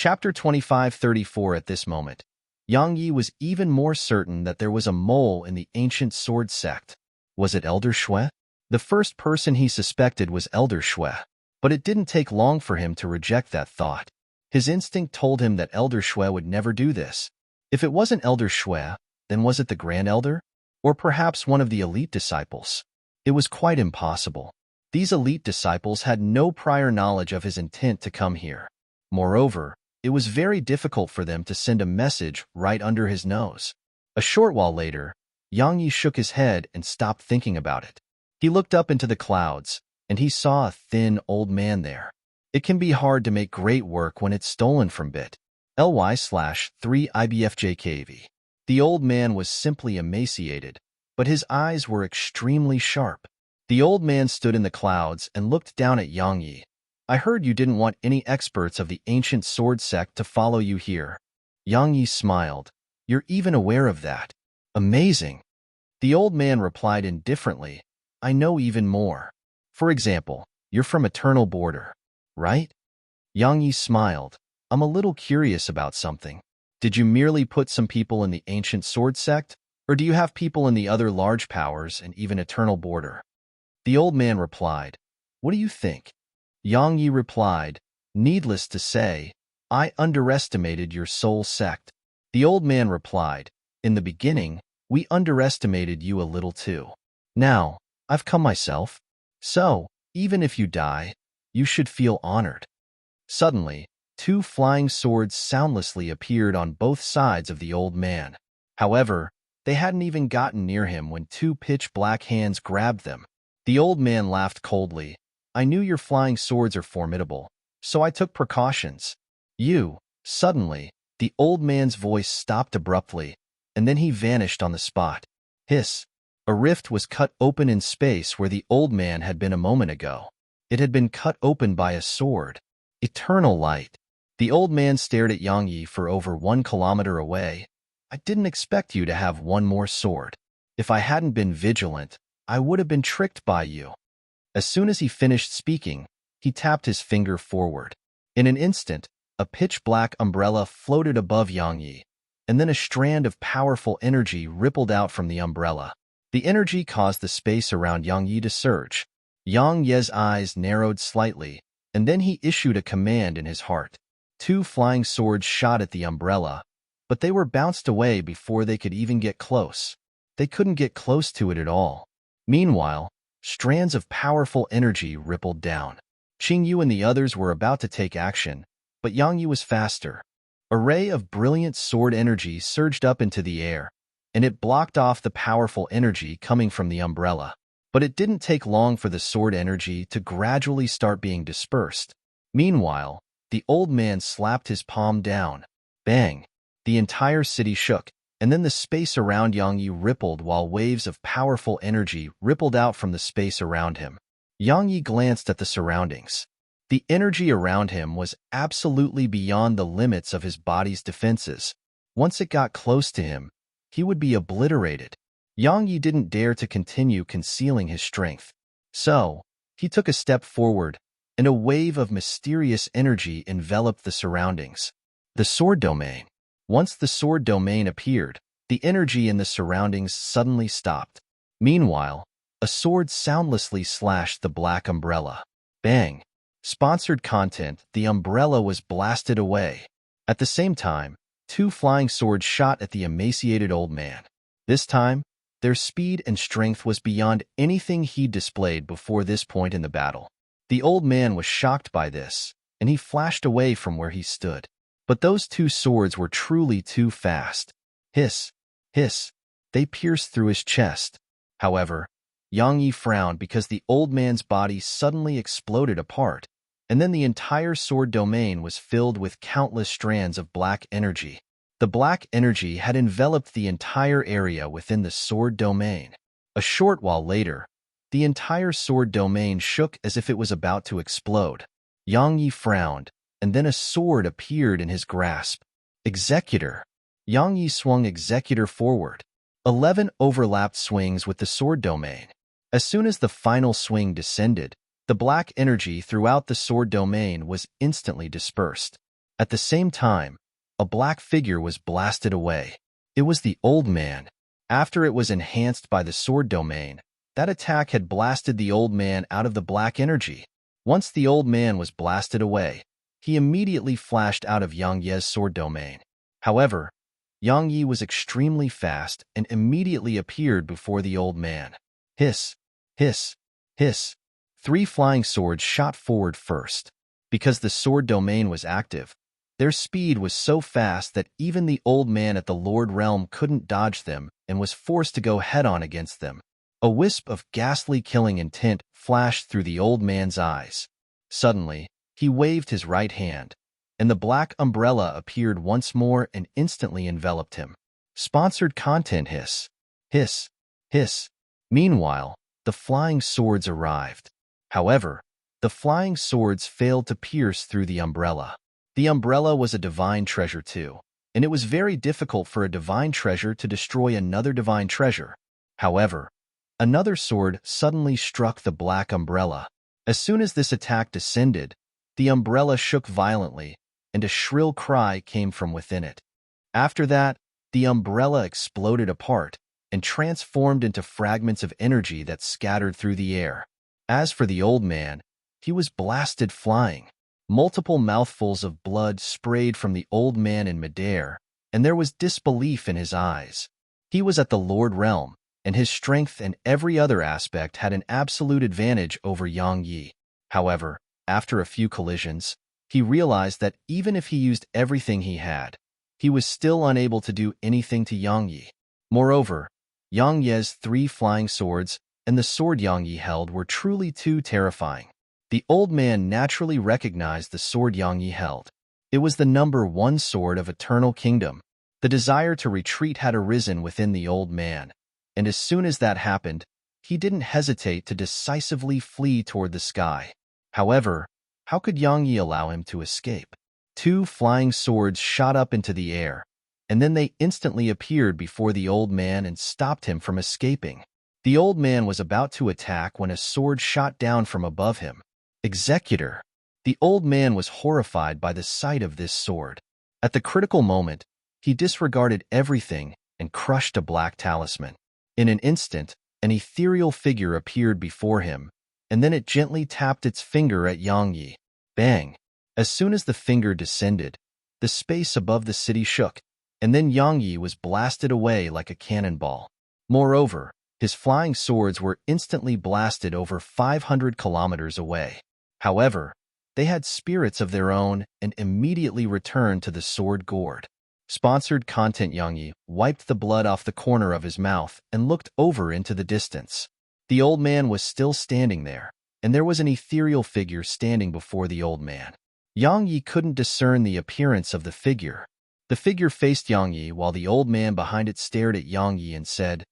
Chapter 2534. At this moment, Yang Yi was even more certain that there was a mole in the ancient sword sect. Was it Elder Shui? The first person he suspected was Elder Shui, but it didn't take long for him to reject that thought. His instinct told him that Elder Shui would never do this. If it wasn't Elder Shui, then was it the Grand Elder? Or perhaps one of the elite disciples? It was quite impossible. These elite disciples had no prior knowledge of his intent to come here. Moreover, it was very difficult for them to send a message right under his nose. A short while later, Yang Yi shook his head and stopped thinking about it. He looked up into the clouds, and he saw a thin old man there. It can be hard to make great work when it's stolen from bit.ly/3ibfjkv. The old man was simply emaciated, but his eyes were extremely sharp. The old man stood in the clouds and looked down at Yang Yi. I heard you didn't want any experts of the ancient sword sect to follow you here. Yang Yi smiled. You're even aware of that. Amazing. The old man replied indifferently. I know even more. For example, you're from Eternal Border, right? Yang Yi smiled. I'm a little curious about something. Did you merely put some people in the ancient sword sect, or do you have people in the other large powers and even Eternal Border? The old man replied. What do you think? Yang Yi replied, needless to say, I underestimated your soul sect. The old man replied, in the beginning, we underestimated you a little too. Now, I've come myself. So, even if you die, you should feel honored. Suddenly, two flying swords soundlessly appeared on both sides of the old man. However, they hadn't even gotten near him when two pitch-black hands grabbed them. The old man laughed coldly. I knew your flying swords are formidable, so I took precautions. Suddenly, the old man's voice stopped abruptly, and then he vanished on the spot. Hiss! A rift was cut open in space where the old man had been a moment ago. It had been cut open by a sword. Eternal light. The old man stared at Yang Yi for over 1 kilometer away. I didn't expect you to have one more sword. If I hadn't been vigilant, I would have been tricked by you. As soon as he finished speaking, he tapped his finger forward. In an instant, a pitch-black umbrella floated above Yang Yi, and then a strand of powerful energy rippled out from the umbrella. The energy caused the space around Yang Yi to surge. Yang Yi's eyes narrowed slightly, and then he issued a command in his heart. Two flying swords shot at the umbrella, but they were bounced away before they could even get close. They couldn't get close to it at all. Meanwhile, strands of powerful energy rippled down. Qing Yu and the others were about to take action, but Yang Yi was faster. A ray of brilliant sword energy surged up into the air, and it blocked off the powerful energy coming from the umbrella. But it didn't take long for the sword energy to gradually start being dispersed. Meanwhile, the old man slapped his palm down. Bang! The entire city shook, and then the space around Yang Yi rippled while waves of powerful energy rippled out from the space around him. Yang Yi glanced at the surroundings. The energy around him was absolutely beyond the limits of his body's defenses. Once it got close to him, he would be obliterated. Yang Yi didn't dare to continue concealing his strength. So, he took a step forward, and a wave of mysterious energy enveloped the surroundings. The sword domain. Once the sword domain appeared, the energy in the surroundings suddenly stopped. Meanwhile, a sword soundlessly slashed the black umbrella. Bang! Sponsored content, the umbrella was blasted away. At the same time, two flying swords shot at the emaciated old man. This time, their speed and strength was beyond anything he'd displayed before this point in the battle. The old man was shocked by this, and he flashed away from where he stood. But those two swords were truly too fast. Hiss! Hiss! They pierced through his chest. However, Yang Yi frowned because the old man's body suddenly exploded apart, and then the entire sword domain was filled with countless strands of black energy. The black energy had enveloped the entire area within the sword domain. A short while later, the entire sword domain shook as if it was about to explode. Yang Yi frowned, and then a sword appeared in his grasp. Executor. Yang Yi swung Executor forward. 11 overlapped swings with the sword domain. As soon as the final swing descended, the black energy throughout the sword domain was instantly dispersed. At the same time, a black figure was blasted away. It was the old man. After it was enhanced by the sword domain, that attack had blasted the old man out of the black energy. Once the old man was blasted away, he immediately flashed out of Yang Ye's sword domain. However, Yang Yi was extremely fast and immediately appeared before the old man. Hiss, hiss, hiss. 3 flying swords shot forward first. Because the sword domain was active, their speed was so fast that even the old man at the Lord Realm couldn't dodge them and was forced to go head-on against them. A wisp of ghastly killing intent flashed through the old man's eyes. Suddenly, he waved his right hand, and the black umbrella appeared once more and instantly enveloped him. Sponsored content. Hiss, hiss, hiss. Meanwhile, the flying swords arrived. However, the flying swords failed to pierce through the umbrella. The umbrella was a divine treasure too, and it was very difficult for a divine treasure to destroy another divine treasure. However, another sword suddenly struck the black umbrella. As soon as this attack descended, the umbrella shook violently, and a shrill cry came from within it. After that, the umbrella exploded apart and transformed into fragments of energy that scattered through the air. As for the old man, he was blasted flying. Multiple mouthfuls of blood sprayed from the old man in midair, and there was disbelief in his eyes. He was at the Lord Realm, and his strength and every other aspect had an absolute advantage over Yang Yi. However, after a few collisions, he realized that even if he used everything he had, he was still unable to do anything to Yang Yi. Moreover, Yang Yi's 3 flying swords and the sword Yang Yi held were truly too terrifying. The old man naturally recognized the sword Yang Yi held. It was the number 1 sword of Eternal Kingdom. The desire to retreat had arisen within the old man, and as soon as that happened, he didn't hesitate to decisively flee toward the sky. However, how could Yang Yi allow him to escape? 2 flying swords shot up into the air, and then they instantly appeared before the old man and stopped him from escaping. The old man was about to attack when a sword shot down from above him. Executor. The old man was horrified by the sight of this sword. At the critical moment, he disregarded everything and crushed a black talisman. In an instant, an ethereal figure appeared before him, and then it gently tapped its finger at Yang Yi. Bang! As soon as the finger descended, the space above the city shook, and then Yang Yi was blasted away like a cannonball. Moreover, his flying swords were instantly blasted over 500 kilometers away. However, they had spirits of their own and immediately returned to the sword gourd. Sponsored content. Yang Yi wiped the blood off the corner of his mouth and looked over into the distance. The old man was still standing there, and there was an ethereal figure standing before the old man. Yang Yi couldn't discern the appearance of the figure. The figure faced Yang Yi while the old man behind it stared at Yang Yi and said,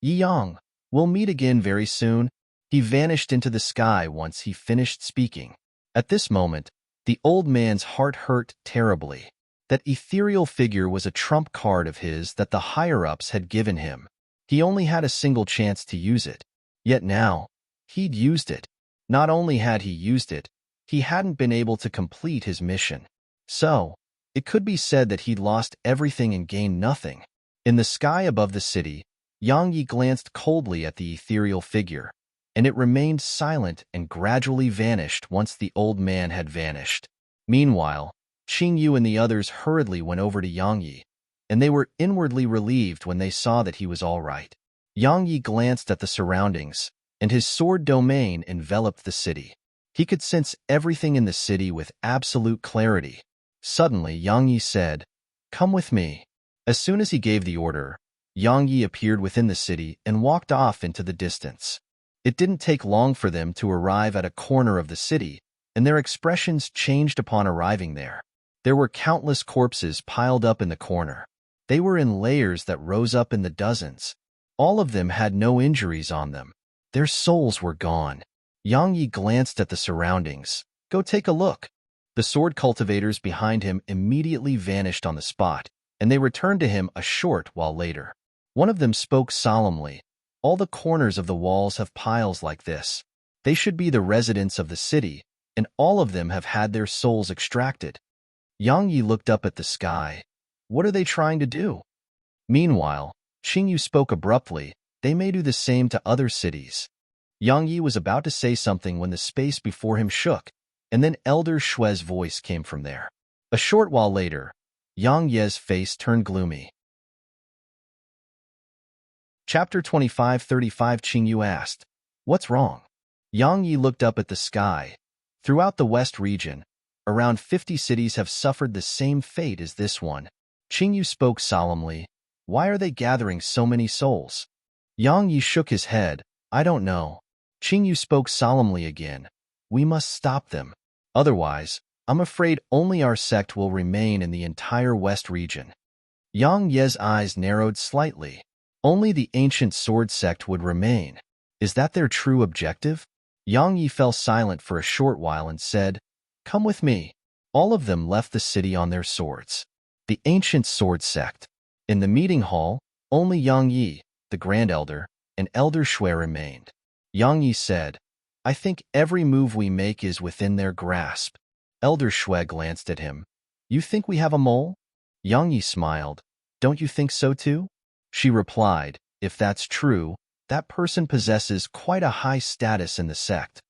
"Yi Yang, we'll meet again very soon." He vanished into the sky once he finished speaking. At this moment, the old man's heart hurt terribly. That ethereal figure was a trump card of his that the higher-ups had given him. He only had a single chance to use it. Yet now, he'd used it. Not only had he used it, he hadn't been able to complete his mission. So, it could be said that he'd lost everything and gained nothing. In the sky above the city, Yang Yi glanced coldly at the ethereal figure, and it remained silent and gradually vanished once the old man had vanished. Meanwhile, Qing Yu and the others hurriedly went over to Yang Yi, and they were inwardly relieved when they saw that he was all right. Yang Yi glanced at the surroundings, and his sword domain enveloped the city. He could sense everything in the city with absolute clarity. Suddenly, Yang Yi said, "Come with me." As soon as he gave the order, Yang Yi appeared within the city and walked off into the distance. It didn't take long for them to arrive at a corner of the city, and their expressions changed upon arriving there. There were countless corpses piled up in the corner. They were in layers that rose up in the dozens. All of them had no injuries on them. Their souls were gone. Yang Yi glanced at the surroundings. "Go take a look." The sword cultivators behind him immediately vanished on the spot, and they returned to him a short while later. One of them spoke solemnly. "All the corners of the walls have piles like this. They should be the residents of the city, and all of them have had their souls extracted." Yang Yi looked up at the sky. What are they trying to do? Meanwhile, Xingyu spoke abruptly. They may do the same to other cities. Yang Yi was about to say something when the space before him shook, and then Elder Shue's voice came from there. A short while later, Yang Ye's face turned gloomy. Chapter 25:35 Xingyu asked, "What's wrong?" Yang Yi looked up at the sky. Throughout the West region, around 50 cities have suffered the same fate as this one. Xingyu spoke solemnly. Why are they gathering so many souls? Yang Yi shook his head. I don't know. Xingyu spoke solemnly again. We must stop them. Otherwise, I'm afraid only our sect will remain in the entire West region. Yang Ye's eyes narrowed slightly. Only the ancient sword sect would remain. Is that their true objective? Yang Yi fell silent for a short while and said, Come with me. All of them left the city on their swords. The ancient sword sect. In the meeting hall, only Yang Yi, the Grand Elder, and Elder Shui remained. Yang Yi said, I think every move we make is within their grasp. Elder Shui glanced at him. You think we have a mole? Yang Yi smiled. Don't you think so too? She replied, If that's true, that person possesses quite a high status in the sect.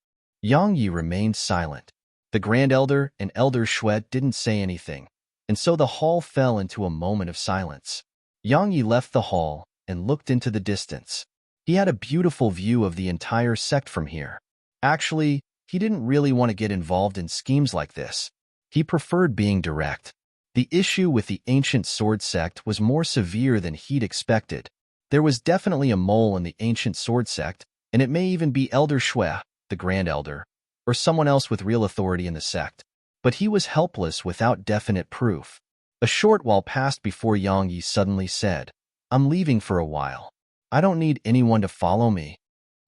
Yang Yi remained silent. The Grand Elder and Elder Shui didn't say anything, and so the hall fell into a moment of silence. Yang Yi left the hall and looked into the distance. He had a beautiful view of the entire sect from here. Actually, he didn't really want to get involved in schemes like this. He preferred being direct. The issue with the ancient sword sect was more severe than he'd expected. There was definitely a mole in the ancient sword sect, and it may even be Elder Shui, the Grand Elder, or someone else with real authority in the sect. But he was helpless without definite proof. A short while passed before Yang Yi suddenly said, I'm leaving for a while. I don't need anyone to follow me.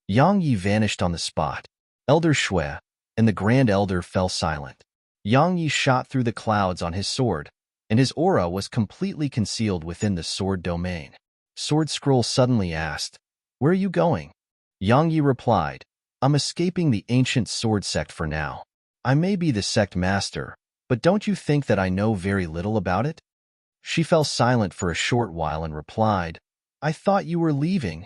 Yang Yi vanished on the spot. Elder Shui and the Grand Elder fell silent. Yang Yi shot through the clouds on his sword, and his aura was completely concealed within the sword domain. Sword Scroll suddenly asked, Where are you going? Yang Yi replied, I'm escaping the ancient sword sect for now. I may be the sect master, but don't you think that I know very little about it? She fell silent for a short while and replied, I thought you were leaving.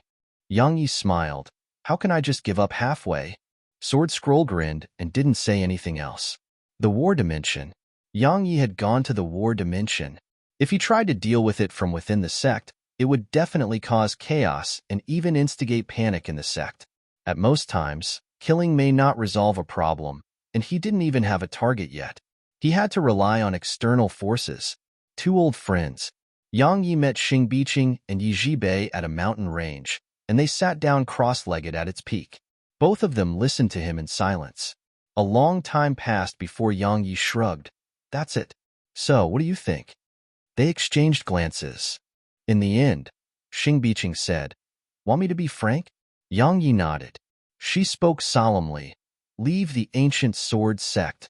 Yang Yi smiled. How can I just give up halfway? Sword Scroll grinned and didn't say anything else. The war dimension. Yang Yi had gone to the war dimension. If he tried to deal with it from within the sect, it would definitely cause chaos and even instigate panic in the sect. At most times, killing may not resolve a problem, and he didn't even have a target yet. He had to rely on external forces. Two old friends. Yang Yi met Xing Biqing and Yi Zhibei at a mountain range, and they sat down cross-legged at its peak. Both of them listened to him in silence. A long time passed before Yang Yi shrugged. That's it. So, what do you think? They exchanged glances. In the end, Xing Biqing said, Want me to be frank? Yang Yi nodded. She spoke solemnly. Leave the ancient sword sect.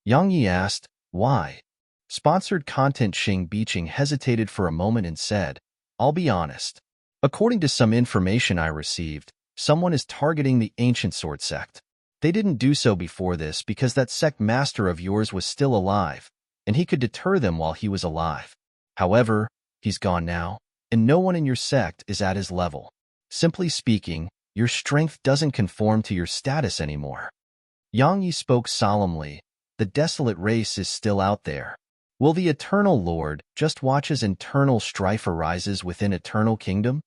Yang Yi asked, Why? Sponsored content. Xing Biqing hesitated for a moment and said, I'll be honest. According to some information I received, someone is targeting the ancient sword sect. They didn't do so before this because that sect master of yours was still alive, and he could deter them while he was alive. However, he's gone now, and no one in your sect is at his level. Simply speaking, your strength doesn't conform to your status anymore. Yang Yi spoke solemnly. The desolate race is still out there. Will the Eternal Lord just watch as internal strife arises within Eternal Kingdom?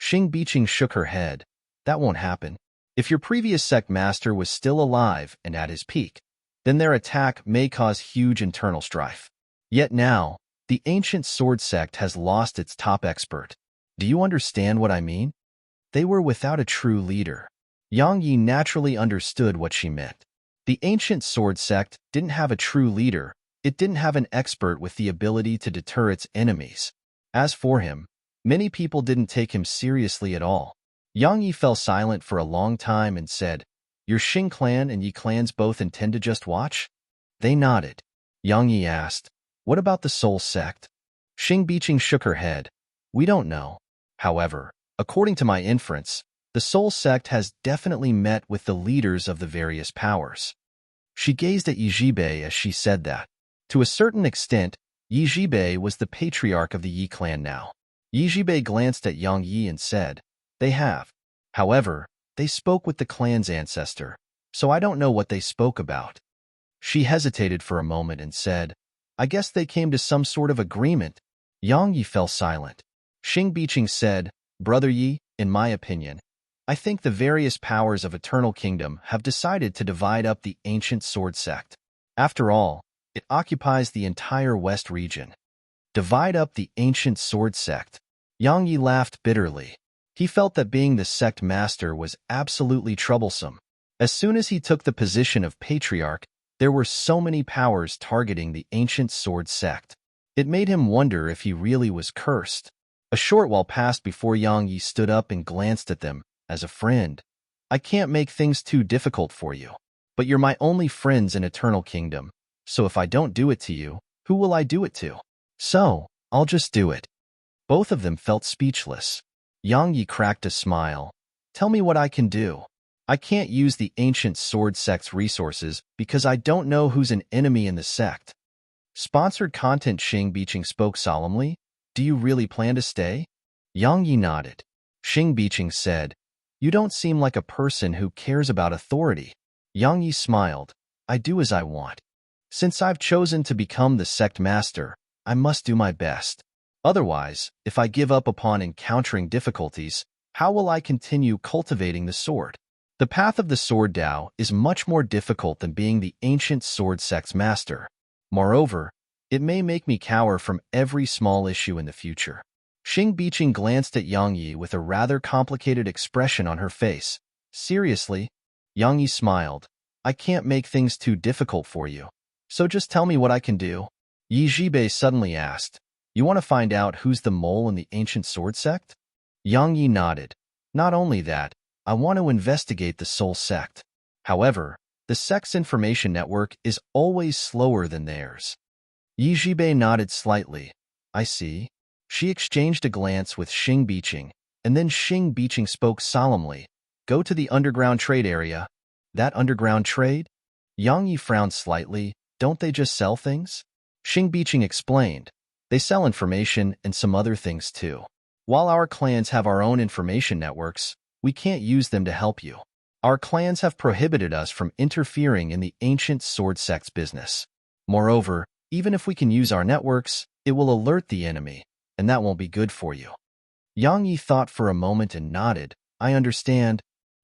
Xing Biqing shook her head. That won't happen. If your previous sect master was still alive and at his peak, then their attack may cause huge internal strife. Yet now, the ancient sword sect has lost its top expert. Do you understand what I mean? They were without a true leader. Yang Yi naturally understood what she meant. The ancient sword sect didn't have a true leader. It didn't have an expert with the ability to deter its enemies. As for him, many people didn't take him seriously at all. Yang Yi fell silent for a long time and said, Your Xing clan and Yi clans both intend to just watch? They nodded. Yang Yi asked, What about the Soul sect? Xing Biqing shook her head. We don't know. However, according to my inference, the Soul sect has definitely met with the leaders of the various powers. She gazed at Yi Zhibei as she said that. To a certain extent, Yi Jibei was the patriarch of the Yi clan now. Yi Jibei glanced at Yang Yi and said, "They have. However, they spoke with the clan's ancestor, so I don't know what they spoke about." She hesitated for a moment and said, "I guess they came to some sort of agreement." Yang Yi fell silent. Xing Biqing said, "Brother Yi, in my opinion, I think the various powers of Eternal Kingdom have decided to divide up the ancient sword sect. After all, it occupies the entire West region. Divide up the ancient sword sect." Yang Yi laughed bitterly. He felt that being the sect master was absolutely troublesome. As soon as he took the position of patriarch, there were so many powers targeting the ancient sword sect. It made him wonder if he really was cursed. A short while passed before Yang Yi stood up and glanced at them. "As a friend, I can't make things too difficult for you. But you're my only friends in Eternal Kingdom, so if I don't do it to you, who will I do it to? So, I'll just do it." Both of them felt speechless. Yang Yi cracked a smile. "Tell me what I can do. I can't use the ancient sword sect's resources because I don't know who's an enemy in the sect." Sponsored content. Xing Biqing spoke solemnly. "Do you really plan to stay?" Yang Yi nodded. Xing Biqing said, "You don't seem like a person who cares about authority." Yang Yi smiled. "I do as I want. Since I've chosen to become the sect master, I must do my best. Otherwise, if I give up upon encountering difficulties, how will I continue cultivating the sword? The path of the sword Tao is much more difficult than being the ancient sword sect's master. Moreover, it may make me cower from every small issue in the future." Xing Biqing glanced at Yang Yi with a rather complicated expression on her face. "Seriously?" Yang Yi smiled. "I can't make things too difficult for you. So just tell me what I can do." Yi Jibei suddenly asked, "You want to find out who's the mole in the ancient sword sect?" Yang Yi nodded. "Not only that, I want to investigate the soul sect. However, the sect's information network is always slower than theirs." Yi Jibei nodded slightly. "I see." She exchanged a glance with Xing Biqing, and then Xing Biqing spoke solemnly. "Go to the underground trade area." "That underground trade?" Yang Yi frowned slightly. "Don't they just sell things?" Xing Biqing explained. "They sell information and some other things too. While our clans have our own information networks, we can't use them to help you. Our clans have prohibited us from interfering in the ancient sword sect's business. Moreover, even if we can use our networks, it will alert the enemy, and that won't be good for you." Yang Yi thought for a moment and nodded. "I understand."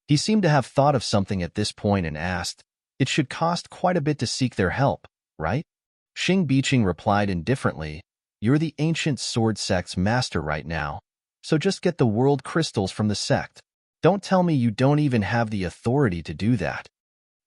He seemed to have thought of something at this point and asked, "It should cost quite a bit to seek their help, right?" Xing Biqing replied indifferently, "You're the ancient sword sect's master right now, so just get the world crystals from the sect. Don't tell me you don't even have the authority to do that.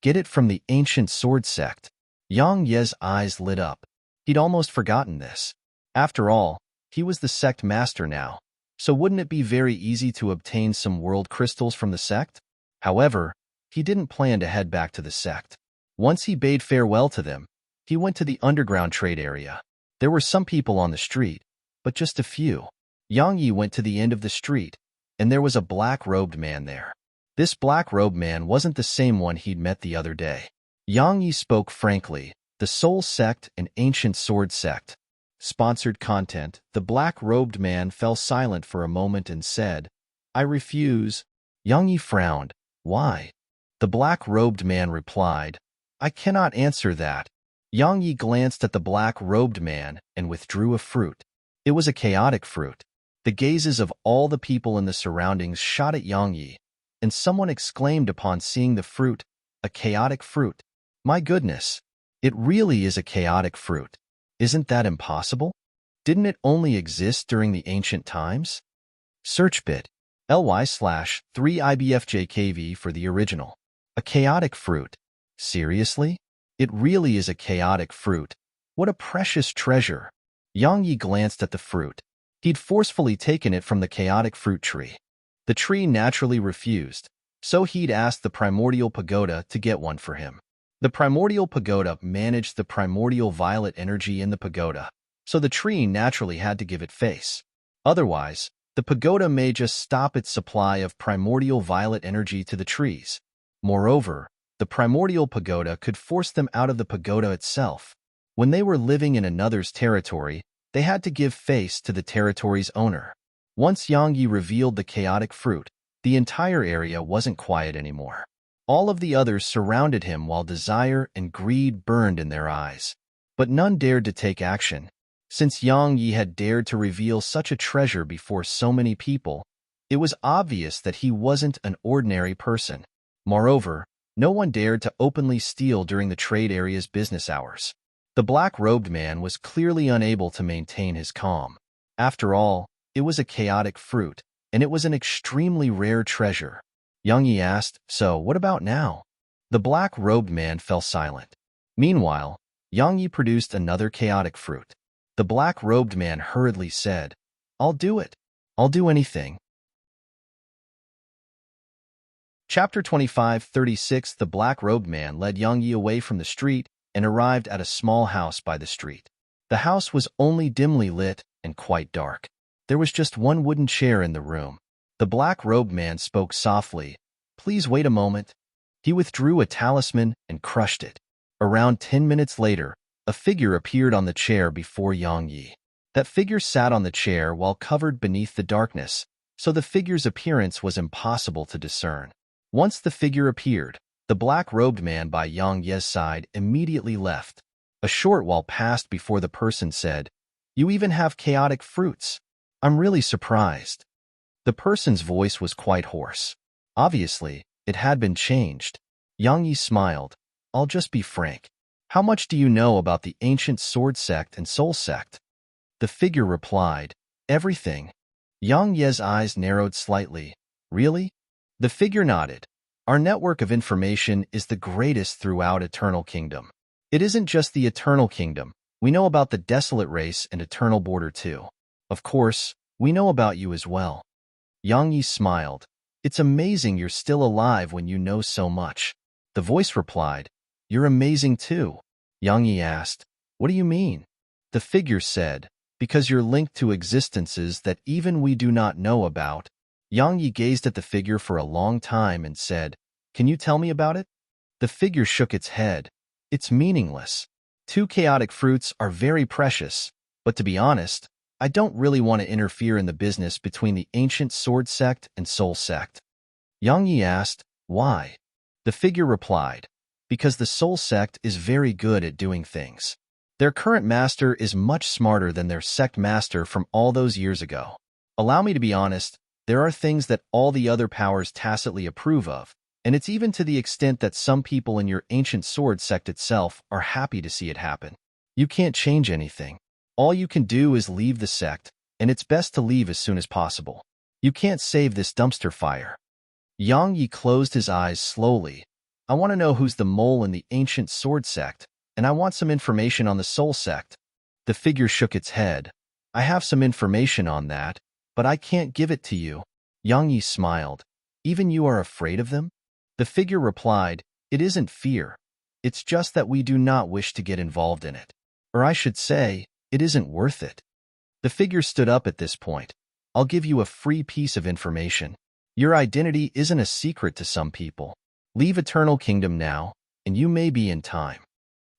Get it from the ancient sword sect." Yang Ye's eyes lit up. He'd almost forgotten this. After all, he was the sect master now, so wouldn't it be very easy to obtain some world crystals from the sect? However, he didn't plan to head back to the sect. Once he bade farewell to them, he went to the underground trade area. There were some people on the street, but just a few. Yang Yi went to the end of the street, and there was a black-robed man there. This black-robed man wasn't the same one he'd met the other day. Yang Yi spoke frankly. "The Soul Sect and Ancient Sword Sect." Sponsored content. The black-robed man fell silent for a moment and said, "I refuse." Yang Yi frowned. "Why?" The black-robed man replied, "I cannot answer that." Yang Yi glanced at the black-robed man and withdrew a fruit. It was a chaotic fruit. The gazes of all the people in the surroundings shot at Yang Yi, and someone exclaimed upon seeing the fruit, "A chaotic fruit. My goodness, it really is a chaotic fruit. Isn't that impossible? Didn't it only exist during the ancient times?" Search bit. ly/3ibfjkv for the original. A chaotic fruit. Seriously? It really is a chaotic fruit. What a precious treasure. Yang Yi glanced at the fruit. He'd forcefully taken it from the chaotic fruit tree. The tree naturally refused, so he'd asked the primordial pagoda to get one for him. The primordial pagoda managed the primordial violet energy in the pagoda, so the tree naturally had to give it face. Otherwise, the pagoda may just stop its supply of primordial violet energy to the trees. Moreover, the primordial pagoda could force them out of the pagoda itself. When they were living in another's territory, they had to give face to the territory's owner. Once Yang Yi revealed the chaotic fruit, the entire area wasn't quiet anymore. All of the others surrounded him while desire and greed burned in their eyes. But none dared to take action. Since Yang Yi had dared to reveal such a treasure before so many people, it was obvious that he wasn't an ordinary person. Moreover, no one dared to openly steal during the trade area's business hours. The black-robed man was clearly unable to maintain his calm. After all, it was a chaotic fruit, and it was an extremely rare treasure. Yang Yi asked, "So, what about now?" The black-robed man fell silent. Meanwhile, Yang Yi produced another chaotic fruit. The black-robed man hurriedly said, "I'll do it. I'll do anything." Chapter 25:36 The black-robed man led Yang Yi away from the street and arrived at a small house by the street. The house was only dimly lit and quite dark. There was just one wooden chair in the room. The black-robed man spoke softly, "Please wait a moment." He withdrew a talisman and crushed it. Around 10 minutes later, a figure appeared on the chair before Yang Yi. That figure sat on the chair while covered beneath the darkness, so the figure's appearance was impossible to discern. Once the figure appeared, the black-robed man by Yang Yi's side immediately left. A short while passed before the person said, "You even have chaotic fruits. I'm really surprised." The person's voice was quite hoarse. Obviously, it had been changed. Yang Yi smiled. "I'll just be frank. How much do you know about the ancient sword sect and soul sect?" The figure replied, "Everything." Yang Yi's eyes narrowed slightly. "Really?" The figure nodded. "Our network of information is the greatest throughout Eternal Kingdom. It isn't just the Eternal Kingdom. We know about the Desolate Race and Eternal Border too. Of course, we know about you as well." Yang Yi smiled. "It's amazing you're still alive when you know so much." The voice replied, "You're amazing too." Yang Yi asked, "What do you mean?" The figure said, "Because you're linked to existences that even we do not know about." Yang Yi gazed at the figure for a long time and said, "Can you tell me about it?" The figure shook its head. "It's meaningless. 2 chaotic fruits are very precious, but to be honest, I don't really want to interfere in the business between the ancient sword sect and soul sect." Yang Yi asked, "Why?" The figure replied, "Because the soul sect is very good at doing things. Their current master is much smarter than their sect master from all those years ago. Allow me to be honest, there are things that all the other powers tacitly approve of, and it's even to the extent that some people in your ancient sword sect itself are happy to see it happen. You can't change anything. All you can do is leave the sect, and it's best to leave as soon as possible. You can't save this dumpster fire." Yang Yi closed his eyes slowly. "I want to know who's the mole in the ancient sword sect, and I want some information on the soul sect." The figure shook its head. "I have some information on that, but I can't give it to you." Yang Yi smiled. "Even you are afraid of them?" The figure replied, "It isn't fear. It's just that we do not wish to get involved in it. Or I should say, it isn't worth it." The figure stood up at this point. "I'll give you a free piece of information. Your identity isn't a secret to some people. Leave Eternal Kingdom now, and you may be in time."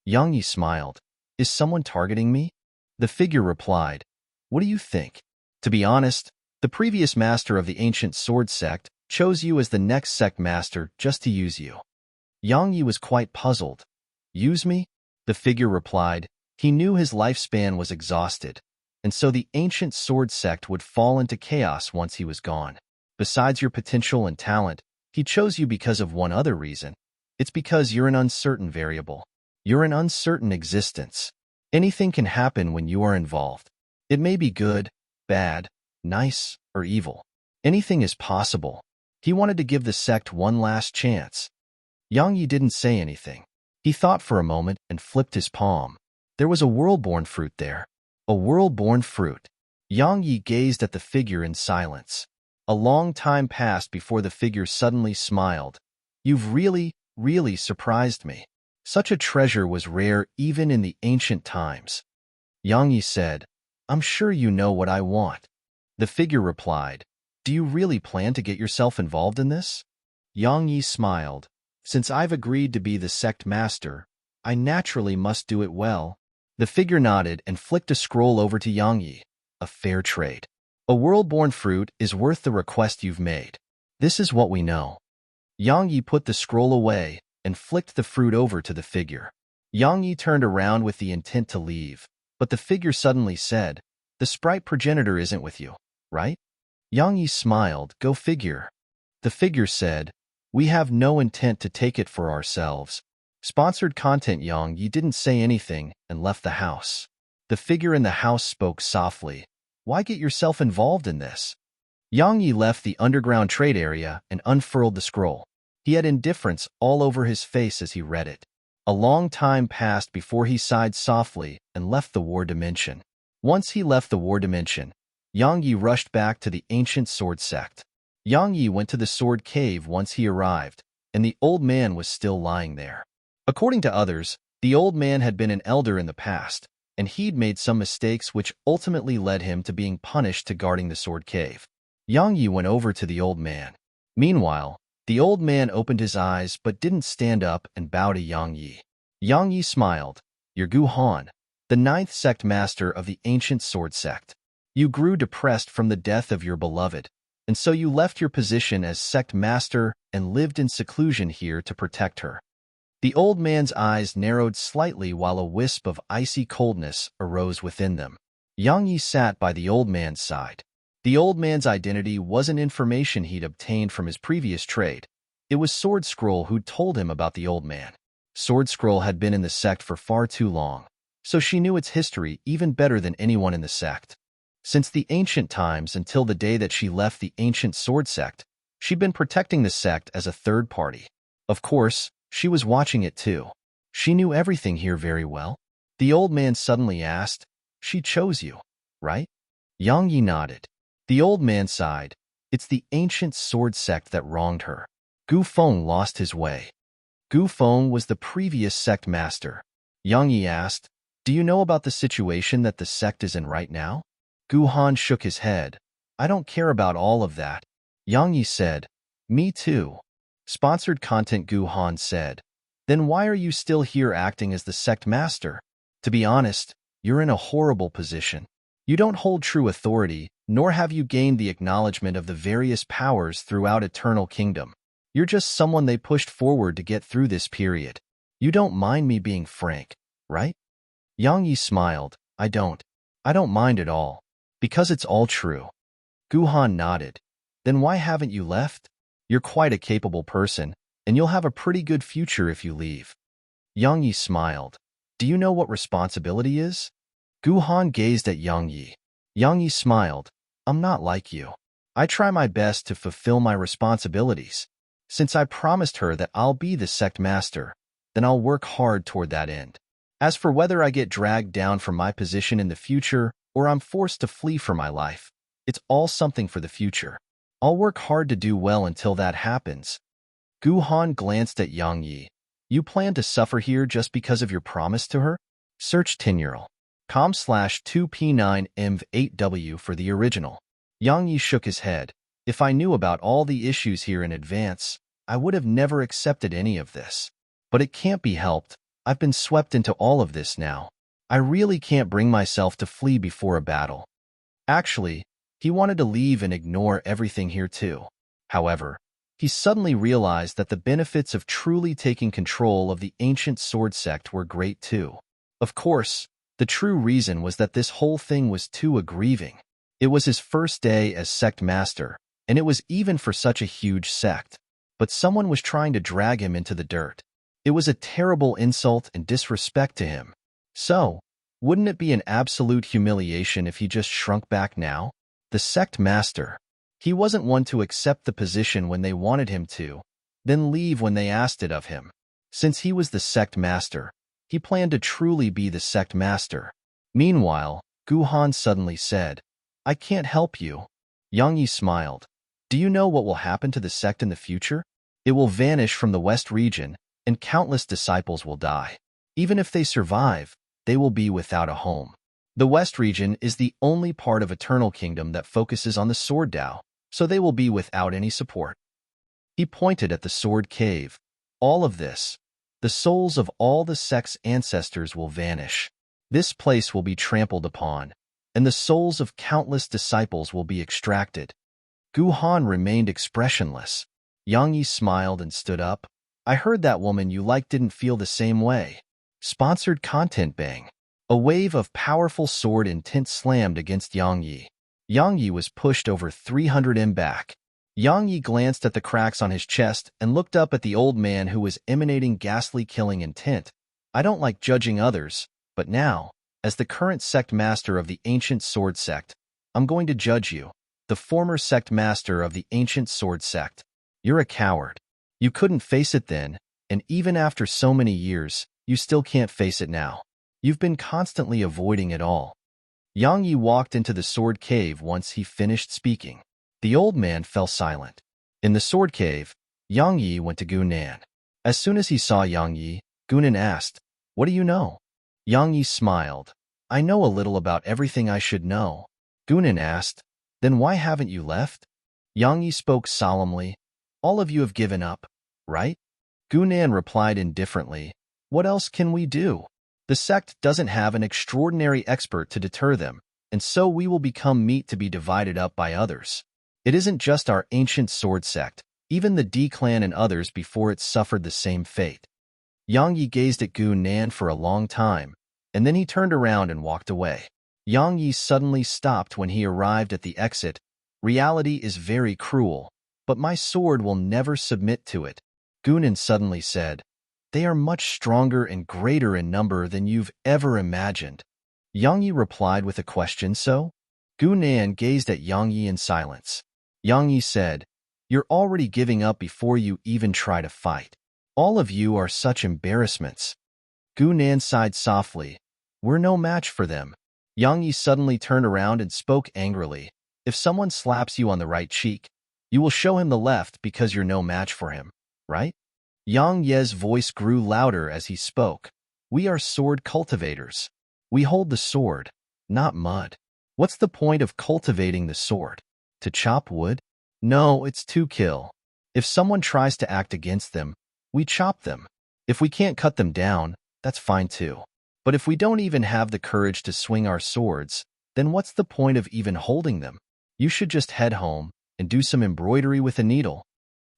Yang Yi smiled. "Is someone targeting me?" The figure replied, "What do you think? To be honest, the previous master of the ancient sword sect chose you as the next sect master just to use you." Yang Yi was quite puzzled. "Use me?" The figure replied. He knew his lifespan was exhausted, and so the ancient sword sect would fall into chaos once he was gone. Besides your potential and talent, he chose you because of one other reason. It's because you're an uncertain variable. You're an uncertain existence. Anything can happen when you are involved. It may be good, bad, nice, or evil. Anything is possible. He wanted to give the sect one last chance. Yang Yi didn't say anything. He thought for a moment and flipped his palm. There was a world-born fruit there. A world-born fruit. Yang Yi gazed at the figure in silence. A long time passed before the figure suddenly smiled. "You've really, really surprised me. Such a treasure was rare even in the ancient times." Yang Yi said, "I'm sure you know what I want." The figure replied, "Do you really plan to get yourself involved in this?" Yang Yi smiled. "Since I've agreed to be the sect master, I naturally must do it well." The figure nodded and flicked a scroll over to Yang Yi. A fair trade. A world-born fruit is worth the request you've made. This is what we know. Yang Yi put the scroll away and flicked the fruit over to the figure. Yang Yi turned around with the intent to leave, but the figure suddenly said, "The sprite progenitor isn't with you, right?" Yang Yi smiled. "Go figure." The figure said, "We have no intent to take it for ourselves." Sponsored content. Yang Yi didn't say anything and left the house. The figure in the house spoke softly. "Why get yourself involved in this?" Yang Yi left the underground trade area and unfurled the scroll. He had indifference all over his face as he read it. A long time passed before he sighed softly and left the war dimension. Once he left the war dimension, Yang Yi rushed back to the ancient sword sect. Yang Yi went to the sword cave once he arrived, and the old man was still lying there. According to others, the old man had been an elder in the past, and he'd made some mistakes which ultimately led him to being punished to guarding the sword cave. Yang Yi went over to the old man. Meanwhile, the old man opened his eyes but didn't stand up and bow to Yang Yi. Yang Yi smiled. "You're Gu Han, the 9th sect master of the ancient sword sect. You grew depressed from the death of your beloved, and so you left your position as sect master and lived in seclusion here to protect her." The old man's eyes narrowed slightly while a wisp of icy coldness arose within them. Yang Yi sat by the old man's side. The old man's identity wasn't information he'd obtained from his previous trade. It was Sword Scroll who'd told him about the old man. Sword Scroll had been in the sect for far too long, so she knew its history even better than anyone in the sect. Since the ancient times until the day that she left the ancient sword sect, she'd been protecting the sect as a third party. Of course, she was watching it too. She knew everything here very well. The old man suddenly asked, "She chose you, right?" Yang Yi nodded. The old man sighed. "It's the ancient sword sect that wronged her. Gu Feng lost his way." Gu Feng was the previous sect master. Yang Yi asked, "Do you know about the situation that the sect is in right now?" Gu Han shook his head. "I don't care about all of that." Yang Yi said, "Me too." Sponsored content. Gu Han said, "Then why are you still here acting as the sect master? To be honest, you're in a horrible position. You don't hold true authority, nor have you gained the acknowledgement of the various powers throughout Eternal Kingdom. You're just someone they pushed forward to get through this period. You don't mind me being frank, right?" Yang Yi smiled. I don't mind at all, because it's all true." Gu Han nodded. "Then why haven't you left? You're quite a capable person, and you'll have a pretty good future if you leave." Yang Yi smiled. "Do you know what responsibility is?" Gu Han gazed at Yang Yi. Yang Yi smiled. "I'm not like you. I try my best to fulfill my responsibilities. Since I promised her that I'll be the sect master, then I'll work hard toward that end. As for whether I get dragged down from my position in the future or I'm forced to flee for my life, it's all something for the future. I'll work hard to do well until that happens." Gu Han glanced at Yang Yi. "You plan to suffer here just because of your promise to her?" Search Tinural.com/2P9MV8W for the original. Yang Yi shook his head. "If I knew about all the issues here in advance, I would have never accepted any of this. But it can't be helped. I've been swept into all of this now. I really can't bring myself to flee before a battle." Actually, he wanted to leave and ignore everything here too. However, he suddenly realized that the benefits of truly taking control of the ancient sword sect were great too. Of course, the true reason was that this whole thing was too aggrieving. It was his first day as sect master, and it was even for such a huge sect. But someone was trying to drag him into the dirt. It was a terrible insult and disrespect to him. So, wouldn't it be an absolute humiliation if he just shrunk back now? The sect master. He wasn't one to accept the position when they wanted him to, then leave when they asked it of him. Since he was the sect master, he planned to truly be the sect master. Meanwhile, Gu Han suddenly said, "I can't help you." Yang Yi smiled. "Do you know what will happen to the sect in the future? It will vanish from the West region, and countless disciples will die. Even if they survive, they will be without a home. The West region is the only part of Eternal Kingdom that focuses on the Sword Dao, so they will be without any support." He pointed at the Sword Cave. "All of this, the souls of all the sect's ancestors will vanish. This place will be trampled upon, and the souls of countless disciples will be extracted. Gu Han remained expressionless. Yang Yi smiled and stood up. I heard that woman you liked didn't feel the same way. Sponsored content bang. A wave of powerful sword intent slammed against Yang Yi. Yang Yi was pushed over 300 m back. Yang Yi glanced at the cracks on his chest and looked up at the old man who was emanating ghastly killing intent. I don't like judging others, but now, as the current sect master of the ancient sword sect, I'm going to judge you, the former sect master of the ancient sword sect. You're a coward. You couldn't face it then, and even after so many years, you still can't face it now. You've been constantly avoiding it all. Yang Yi walked into the sword cave once he finished speaking. The old man fell silent. In the sword cave, Yang Yi went to Gu Nan. As soon as he saw Yang Yi, Gu Nan asked, "What do you know?" Yang Yi smiled. "I know a little about everything I should know." Gu Nan asked, "Then why haven't you left?" Yang Yi spoke solemnly. "All of you have given up, right?" Gu Nan replied indifferently, "What else can we do? The sect doesn't have an extraordinary expert to deter them, and so we will become meat to be divided up by others. It isn't just our ancient sword sect, even the D clan and others before it suffered the same fate." Yang Yi gazed at Gu Nan for a long time, and then he turned around and walked away. Yang Yi suddenly stopped when he arrived at the exit. "Reality is very cruel, but my sword will never submit to it." Gu Nan suddenly said, "They are much stronger and greater in number than you've ever imagined." Yang Yi replied with a question, "So?" Gu Nan gazed at Yang Yi in silence. Yang Yi said, "You're already giving up before you even try to fight. All of you are such embarrassments." Gu Nan sighed softly. "We're no match for them." Yang Yi suddenly turned around and spoke angrily. "If someone slaps you on the right cheek, you will show him the left because you're no match for him, right?" Yang Ye's voice grew louder as he spoke. "We are sword cultivators. We hold the sword, not mud. What's the point of cultivating the sword? To chop wood? No, it's to kill. If someone tries to act against them, we chop them. If we can't cut them down, that's fine too. But if we don't even have the courage to swing our swords, then what's the point of even holding them? You should just head home and do some embroidery with a needle."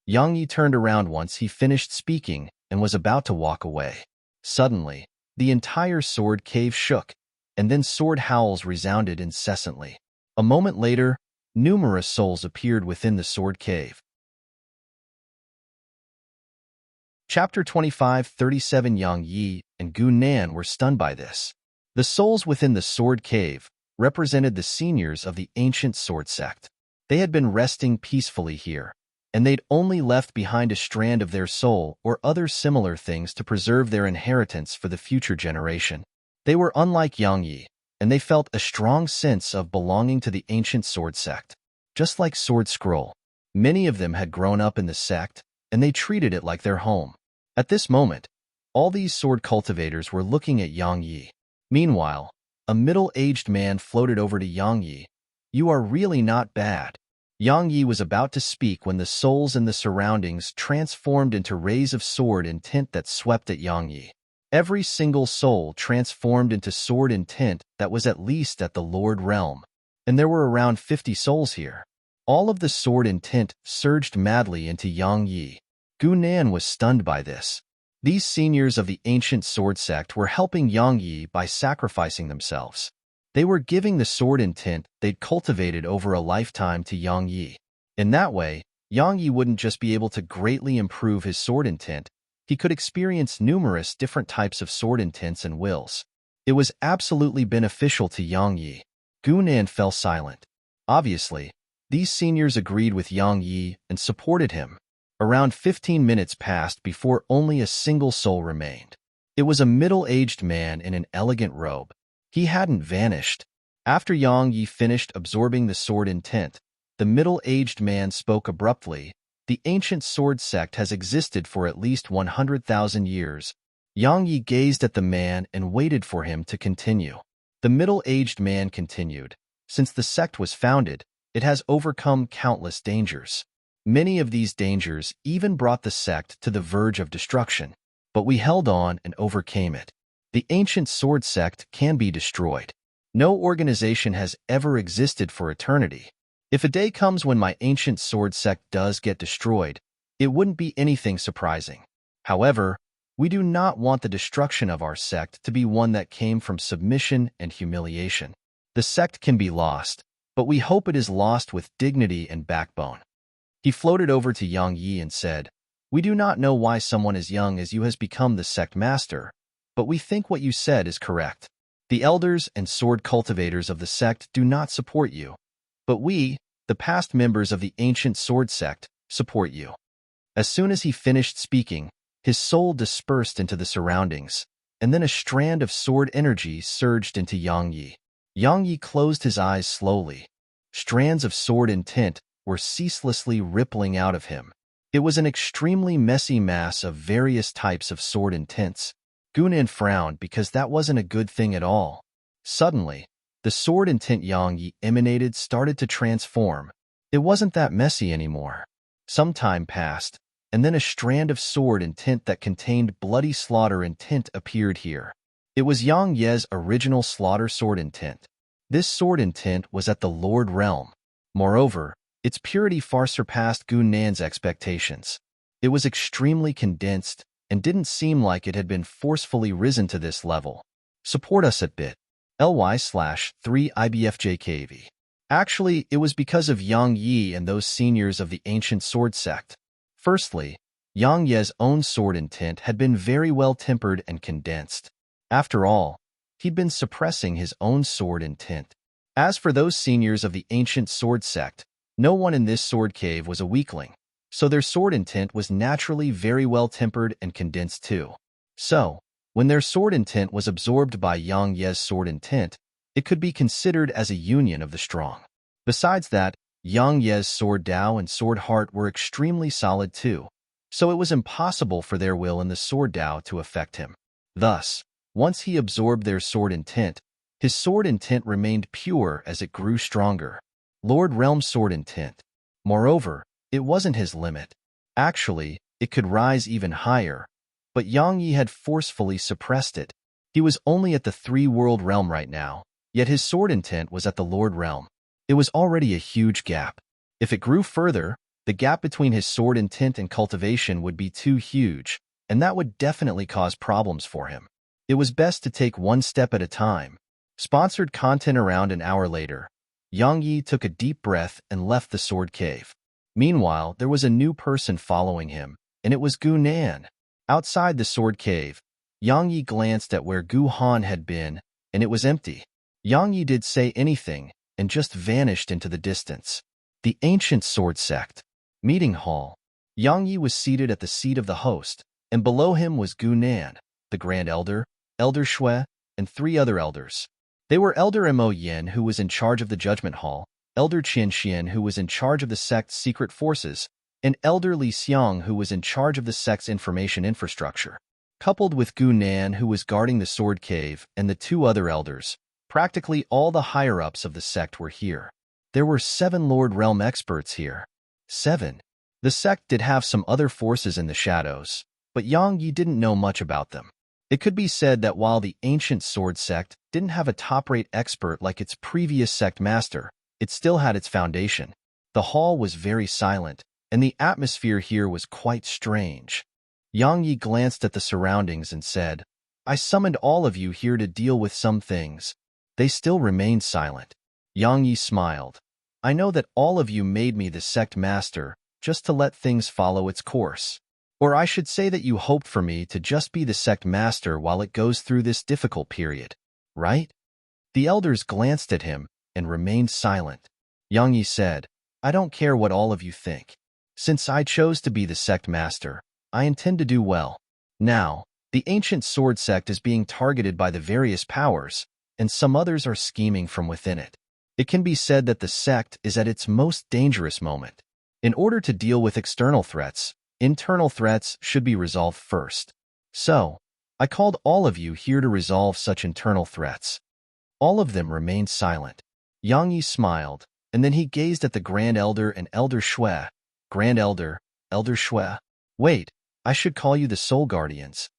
Yang Yi turned around once he finished speaking and was about to walk away. Suddenly, the entire sword cave shook, and then sword howls resounded incessantly. A moment later, numerous souls appeared within the sword cave. Chapter 25:37 Yang Yi and Gu Nan were stunned by this. The souls within the sword cave represented the seniors of the ancient sword sect. They had been resting peacefully here, and they'd only left behind a strand of their soul or other similar things to preserve their inheritance for the future generation. They were unlike Yang Yi, and they felt a strong sense of belonging to the ancient sword sect. Just like Sword Scroll, many of them had grown up in the sect, and they treated it like their home. At this moment, all these sword cultivators were looking at Yang Yi. Meanwhile, a middle-aged man floated over to Yang Yi. "You are really not bad." Yang Yi was about to speak when the souls in the surroundings transformed into rays of sword intent that swept at Yang Yi. Every single soul transformed into sword intent that was at least at the Lord realm, and there were around 50 souls here. All of the sword intent surged madly into Yang Yi. Gu Nan was stunned by this. These seniors of the ancient sword sect were helping Yang Yi by sacrificing themselves. They were giving the sword intent they'd cultivated over a lifetime to Yang Yi. In that way, Yang Yi wouldn't just be able to greatly improve his sword intent, he could experience numerous different types of sword intents and wills. It was absolutely beneficial to Yang Yi. Gu Nan fell silent. Obviously, these seniors agreed with Yang Yi and supported him. Around 15 minutes passed before only a single soul remained. It was a middle-aged man in an elegant robe. He hadn't vanished. After Yang Yi finished absorbing the sword intent, the middle-aged man spoke abruptly. "The ancient sword sect has existed for at least 100,000 years. Yang Yi gazed at the man and waited for him to continue. The middle-aged man continued. "Since the sect was founded, it has overcome countless dangers. Many of these dangers even brought the sect to the verge of destruction. But we held on and overcame it. The ancient sword sect can be destroyed. No organization has ever existed for eternity. If a day comes when my ancient sword sect does get destroyed, it wouldn't be anything surprising. However, we do not want the destruction of our sect to be one that came from submission and humiliation. The sect can be lost, but we hope it is lost with dignity and backbone. He floated over to Yang Yi and said, "We do not know why someone as young as you has become the sect master, but we think what you said is correct. The elders and sword cultivators of the sect do not support you, but we, the past members of the ancient sword sect, support you." As soon as he finished speaking, his soul dispersed into the surroundings, and then a strand of sword energy surged into Yang Yi. Yang Yi closed his eyes slowly. Strands of sword intent were ceaselessly rippling out of him. It was an extremely messy mass of various types of sword intents. Gunan frowned because that wasn't a good thing at all. Suddenly, the sword intent Yang Yi emanated started to transform. It wasn't that messy anymore. Some time passed, and then a strand of sword intent that contained bloody slaughter intent appeared here. It was Yang Ye's original slaughter sword intent. This sword intent was at the Lord Realm. Moreover, its purity far surpassed Gunan's expectations. It was extremely condensed and didn't seem like it had been forcefully risen to this level. Support us at bit.ly/3IBFJKV. Actually, it was because of Yang Yi and those seniors of the ancient sword sect. Firstly, Yang Ye's own sword intent had been very well tempered and condensed. After all, he'd been suppressing his own sword intent. As for those seniors of the ancient sword sect, no one in this sword cave was a weakling, so their sword intent was naturally very well tempered and condensed too. So, when their sword intent was absorbed by Yang Ye's sword intent, it could be considered as a union of the strong. Besides that, Yang Ye's sword Dao and sword heart were extremely solid too, so it was impossible for their will in the sword Dao to affect him. Thus, once he absorbed their sword intent, his sword intent remained pure as it grew stronger. Lord Realm's sword intent. Moreover, it wasn't his limit. Actually, it could rise even higher, but Yang Yi had forcefully suppressed it. He was only at the three-world realm right now, yet his sword intent was at the Lord Realm. It was already a huge gap. If it grew further, the gap between his sword intent and cultivation would be too huge, and that would definitely cause problems for him. It was best to take one step at a time. Sponsored content around an hour later. Yang Yi took a deep breath and left the sword cave. Meanwhile, there was a new person following him, and it was Gu Nan. Outside the sword cave, Yang Yi glanced at where Gu Han had been, and it was empty. Yang Yi did say anything, and just vanished into the distance. The ancient sword sect. Meeting hall. Yang Yi was seated at the seat of the host, and below him was Gu Nan, the Grand Elder, Elder Shui, and 3 other elders. They were Elder Mo Yin, who was in charge of the Judgment Hall, Elder Qian Xian, who was in charge of the sect's secret forces, and Elder Li Xiang, who was in charge of the sect's information infrastructure. Coupled with Gu Nan, who was guarding the sword cave, and the 2 other elders, practically all the higher-ups of the sect were here. There were 7 Lord Realm experts here. 7. The sect did have some other forces in the shadows, but Yang Yi didn't know much about them. It could be said that while the ancient sword sect didn't have a top-rate expert like its previous sect master, it still had its foundation. The hall was very silent, and the atmosphere here was quite strange. Yang Yi glanced at the surroundings and said, "I summoned all of you here to deal with some things." They still remained silent. Yang Yi smiled. "I know that all of you made me the sect master just to let things follow its course. Or I should say that you hoped for me to just be the sect master while it goes through this difficult period, right?" The elders glanced at him and remained silent. Yang Yi said, "I don't care what all of you think. Since I chose to be the sect master, I intend to do well. Now, the ancient sword sect is being targeted by the various powers, and some others are scheming from within it. It can be said that the sect is at its most dangerous moment. In order to deal with external threats, internal threats should be resolved first. So, I called all of you here to resolve such internal threats." All of them remained silent. Yang Yi smiled, and then he gazed at the Grand Elder and Elder Shui. "Grand Elder, Elder Shui. Wait, I should call you the Soul Guardians."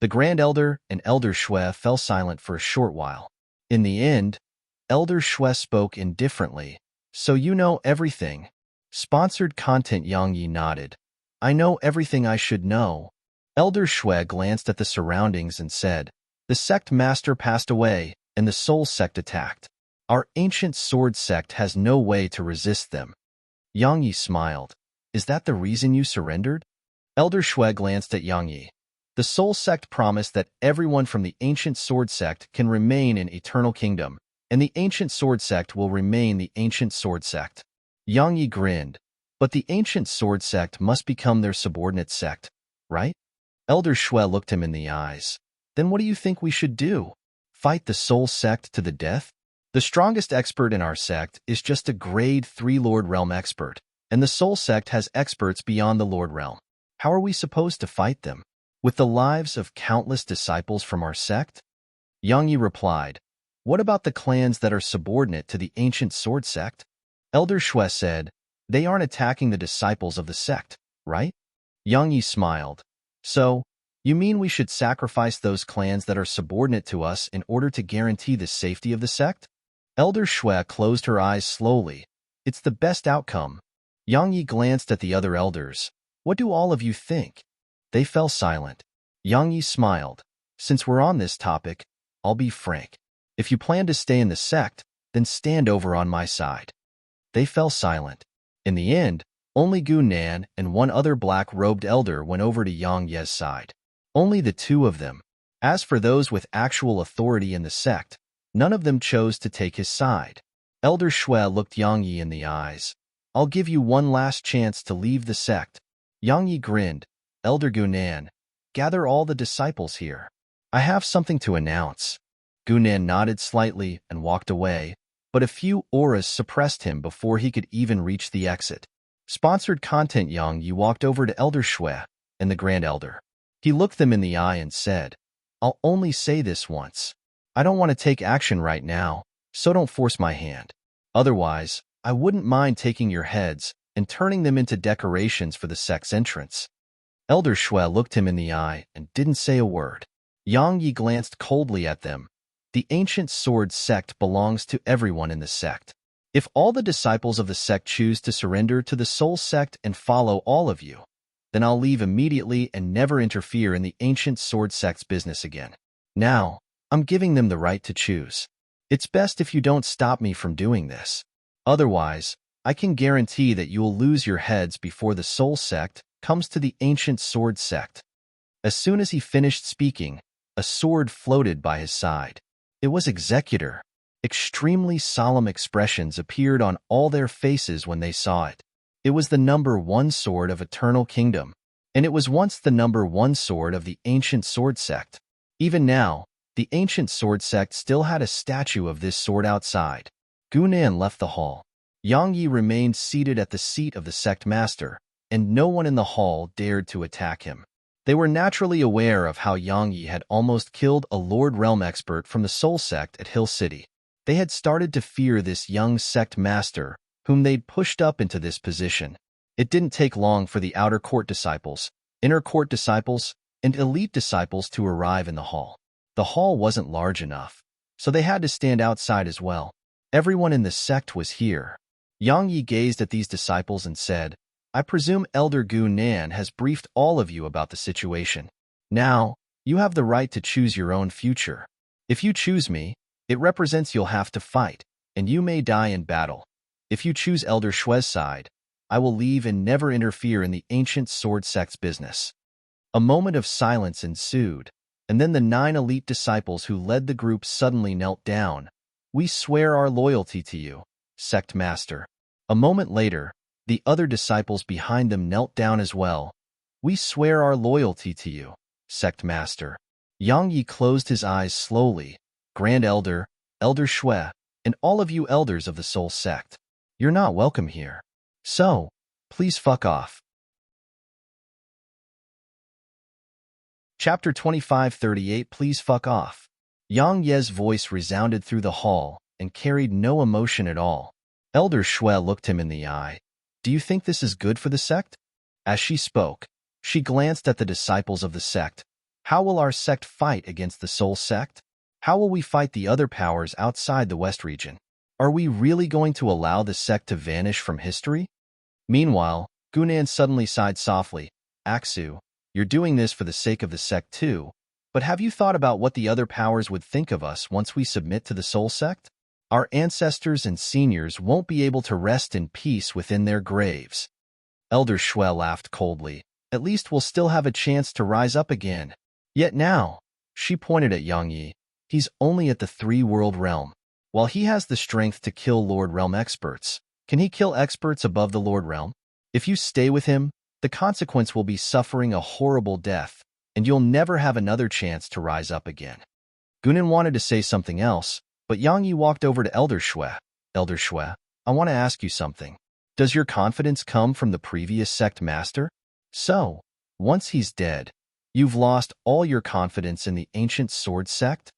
The Grand Elder and Elder Shui fell silent for a short while. In the end, Elder Shui spoke indifferently. So you know everything. Sponsored content. Yang Yi nodded. I know everything I should know. Elder Shui glanced at the surroundings and said, the sect master passed away, and the soul sect attacked. Our ancient sword sect has no way to resist them. Yang Yi smiled. Is that the reason you surrendered? Elder Shui glanced at Yang Yi. The soul sect promised that everyone from the ancient sword sect can remain in eternal kingdom, and the ancient sword sect will remain the ancient sword sect. Yang Yi grinned. But the ancient sword sect must become their subordinate sect, right? Elder Shui looked him in the eyes. Then what do you think we should do? Fight the soul sect to the death? The strongest expert in our sect is just a grade 3 Lord Realm expert, and the soul sect has experts beyond the Lord Realm. How are we supposed to fight them? With the lives of countless disciples from our sect? Yang Yi replied, what about the clans that are subordinate to the ancient sword sect? Elder Shui said, they aren't attacking the disciples of the sect, right? Yang Yi smiled. So, you mean we should sacrifice those clans that are subordinate to us in order to guarantee the safety of the sect? Elder Shui closed her eyes slowly. It's the best outcome. Yang Yi glanced at the other elders. What do all of you think? They fell silent. Yang Yi smiled. Since we're on this topic, I'll be frank. If you plan to stay in the sect, then stand over on my side. They fell silent. In the end, only Gu Nan and one other black-robed elder went over to Yang Ye's side. Only the two of them. As for those with actual authority in the sect, none of them chose to take his side. Elder Shui looked Yang Yi in the eyes. I'll give you one last chance to leave the sect. Yang Yi grinned. Elder Gu Nan, gather all the disciples here. I have something to announce. Gu Nan nodded slightly and walked away, but a few auras suppressed him before he could even reach the exit. Sponsored content. Yang Yi walked over to Elder Shui and the Grand Elder. He looked them in the eye and said, I'll only say this once. I don't want to take action right now, so don't force my hand. Otherwise, I wouldn't mind taking your heads and turning them into decorations for the sect's entrance. Elder Shui looked him in the eye and didn't say a word. Yang Yi glanced coldly at them. The ancient sword sect belongs to everyone in the sect. If all the disciples of the sect choose to surrender to the soul sect and follow all of you, then I'll leave immediately and never interfere in the ancient sword sect's business again. Now, I'm giving them the right to choose. It's best if you don't stop me from doing this. Otherwise, I can guarantee that you'll lose your heads before the soul sect comes to the ancient sword sect. As soon as he finished speaking, a sword floated by his side. It was Executor. Extremely solemn expressions appeared on all their faces when they saw it. It was the number 1 sword of Eternal Kingdom, and it was once the number 1 sword of the ancient sword sect. Even now, the ancient sword sect still had a statue of this sword outside. Gu Nan left the hall. Yang Yi remained seated at the seat of the sect master, and no one in the hall dared to attack him. They were naturally aware of how Yang Yi had almost killed a Lord Realm expert from the Soul Sect at Hill City. They had started to fear this young sect master, whom they'd pushed up into this position. It didn't take long for the outer court disciples, inner court disciples, and elite disciples to arrive in the hall. The hall wasn't large enough, so they had to stand outside as well. Everyone in the sect was here. Yang Yi gazed at these disciples and said, I presume Elder Gu Nan has briefed all of you about the situation. Now, you have the right to choose your own future. If you choose me, it represents you'll have to fight, and you may die in battle. If you choose Elder Shui's side, I will leave and never interfere in the ancient sword sect's business. A moment of silence ensued, and then the 9 elite disciples who led the group suddenly knelt down. We swear our loyalty to you, sect master. A moment later, the other disciples behind them knelt down as well. We swear our loyalty to you, sect master. Yang Yi closed his eyes slowly. Grand Elder, Elder Shui, and all of you elders of the Soul Sect. You're not welcome here. So, please fuck off. Chapter 2538 Please fuck off. Yang Ye's voice resounded through the hall and carried no emotion at all. Elder Shui looked him in the eye. Do you think this is good for the sect? As she spoke, she glanced at the disciples of the sect. How will our sect fight against the Soul Sect? How will we fight the other powers outside the West region? Are we really going to allow the sect to vanish from history? Meanwhile, Gunan suddenly sighed softly. Aksu, you're doing this for the sake of the sect too, but have you thought about what the other powers would think of us once we submit to the Soul Sect? Our ancestors and seniors won't be able to rest in peace within their graves. Elder Shui laughed coldly. At least we'll still have a chance to rise up again. Yet now, she pointed at Yang Yi, he's only at the three-world realm. While he has the strength to kill Lord Realm experts, can he kill experts above the Lord Realm? If you stay with him, the consequence will be suffering a horrible death, and you'll never have another chance to rise up again. Gunan wanted to say something else, but Yang Yi walked over to Elder Shui. Elder Shui, I want to ask you something. Does your confidence come from the previous sect master? So, once he's dead, you've lost all your confidence in the ancient sword sect?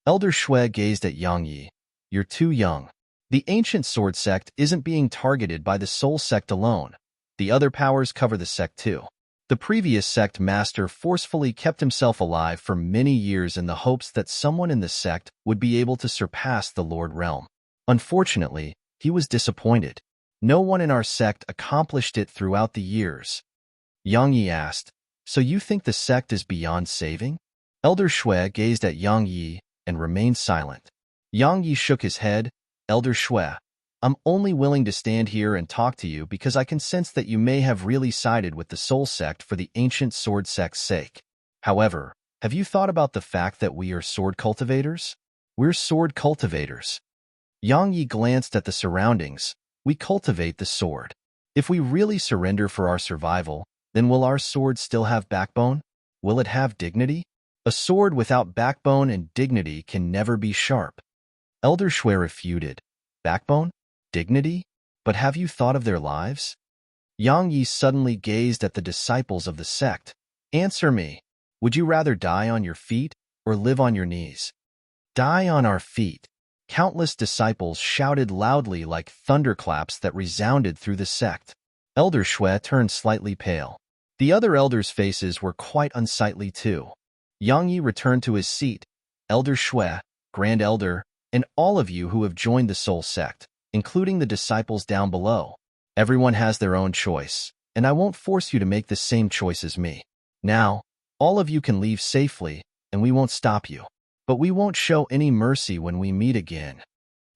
Elder Shui gazed at Yang Yi. You're too young. The ancient sword sect isn't being targeted by the soul sect alone. The other powers cover the sect too. The previous sect master forcefully kept himself alive for many years in the hopes that someone in the sect would be able to surpass the Lord Realm. Unfortunately, he was disappointed. No one in our sect accomplished it throughout the years. Yang Yi asked, so you think the sect is beyond saving? Elder Shui gazed at Yang Yi and remained silent. Yang Yi shook his head. Elder Shui, I'm only willing to stand here and talk to you because I can sense that you may have really sided with the Soul Sect for the ancient sword sect's sake. However, have you thought about the fact that we are sword cultivators? We're sword cultivators. Yang Yi glanced at the surroundings. We cultivate the sword. If we really surrender for our survival, then will our sword still have backbone? Will it have dignity? A sword without backbone and dignity can never be sharp. Elder Shui refuted. Backbone? Dignity? But have you thought of their lives? Yang Yi suddenly gazed at the disciples of the sect. Answer me. Would you rather die on your feet or live on your knees? Die on our feet. Countless disciples shouted loudly like thunderclaps that resounded through the sect. Elder Shui turned slightly pale. The other elders' faces were quite unsightly too. Yang Yi returned to his seat. Elder Shui, Grand Elder, and all of you who have joined the Soul Sect, including the disciples down below. Everyone has their own choice, and I won't force you to make the same choice as me. Now, all of you can leave safely, and we won't stop you. But we won't show any mercy when we meet again.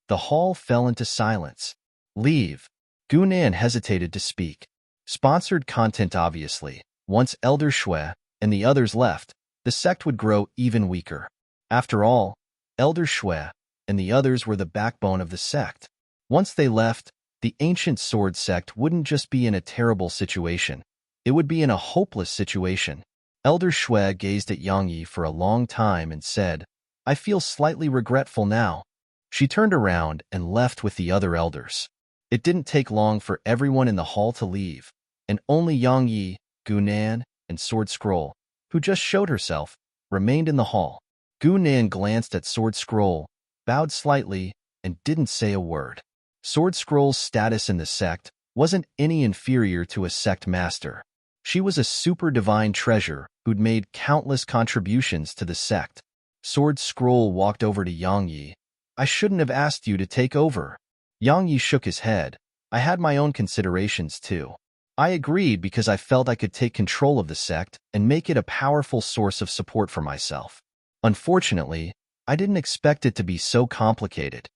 The hall fell into silence. Leave. Gunan hesitated to speak. Sponsored content obviously. Once Elder Shui and the others left, the sect would grow even weaker. After all, Elder Shui and the others were the backbone of the sect. Once they left, the ancient sword sect wouldn't just be in a terrible situation. It would be in a hopeless situation. Elder Shui gazed at Yang Yi for a long time and said, I feel slightly regretful now. She turned around and left with the other elders. It didn't take long for everyone in the hall to leave, and only Yang Yi, Gunan, and Sword Scroll, who just showed herself, remained in the hall. Gunan glanced at Sword Scroll, bowed slightly, and didn't say a word. Sword Scroll's status in the sect wasn't any inferior to a sect master. She was a super divine treasure who'd made countless contributions to the sect. Sword Scroll walked over to Yang Yi. I shouldn't have asked you to take over. Yang Yi shook his head. I had my own considerations too. I agreed because I felt I could take control of the sect and make it a powerful source of support for myself. Unfortunately, I didn't expect it to be so complicated.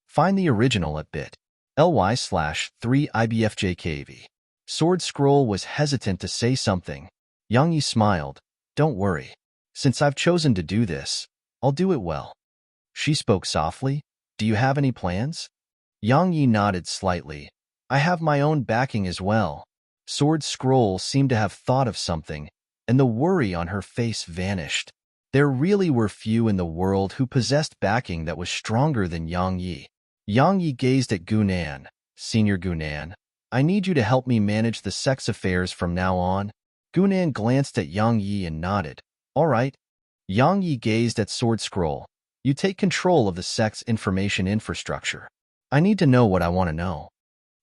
Find the original at bit.ly/3ibfjkv. Sword Scroll was hesitant to say something. Yang Yi smiled. Don't worry. Since I've chosen to do this, I'll do it well. She spoke softly. Do you have any plans? Yang Yi nodded slightly. I have my own backing as well. Sword Scroll seemed to have thought of something, and the worry on her face vanished. There really were few in the world who possessed backing that was stronger than Yang Yi. Yang Yi gazed at Gunan. Senior Gunan, I need you to help me manage the sect's affairs from now on. Gunan glanced at Yang Yi and nodded. All right. Yang Yi gazed at Sword Scroll. You take control of the sect's information infrastructure. I need to know what I want to know.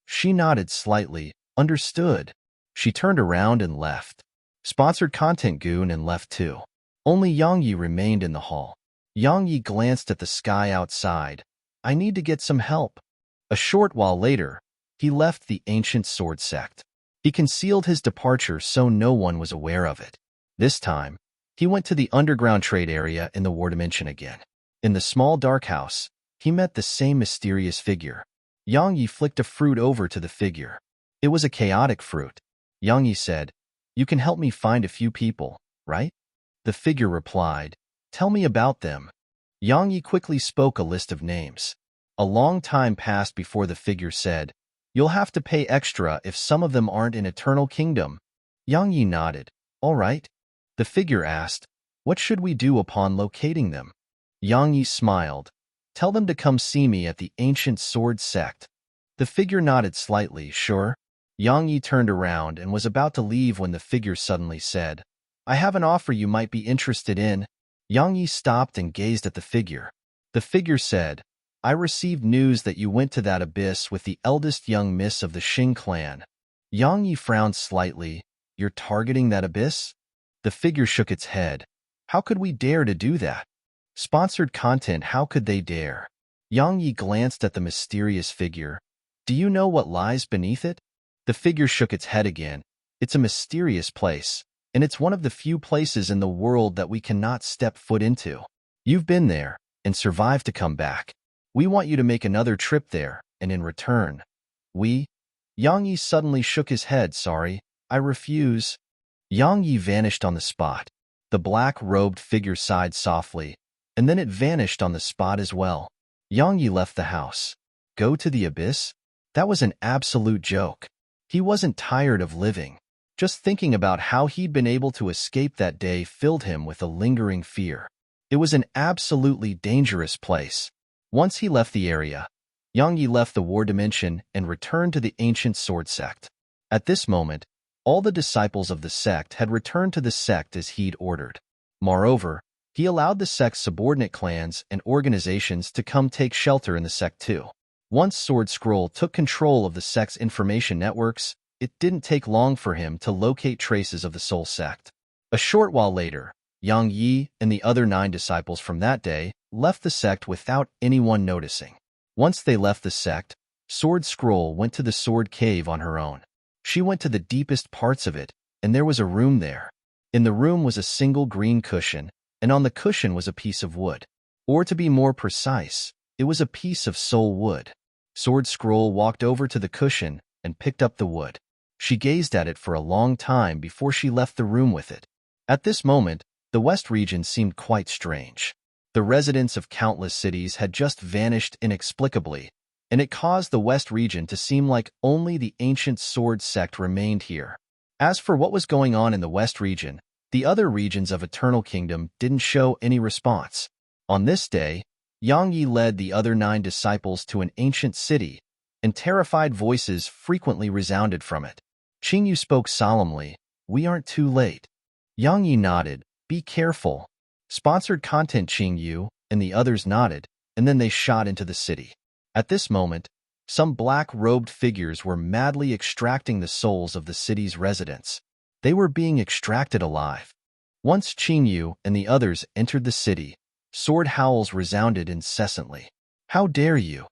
She nodded slightly. Understood. She turned around and left. Sponsored content Goon and left too. Only Yang Yi remained in the hall. Yang Yi glanced at the sky outside. I need to get some help. A short while later, he left the ancient sword sect. He concealed his departure so no one was aware of it. This time, he went to the underground trade area in the war dimension again. In the small dark house, he met the same mysterious figure. Yang Yi flicked a fruit over to the figure. It was a chaotic fruit. Yang Yi said, "You can help me find a few people, right?" The figure replied, "Tell me about them." Yang Yi quickly spoke a list of names. A long time passed before the figure said, "You'll have to pay extra if some of them aren't in Eternal Kingdom." Yang Yi nodded. "All right." The figure asked, "What should we do upon locating them?" Yang Yi smiled. "Tell them to come see me at the Ancient Sword Sect." The figure nodded slightly, "Sure." Yang Yi turned around and was about to leave when the figure suddenly said, "I have an offer you might be interested in." Yang Yi stopped and gazed at the figure. The figure said, "I received news that you went to that abyss with the eldest young miss of the Xing clan." Yang Yi frowned slightly. "You're targeting that abyss?" The figure shook its head. "How could we dare to do that?" Sponsored content, how could they dare? Yang Yi glanced at the mysterious figure. "Do you know what lies beneath it?" The figure shook its head again. "It's a mysterious place, and it's one of the few places in the world that we cannot step foot into. You've been there and survived to come back. We want you to make another trip there, and in return, we—" Yang Yi suddenly shook his head. "Sorry, I refuse." Yang Yi vanished on the spot. The black-robed figure sighed softly, and then it vanished on the spot as well. Yang Yi left the house. Go to the abyss? That was an absolute joke. He wasn't tired of living. Just thinking about how he'd been able to escape that day filled him with a lingering fear. It was an absolutely dangerous place. Once he left the area, Yang Yi left the war dimension and returned to the ancient sword sect. At this moment, all the disciples of the sect had returned to the sect as he'd ordered. Moreover, he allowed the sect's subordinate clans and organizations to come take shelter in the sect too. Once Sword Scroll took control of the sect's information networks, it didn't take long for him to locate traces of the Soul Sect. A short while later, Yang Yi and the other 9 disciples from that day left the sect without anyone noticing. Once they left the sect, Sword Scroll went to the Sword Cave on her own. She went to the deepest parts of it, and there was a room there. In the room was a single green cushion, and on the cushion was a piece of wood. Or to be more precise, it was a piece of soul wood. Sword Scroll walked over to the cushion and picked up the wood. She gazed at it for a long time before she left the room with it. At this moment, the West region seemed quite strange. The residents of countless cities had just vanished inexplicably, and it caused the West region to seem like only the ancient sword sect remained here. As for what was going on in the West region, the other regions of Eternal Kingdom didn't show any response. On this day, Yang Yi led the other 9 disciples to an ancient city, and terrified voices frequently resounded from it. Qingyu spoke solemnly, "We aren't too late." Yang Yi nodded, "Be careful." Sponsored content. Qingyu and the others nodded, and then they shot into the city. At this moment, some black-robed figures were madly extracting the souls of the city's residents. They were being extracted alive. Once Qingyu and the others entered the city, sword howls resounded incessantly. "How dare you!"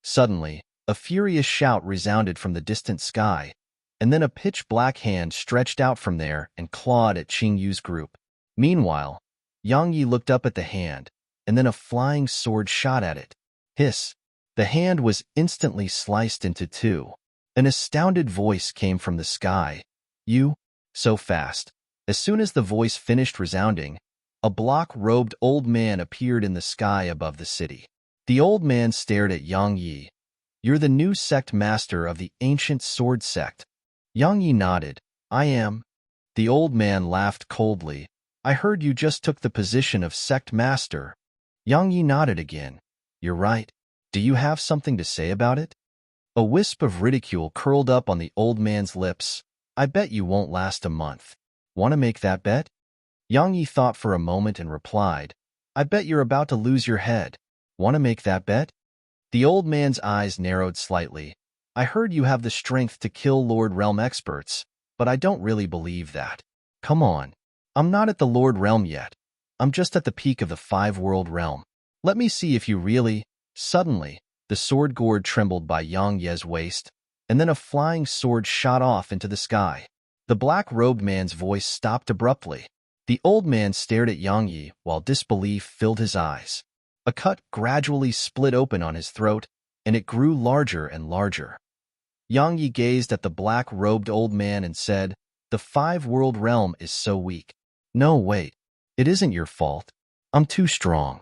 Suddenly, a furious shout resounded from the distant sky, and then a pitch-black hand stretched out from there and clawed at Qingyu's group. Meanwhile, Yang Yi looked up at the hand, and then a flying sword shot at it. Hiss! The hand was instantly sliced into 2. An astounded voice came from the sky. "You?" So fast. As soon as the voice finished resounding, a block-robed old man appeared in the sky above the city. The old man stared at Yang Yi. "You're the new sect master of the ancient sword sect." Yang Yi nodded. "I am." The old man laughed coldly. "I heard you just took the position of sect master." Yang Yi nodded again. "You're right. Do you have something to say about it?" A wisp of ridicule curled up on the old man's lips. "I bet you won't last a month. Want to make that bet?" Yang Yi thought for a moment and replied, "I bet you're about to lose your head. Want to make that bet?" The old man's eyes narrowed slightly. "I heard you have the strength to kill Lord Realm experts, but I don't really believe that. Come on. I'm not at the Lord Realm yet. I'm just at the peak of the five-world realm. Let me see if you really—" Suddenly, the sword gourd trembled by Yang Ye's waist, and then a flying sword shot off into the sky. The black-robed man's voice stopped abruptly. The old man stared at Yang Yi while disbelief filled his eyes. A cut gradually split open on his throat, and it grew larger and larger. Yang Yi gazed at the black-robed old man and said, "The five-world realm is so weak." "No, wait. It isn't your fault. I'm too strong."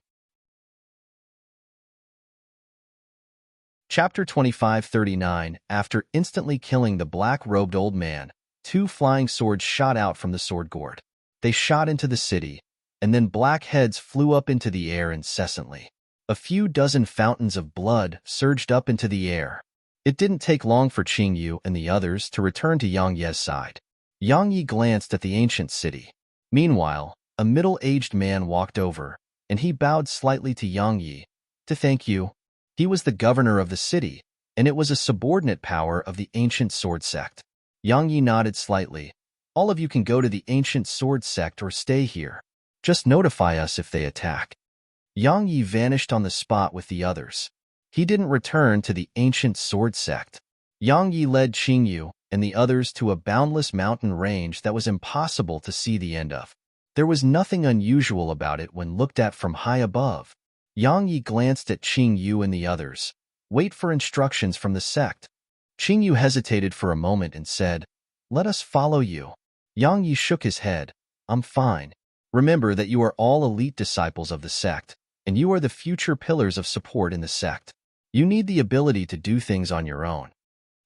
Chapter 25:39. After instantly killing the black-robed old man, two flying swords shot out from the sword gourd. They shot into the city, and then black heads flew up into the air incessantly. A few dozen fountains of blood surged up into the air. It didn't take long for Qing Yu and the others to return to Yang Ye's side. Yang Yi glanced at the ancient city. Meanwhile, a middle-aged man walked over, and he bowed slightly to Yang Yi to thank you. He was the governor of the city, and it was a subordinate power of the ancient sword sect. Yang Yi nodded slightly. "All of you can go to the ancient sword sect or stay here. Just notify us if they attack." Yang Yi vanished on the spot with the others. He didn't return to the ancient sword sect. Yang Yi led Qing Yu and the others to a boundless mountain range that was impossible to see the end of. There was nothing unusual about it when looked at from high above. Yang Yi glanced at Qing Yu and the others. "Wait for instructions from the sect." Qing Yu hesitated for a moment and said, "Let us follow you." Yang Yi shook his head. "I'm fine. Remember that you are all elite disciples of the sect, and you are the future pillars of support in the sect. You need the ability to do things on your own."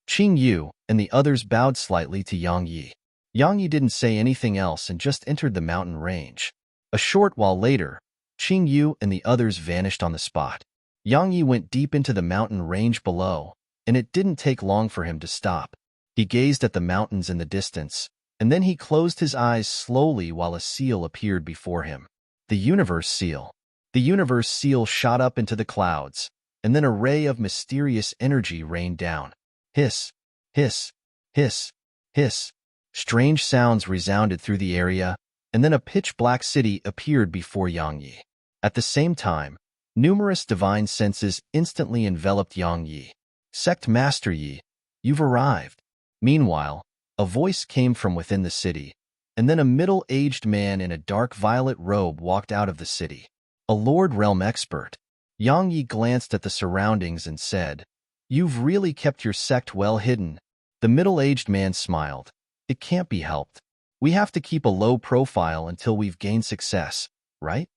Qing Yu and the others bowed slightly to Yang Yi. Yang Yi didn't say anything else and just entered the mountain range. A short while later, Qing Yu and the others vanished on the spot. Yang Yi went deep into the mountain range below, and it didn't take long for him to stop. He gazed at the mountains in the distance, and then he closed his eyes slowly while a seal appeared before him. The universe seal. The universe seal shot up into the clouds, and then a ray of mysterious energy rained down. Hiss, hiss, hiss, hiss. Strange sounds resounded through the area, and then a pitch-black city appeared before Yang Yi. At the same time, numerous divine senses instantly enveloped Yang Yi. "Sect Master Yi, you've arrived." Meanwhile, a voice came from within the city, and then a middle-aged man in a dark violet robe walked out of the city. A Lord Realm expert. Yang Yi glanced at the surroundings and said, "You've really kept your sect well hidden." The middle-aged man smiled. "It can't be helped. We have to keep a low profile until we've gained success, right?"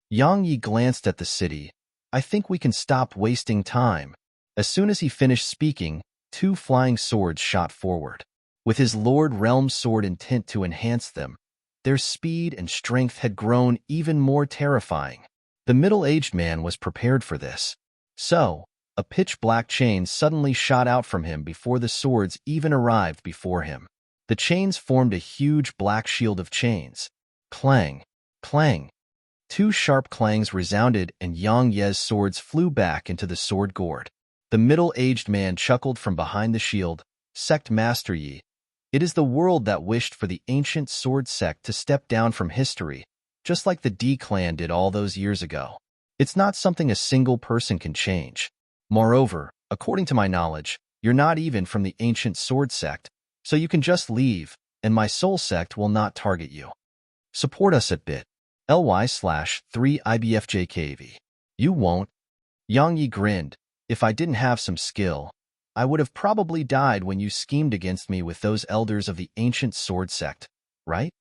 Yang Yi glanced at the city. "I think we can stop wasting time." As soon as he finished speaking, two flying swords shot forward. With his Lord Realm sword intent to enhance them, their speed and strength had grown even more terrifying. The middle-aged man was prepared for this. So, a pitch-black chain suddenly shot out from him before the swords even arrived before him. The chains formed a huge black shield of chains. Clang, clang. Two sharp clangs resounded and Yang Ye's swords flew back into the sword gourd. The middle-aged man chuckled from behind the shield. "Sect Master Yi, it is the world that wished for the ancient sword sect to step down from history, just like the D clan did all those years ago. It's not something a single person can change. Moreover, according to my knowledge, you're not even from the ancient sword sect, so you can just leave, and my soul sect will not target you. Support us at bit.ly/3IBFJKV. You won't." Yang Yi grinned. "If I didn't have some skill, I would have probably died when you schemed against me with those elders of the ancient sword sect, right?"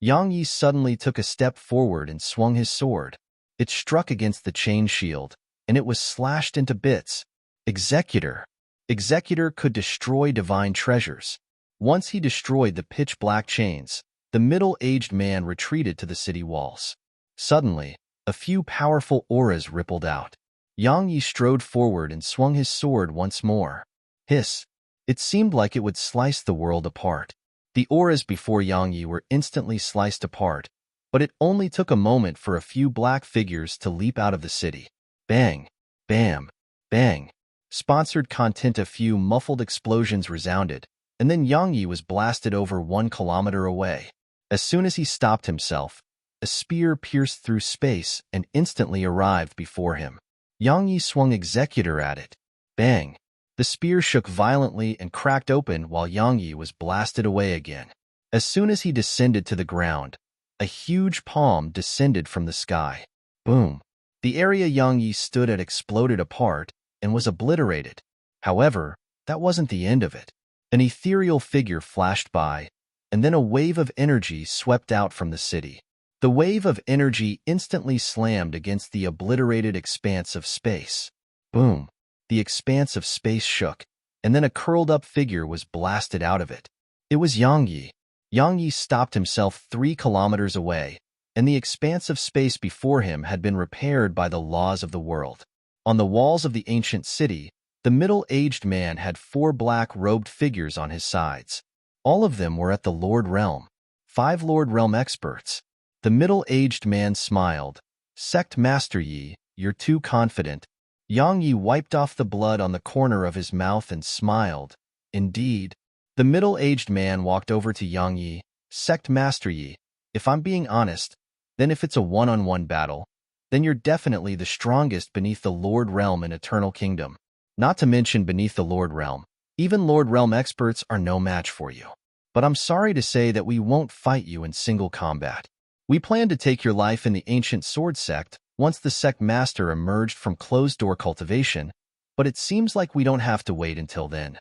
Yang Yi suddenly took a step forward and swung his sword. It struck against the chain shield, and it was slashed into bits. Executor. Executor could destroy divine treasures. Once he destroyed the pitch-black chains, the middle-aged man retreated to the city walls. Suddenly, a few powerful auras rippled out. Yang Yi strode forward and swung his sword once more. Hiss. It seemed like it would slice the world apart. The auras before Yang Yi were instantly sliced apart, but it only took a moment for a few black figures to leap out of the city. Bang, bam, bang. Sponsored content. A few muffled explosions resounded, and then Yang Yi was blasted over 1 kilometer away. As soon as he stopped himself, a spear pierced through space and instantly arrived before him. Yang Yi swung executor at it. Bang! The spear shook violently and cracked open while Yang Yi was blasted away again. As soon as he descended to the ground, a huge palm descended from the sky. Boom! The area Yang Yi stood at exploded apart and was obliterated. However, that wasn't the end of it. An ethereal figure flashed by, and then a wave of energy swept out from the city. The wave of energy instantly slammed against the obliterated expanse of space. Boom! The expanse of space shook, and then a curled-up figure was blasted out of it. It was Yang Yi. Yang Yi stopped himself 3 kilometers away, and the expanse of space before him had been repaired by the laws of the world. On the walls of the ancient city, the middle-aged man had 4 black-robed figures on his sides. All of them were at the Lord Realm. 5 Lord Realm experts. The middle-aged man smiled. Sect Master Yi, you're too confident. Yang Yi wiped off the blood on the corner of his mouth and smiled. Indeed. The middle-aged man walked over to Yang Yi. Sect Master Yi, if I'm being honest, then if it's a one-on-one battle, then you're definitely the strongest beneath the Lord Realm and Eternal Kingdom. Not to mention beneath the Lord Realm. Even Lord Realm experts are no match for you. But I'm sorry to say that we won't fight you in single combat. We plan to take your life in the Ancient Sword Sect once the Sect Master emerged from closed-door cultivation, but it seems like we don't have to wait until then.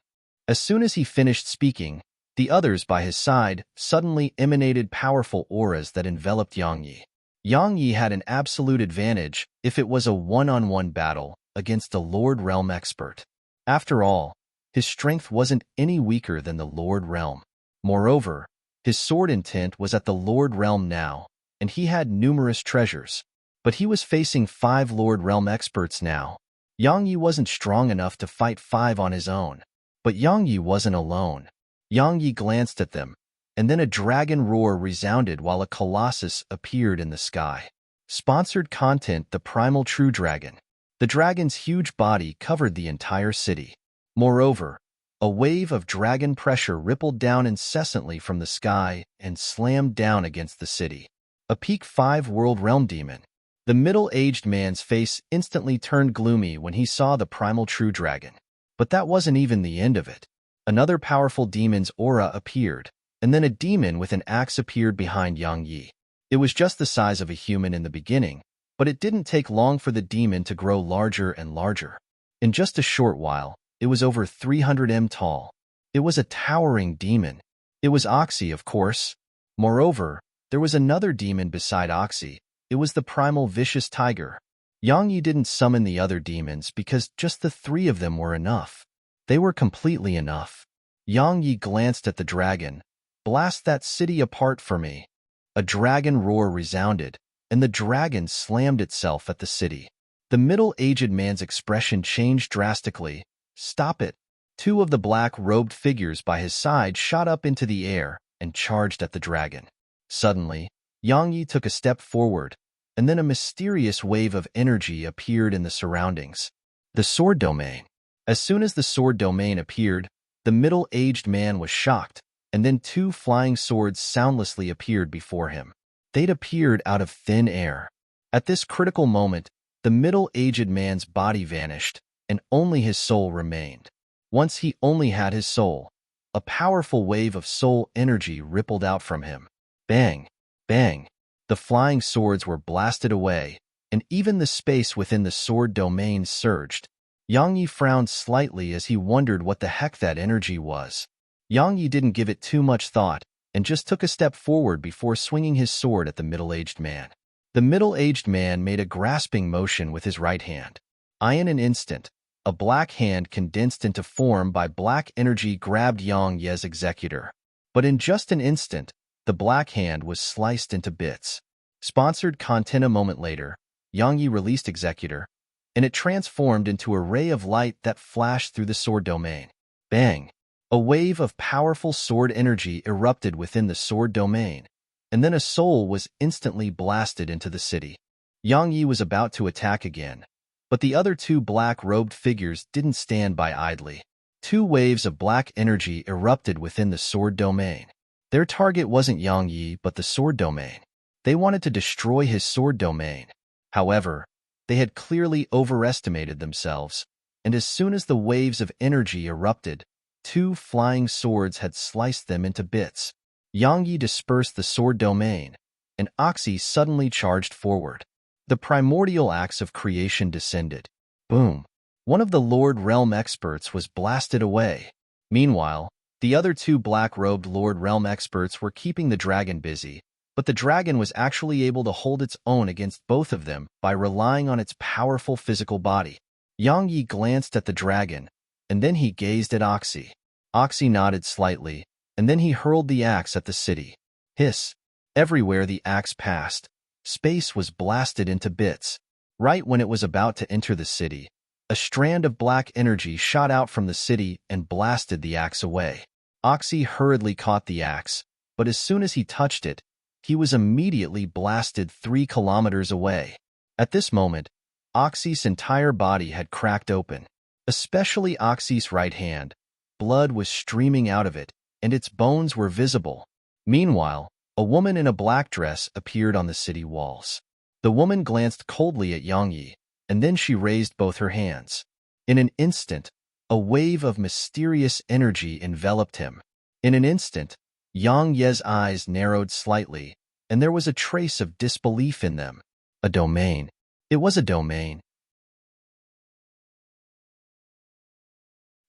As soon as he finished speaking, the others by his side suddenly emanated powerful auras that enveloped Yang Yi. Yang Yi had an absolute advantage if it was a one-on-one battle against a Lord Realm expert. After all, his strength wasn't any weaker than the Lord Realm. Moreover, his sword intent was at the Lord Realm now, and he had numerous treasures. But he was facing 5 Lord Realm experts now. Yang Yi wasn't strong enough to fight 5 on his own. But Yang Yi wasn't alone. Yang Yi glanced at them, and then a dragon roar resounded while a colossus appeared in the sky. Sponsored content: The Primal True Dragon. The dragon's huge body covered the entire city. Moreover, a wave of dragon pressure rippled down incessantly from the sky and slammed down against the city. A peak 5 World Realm Demon. The middle-aged man's face instantly turned gloomy when he saw the Primal True Dragon. But that wasn't even the end of it. Another powerful demon's aura appeared, and then a demon with an axe appeared behind Yang Yi. It was just the size of a human in the beginning, but it didn't take long for the demon to grow larger and larger. In just a short while, it was over 300 m tall. It was a towering demon. It was Oxy, of course. Moreover, there was another demon beside Oxy. It was the primal vicious tiger. Yang Yi didn't summon the other demons because just the 3 of them were enough. They were completely enough. Yang Yi glanced at the dragon. Blast that city apart for me. A dragon roar resounded, and the dragon slammed itself at the city. The middle-aged man's expression changed drastically. Stop it. 2 of the black-robed figures by his side shot up into the air and charged at the dragon. Suddenly, Yang Yi took a step forward, and then a mysterious wave of energy appeared in the surroundings. The sword domain. As soon as the sword domain appeared, the middle-aged man was shocked, and then 2 flying swords soundlessly appeared before him. They'd appeared out of thin air. At this critical moment, the middle-aged man's body vanished, and only his soul remained. Once he only had his soul, a powerful wave of soul energy rippled out from him. Bang! Bang! The flying swords were blasted away, and even the space within the sword domain surged. Yang Yi frowned slightly as he wondered what the heck that energy was. Yang Yi didn't give it too much thought, and just took a step forward before swinging his sword at the middle-aged man. The middle-aged man made a grasping motion with his right hand. In an instant, a black hand condensed into form by black energy grabbed Yang Yi's executor. But in just an instant, the black hand was sliced into bits. Sponsored content: A moment later, Yang Yi released executor, and it transformed into a ray of light that flashed through the sword domain. Bang! A wave of powerful sword energy erupted within the sword domain, and then a soul was instantly blasted into the city. Yang Yi was about to attack again, but the other 2 black-robed figures didn't stand by idly. 2 waves of black energy erupted within the sword domain. Their target wasn't Yang Yi, but the sword domain. They wanted to destroy his sword domain. However, they had clearly overestimated themselves, and as soon as the waves of energy erupted, 2 flying swords had sliced them into bits. Yang Yi dispersed the sword domain, and Oxy suddenly charged forward. The primordial axe of creation descended. Boom! One of the Lord Realm experts was blasted away. Meanwhile, the other 2 black-robed Lord Realm experts were keeping the dragon busy, but the dragon was actually able to hold its own against both of them by relying on its powerful physical body. Yang Yi glanced at the dragon, and then he gazed at Oxy. Oxy nodded slightly, and then he hurled the axe at the city. Hiss! Everywhere the axe passed, space was blasted into bits. Right when it was about to enter the city, a strand of black energy shot out from the city and blasted the axe away. Oxy hurriedly caught the axe, but as soon as he touched it, he was immediately blasted 3 kilometers away. At this moment, Oxy's entire body had cracked open, especially Oxy's right hand. Blood was streaming out of it, and its bones were visible. Meanwhile, a woman in a black dress appeared on the city walls. The woman glanced coldly at Yang Yi, and then she raised both her hands. In an instant, a wave of mysterious energy enveloped him. In an instant, Yang Ye's eyes narrowed slightly, and there was a trace of disbelief in them. A domain. It was a domain.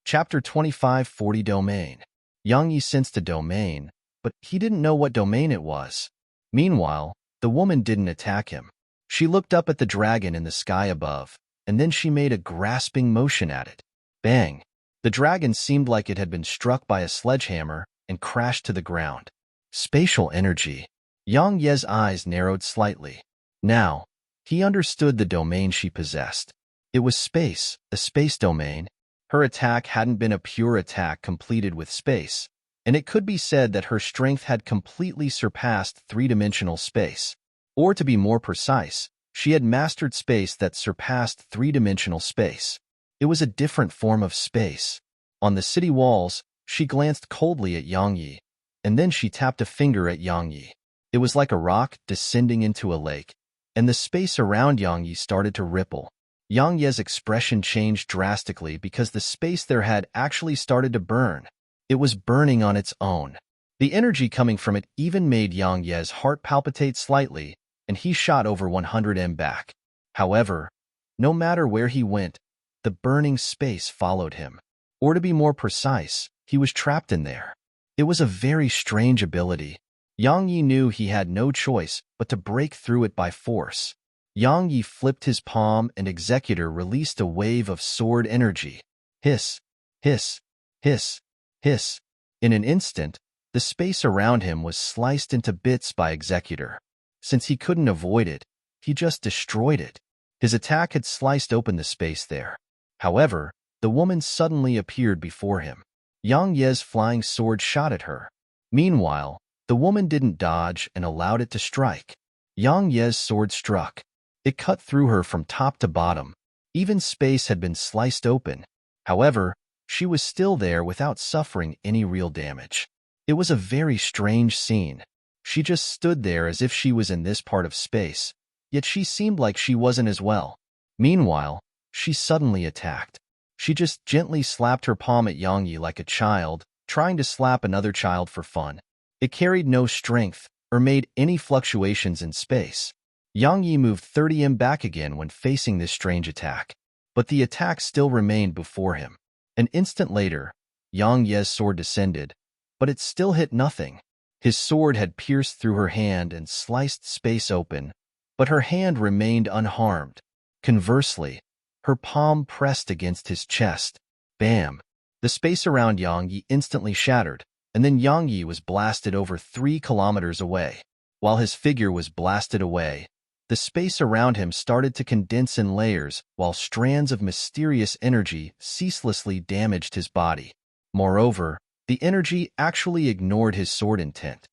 Chapter 25:40 Domain. Yang Yi sensed a domain, but he didn't know what domain it was. Meanwhile, the woman didn't attack him. She looked up at the dragon in the sky above, and then she made a grasping motion at it. Bang! The dragon seemed like it had been struck by a sledgehammer and crashed to the ground. Spatial energy. Yang Ye's eyes narrowed slightly. Now, he understood the domain she possessed. It was space, a space domain. Her attack hadn't been a pure attack completed with space, and it could be said that her strength had completely surpassed 3-dimensional space. Or to be more precise, she had mastered space that surpassed 3-dimensional space. It was a different form of space. On the city walls, she glanced coldly at Yang Yi, and then she tapped a finger at Yang Yi. It was like a rock descending into a lake, and the space around Yang Yi started to ripple. Yang Ye's expression changed drastically because the space there had actually started to burn. It was burning on its own. The energy coming from it even made Yang Ye's heart palpitate slightly, and he shot over 100 m back. However, no matter where he went, the burning space followed him. Or to be more precise, he was trapped in there. It was a very strange ability. Yang Yi knew he had no choice but to break through it by force. Yang Yi flipped his palm and Executor released a wave of sword energy. Hiss, hiss, hiss, hiss. In an instant, the space around him was sliced into bits by Executor. Since he couldn't avoid it, he just destroyed it. His attack had sliced open the space there. However, the woman suddenly appeared before him. Yang Ye's flying sword shot at her. Meanwhile, the woman didn't dodge and allowed it to strike. Yang Ye's sword struck. It cut through her from top to bottom. Even space had been sliced open. However, she was still there without suffering any real damage. It was a very strange scene. She just stood there as if she was in this part of space, yet she seemed like she wasn't as well. Meanwhile, she suddenly attacked. She just gently slapped her palm at Yang Yi like a child, trying to slap another child for fun. It carried no strength or made any fluctuations in space. Yang Yi moved 30 m back again when facing this strange attack, but the attack still remained before him. An instant later, Yang Ye's sword descended, but it still hit nothing. His sword had pierced through her hand and sliced space open, but her hand remained unharmed. Conversely, her palm pressed against his chest. Bam! The space around Yang Yi instantly shattered, and then Yang Yi was blasted over 3 kilometers away. While his figure was blasted away, the space around him started to condense in layers while strands of mysterious energy ceaselessly damaged his body. Moreover, the energy actually ignored his sword intent.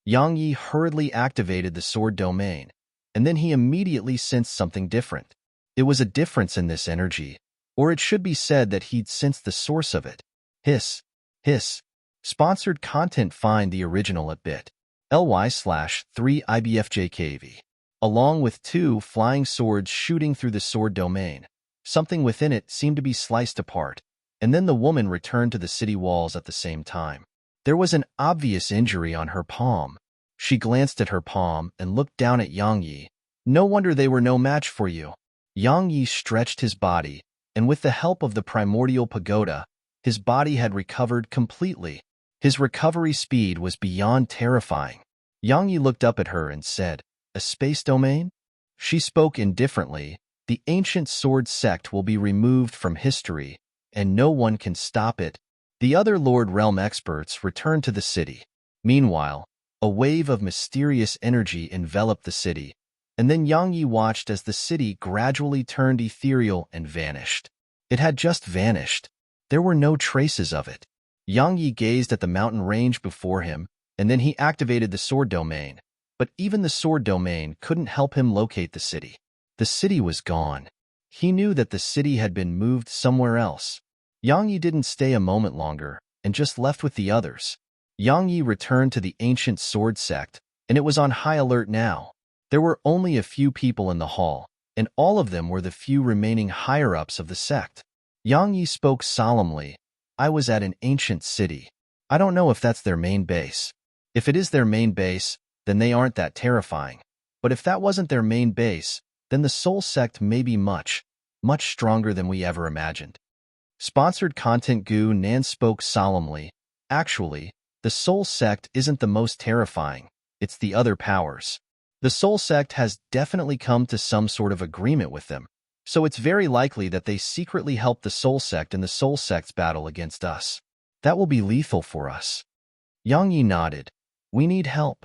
Yang Yi hurriedly activated the sword domain, and then he immediately sensed something different. It was a difference in this energy, or it should be said that he'd sensed the source of it. Hiss, hiss. Sponsored content. Find the original at bit. ly/3IBFJKV, along with 2 flying swords shooting through the sword domain. Something within it seemed to be sliced apart, and then the woman returned to the city walls at the same time. There was an obvious injury on her palm. She glanced at her palm and looked down at Yang Yi. No wonder they were no match for you. Yang Yi stretched his body, and with the help of the primordial pagoda, his body had recovered completely. His recovery speed was beyond terrifying. Yang Yi looked up at her and said, "A space domain?" She spoke indifferently. "The ancient sword sect will be removed from history, and no one can stop it." The other Lord Realm experts returned to the city. Meanwhile, a wave of mysterious energy enveloped the city, and then Yang Yi watched as the city gradually turned ethereal and vanished. It had just vanished. There were no traces of it. Yang Yi gazed at the mountain range before him, and then he activated the sword domain. But even the sword domain couldn't help him locate the city. The city was gone. He knew that the city had been moved somewhere else. Yang Yi didn't stay a moment longer and just left with the others. Yang Yi returned to the ancient sword sect, and it was on high alert now. There were only a few people in the hall, and all of them were the few remaining higher-ups of the sect. Yang Yi spoke solemnly. "I was at an ancient city. I don't know if that's their main base. If it is their main base, then they aren't that terrifying. But if that wasn't their main base, then the Soul Sect may be much, much stronger than we ever imagined." Sponsored content Gu Nan spoke solemnly. "Actually, the Soul Sect isn't the most terrifying. It's the other powers. The Soul Sect has definitely come to some sort of agreement with them, so it's very likely that they secretly helped the Soul Sect in the Soul Sect's battle against us. That will be lethal for us." Yang Yi nodded. "We need help."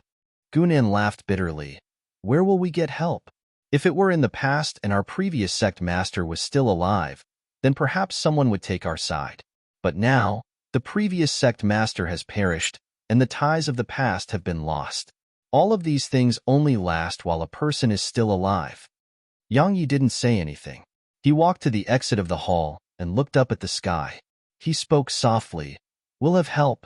Gunan laughed bitterly. "Where will we get help? If it were in the past and our previous sect master was still alive, then perhaps someone would take our side. But now, the previous sect master has perished, and the ties of the past have been lost. All of these things only last while a person is still alive." Yang Yi didn't say anything. He walked to the exit of the hall and looked up at the sky. He spoke softly. "We'll have help."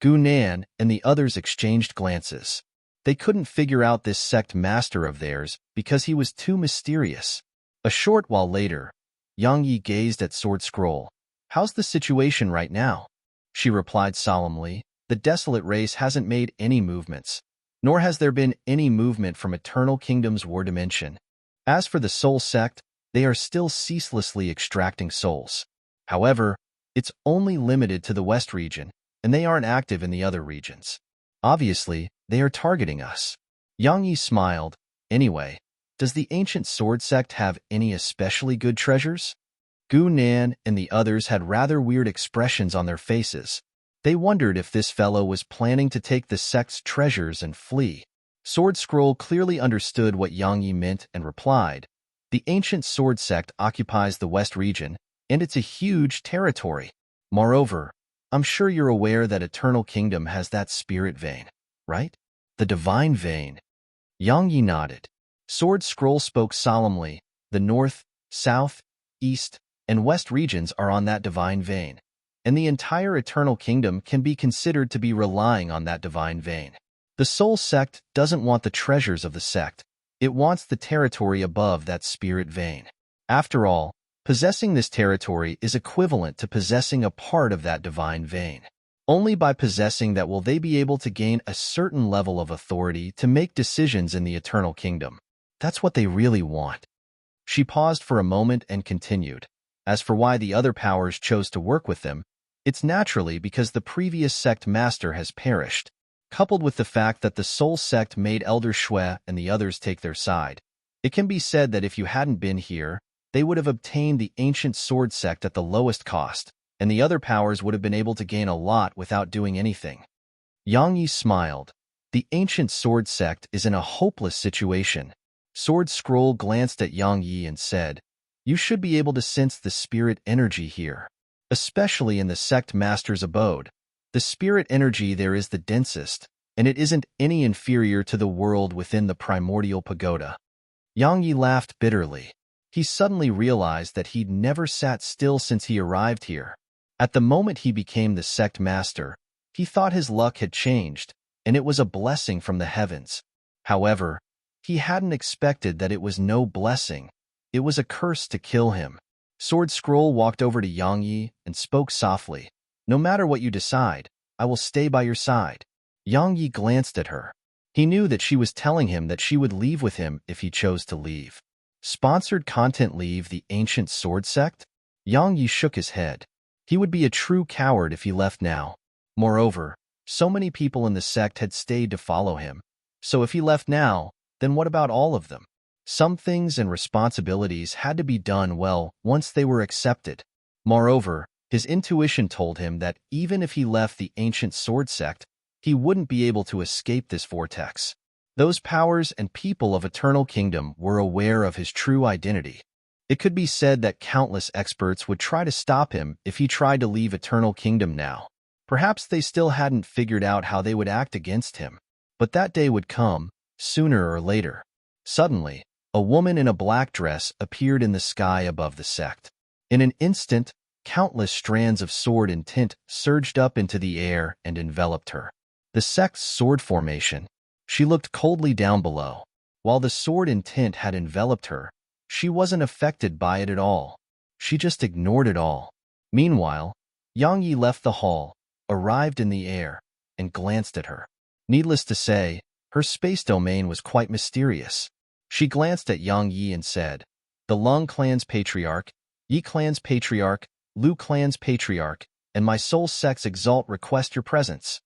Gu Nan and the others exchanged glances. They couldn't figure out this sect master of theirs because he was too mysterious. A short while later, Yang Yi gazed at Sword Scroll. "How's the situation right now?" She replied solemnly. "The desolate race hasn't made any movements, nor has there been any movement from Eternal Kingdom's war dimension. As for the Soul Sect, they are still ceaselessly extracting souls. However, it's only limited to the West region, and they aren't active in the other regions. Obviously, they are targeting us." Yang Yi smiled. "Anyway, does the ancient sword sect have any especially good treasures?" Gu Nan and the others had rather weird expressions on their faces. They wondered if this fellow was planning to take the sect's treasures and flee. Sword Scroll clearly understood what Yang Yi meant and replied, "The ancient sword sect occupies the West region, and it's a huge territory. Moreover, I'm sure you're aware that Eternal Kingdom has that spirit vein, right? The divine vein." Yang Yi nodded. Sword Scroll spoke solemnly. "The North, South, East, and West regions are on that divine vein, and the entire Eternal Kingdom can be considered to be relying on that divine vein. The Soul Sect doesn't want the treasures of the sect. It wants the territory above that spirit vein. After all, possessing this territory is equivalent to possessing a part of that divine vein. Only by possessing that will they be able to gain a certain level of authority to make decisions in the Eternal Kingdom. That's what they really want." She paused for a moment and continued. "As for why the other powers chose to work with them, it's naturally because the previous sect master has perished, coupled with the fact that the Soul Sect made Elder Shui and the others take their side. It can be said that if you hadn't been here, they would have obtained the ancient sword sect at the lowest cost, and the other powers would have been able to gain a lot without doing anything." Yang Yi smiled. "The ancient sword sect is in a hopeless situation." Sword Scroll glanced at Yang Yi and said, "You should be able to sense the spirit energy here, especially in the sect master's abode. The spirit energy there is the densest, and it isn't any inferior to the world within the primordial pagoda." Yang Yi laughed bitterly. He suddenly realized that he'd never sat still since he arrived here. At the moment he became the sect master, he thought his luck had changed, and it was a blessing from the heavens. However, he hadn't expected that it was no blessing. It was a curse to kill him. Sword Scroll walked over to Yang Yi and spoke softly. No matter what you decide, I will stay by your side. Yang Yi glanced at her. He knew that she was telling him that she would leave with him if he chose to leave. Sponsored content: leave the ancient sword sect? Yang Yi shook his head. He would be a true coward if he left now. Moreover, so many people in the sect had stayed to follow him. So if he left now, then what about all of them? Some things and responsibilities had to be done well once they were accepted. Moreover, his intuition told him that even if he left the ancient sword sect, he wouldn't be able to escape this vortex. Those powers and people of Eternal Kingdom were aware of his true identity. It could be said that countless experts would try to stop him if he tried to leave Eternal Kingdom now. Perhaps they still hadn't figured out how they would act against him. But that day would come, sooner or later. Suddenly, a woman in a black dress appeared in the sky above the sect. In an instant, countless strands of sword and tint surged up into the air and enveloped her. The sect's sword formation. She looked coldly down below. While the sword and tint had enveloped her, she wasn't affected by it at all. She just ignored it all. Meanwhile, Yang Yi left the hall, arrived in the air, and glanced at her. Needless to say, her space domain was quite mysterious. She glanced at Yang Yi and said, "The Lung clan's patriarch, Yi clan's patriarch, Lu clan's patriarch, and my soul sect's exalt request your presence."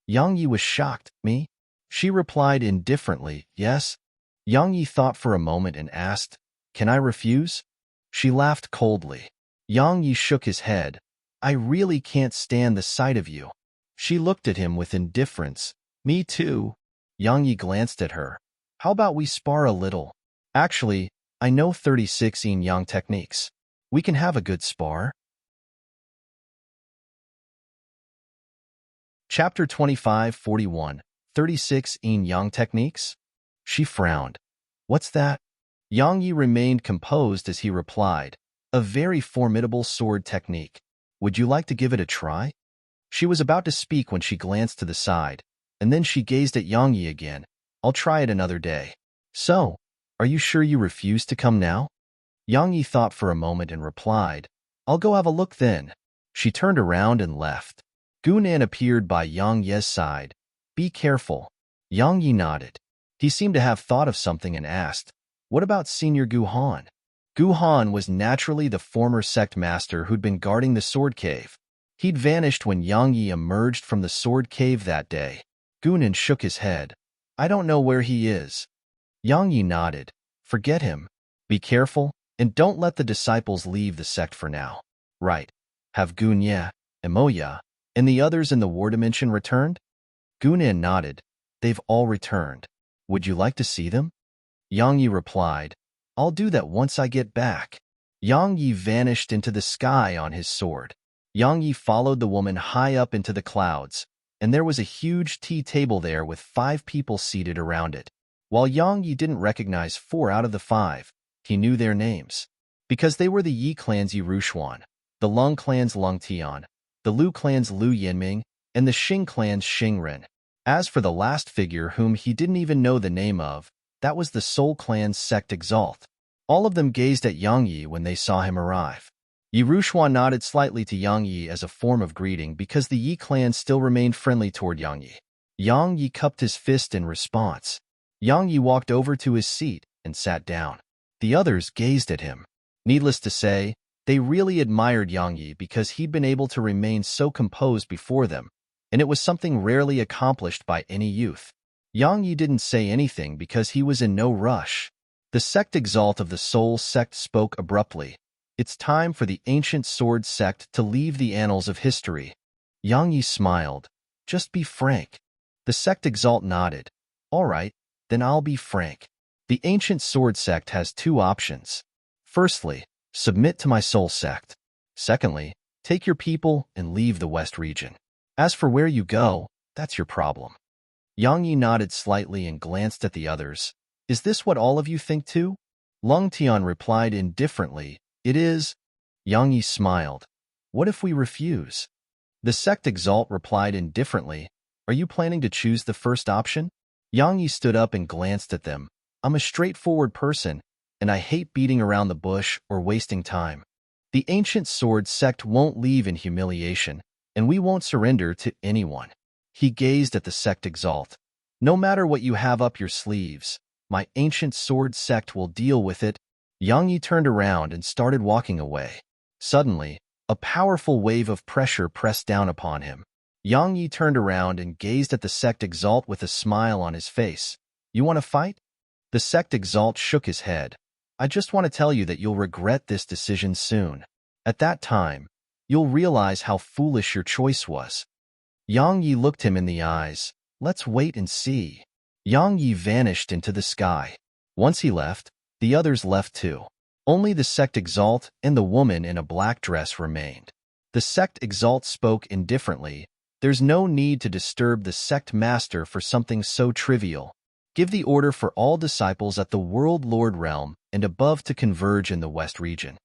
Yang Yi was shocked. Me? She replied indifferently, "Yes." Yang Yi thought for a moment and asked, "Can I refuse?" She laughed coldly. Yang Yi shook his head. "I really can't stand the sight of you." She looked at him with indifference. "Me too." Yang Yi glanced at her. "How about we spar a little? Actually, I know 36 yin yang techniques. We can have a good spar." Chapter 25:41. 36 yin yang techniques? She frowned. "What's that?" Yang Yi remained composed as he replied, "A very formidable sword technique. Would you like to give it a try?" She was about to speak when she glanced to the side, and then she gazed at Yang Yi again. "I'll try it another day." "So, are you sure you refuse to come now?" Yang Yi thought for a moment and replied, "I'll go have a look then." She turned around and left. Gunan appeared by Yang Yi's side. "Be careful." Yang Yi nodded. He seemed to have thought of something and asked, "What about Senior Gu Han?" Gu Han was naturally the former sect master who'd been guarding the sword cave. He'd vanished when Yang Yi emerged from the sword cave that day. Gunan shook his head. "I don't know where he is." Yang Yi nodded. "Forget him. Be careful, and don't let the disciples leave the sect for now." "Right. Have Gunya, Emoya, and the others in the war dimension returned?" Gunan nodded. "They've all returned. Would you like to see them?" Yang Yi replied, "I'll do that once I get back." Yang Yi vanished into the sky on his sword. Yang Yi followed the woman high up into the clouds, and there was a huge tea table there with 5 people seated around it. While Yang Yi didn't recognize 4 out of the 5, he knew their names. Because they were the Yi clan's Yi Rushuan, the Lung clan's Lung Tian, the Lu clan's Lu Yinming, and the Xing clan's Xing Ren. As for the last figure whom he didn't even know the name of, that was the Soul clan's sect exalt. All of them gazed at Yang Yi when they saw him arrive. Yi Rushuan nodded slightly to Yang Yi as a form of greeting because the Yi clan still remained friendly toward Yang Yi. Yang Yi cupped his fist in response. Yang Yi walked over to his seat and sat down. The others gazed at him. Needless to say, they really admired Yang Yi because he'd been able to remain so composed before them, and it was something rarely accomplished by any youth. Yang Yi didn't say anything because he was in no rush. The sect exalt of the Soul sect spoke abruptly. "It's time for the ancient sword sect to leave the annals of history." Yang Yi smiled. "Just be frank." The sect exalt nodded. "All right, then I'll be frank. The ancient sword sect has 2 options. Firstly, submit to my soul sect. Secondly, take your people and leave the West region. As for where you go, that's your problem." Yang Yi nodded slightly and glanced at the others. "Is this what all of you think too?" Lung Tian replied indifferently, "It is." Yang Yi smiled. "What if we refuse?" The sect exalt replied indifferently, Are you planning to choose the first option? Yang Yi stood up and glanced at them. I'm a straightforward person, and I hate beating around the bush or wasting time. The ancient sword sect won't leave in humiliation, and we won't surrender to anyone. He gazed at the sect exalt. No matter what you have up your sleeves, my ancient sword sect will deal with it. Yang Yi turned around and started walking away. Suddenly, a powerful wave of pressure pressed down upon him. Yang Yi turned around and gazed at the sect exalt with a smile on his face. You want to fight? The sect exalt shook his head. I just want to tell you that you'll regret this decision soon. At that time, you'll realize how foolish your choice was. Yang Yi looked him in the eyes. Let's wait and see. Yang Yi vanished into the sky. Once he left, the others left too. Only the sect exalt and the woman in a black dress remained. The sect exalt spoke indifferently. There's no need to disturb the sect master for something so trivial. Give the order for all disciples at the World Lord realm and above to converge in the West region.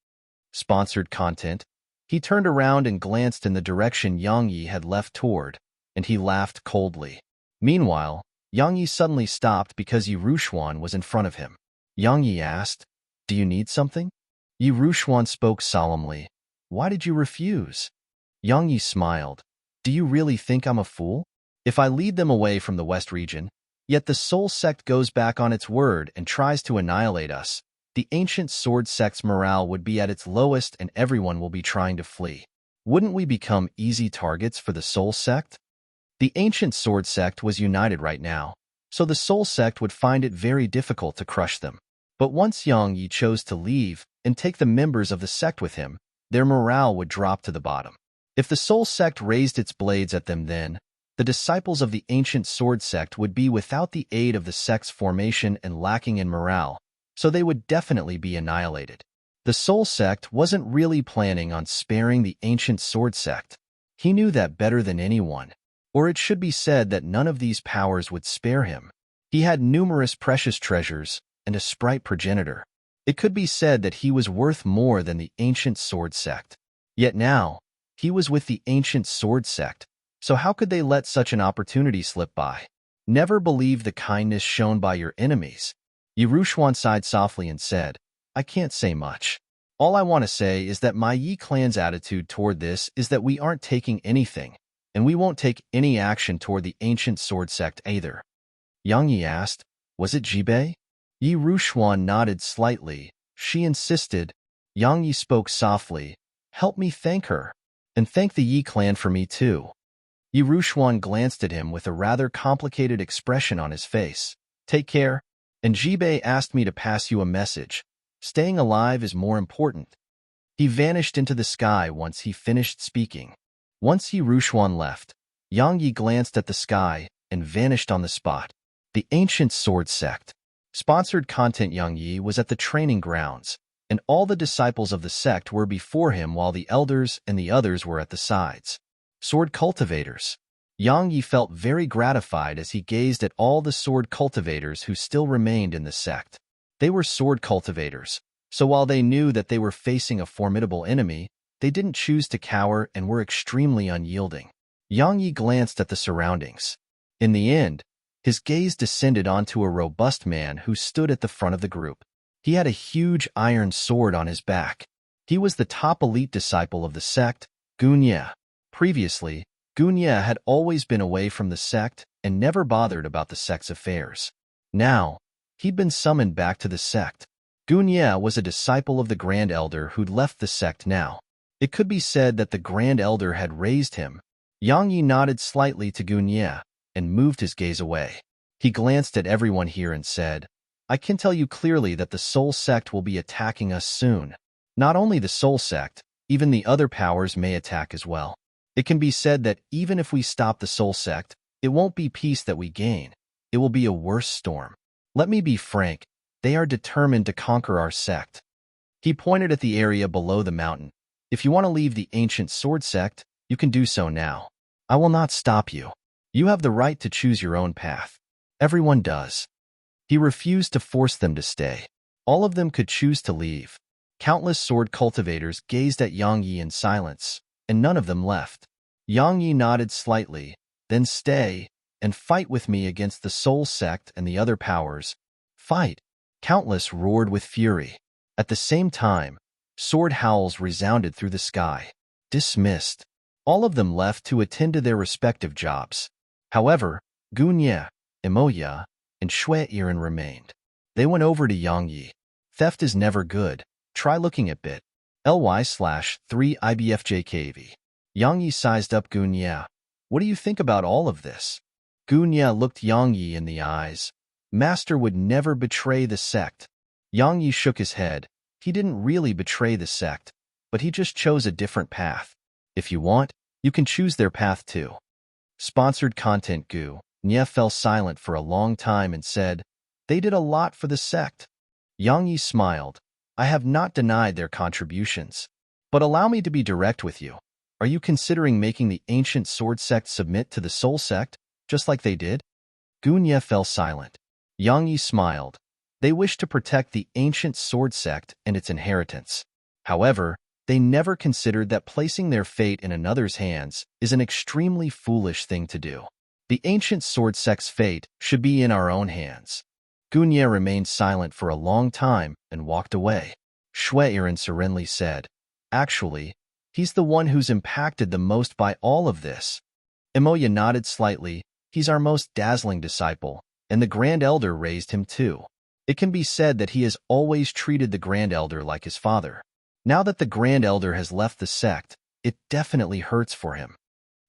Sponsored content. He turned around and glanced in the direction Yang Yi had left toward, and he laughed coldly. Meanwhile, Yang Yi suddenly stopped because Yi Rushuan was in front of him. Yang Yi asked, Do you need something? Yi Rushuan spoke solemnly. Why did you refuse? Yang Yi smiled. Do you really think I'm a fool? If I lead them away from the West region, yet the Soul Sect goes back on its word and tries to annihilate us, the ancient sword sect's morale would be at its lowest and everyone will be trying to flee. Wouldn't we become easy targets for the Soul Sect? The ancient sword sect was united right now, so the Soul Sect would find it very difficult to crush them. But once Yang Yi chose to leave and take the members of the sect with him, their morale would drop to the bottom. If the Soul Sect raised its blades at them then, the disciples of the ancient sword sect would be without the aid of the sect's formation and lacking in morale, so they would definitely be annihilated. The Soul Sect wasn't really planning on sparing the ancient sword sect. He knew that better than anyone. Or it should be said that none of these powers would spare him. He had numerous precious treasures and a sprite progenitor. It could be said that he was worth more than the ancient sword sect. Yet now, he was with the ancient sword sect, so how could they let such an opportunity slip by? Never believe the kindness shown by your enemies. Yi Rushuan sighed softly and said, I can't say much. All I want to say is that my Yi clan's attitude toward this is that we aren't taking anything, and we won't take any action toward the ancient sword sect either. Yang Yi asked, Was it Jibei? Yi Rushuan nodded slightly. She insisted. Yang Yi spoke softly, Help me thank her. And thank the Yi clan for me too. Yi Rushuan glanced at him with a rather complicated expression on his face. Take care. And Jibei asked me to pass you a message. Staying alive is more important. He vanished into the sky once he finished speaking. Once Yi Rushuan left, Yang Yi glanced at the sky and vanished on the spot. The ancient sword sect. Sponsored content. Yang Yi was at the training grounds, and all the disciples of the sect were before him while the elders and the others were at the sides. Sword cultivators. Yang Yi felt very gratified as he gazed at all the sword cultivators who still remained in the sect. They were sword cultivators, so while they knew that they were facing a formidable enemy, they didn't choose to cower and were extremely unyielding. Yang Yi glanced at the surroundings. In the end, his gaze descended onto a robust man who stood at the front of the group. He had a huge iron sword on his back. He was the top elite disciple of the sect, Gunya. Previously, Gunya had always been away from the sect and never bothered about the sect's affairs. Now, he'd been summoned back to the sect. Gunya was a disciple of the Grand Elder who'd left the sect now. It could be said that the Grand Elder had raised him. Yang Yi nodded slightly to Gunya and moved his gaze away. He glanced at everyone here and said, I can tell you clearly that the Soul Sect will be attacking us soon. Not only the Soul Sect, even the other powers may attack as well. It can be said that even if we stop the Soul Sect, it won't be peace that we gain. It will be a worse storm. Let me be frank, they are determined to conquer our sect. He pointed at the area below the mountain. If you want to leave the ancient sword sect, you can do so now. I will not stop you. You have the right to choose your own path. Everyone does. He refused to force them to stay. All of them could choose to leave. Countless sword cultivators gazed at Yang Yi in silence, and none of them left. Yang Yi nodded slightly. Then stay and fight with me against the Soul Sect and the other powers. Fight! Countless roared with fury. At the same time, sword howls resounded through the sky. Dismissed. All of them left to attend to their respective jobs. However, Gunye, Imoya, and Shui-Iren remained. They went over to Yangyi. Theft is never good. Try looking at bit. ly/3ibfjkv. Yangyi sized up Gunye. What do you think about all of this? Gunye looked Yangyi in the eyes. Master would never betray the sect. Yangyi shook his head. He didn't really betray the sect, but he just chose a different path. If you want, you can choose their path too. Sponsored content. Gunye fell silent for a long time and said, they did a lot for the sect. Yangyi smiled. I have not denied their contributions. But allow me to be direct with you. Are you considering making the ancient sword sect submit to the soul sect, just like they did? Gunye fell silent. Yangyi smiled. They wish to protect the ancient sword sect and its inheritance. However, they never considered that placing their fate in another's hands is an extremely foolish thing to do. The ancient sword sect's fate should be in our own hands. Gunye remained silent for a long time and walked away. Shui-Iren serenely said, actually, he's the one who's impacted the most by all of this. Imoya nodded slightly. He's our most dazzling disciple, and the Grand Elder raised him too. It can be said that he has always treated the Grand Elder like his father. Now that the Grand Elder has left the sect, it definitely hurts for him.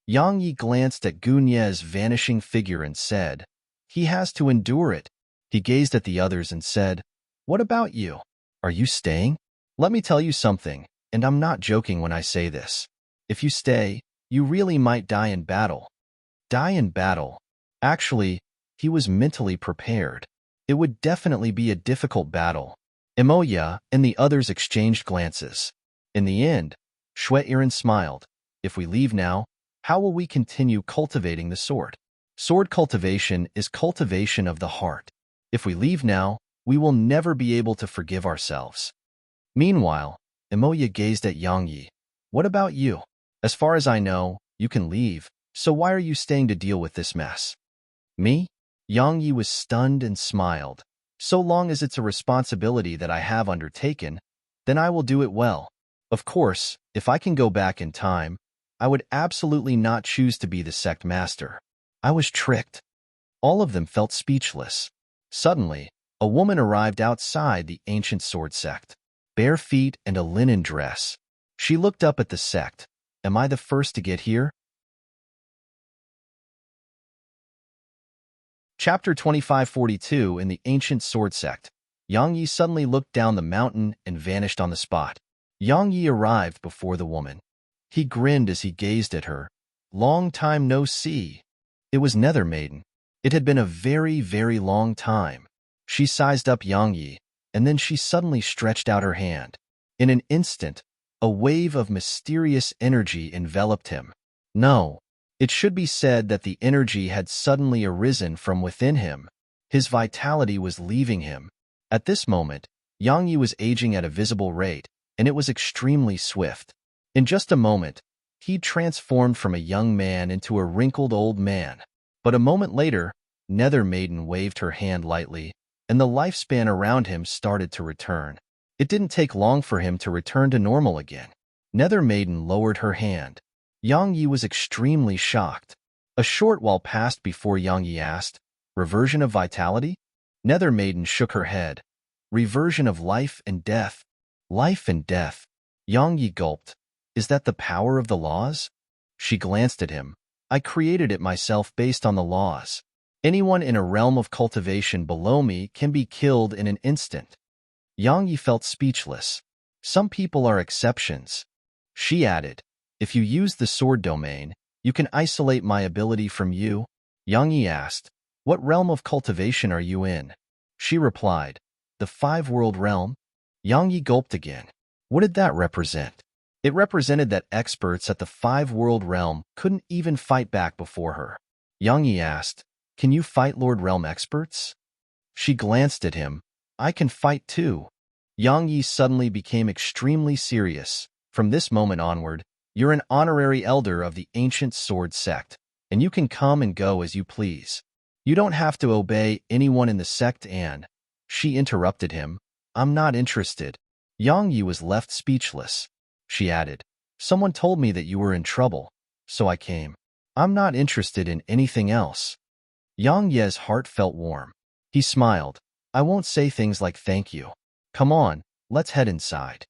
Yangyi glanced at Gunye's vanishing figure and said, he has to endure it. He gazed at the others and said, what about you? Are you staying? Let me tell you something, and I'm not joking when I say this. If you stay, you really might die in battle. Die in battle. Actually, he was mentally prepared. It would definitely be a difficult battle. Imoya and the others exchanged glances. In the end, Shui-Iren smiled. If we leave now, how will we continue cultivating the sword? Sword cultivation is cultivation of the heart. If we leave now, we will never be able to forgive ourselves. Meanwhile, Imoya gazed at Yangyi. What about you? As far as I know, you can leave, so why are you staying to deal with this mess? Me? Yangyi was stunned and smiled. So long as it's a responsibility that I have undertaken, then I will do it well. Of course, if I can go back in time, I would absolutely not choose to be the sect master. I was tricked. All of them felt speechless. Suddenly, a woman arrived outside the ancient sword sect, bare feet and a linen dress. She looked up at the sect. Am I the first to get here? Chapter 2542 in the ancient sword sect. Yangyi suddenly looked down the mountain and vanished on the spot. Yangyi arrived before the woman. He grinned as he gazed at her. Long time no see. It was Nether Maiden. It had been a very, very long time. She sized up Yangyi, and then she suddenly stretched out her hand. In an instant, a wave of mysterious energy enveloped him. No, it should be said that the energy had suddenly arisen from within him. His vitality was leaving him. At this moment, Yangyi was aging at a visible rate, and it was extremely swift. In just a moment, he transformed from a young man into a wrinkled old man. But a moment later, Nether Maiden waved her hand lightly, and the lifespan around him started to return. It didn't take long for him to return to normal again. Nether Maiden lowered her hand. Yangyi was extremely shocked. A short while passed before Yangyi asked, reversion of vitality? Nether Maiden shook her head. Reversion of life and death. Life and death. Yangyi gulped. Is that the power of the laws? She glanced at him. I created it myself based on the laws. Anyone in a realm of cultivation below me can be killed in an instant. Yangyi felt speechless. Some people are exceptions. She added, if you use the sword domain, you can isolate my ability from you. Yangyi asked, what realm of cultivation are you in? She replied, the five-world realm. Yangyi gulped again. What did that represent? It represented that experts at the five-world realm couldn't even fight back before her. Yangyi asked, can you fight Lord Realm experts? She glanced at him. I can fight too. Yangyi suddenly became extremely serious. From this moment onward, you're an honorary elder of the ancient sword sect. and you can come and go as you please. You don't have to obey anyone in the sect and—" She interrupted him. "I'm not interested." Yang Yi was left speechless. She added, "Someone told me that you were in trouble, so I came. I'm not interested in anything else." Yang Ye's heart felt warm. He smiled. "I won't say things like thank you. Come on, let's head inside.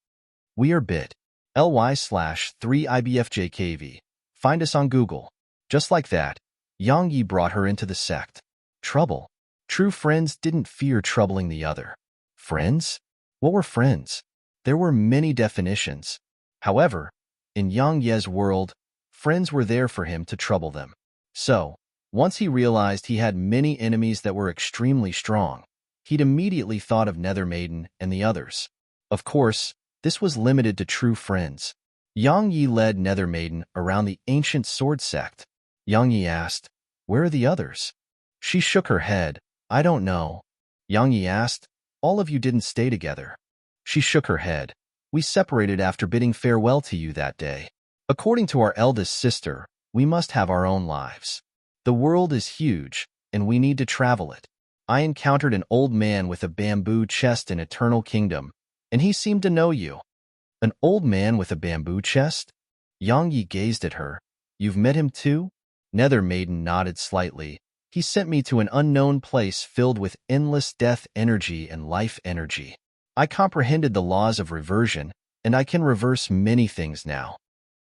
We are bit.ly/3ibfjkv. Find us on Google." Just like that, Yang Yi brought her into the sect. Trouble. True friends didn't fear troubling the other. Friends? What were friends? There were many definitions. However, in Yang Ye's world, friends were there for him to trouble them. So, once he realized he had many enemies that were extremely strong, he'd immediately thought of Nether Maiden and the others. Of course, this was limited to true friends. Yang Yi led Nether Maiden around the ancient sword sect. Yang Yi asked, "Where are the others?" She shook her head. "I don't know." Yang Yi asked, "All of you didn't stay together." She shook her head. "We separated after bidding farewell to you that day. According to our eldest sister, we must have our own lives. The world is huge, and we need to travel it. I encountered an old man with a bamboo chest in Eternal Kingdom, and he seemed to know you." "An old man with a bamboo chest?" Yang Yi gazed at her. "You've met him too?" Nether Maiden nodded slightly. "He sent me to an unknown place filled with endless death energy and life energy. I comprehended the laws of reversion, and I can reverse many things now."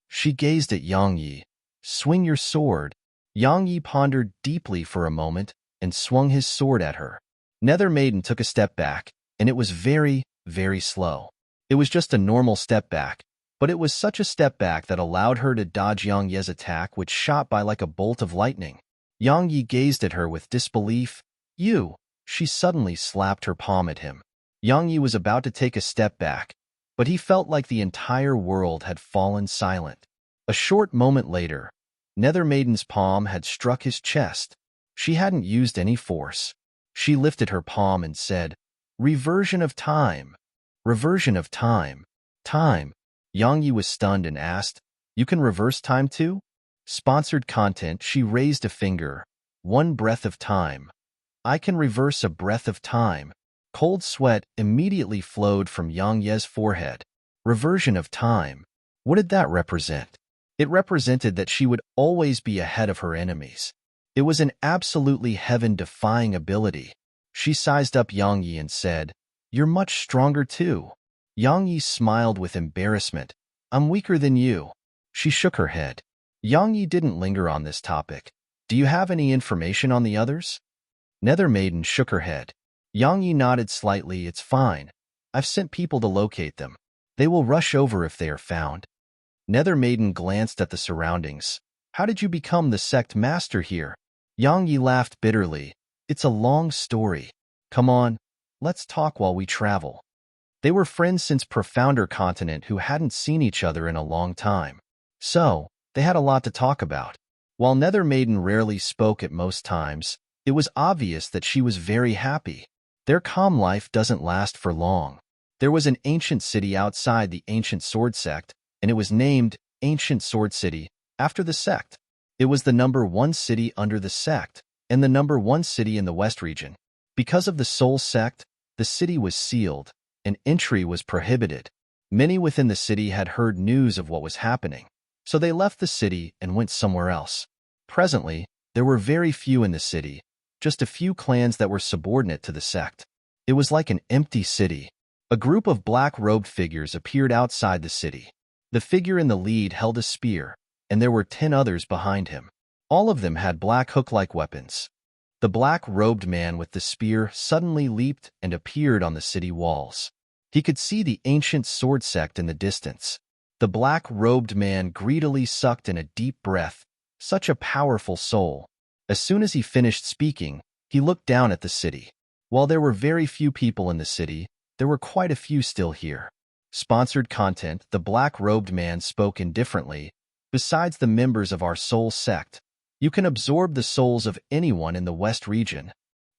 She gazed at Yang Yi. "Swing your sword." Yang Yi pondered deeply for a moment and swung his sword at her. Nether Maiden took a step back, and it was very, very slow. It was just a normal step back, but it was such a step back that allowed her to dodge Yang Yi's attack, which shot by like a bolt of lightning. Yang Yi gazed at her with disbelief. "You!" She suddenly slapped her palm at him. Yang Yi was about to take a step back, but he felt like the entire world had fallen silent. A short moment later, Nether Maiden's palm had struck his chest. She hadn't used any force. She lifted her palm and said, "Reversion of time. Reversion of time. Time." Yang Yi was stunned and asked, "You can reverse time too?" Sponsored content. She raised a finger. "One breath of time. I can reverse a breath of time." Cold sweat immediately flowed from Yang Ye's forehead. Reversion of time. What did that represent? It represented that she would always be ahead of her enemies. It was an absolutely heaven-defying ability. She sized up Yang Yi and said, "You're much stronger too." Yang Yi smiled with embarrassment. "I'm weaker than you." She shook her head. Yang Yi didn't linger on this topic. "Do you have any information on the others?" Nether Maiden shook her head. Yang Yi nodded slightly. "It's fine. I've sent people to locate them. They will rush over if they are found." Nether Maiden glanced at the surroundings. "How did you become the sect master here?" Yang Yi laughed bitterly. "It's a long story. Come on, let's talk while we travel." They were friends since Profounder Continent who hadn't seen each other in a long time. So, they had a lot to talk about. While Nether Maiden rarely spoke at most times, it was obvious that she was very happy. Their calm life doesn't last for long. There was an ancient city outside the ancient sword sect, and it was named Ancient Sword City after the sect. It was the #1 city under the sect, and the #1 city in the West region. Because of the Soul sect, the city was sealed, and entry was prohibited. Many within the city had heard news of what was happening, so they left the city and went somewhere else. Presently, there were very few in the city, just a few clans that were subordinate to the sect. It was like an empty city. A group of black-robed figures appeared outside the city. The figure in the lead held a spear, and there were 10 others behind him. All of them had black hook-like weapons. The black-robed man with the spear suddenly leaped and appeared on the city walls. He could see the ancient sword sect in the distance. The black-robed man greedily sucked in a deep breath. Such a powerful soul. As soon as he finished speaking, he looked down at the city. While there were very few people in the city, there were quite a few still here. Sponsored content. The black-robed man spoke indifferently. "Besides the members of our soul sect, you can absorb the souls of anyone in the West region."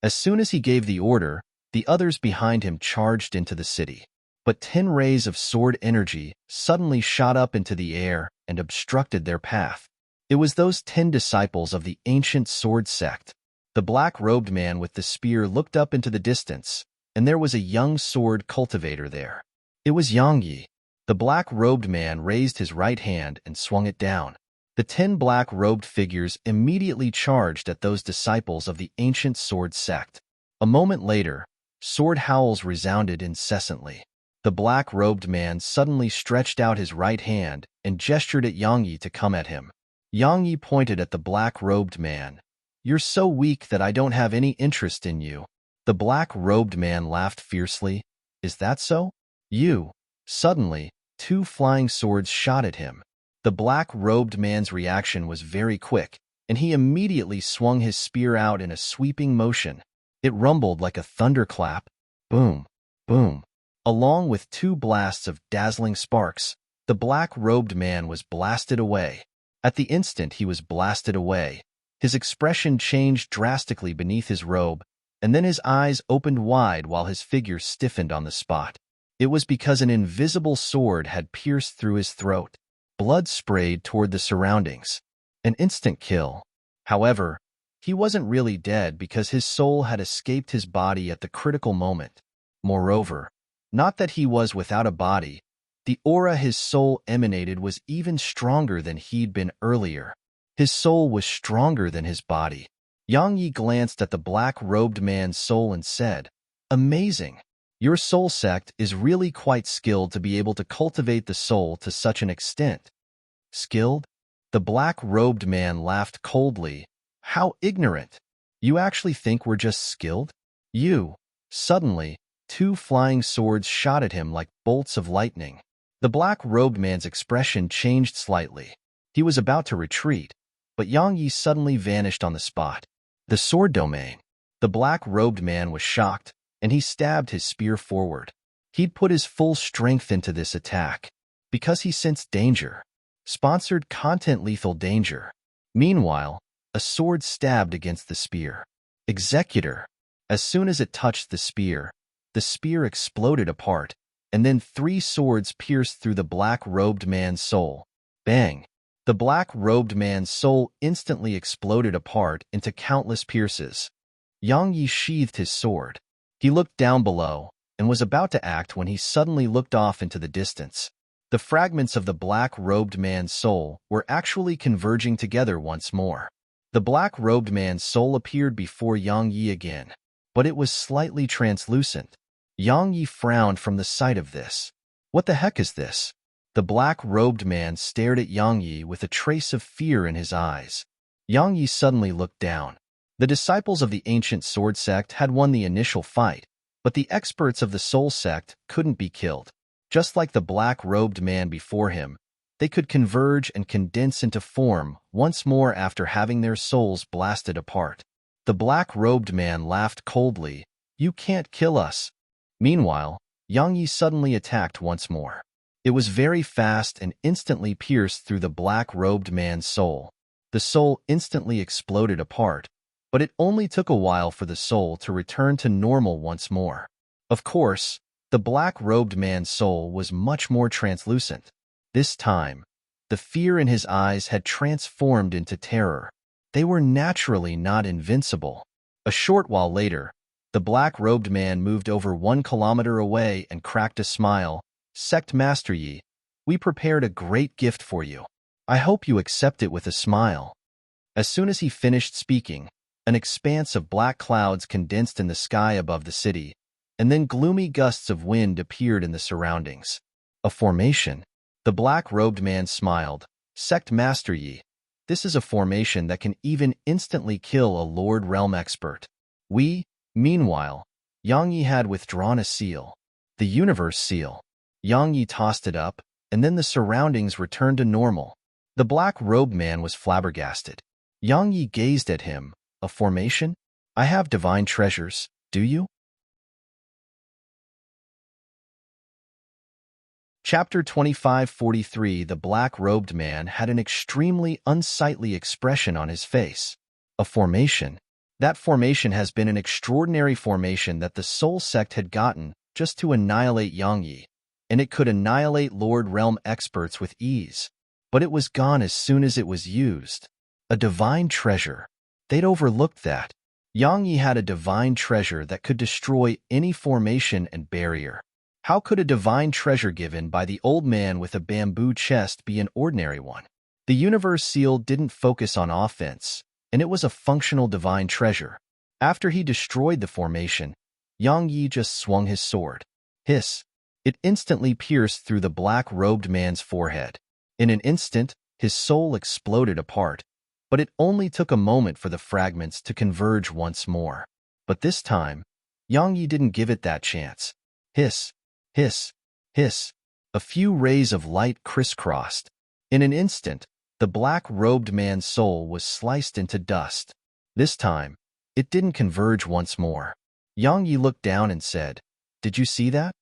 As soon as he gave the order, the others behind him charged into the city. But 10 rays of sword energy suddenly shot up into the air and obstructed their path. It was those 10 disciples of the ancient sword sect. The black-robed man with the spear looked up into the distance, and there was a young sword cultivator there. It was Yang Yi. The black-robed man raised his right hand and swung it down. The 10 black-robed figures immediately charged at those disciples of the ancient sword sect. A moment later, sword howls resounded incessantly. The black-robed man suddenly stretched out his right hand and gestured at Yang Yi to come at him. Yang Yi pointed at the black-robed man. "You're so weak that I don't have any interest in you." The black-robed man laughed fiercely. "Is that so? You?" Suddenly, 2 flying swords shot at him. The black-robed man's reaction was very quick, and he immediately swung his spear out in a sweeping motion. It rumbled like a thunderclap. Boom, boom. Along with 2 blasts of dazzling sparks, the black-robed man was blasted away. At the instant he was blasted away, his expression changed drastically beneath his robe, and then his eyes opened wide while his figure stiffened on the spot. It was because an invisible sword had pierced through his throat. Blood sprayed toward the surroundings. An instant kill. However, he wasn't really dead because his soul had escaped his body at the critical moment. Moreover, not that he was without a body, the aura his soul emanated was even stronger than he'd been earlier. His soul was stronger than his body. Yang Yi glanced at the black-robed man's soul and said, "Amazing. Your soul sect is really quite skilled to be able to cultivate the soul to such an extent." "Skilled?" The black-robed man laughed coldly. "How ignorant. You actually think we're just skilled? You." Suddenly, 2 flying swords shot at him like bolts of lightning. The black-robed man's expression changed slightly. He was about to retreat, but Yang Yi suddenly vanished on the spot. The sword domain. The black-robed man was shocked, and he stabbed his spear forward. He'd put his full strength into this attack, because he sensed danger. Sponsored content: lethal danger. Meanwhile, a sword stabbed against the spear. Executor. As soon as it touched the spear exploded apart, and then 3 swords pierced through the black-robed man's soul. Bang! The black-robed man's soul instantly exploded apart into countless pierces. Yang Yi sheathed his sword. He looked down below and was about to act when he suddenly looked off into the distance. The fragments of the black-robed man's soul were actually converging together once more. The black-robed man's soul appeared before Yang Yi again, but it was slightly translucent. Yang Yi frowned from the sight of this. "What the heck is this?" The black-robed man stared at Yang Yi with a trace of fear in his eyes. Yang Yi suddenly looked down. The disciples of the ancient sword sect had won the initial fight, but the experts of the soul sect couldn't be killed. Just like the black-robed man before him, they could converge and condense into form once more after having their souls blasted apart. The black-robed man laughed coldly. "You can't kill us." Meanwhile, Yang Yi suddenly attacked once more. It was very fast and instantly pierced through the black-robed man's soul. The soul instantly exploded apart, but it only took a while for the soul to return to normal once more. Of course, the black-robed man's soul was much more translucent. This time, the fear in his eyes had transformed into terror. They were naturally not invincible. A short while later, the black-robed man moved over 1 kilometer away and cracked a smile. "Sect Master Yi, we prepared a great gift for you. I hope you accept it with a smile." As soon as he finished speaking, an expanse of black clouds condensed in the sky above the city, and then gloomy gusts of wind appeared in the surroundings. "A formation." The black-robed man smiled. "Sect Master Yi, this is a formation that can even instantly kill a Lord Realm expert." Meanwhile, Yang Yi had withdrawn a seal. The universe seal. Yang Yi tossed it up, and then the surroundings returned to normal. The black-robed man was flabbergasted. Yang Yi gazed at him. "A formation? I have divine treasures, do you?" Chapter 2543. The black-robed man had an extremely unsightly expression on his face. "A formation? That formation has been an extraordinary formation that the soul sect had gotten just to annihilate Yang Yi, and it could annihilate Lord Realm experts with ease." but it was gone as soon as it was used. A divine treasure. They'd overlooked that. Yang Yi had a divine treasure that could destroy any formation and barrier. How could a divine treasure given by the old man with a bamboo chest be an ordinary one? The universe seal didn't focus on offense, and it was a functional divine treasure. After he destroyed the formation, Yang Yi just swung his sword. Hiss! It instantly pierced through the black-robed man's forehead. In an instant, his soul exploded apart, but it only took a moment for the fragments to converge once more. But this time, Yang Yi didn't give it that chance. Hiss! Hiss! Hiss! A few rays of light crisscrossed. In an instant, the black-robed man's soul was sliced into dust. This time, it didn't converge once more. Yang Yi looked down and said, "Did you see that?"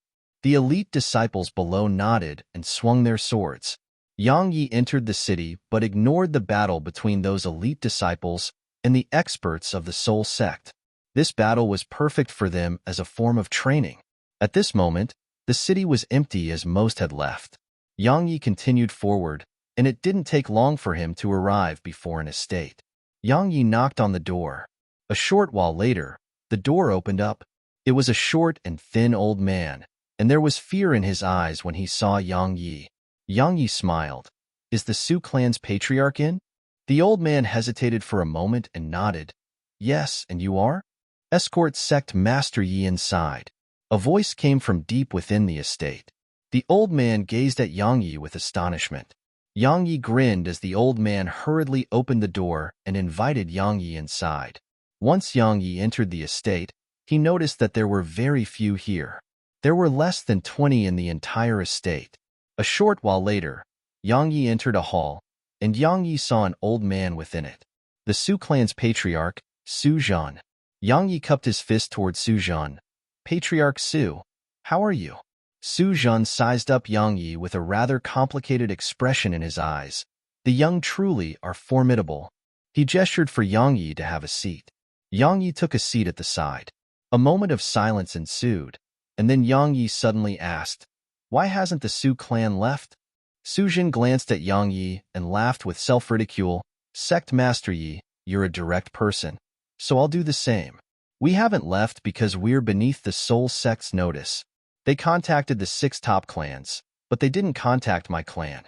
The elite disciples below nodded and swung their swords. Yang Yi entered the city but ignored the battle between those elite disciples and the experts of the Soul Sect. This battle was perfect for them as a form of training. At this moment, the city was empty as most had left. Yang Yi continued forward, and it didn't take long for him to arrive before an estate. Yang Yi knocked on the door. A short while later, the door opened up. It was a short and thin old man, and there was fear in his eyes when he saw Yang Yi. Yang Yi smiled. "Is the Su clan's patriarch in?" The old man hesitated for a moment and nodded. "Yes, and you are?" "Escort sect Master Yi inside." A voice came from deep within the estate. The old man gazed at Yang Yi with astonishment. Yang Yi grinned as the old man hurriedly opened the door and invited Yang Yi inside. Once Yang Yi entered the estate, he noticed that there were very few here. There were less than 20 in the entire estate. A short while later, Yang Yi entered a hall, and Yang Yi saw an old man within it. The Su clan's patriarch, Su Zhan. Yang Yi cupped his fist toward Su Zhan. "Patriarch Su, how are you?" Su Zhan sized up Yang Yi with a rather complicated expression in his eyes. "The young truly are formidable." He gestured for Yang Yi to have a seat. Yang Yi took a seat at the side. A moment of silence ensued, and then Yang Yi suddenly asked, "Why hasn't the Su clan left?" Su Zhan glanced at Yang Yi and laughed with self-ridicule. "Sect Master Yi, you're a direct person, so I'll do the same. We haven't left because we're beneath the Soul Sect's notice. They contacted the 6 top clans, but they didn't contact my clan."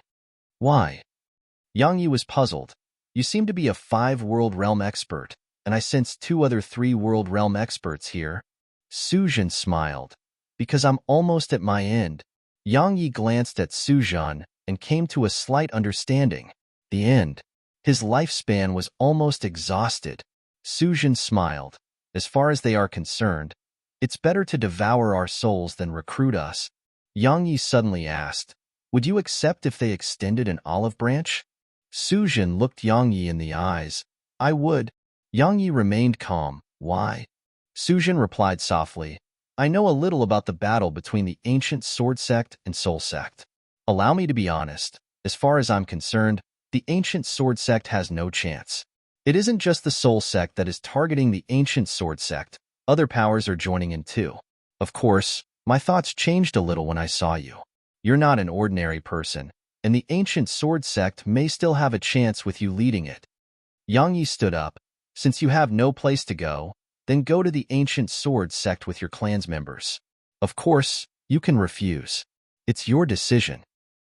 "Why?" Yang Yi was puzzled. "You seem to be a 5-world realm expert, and I sense 2 other 3-world realm experts here." Su Zhan smiled. "Because I'm almost at my end." Yang Yi glanced at Su Zhan and came to a slight understanding. The end. His lifespan was almost exhausted. Su Zhan smiled. "As far as they are concerned, it's better to devour our souls than recruit us." Yang Yi suddenly asked, "Would you accept if they extended an olive branch?" Su Zhan looked Yang Yi in the eyes. "I would." Yang Yi remained calm. "Why?" Su Zhan replied softly, "I know a little about the battle between the ancient Sword Sect and Soul Sect. Allow me to be honest. As far as I'm concerned, the ancient Sword Sect has no chance. It isn't just the Soul Sect that is targeting the ancient Sword Sect. Other powers are joining in too. Of course, my thoughts changed a little when I saw you. You're not an ordinary person, and the ancient Sword Sect may still have a chance with you leading it." Yang Yi stood up. "Since you have no place to go, then go to the ancient Sword Sect with your clan's members. Of course, you can refuse. It's your decision."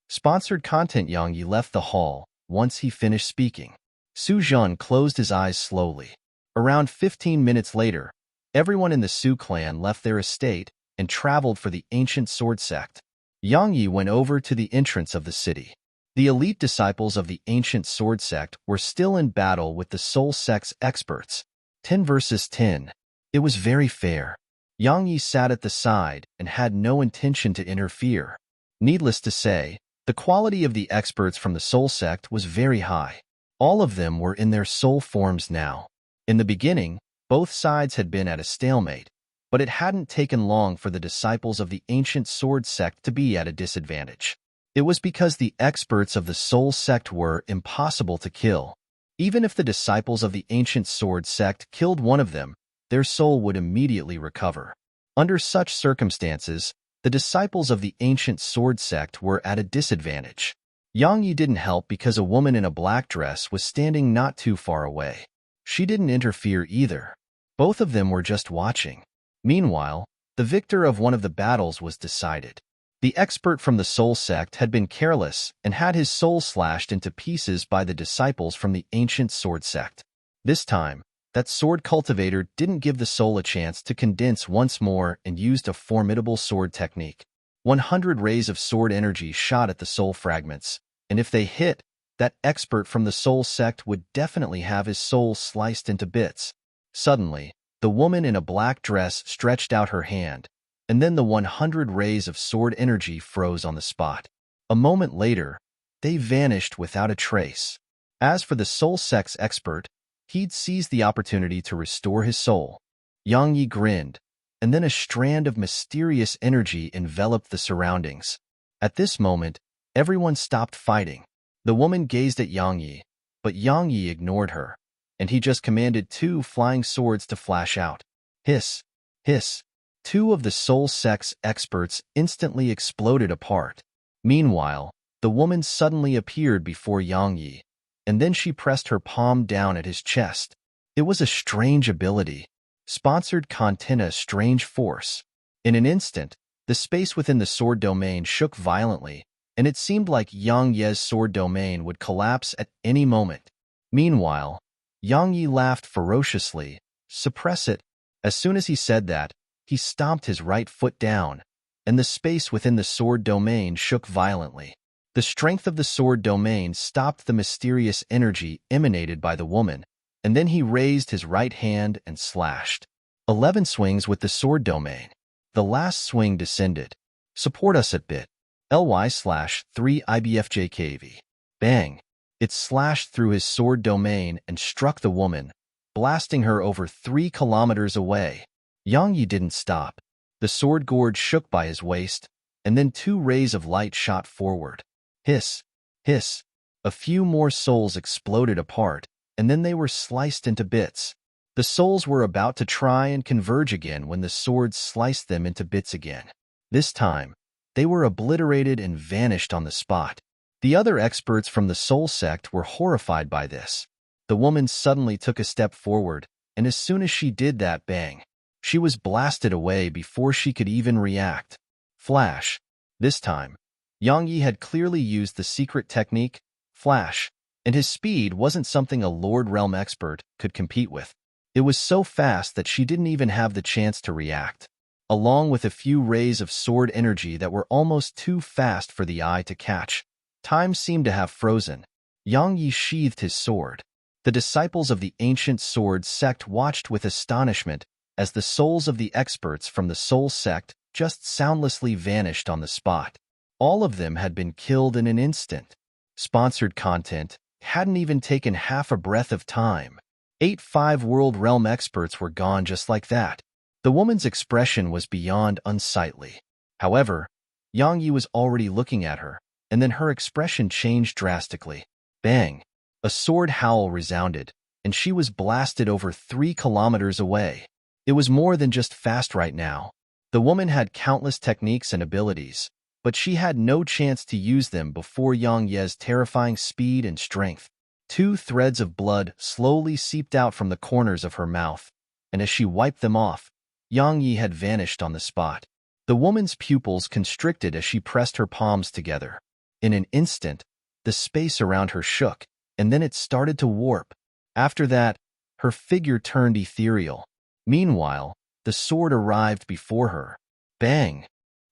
Sponsored content. Yang Yi left the hall once he finished speaking. Su Zhan closed his eyes slowly. Around 15 minutes later, everyone in the Su clan left their estate and traveled for the ancient Sword Sect. Yang Yi went over to the entrance of the city. The elite disciples of the ancient Sword Sect were still in battle with the Soul Sect's experts. 10 versus 10. It was very fair. Yang Yi sat at the side and had no intention to interfere. Needless to say, the quality of the experts from the Soul Sect was very high. All of them were in their soul forms now. In the beginning, both sides had been at a stalemate, but it hadn't taken long for the disciples of the ancient Sword Sect to be at a disadvantage. It was because the experts of the Soul Sect were impossible to kill. Even if the disciples of the ancient Sword Sect killed one of them, their soul would immediately recover. Under such circumstances, the disciples of the ancient Sword Sect were at a disadvantage. Yang Yi didn't help because a woman in a black dress was standing not too far away. She didn't interfere either. Both of them were just watching. Meanwhile, the victor of one of the battles was decided. The expert from the soul sect had been careless and had his soul slashed into pieces by the disciples from the ancient sword sect. This time, that sword cultivator didn't give the soul a chance to condense once more and used a formidable sword technique. 100 rays of sword energy shot at the soul fragments, and if they hit, that expert from the soul sect would definitely have his soul sliced into bits. Suddenly, the woman in a black dress stretched out her hand, and then the 100 rays of sword energy froze on the spot. A moment later, they vanished without a trace. As for the soul sect's expert, he'd seized the opportunity to restore his soul. Yang Yi grinned, and then a strand of mysterious energy enveloped the surroundings. At this moment, everyone stopped fighting. The woman gazed at Yang Yi, but Yang Yi ignored her, and he just commanded 2 flying swords to flash out. Hiss! Hiss! 2 of the soul sect's experts instantly exploded apart. Meanwhile, the woman suddenly appeared before Yang Yi, and then she pressed her palm down at his chest. It was a strange ability. Sponsored content, a strange force. In an instant, the space within the sword domain shook violently, and it seemed like Yang Ye's sword domain would collapse at any moment. Meanwhile, Yang Yi laughed ferociously. Suppress it. As soon as he said that, he stomped his right foot down, and the space within the sword domain shook violently. The strength of the sword domain stopped the mysterious energy emanated by the woman, and then he raised his right hand and slashed. 11 swings with the sword domain. The last swing descended. Support us at bit.ly/3ibfjkv. Bang! It slashed through his sword domain and struck the woman, blasting her over 3 kilometers away. Yang Yi didn't stop. The sword gourd shook by his waist, and then 2 rays of light shot forward. Hiss! Hiss! A few more souls exploded apart, and then they were sliced into bits. The souls were about to try and converge again when the swords sliced them into bits again. This time, they were obliterated and vanished on the spot. The other experts from the soul sect were horrified by this. The woman suddenly took a step forward, and as soon as she did that, bang! She was blasted away before she could even react. Flash! This time, Yang Yi had clearly used the secret technique, Flash, and his speed wasn't something a Lord Realm expert could compete with. It was so fast that she didn't even have the chance to react. Along with a few rays of sword energy that were almost too fast for the eye to catch, time seemed to have frozen. Yang Yi sheathed his sword. The disciples of the ancient sword sect watched with astonishment as the souls of the experts from the soul sect just soundlessly vanished on the spot. All of them had been killed in an instant. Sponsored content hadn't even taken half a breath of time. 8 World Realm experts were gone just like that. The woman's expression was beyond unsightly. However, Yang Yi was already looking at her, and then her expression changed drastically. Bang! A sword howl resounded, and she was blasted over 3 kilometers away. It was more than just fast right now. The woman had countless techniques and abilities, but she had no chance to use them before Yang Ye's terrifying speed and strength. 2 threads of blood slowly seeped out from the corners of her mouth, and as she wiped them off, Yang Yi had vanished on the spot. The woman's pupils constricted as she pressed her palms together. In an instant, the space around her shook, and then it started to warp. After that, her figure turned ethereal. Meanwhile, the sword arrived before her. Bang!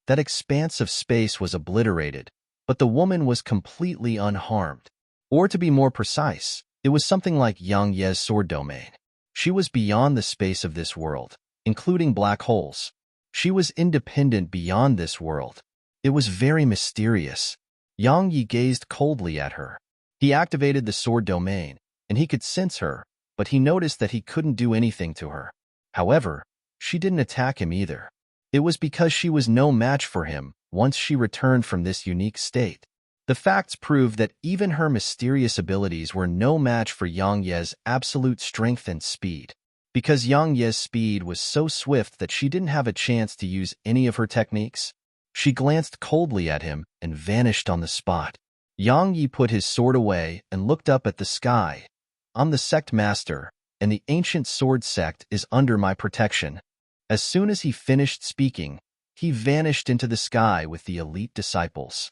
That expanse of space was obliterated, but the woman was completely unharmed. Or to be more precise, it was something like Yang Ye's sword domain. She was beyond the space of this world, including black holes. She was independent beyond this world. It was very mysterious. Yang Yi gazed coldly at her. He activated the sword domain, and he could sense her, but he noticed that he couldn't do anything to her. However, she didn't attack him either. It was because she was no match for him once she returned from this unique state. The facts proved that even her mysterious abilities were no match for Yang Ye's absolute strength and speed. Because Yang Ye's speed was so swift that she didn't have a chance to use any of her techniques, she glanced coldly at him and vanished on the spot. Yang Yi put his sword away and looked up at the sky. I'm the sect master, and the ancient sword sect is under my protection. As soon as he finished speaking, he vanished into the sky with the elite disciples.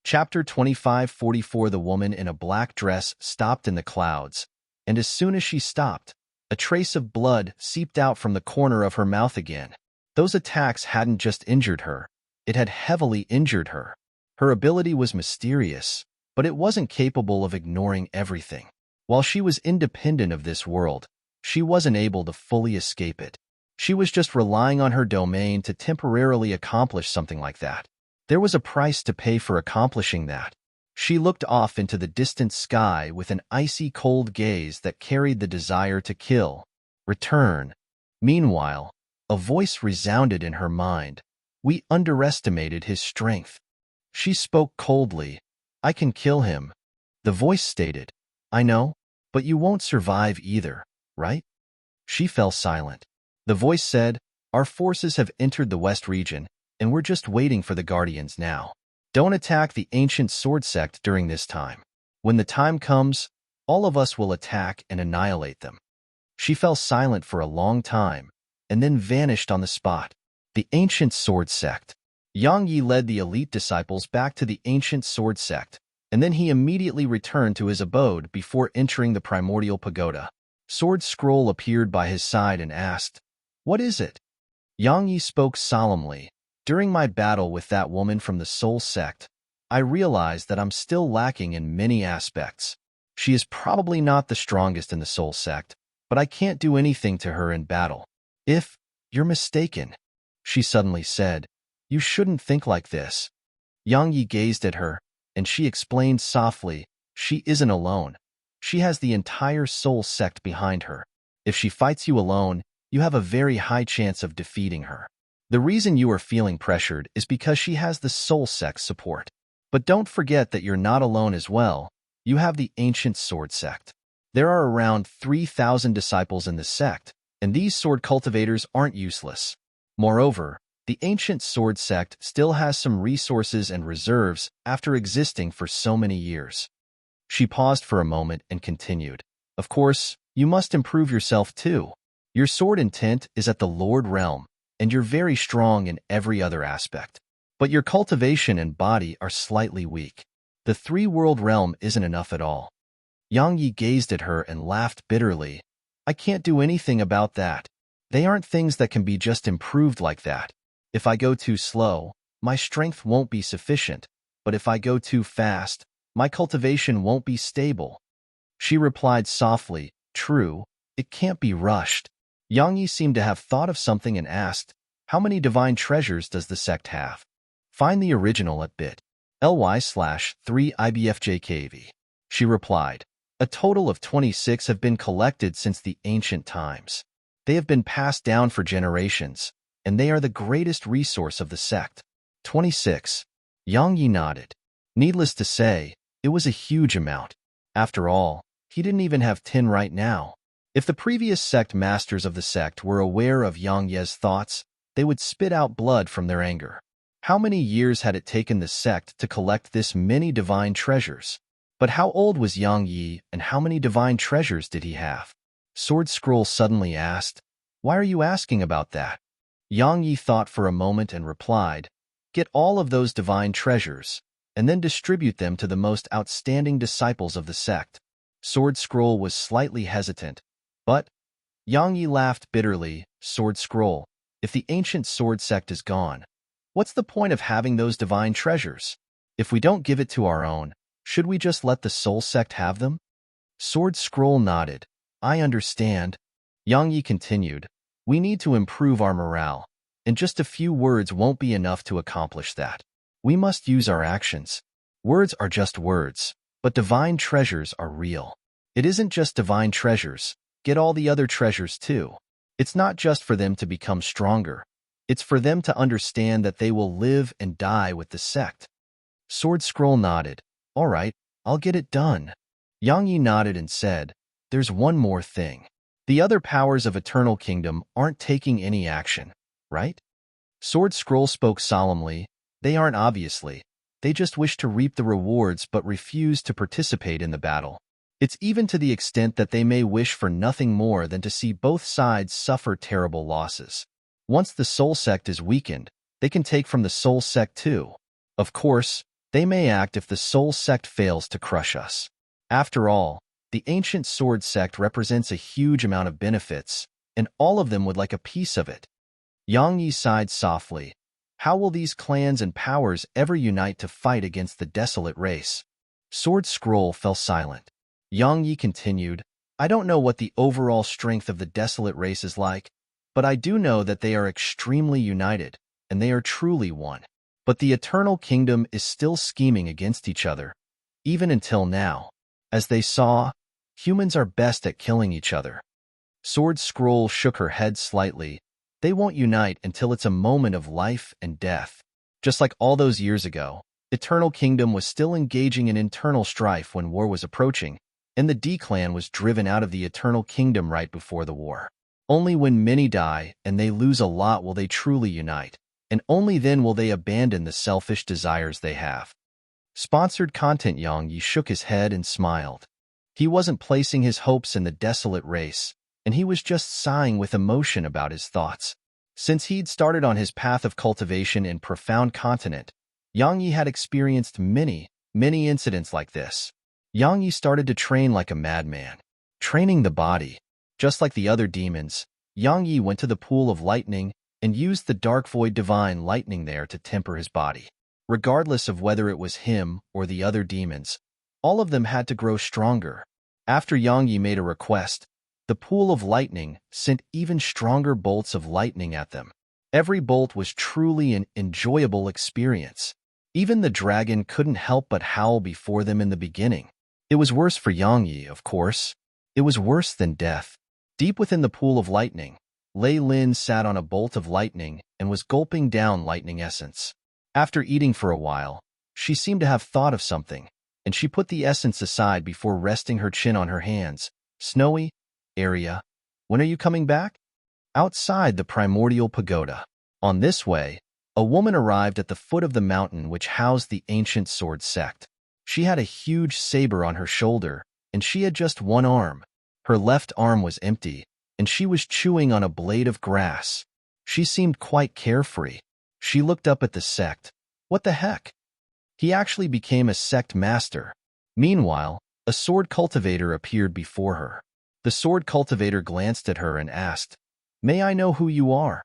Chapter 25:44. The woman in a black dress stopped in the clouds, and as soon as she stopped, a trace of blood seeped out from the corner of her mouth again. Those attacks hadn't just injured her, it had heavily injured her. Her ability was mysterious, but it wasn't capable of ignoring everything. While she was independent of this world, she wasn't able to fully escape it. She was just relying on her domain to temporarily accomplish something like that. There was a price to pay for accomplishing that. She looked off into the distant sky with an icy cold gaze that carried the desire to kill, return. Meanwhile, a voice resounded in her mind. We underestimated his strength. She spoke coldly. I can kill him. The voice stated, I know, but you won't survive either, right? She fell silent. The voice said, our forces have entered the West region, and we're just waiting for the Guardians now. Don't attack the ancient sword sect during this time. When the time comes, all of us will attack and annihilate them. She fell silent for a long time, and then vanished on the spot. The ancient sword sect. Yang Yi led the elite disciples back to the ancient sword sect, and then he immediately returned to his abode before entering the primordial pagoda. Sword Scroll appeared by his side and asked, What is it? Yang Yi spoke solemnly. During my battle with that woman from the soul sect, I realized that I'm still lacking in many aspects. She is probably not the strongest in the soul sect, but I can't do anything to her in battle. If you're mistaken, she suddenly said, you shouldn't think like this. Yang Yi gazed at her, and she explained softly, she isn't alone. She has the entire soul sect behind her. If she fights you alone, you have a very high chance of defeating her. The reason you are feeling pressured is because she has the soul sect's support. But don't forget that you're not alone as well. You have the ancient sword sect. There are around 3,000 disciples in the sect, and these sword cultivators aren't useless. Moreover, the ancient sword sect still has some resources and reserves after existing for so many years. She paused for a moment and continued. Of course, you must improve yourself too. Your sword intent is at the Lord realm, and you're very strong in every other aspect. But your cultivation and body are slightly weak. The three-world realm isn't enough at all. Yang Yi gazed at her and laughed bitterly. I can't do anything about that. They aren't things that can be just improved like that. If I go too slow, my strength won't be sufficient, but if I go too fast, my cultivation won't be stable. She replied softly, True, it can't be rushed. Yang Yi seemed to have thought of something and asked, How many divine treasures does the sect have? Find the original at bit.ly/3ibfjkv. She replied, A total of 26 have been collected since the ancient times. They have been passed down for generations, and they are the greatest resource of the sect. 26. Yang Yi nodded. Needless to say, it was a huge amount. After all, he didn't even have 10 right now. If the previous sect masters of the sect were aware of Yang Ye's thoughts, they would spit out blood from their anger. How many years had it taken the sect to collect this many divine treasures? But how old was Yang Yi, and how many divine treasures did he have? Sword Scroll suddenly asked, Why are you asking about that? Yang Yi thought for a moment and replied, Get all of those divine treasures, and then distribute them to the most outstanding disciples of the sect. Sword Scroll was slightly hesitant, but Yang Yi laughed bitterly. Sword Scroll, if the ancient sword sect is gone, what's the point of having those divine treasures? If we don't give it to our own, should we just let the soul sect have them? Sword Scroll nodded. I understand. Yang Yi continued, We need to improve our morale, and just a few words won't be enough to accomplish that. We must use our actions. Words are just words, but divine treasures are real. It isn't just divine treasures. Get all the other treasures too. It's not just for them to become stronger. It's for them to understand that they will live and die with the sect. Sword Scroll nodded. All right, I'll get it done. Yang Yi nodded and said, There's one more thing. The other powers of Eternal Kingdom aren't taking any action, right? Sword Scroll spoke solemnly. They aren't obviously. They just wish to reap the rewards but refuse to participate in the battle. It's even to the extent that they may wish for nothing more than to see both sides suffer terrible losses. Once the Soul Sect is weakened, they can take from the Soul Sect too. Of course, they may act if the Soul Sect fails to crush us. After all, the Ancient Sword Sect represents a huge amount of benefits, and all of them would like a piece of it. Yang Yi sighed softly. How will these clans and powers ever unite to fight against the desolate race? Sword Scroll fell silent. Yang Yi continued, I don't know what the overall strength of the desolate race is like, but I do know that they are extremely united, and they are truly one. But the Eternal Kingdom is still scheming against each other, even until now. As they saw, humans are best at killing each other. Sword Scroll shook her head slightly. They won't unite until it's a moment of life and death. Just like all those years ago, Eternal Kingdom was still engaging in internal strife when war was approaching, and the D-Clan was driven out of the Eternal Kingdom right before the war. Only when many die and they lose a lot will they truly unite, and only then will they abandon the selfish desires they have. Sponsored content. Yang Yi shook his head and smiled. He wasn't placing his hopes in the desolate race, and he was just sighing with emotion about his thoughts. Since he'd started on his path of cultivation in profound continent, Yang Yi had experienced many incidents like this. Yang Yi started to train like a madman, training the body. Just like the other demons, Yang Yi went to the pool of lightning and used the dark void divine lightning there to temper his body. Regardless of whether it was him or the other demons, all of them had to grow stronger. After Yang Yi made a request, the pool of lightning sent even stronger bolts of lightning at them. Every bolt was truly an enjoyable experience. Even the dragon couldn't help but howl before them in the beginning. It was worse for Yang Yi, of course. It was worse than death. Deep within the pool of lightning, Lei Lin sat on a bolt of lightning and was gulping down lightning essence. After eating for a while, she seemed to have thought of something, and she put the essence aside before resting her chin on her hands. Snowy area, when are you coming back? Outside the primordial pagoda. On this way, a woman arrived at the foot of the mountain which housed the ancient sword sect. She had a huge saber on her shoulder, and she had just one arm. Her left arm was empty, and she was chewing on a blade of grass. She seemed quite carefree. She looked up at the sect. What the heck? He actually became a sect master. Meanwhile, a sword cultivator appeared before her. The sword cultivator glanced at her and asked, May I know who you are?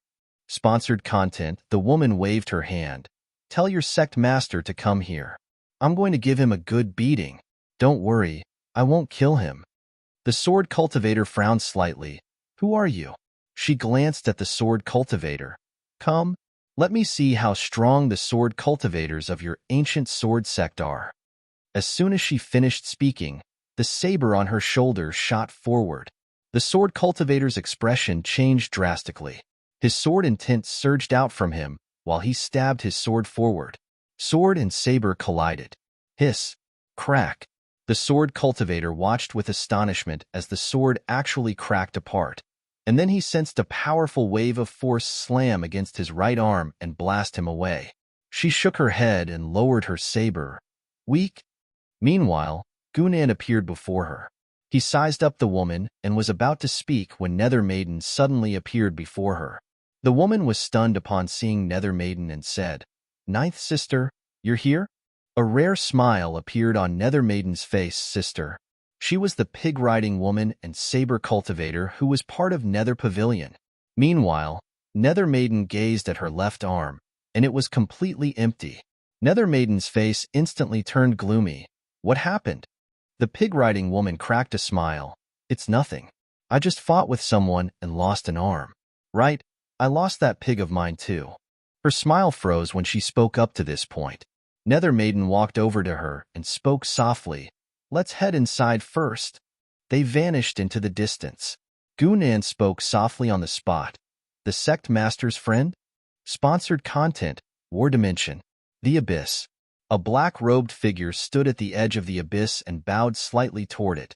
Sponsored content. The woman waved her hand. Tell your sect master to come here. I'm going to give him a good beating. Don't worry, I won't kill him. The sword cultivator frowned slightly. Who are you? She glanced at the sword cultivator. Come, let me see how strong the sword cultivators of your ancient sword sect are. As soon as she finished speaking, the saber on her shoulder shot forward. The sword cultivator's expression changed drastically. His sword intent surged out from him while he stabbed his sword forward. Sword and saber collided. Hiss. Crack. The sword cultivator watched with astonishment as the sword actually cracked apart, and then he sensed a powerful wave of force slam against his right arm and blast him away. She shook her head and lowered her saber. Weak? Meanwhile, Gunan appeared before her. He sized up the woman and was about to speak when Nether Maiden suddenly appeared before her. The woman was stunned upon seeing Nether Maiden and said, Ninth sister, you're here? A rare smile appeared on Nether Maiden's face. Sister. She was the pig-riding woman and saber cultivator who was part of Nether Pavilion. Meanwhile, Nether Maiden gazed at her left arm, and it was completely empty. Nether Maiden's face instantly turned gloomy. What happened? The pig-riding woman cracked a smile. It's nothing. I just fought with someone and lost an arm. Right, I lost that pig of mine too. Her smile froze when she spoke up to this point. Nether Maiden walked over to her and spoke softly. Let's head inside first. They vanished into the distance. Gunan spoke softly on the spot. The sect master's friend? Sponsored content, War Dimension. The Abyss. A black-robed figure stood at the edge of the abyss and bowed slightly toward it.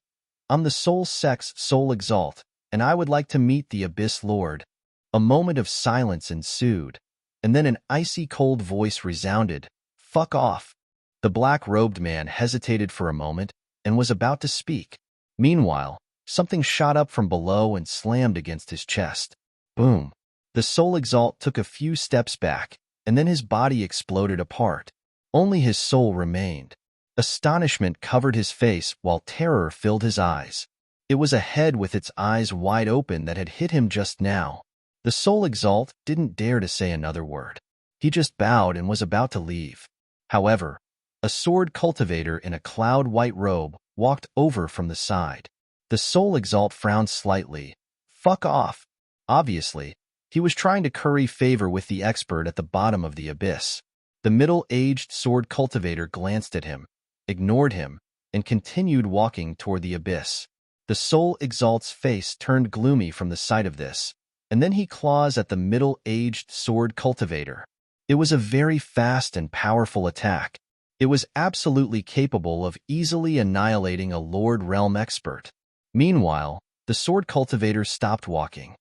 I'm the Soul Sect's Soul Exalt, and I would like to meet the Abyss Lord. A moment of silence ensued. and then an icy cold voice resounded, "Fuck off." The black-robed man hesitated for a moment and was about to speak. Meanwhile, something shot up from below and slammed against his chest. Boom. The soul exalt took a few steps back, and then his body exploded apart. Only his soul remained. Astonishment covered his face while terror filled his eyes. It was a head with its eyes wide open that had hit him just now. The soul exalt didn't dare to say another word. He just bowed and was about to leave. However, a sword cultivator in a cloud-white robe walked over from the side. The soul exalt frowned slightly. Fuck off. Obviously, he was trying to curry favor with the expert at the bottom of the abyss. The middle-aged sword cultivator glanced at him, ignored him, and continued walking toward the abyss. The soul exalt's face turned gloomy from the sight of this, and then he claws at the middle-aged sword cultivator. It was a very fast and powerful attack. It was absolutely capable of easily annihilating a Lord Realm expert. Meanwhile, the sword cultivator stopped walking.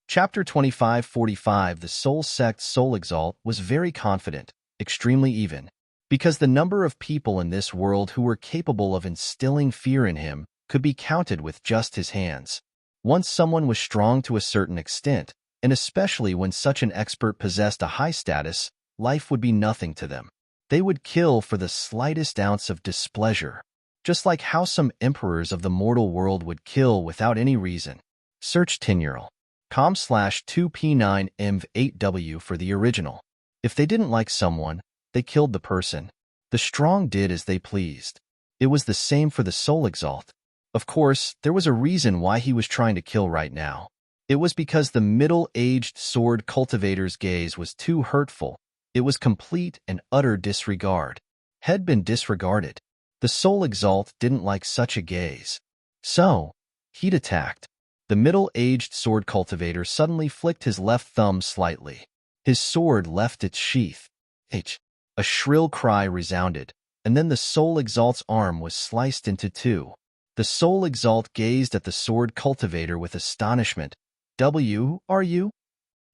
Chapter 2545. The Soul Sect's Soul Exalt was very confident, extremely even, because the number of people in this world who were capable of instilling fear in him could be counted with just his hands. Once someone was strong to a certain extent, and especially when such an expert possessed a high status, life would be nothing to them. They would kill for the slightest ounce of displeasure, just like how some emperors of the mortal world would kill without any reason. Search Tinural.com/2P9MV8W for the original. If they didn't like someone, they killed the person. The strong did as they pleased. It was the same for the soul exalt. Of course, there was a reason why he was trying to kill right now. It was because the middle-aged sword cultivator's gaze was too hurtful. It was complete and utter disregard. Had been disregarded. The soul exalt didn't like such a gaze. So, he'd attacked. The middle-aged sword cultivator suddenly flicked his left thumb slightly. His sword left its sheath. A shrill cry resounded, and then the soul exalt's arm was sliced into two. The soul exalt gazed at the sword cultivator with astonishment. "W, are you?"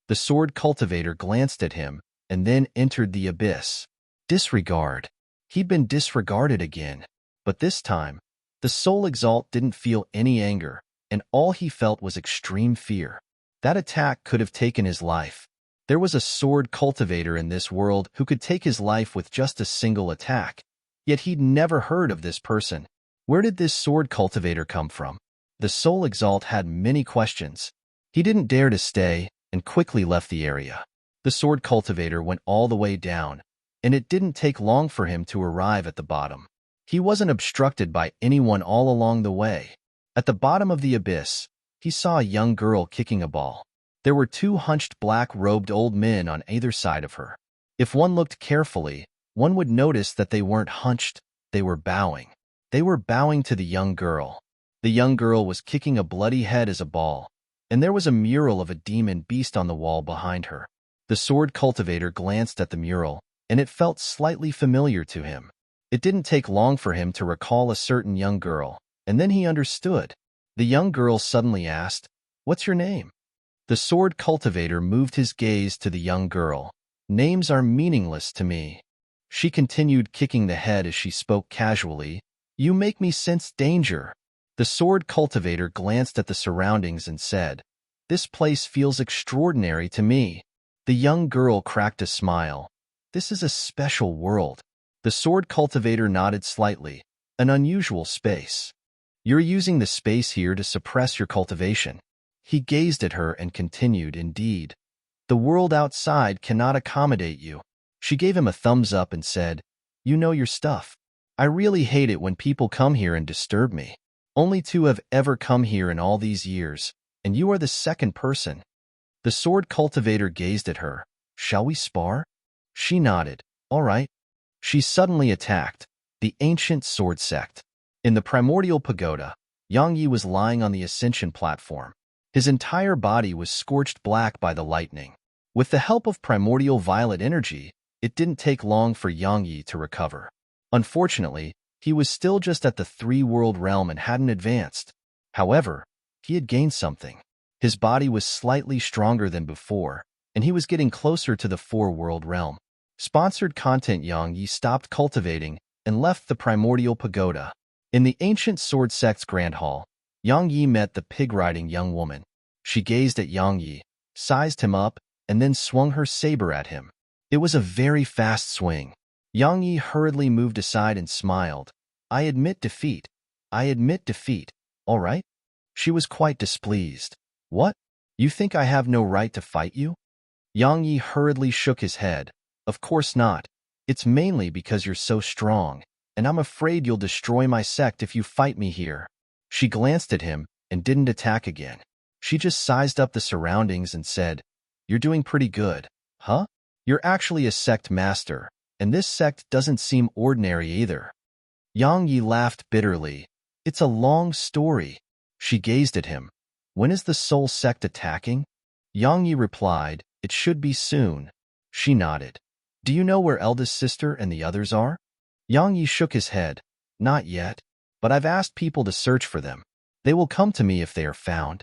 The sword cultivator glanced at him, and then entered the abyss. Disregard. He'd been disregarded again. But this time, the soul exalt didn't feel any anger, and all he felt was extreme fear. That attack could have taken his life. There was a sword cultivator in this world who could take his life with just a single attack. Yet he'd never heard of this person. Where did this sword cultivator come from? The soul exalt had many questions. He didn't dare to stay and quickly left the area. The sword cultivator went all the way down, and it didn't take long for him to arrive at the bottom. He wasn't obstructed by anyone all along the way. At the bottom of the abyss, he saw a young girl kicking a ball. There were two hunched black-robed old men on either side of her. If one looked carefully, one would notice that they weren't hunched, they were bowing. They were bowing to the young girl. The young girl was kicking a bloody head as a ball, and there was a mural of a demon beast on the wall behind her. The sword cultivator glanced at the mural, and it felt slightly familiar to him. It didn't take long for him to recall a certain young girl, and then he understood. The young girl suddenly asked, "What's your name?" The sword cultivator moved his gaze to the young girl. "Names are meaningless to me." She continued kicking the head as she spoke casually. "You make me sense danger." The sword cultivator glanced at the surroundings and said, "This place feels extraordinary to me." The young girl cracked a smile. "This is a special world." The sword cultivator nodded slightly. "An unusual space. You're using the space here to suppress your cultivation." He gazed at her and continued, "Indeed. The world outside cannot accommodate you." She gave him a thumbs up and said, "You know your stuff. I really hate it when people come here and disturb me. Only two have ever come here in all these years, and you are the second person." The sword cultivator gazed at her. "Shall we spar?" She nodded. "All right." She suddenly attacked. The ancient sword sect. In the primordial pagoda, Yang Yi was lying on the ascension platform. His entire body was scorched black by the lightning. With the help of primordial violet energy, it didn't take long for Yang Yi to recover. Unfortunately, he was still just at the three-world realm and hadn't advanced. However, he had gained something. His body was slightly stronger than before, and he was getting closer to the four-world realm. Sponsored content. Yang Yi stopped cultivating and left the primordial pagoda. In the ancient sword sect's grand hall, Yang Yi met the pig-riding young woman. She gazed at Yang Yi, sized him up, and then swung her saber at him. It was a very fast swing. Yang Yi hurriedly moved aside and smiled. I admit defeat. I admit defeat. All right? She was quite displeased. What? You think I have no right to fight you? Yang Yi hurriedly shook his head. Of course not. It's mainly because you're so strong, and I'm afraid you'll destroy my sect if you fight me here. She glanced at him and didn't attack again. She just sized up the surroundings and said, You're doing pretty good, huh? You're actually a sect master, and this sect doesn't seem ordinary either. Yang Yi laughed bitterly. It's a long story. She gazed at him. When is the soul sect attacking? Yang Yi replied, It should be soon. She nodded. Do you know where eldest sister and the others are? Yang Yi shook his head. Not yet, but I've asked people to search for them. They will come to me if they are found.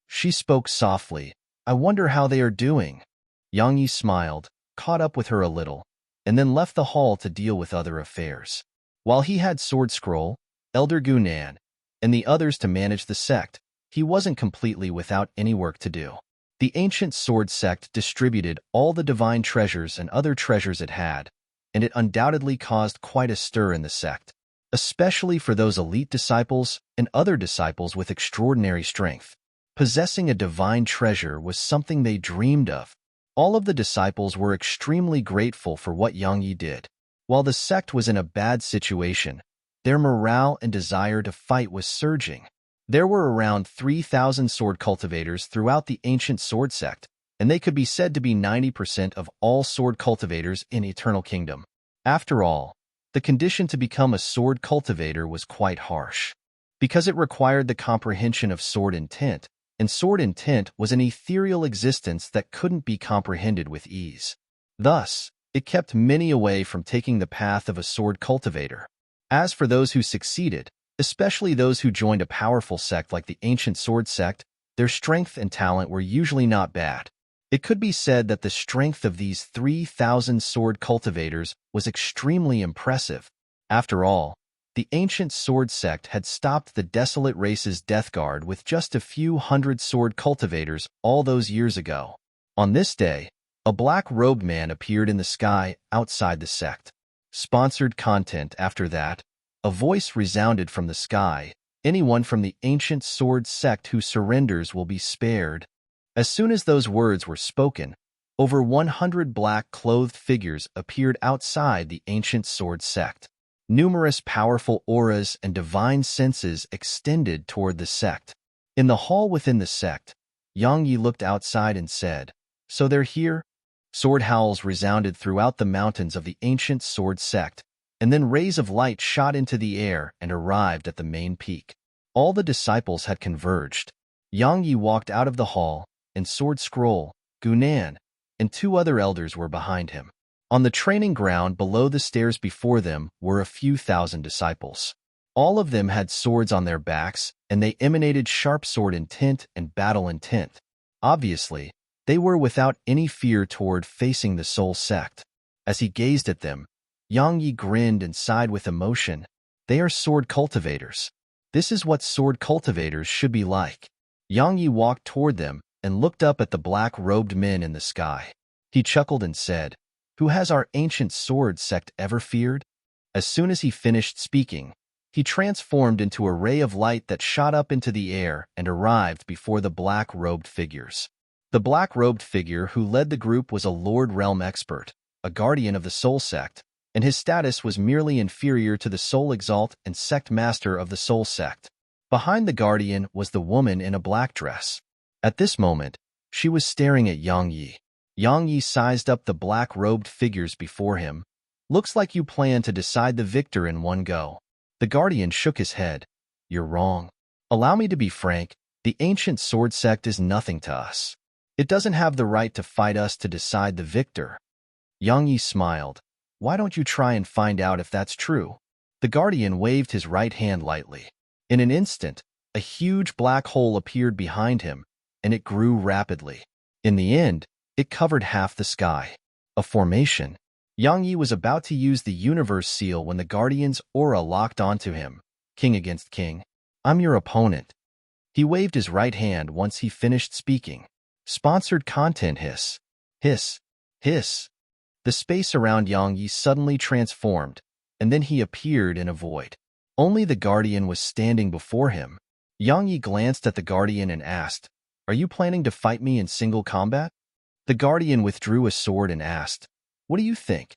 She spoke softly. I wonder how they are doing. Yang Yi smiled, caught up with her a little, and then left the hall to deal with other affairs. While he had Sword Scroll, Elder Gunan, and the others to manage the sect, he wasn't completely without any work to do. The ancient sword sect distributed all the divine treasures and other treasures it had, and it undoubtedly caused quite a stir in the sect, especially for those elite disciples and other disciples with extraordinary strength. Possessing a divine treasure was something they dreamed of. All of the disciples were extremely grateful for what Yang Yi did. While the sect was in a bad situation, their morale and desire to fight was surging. There were around 3,000 sword cultivators throughout the ancient sword sect, and they could be said to be 90% of all sword cultivators in Eternal Kingdom. After all, the condition to become a sword cultivator was quite harsh, because it required the comprehension of sword intent, and sword intent was an ethereal existence that couldn't be comprehended with ease. Thus, it kept many away from taking the path of a sword cultivator. As for those who succeeded, especially those who joined a powerful sect like the ancient sword sect, their strength and talent were usually not bad. It could be said that the strength of these 3,000 sword cultivators was extremely impressive. After all, the ancient sword sect had stopped the desolate race's death guard with just a few hundred sword cultivators all those years ago. On this day, a black-robed man appeared in the sky outside the sect. Sponsored content. After that, a voice resounded from the sky. Anyone from the ancient sword sect who surrenders will be spared. As soon as those words were spoken, over 100 black-clothed figures appeared outside the ancient sword sect. Numerous powerful auras and divine senses extended toward the sect. In the hall within the sect, Yang Yi looked outside and said, So they're here? Sword howls resounded throughout the mountains of the ancient sword sect, and then rays of light shot into the air and arrived at the main peak. All the disciples had converged. Yang Yi walked out of the hall, and Sword Scroll, Gunan, and 2 other elders were behind him. On the training ground below the stairs before them were a few thousand disciples. All of them had swords on their backs, and they emanated sharp sword intent and battle intent. Obviously, they were without any fear toward facing the soul sect. As he gazed at them, Yang Yi grinned and sighed with emotion. They are sword cultivators. This is what sword cultivators should be like. Yang Yi walked toward them and looked up at the black-robed men in the sky. He chuckled and said, Who has our ancient sword sect ever feared? As soon as he finished speaking, he transformed into a ray of light that shot up into the air and arrived before the black-robed figures. The black-robed figure who led the group was a Lord Realm expert, a guardian of the soul sect, and his status was merely inferior to the Soul Exalt and Sect Master of the Soul Sect. Behind the guardian was the woman in a black dress. At this moment, she was staring at Yang Yi. Yang Yi sized up the black-robed figures before him. Looks like you plan to decide the victor in one go. The guardian shook his head. You're wrong. Allow me to be frank, the ancient sword sect is nothing to us. It doesn't have the right to fight us to decide the victor. Yang Yi smiled. Why don't you try and find out if that's true? The guardian waved his right hand lightly. In an instant, a huge black hole appeared behind him, and it grew rapidly. In the end, it covered half the sky. A formation. Yang Yi was about to use the universe seal when the Guardian's aura locked onto him. King against king. I'm your opponent. He waved his right hand once he finished speaking. Sponsored content hiss. Hiss. Hiss. The space around Yang Yi suddenly transformed, and then he appeared in a void. Only the Guardian was standing before him. Yang Yi glanced at the Guardian and asked, "Are you planning to fight me in single combat?" The Guardian withdrew a sword and asked, "What do you think?"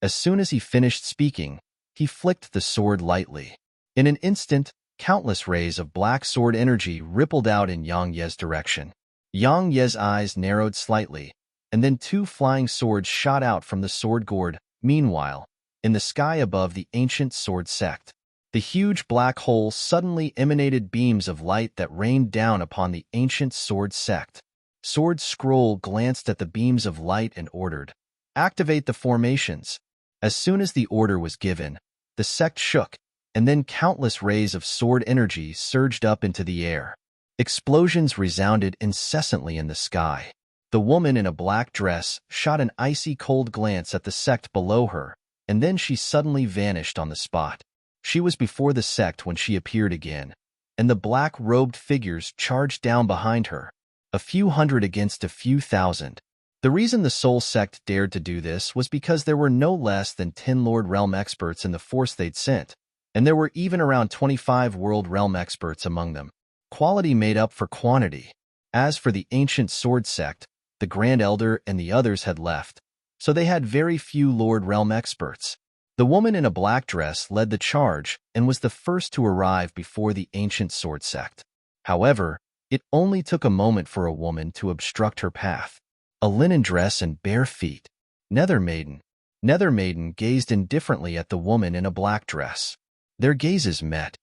As soon as he finished speaking, he flicked the sword lightly. In an instant, countless rays of black sword energy rippled out in Yang Ye's direction. Yang Ye's eyes narrowed slightly, and then two flying swords shot out from the sword gourd. Meanwhile, in the sky above the ancient sword sect, the huge black hole suddenly emanated beams of light that rained down upon the ancient sword sect. Sword Scroll glanced at the beams of light and ordered, "Activate the formations." As soon as the order was given, the sect shook, and then countless rays of sword energy surged up into the air. Explosions resounded incessantly in the sky. The woman in a black dress shot an icy cold glance at the sect below her, and then she suddenly vanished on the spot. She was before the sect when she appeared again, and the black-robed figures charged down behind her, a few hundred against a few thousand. The reason the Soul Sect dared to do this was because there were no less than 10 Lord Realm experts in the force they'd sent, and there were even around 25 World Realm experts among them. Quality made up for quantity. As for the ancient Sword Sect, the Grand Elder and the others had left, so they had very few Lord Realm experts. The woman in a black dress led the charge and was the first to arrive before the ancient Sword Sect. However, it only took a moment for a woman to obstruct her path. A linen dress and bare feet. Nether Maiden. Nether Maiden gazed indifferently at the woman in a black dress. Their gazes met.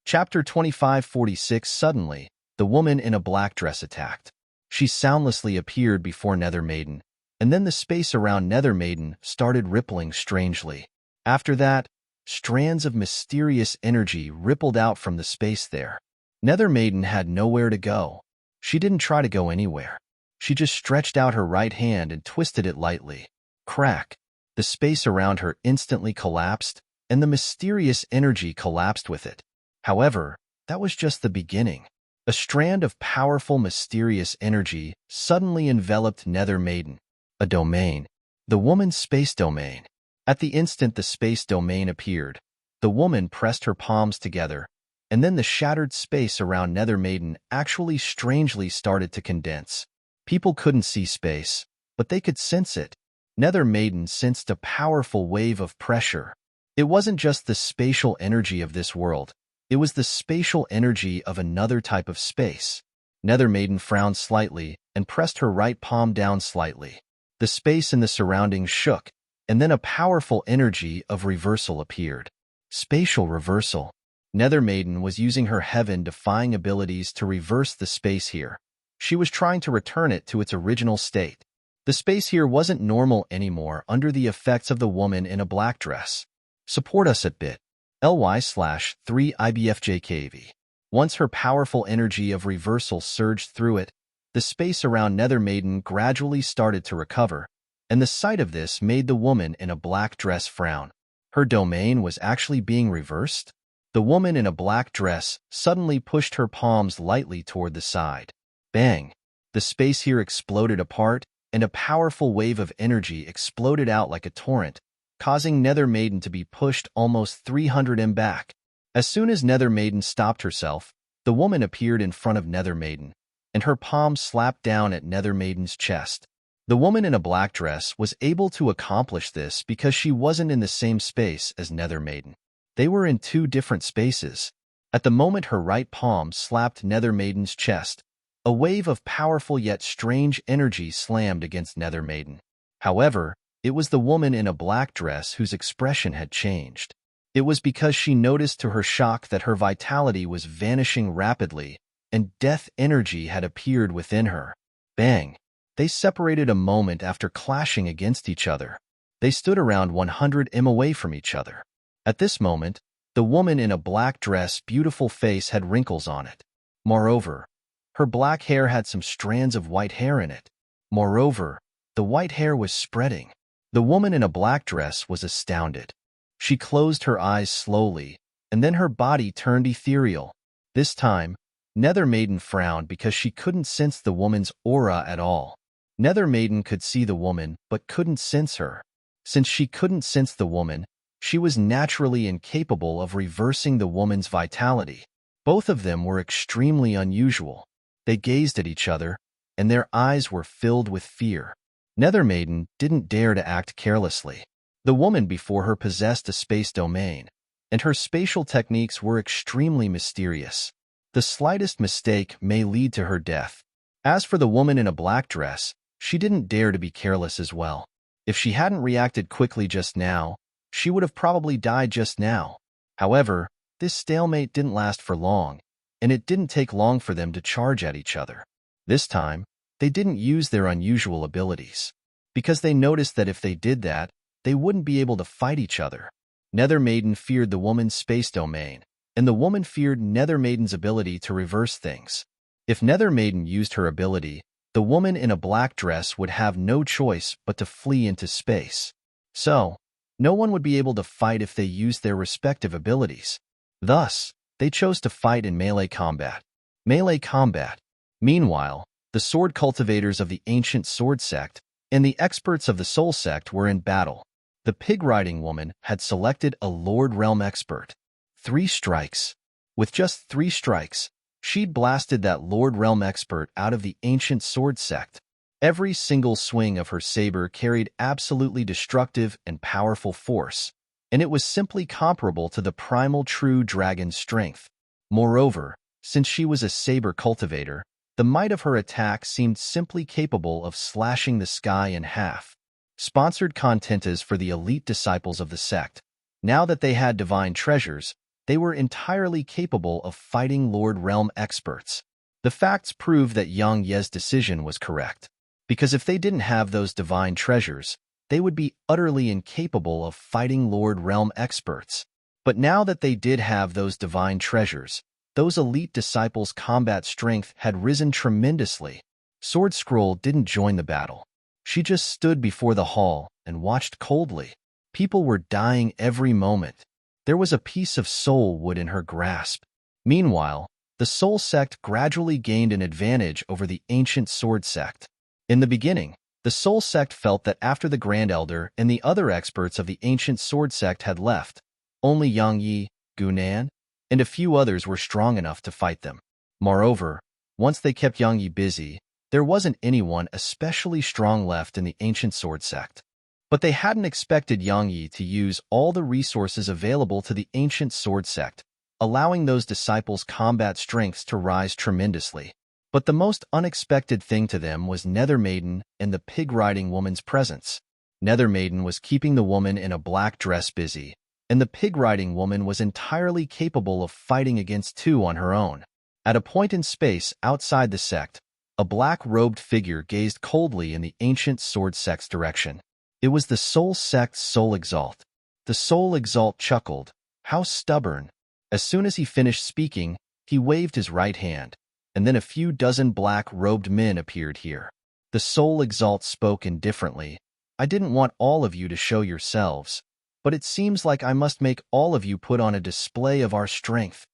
Chapter 2546. Suddenly, the woman in a black dress attacked. She soundlessly appeared before Nether Maiden, and then the space around Nether Maiden started rippling strangely. After that, strands of mysterious energy rippled out from the space there. Nether Maiden had nowhere to go. She didn't try to go anywhere. She just stretched out her right hand and twisted it lightly. Crack! The space around her instantly collapsed, and the mysterious energy collapsed with it. However, that was just the beginning. A strand of powerful, mysterious energy suddenly enveloped Nether Maiden. A domain. The woman's space domain. At the instant the space domain appeared, the woman pressed her palms together, and then the shattered space around Nether Maiden actually strangely started to condense. People couldn't see space, but they could sense it. Nether Maiden sensed a powerful wave of pressure. It wasn't just the spatial energy of this world. It was the spatial energy of another type of space. Nether Maiden frowned slightly and pressed her right palm down slightly. The space in the surroundings shook, and then a powerful energy of reversal appeared. Spatial reversal. Nether Maiden was using her heaven-defying abilities to reverse the space here. She was trying to return it to its original state. The space here wasn't normal anymore under the effects of the woman in a black dress. Support us at bit.ly/3IBFJKV. Once her powerful energy of reversal surged through it, the space around Nether Maiden gradually started to recover, and the sight of this made the woman in a black dress frown. Her domain was actually being reversed? The woman in a black dress suddenly pushed her palms lightly toward the side. Bang! The space here exploded apart, and a powerful wave of energy exploded out like a torrent, causing Nether Maiden to be pushed almost 300 m back. As soon as Nether Maiden stopped herself, the woman appeared in front of Nether Maiden, and her palm slapped down at Nether Maiden's chest. The woman in a black dress was able to accomplish this because she wasn't in the same space as Nether Maiden. They were in two different spaces. At the moment her right palm slapped Nether Maiden's chest, a wave of powerful yet strange energy slammed against Nether Maiden. However, it was the woman in a black dress whose expression had changed. It was because she noticed to her shock that her vitality was vanishing rapidly, and death energy had appeared within her. Bang! They separated a moment after clashing against each other. They stood around 100 m away from each other. At this moment, The woman in a black dress' beautiful face had wrinkles on it. Moreover, her black hair had some strands of white hair in it. Moreover, the white hair was spreading. The woman in a black dress was astounded. She closed her eyes slowly, and then her body turned ethereal. This time, Nether Maiden frowned because she couldn't sense the woman's aura at all. Nether Maiden could see the woman but couldn't sense her. Since she couldn't sense the woman, she was naturally incapable of reversing the woman's vitality. Both of them were extremely unusual. They gazed at each other, and their eyes were filled with fear. Nether Maiden didn't dare to act carelessly. The woman before her possessed a space domain, and her spatial techniques were extremely mysterious. The slightest mistake may lead to her death. As for the woman in a black dress, she didn't dare to be careless as well. If she hadn't reacted quickly just now, she would have probably died just now. However, this stalemate didn't last for long, and it didn't take long for them to charge at each other. This time, they didn't use their unusual abilities, because they noticed that if they did that, they wouldn't be able to fight each other. Nether Maiden feared the woman's space domain, and the woman feared Nether Maiden's ability to reverse things. If Nether Maiden used her ability, the woman in a black dress would have no choice but to flee into space. So, no one would be able to fight if they used their respective abilities. Thus, they chose to fight in melee combat. Melee combat. Meanwhile, the sword cultivators of the ancient sword sect and the experts of the soul sect were in battle. The pig-riding woman had selected a Lord Realm expert. 3 strikes. With just 3 strikes, she'd blasted that Lord Realm expert out of the ancient sword sect. Every single swing of her saber carried absolutely destructive and powerful force, and it was simply comparable to the primal true dragon's strength. Moreover, since she was a saber cultivator, the might of her attack seemed simply capable of slashing the sky in half. Sponsored content is for the elite disciples of the sect. Now that they had divine treasures, they were entirely capable of fighting Lord Realm experts. The facts prove that Yang Ye's decision was correct, because if they didn't have those divine treasures, they would be utterly incapable of fighting Lord Realm experts. But now that they did have those divine treasures, those elite disciples' combat strength had risen tremendously. Sword Scroll didn't join the battle. She just stood before the hall and watched coldly. People were dying every moment. There was a piece of soul wood in her grasp. Meanwhile, the soul sect gradually gained an advantage over the ancient sword sect. In the beginning, the soul sect felt that after the Grand Elder and the other experts of the ancient sword sect had left, only Yang Yi, Gunan, and a few others were strong enough to fight them. Moreover, once they kept Yang Yi busy, there wasn't anyone especially strong left in the ancient sword sect. But they hadn't expected Yang Yi to use all the resources available to the ancient sword sect, allowing those disciples' combat strengths to rise tremendously. But the most unexpected thing to them was Nether Maiden and the pig-riding woman's presence. Nether Maiden was keeping the woman in a black dress busy, and the pig-riding woman was entirely capable of fighting against 2 on her own. At a point in space outside the sect, a black-robed figure gazed coldly in the ancient sword sect's direction. It was the soul sect's Soul Exalt. The Soul Exalt chuckled. How stubborn. As soon as he finished speaking, he waved his right hand, and then a few dozen black-robed men appeared here. The Soul Exalt spoke indifferently. I didn't want all of you to show yourselves, but it seems like I must make all of you put on a display of our strength.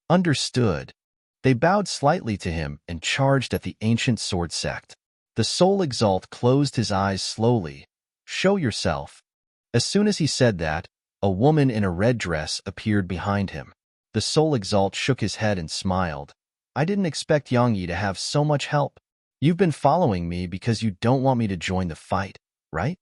Understood. They bowed slightly to him and charged at the ancient sword sect. The Soul Exalt closed his eyes slowly. Show yourself. As soon as he said that, a woman in a red dress appeared behind him. The Soul Exalt shook his head and smiled. I didn't expect Yang Yi to have so much help. You've been following me because you don't want me to join the fight, right?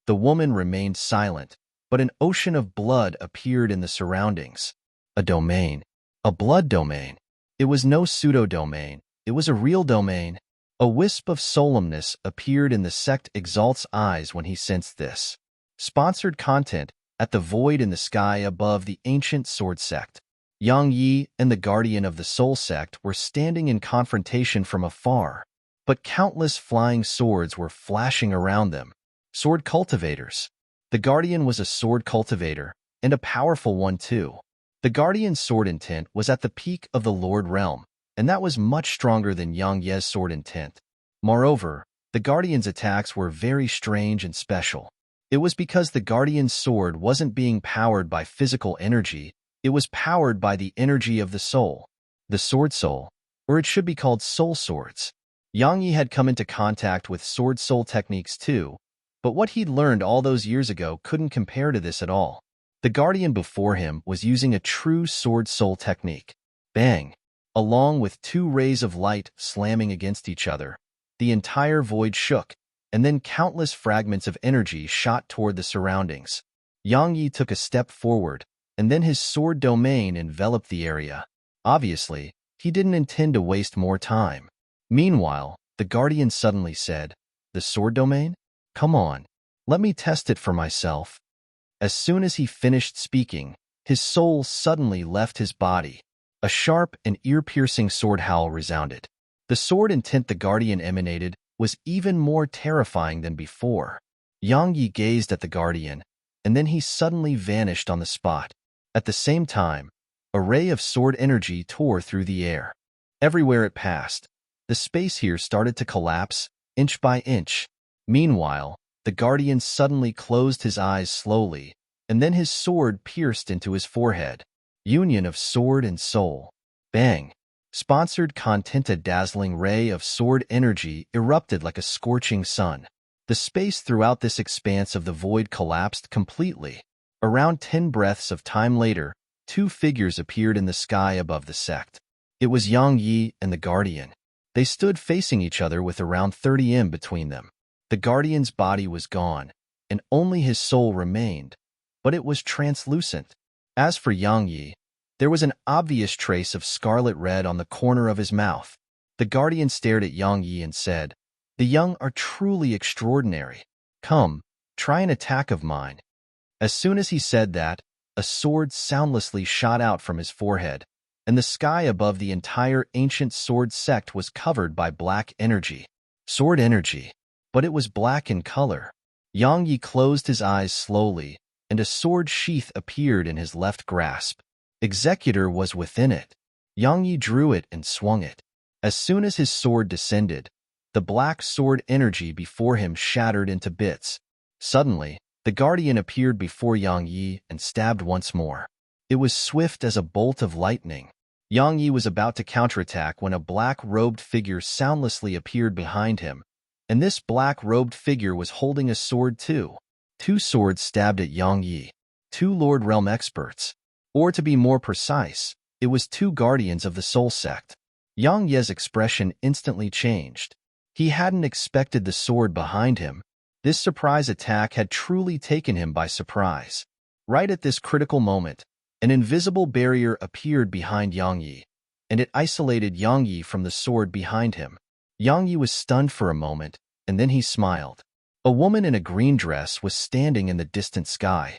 The woman remained silent, but an ocean of blood appeared in the surroundings. A domain. A blood domain. It was no pseudo-domain. It was a real domain. A wisp of solemnness appeared in the sect Exalt's eyes when he sensed this. Sponsored content at the void in the sky above the ancient sword sect. Yang Yi and the guardian of the soul sect were standing in confrontation from afar, but countless flying swords were flashing around them. Sword cultivators. The guardian was a sword cultivator, and a powerful one too. The Guardian's sword intent was at the peak of the Lord Realm, and that was much stronger than Yang Ye's sword intent. Moreover, the Guardian's attacks were very strange and special. It was because the Guardian's sword wasn't being powered by physical energy, it was powered by the energy of the soul. The sword soul, or it should be called soul swords. Yang Yi had come into contact with sword soul techniques too, but what he'd learned all those years ago couldn't compare to this at all. The Guardian before him was using a true sword soul technique. Bang! Along with two rays of light slamming against each other, the entire void shook, and then countless fragments of energy shot toward the surroundings. Yang Yi took a step forward, and then his sword domain enveloped the area. Obviously, he didn't intend to waste more time. Meanwhile, the Guardian suddenly said, "The sword domain? Come on, let me test it for myself." As soon as he finished speaking, his soul suddenly left his body. A sharp and ear-piercing sword howl resounded. The sword intent the Guardian emanated was even more terrifying than before. Yang Yi gazed at the Guardian, and then he suddenly vanished on the spot. At the same time, a ray of sword energy tore through the air. Everywhere it passed, the space here started to collapse, inch by inch. Meanwhile, the Guardian suddenly closed his eyes slowly, and then his sword pierced into his forehead. Union of sword and soul. Bang! Sponsored content. A dazzling ray of sword energy erupted like a scorching sun. The space throughout this expanse of the void collapsed completely. Around 10 breaths of time later, two figures appeared in the sky above the sect. It was Yang Yi and the Guardian. They stood facing each other with around 30 m between them. The Guardian's body was gone, and only his soul remained, but it was translucent. As for Yang Yi, there was an obvious trace of scarlet red on the corner of his mouth. The Guardian stared at Yang Yi and said, "The young are truly extraordinary. Come, try an attack of mine." As soon as he said that, a sword soundlessly shot out from his forehead, and the sky above the entire ancient sword sect was covered by black energy. Sword energy. But it was black in color. Yang Yi closed his eyes slowly, and a sword sheath appeared in his left grasp. Executor was within it. Yang Yi drew it and swung it. As soon as his sword descended, the black sword energy before him shattered into bits. Suddenly, the Guardian appeared before Yang Yi and stabbed once more. It was swift as a bolt of lightning. Yang Yi was about to counterattack when a black-robed figure soundlessly appeared behind him, and this black-robed figure was holding a sword too. Two swords stabbed at Yang Yi. Two Lord Realm experts. Or to be more precise, it was two guardians of the Soul Sect. Yang Ye's expression instantly changed. He hadn't expected the sword behind him. This surprise attack had truly taken him by surprise. Right at this critical moment, an invisible barrier appeared behind Yang Yi, and it isolated Yang Yi from the sword behind him. Yang Yi was stunned for a moment, and then he smiled. A woman in a green dress was standing in the distant sky.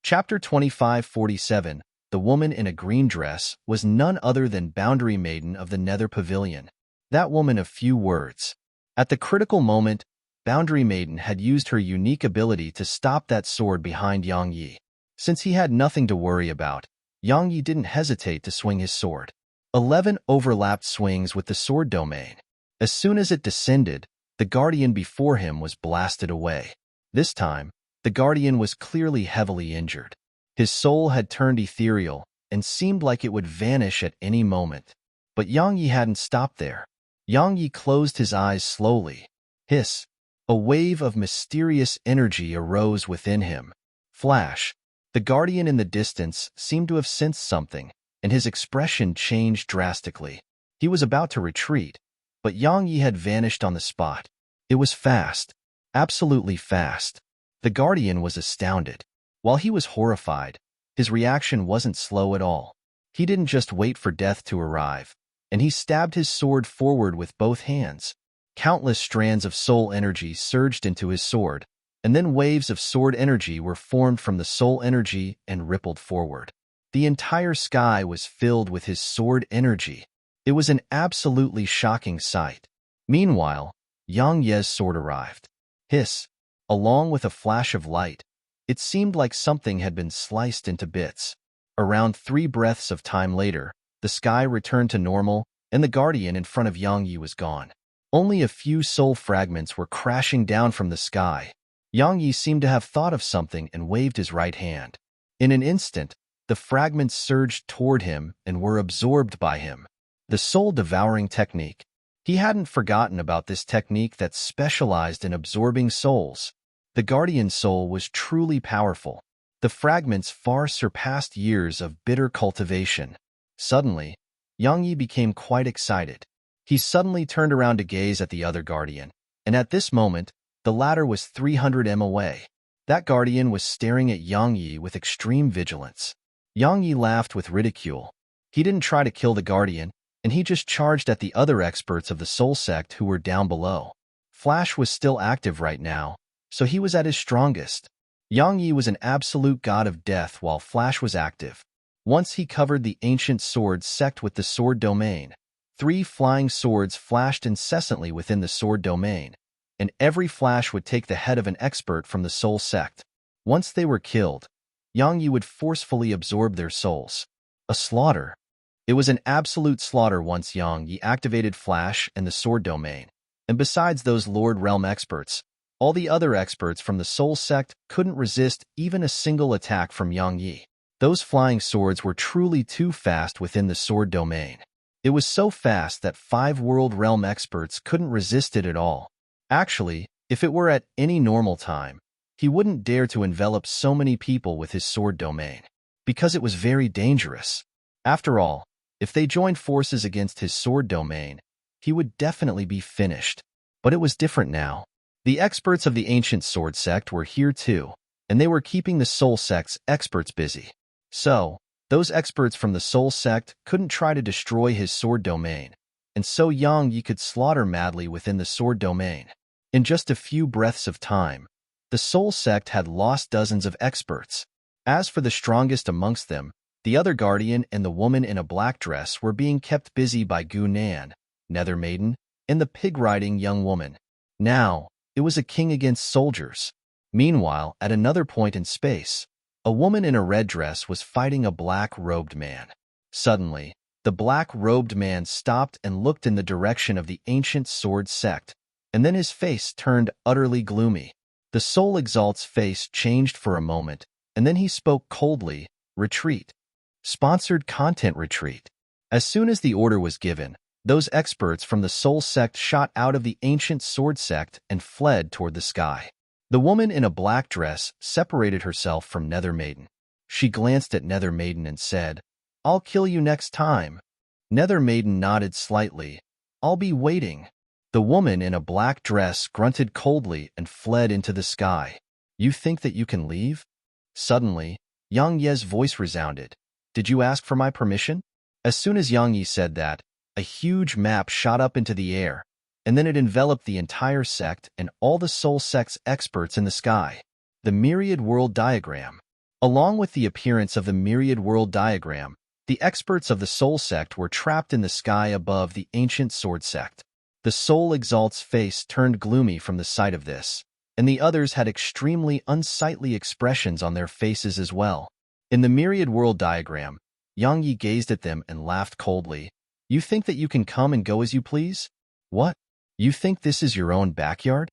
Chapter 2547. The woman in a green dress was none other than Boundary Maiden of the Nether Pavilion. That woman of few words. At the critical moment, Boundary Maiden had used her unique ability to stop that sword behind Yang Yi. Since he had nothing to worry about, Yang Yi didn't hesitate to swing his sword. 11 overlapped swings with the sword domain. As soon as it descended, the Guardian before him was blasted away. This time, the Guardian was clearly heavily injured. His soul had turned ethereal and seemed like it would vanish at any moment. But Yang Yi hadn't stopped there. Yang Yi closed his eyes slowly. Hiss! A wave of mysterious energy arose within him. Flash! The Guardian in the distance seemed to have sensed something, and his expression changed drastically. He was about to retreat, but Yang Yi had vanished on the spot. It was fast. Absolutely fast. The Guardian was astounded. While he was horrified, his reaction wasn't slow at all. He didn't just wait for death to arrive, and he stabbed his sword forward with both hands. Countless strands of soul energy surged into his sword, and then waves of sword energy were formed from the soul energy and rippled forward. The entire sky was filled with his sword energy. It was an absolutely shocking sight. Meanwhile, Yang Ye's sword arrived. Hiss! Along with a flash of light, It seemed like something had been sliced into bits. Around 3 breaths of time later, the sky returned to normal, and the guardian in front of Yang Yi was gone. Only a few soul fragments were crashing down from the sky. Yang Yi seemed to have thought of something and waved his right hand. In an instant, the fragments surged toward him and were absorbed by him. The soul-devouring technique. He hadn't forgotten about this technique that specialized in absorbing souls. The guardian soul was truly powerful. The fragments far surpassed years of bitter cultivation. Suddenly, Yang Yi became quite excited. He suddenly turned around to gaze at the other guardian, and at this moment, the latter was 300 m away. That guardian was staring at Yang Yi with extreme vigilance. Yang Yi laughed with ridicule. He didn't try to kill the guardian, and he just charged at the other experts of the soul sect who were down below. Flash was still active right now, so he was at his strongest. Yang Yi was an absolute god of death while Flash was active. Once he covered the ancient sword sect with the sword domain. 3 flying swords flashed incessantly within the sword domain, and every flash would take the head of an expert from the soul sect. Once they were killed, Yang Yi would forcefully absorb their souls. A slaughter. It was an absolute slaughter once Yang Yi activated Flash and the sword domain. And besides those Lord Realm experts, all the other experts from the soul sect couldn't resist even a single attack from Yang Yi. Those flying swords were truly too fast within the sword domain. It was so fast that 5 World Realm experts couldn't resist it at all. Actually, if it were at any normal time, he wouldn't dare to envelop so many people with his sword domain, because it was very dangerous. After all, if they joined forces against his sword domain, he would definitely be finished. But it was different now. The experts of the ancient sword sect were here too, and they were keeping the soul sect's experts busy. So, those experts from the soul sect couldn't try to destroy his sword domain, and so Yang Yi could slaughter madly within the sword domain. In just a few breaths of time, the soul sect had lost dozens of experts. As for the strongest amongst them, the other guardian and the woman in a black dress were being kept busy by Gu Nan, Nether Maiden, and the pig-riding young woman. Now, it was a king against soldiers. Meanwhile, at another point in space, a woman in a red dress was fighting a black-robed man. Suddenly, the black-robed man stopped and looked in the direction of the ancient sword sect, and then his face turned utterly gloomy. The Soul Exalt's face changed for a moment, and then he spoke coldly, "Retreat. Sponsored content retreat." As soon as the order was given, those experts from the soul sect shot out of the ancient sword sect and fled toward the sky. The woman in a black dress separated herself from Nether Maiden. She glanced at Nether Maiden and said, "I'll kill you next time." Nether Maiden nodded slightly. "I'll be waiting." The woman in a black dress grunted coldly and fled into the sky. "You think that you can leave?" Suddenly, Yang Ye's voice resounded. "Did you ask for my permission?" As soon as Yang Yi said that, a huge map shot up into the air, and then it enveloped the entire sect and all the soul sect's experts in the sky. The Myriad World Diagram. Along with the appearance of the Myriad World Diagram, the experts of the soul sect were trapped in the sky above the ancient sword sect. The Soul Exalt's face turned gloomy from the sight of this, and the others had extremely unsightly expressions on their faces as well. In the Myriad World Diagram, Yang Yi gazed at them and laughed coldly. "You think that you can come and go as you please? What? You think this is your own backyard?"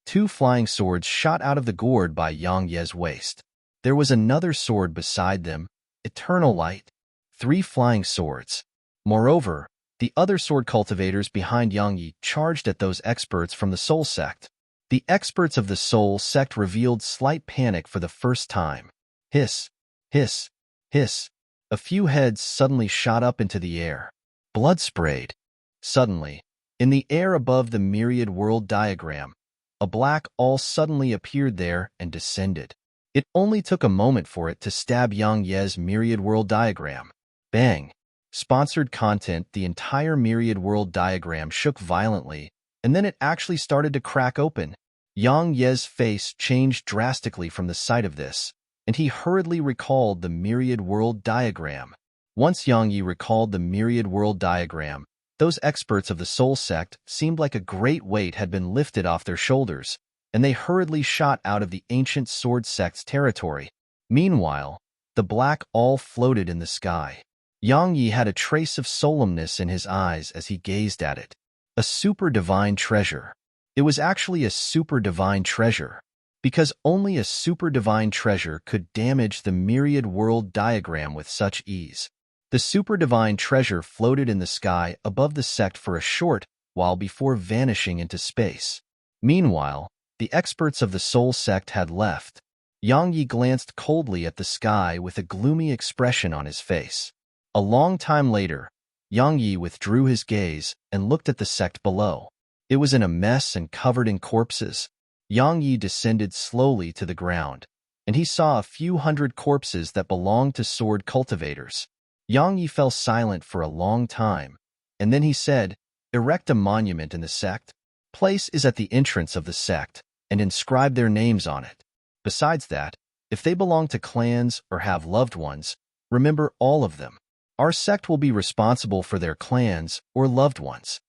2 flying swords shot out of the gourd by Yang Ye's waist. There was another sword beside them, Eternal Light. 3 flying swords. Moreover, the other sword cultivators behind Yang Yi charged at those experts from the soul sect. The experts of the soul sect revealed slight panic for the first time. Hiss, hiss, hiss. A few heads suddenly shot up into the air. Blood sprayed. Suddenly, in the air above the Myriad World Diagram, a black all suddenly appeared there and descended. It only took a moment for it to stab Yang Ye's Myriad World Diagram. Bang! Sponsored content. The entire Myriad World Diagram shook violently, and then it actually started to crack open. Yang Ye's face changed drastically from the sight of this, and he hurriedly recalled the Myriad World Diagram. Once Yang Yi recalled the Myriad World Diagram, those experts of the soul sect seemed like a great weight had been lifted off their shoulders. and they hurriedly shot out of the ancient sword sect's territory. Meanwhile, the black all floated in the sky. Yang Yi had a trace of solemnness in his eyes as he gazed at it. A super divine treasure. It was actually a super divine treasure, because only a super divine treasure could damage the myriad world diagram with such ease. The super divine treasure floated in the sky above the sect for a short while before vanishing into space. Meanwhile, the experts of the soul sect had left. Yang Yi glanced coldly at the sky with a gloomy expression on his face. A long time later, Yang Yi withdrew his gaze and looked at the sect below. It was in a mess and covered in corpses. Yang Yi descended slowly to the ground, and he saw a few hundred corpses that belonged to sword cultivators. Yang Yi fell silent for a long time, and then he said, "Erect a monument in the sect. Place is at the entrance of the sect, and inscribe their names on it. Besides that, if they belong to clans or have loved ones, remember all of them. Our sect will be responsible for their clans or loved ones."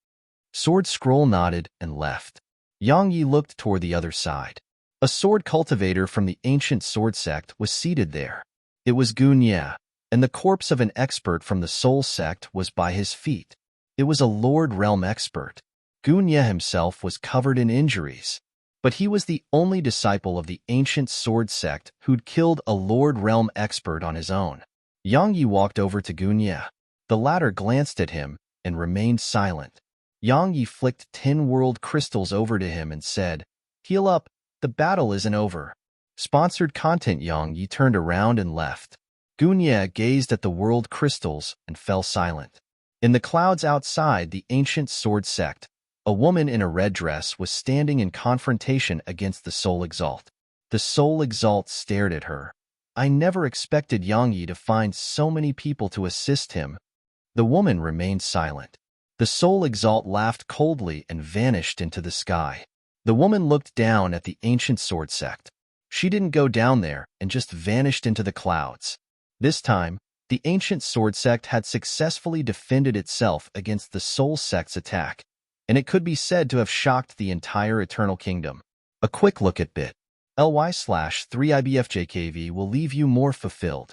Sword Scroll nodded and left. Yang Yi looked toward the other side. A sword cultivator from the ancient sword sect was seated there. It was Gunye, and the corpse of an expert from the soul sect was by his feet. It was a Lord Realm expert. Gunye himself was covered in injuries, but he was the only disciple of the ancient sword sect who'd killed a Lord Realm expert on his own. Yang Yi walked over to Gunye. The latter glanced at him and remained silent. Yang Yi flicked 10 world crystals over to him and said, "Heal up, the battle isn't over." Sponsored content. Yang Yi turned around and left. Gunye gazed at the world crystals and fell silent. In the clouds outside the ancient sword sect, a woman in a red dress was standing in confrontation against the Soul Exalt. The Soul Exalt stared at her. "I never expected Yang Yi to find so many people to assist him." The woman remained silent. The Soul Exalt laughed coldly and vanished into the sky. The woman looked down at the ancient sword sect. She didn't go down there and just vanished into the clouds. This time, the ancient sword sect had successfully defended itself against the soul sect's attack, and it could be said to have shocked the entire Eternal Kingdom. A quick look at bit.ly/3ibfjkv will leave you more fulfilled.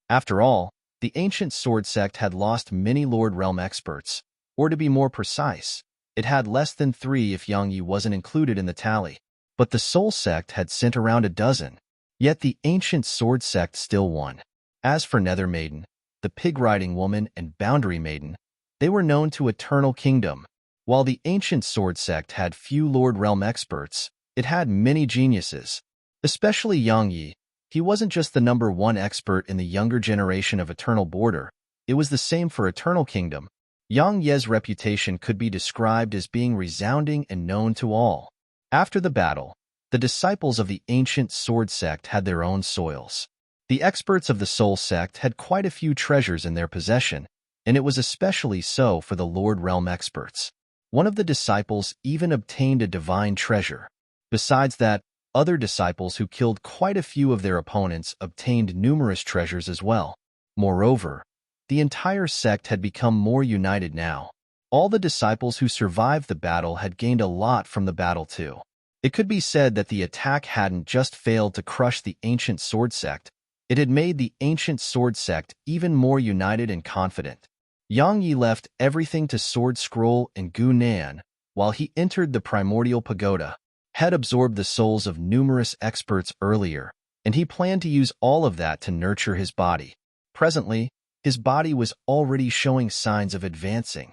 After all, the ancient sword sect had lost many Lord Realm experts, or to be more precise, it had less than 3 if Yang Yi wasn't included in the tally. But the soul sect had sent around a dozen, yet the ancient sword sect still won. As for Nether Maiden, the Pig-Riding Woman, and Boundary Maiden, they were known to Eternal Kingdom. While the ancient sword sect had few Lord Realm experts, it had many geniuses, especially Yang Yi. He wasn't just the #1 expert in the younger generation of Eternal Border, it was the same for Eternal Kingdom. Yang Ye's reputation could be described as being resounding and known to all. After the battle, the disciples of the ancient sword sect had their own soils. The experts of the soul sect had quite a few treasures in their possession, and it was especially so for the Lord Realm experts. One of the disciples even obtained a divine treasure. Besides that, other disciples who killed quite a few of their opponents obtained numerous treasures as well. Moreover, the entire sect had become more united now. All the disciples who survived the battle had gained a lot from the battle too. It could be said that the attack hadn't just failed to crush the ancient sword sect, it had made the ancient sword sect even more united and confident. Yang Yi left everything to Sword Scroll and Gu Nan while he entered the primordial pagoda. Had absorbed the souls of numerous experts earlier, and he planned to use all of that to nurture his body. Presently, his body was already showing signs of advancement.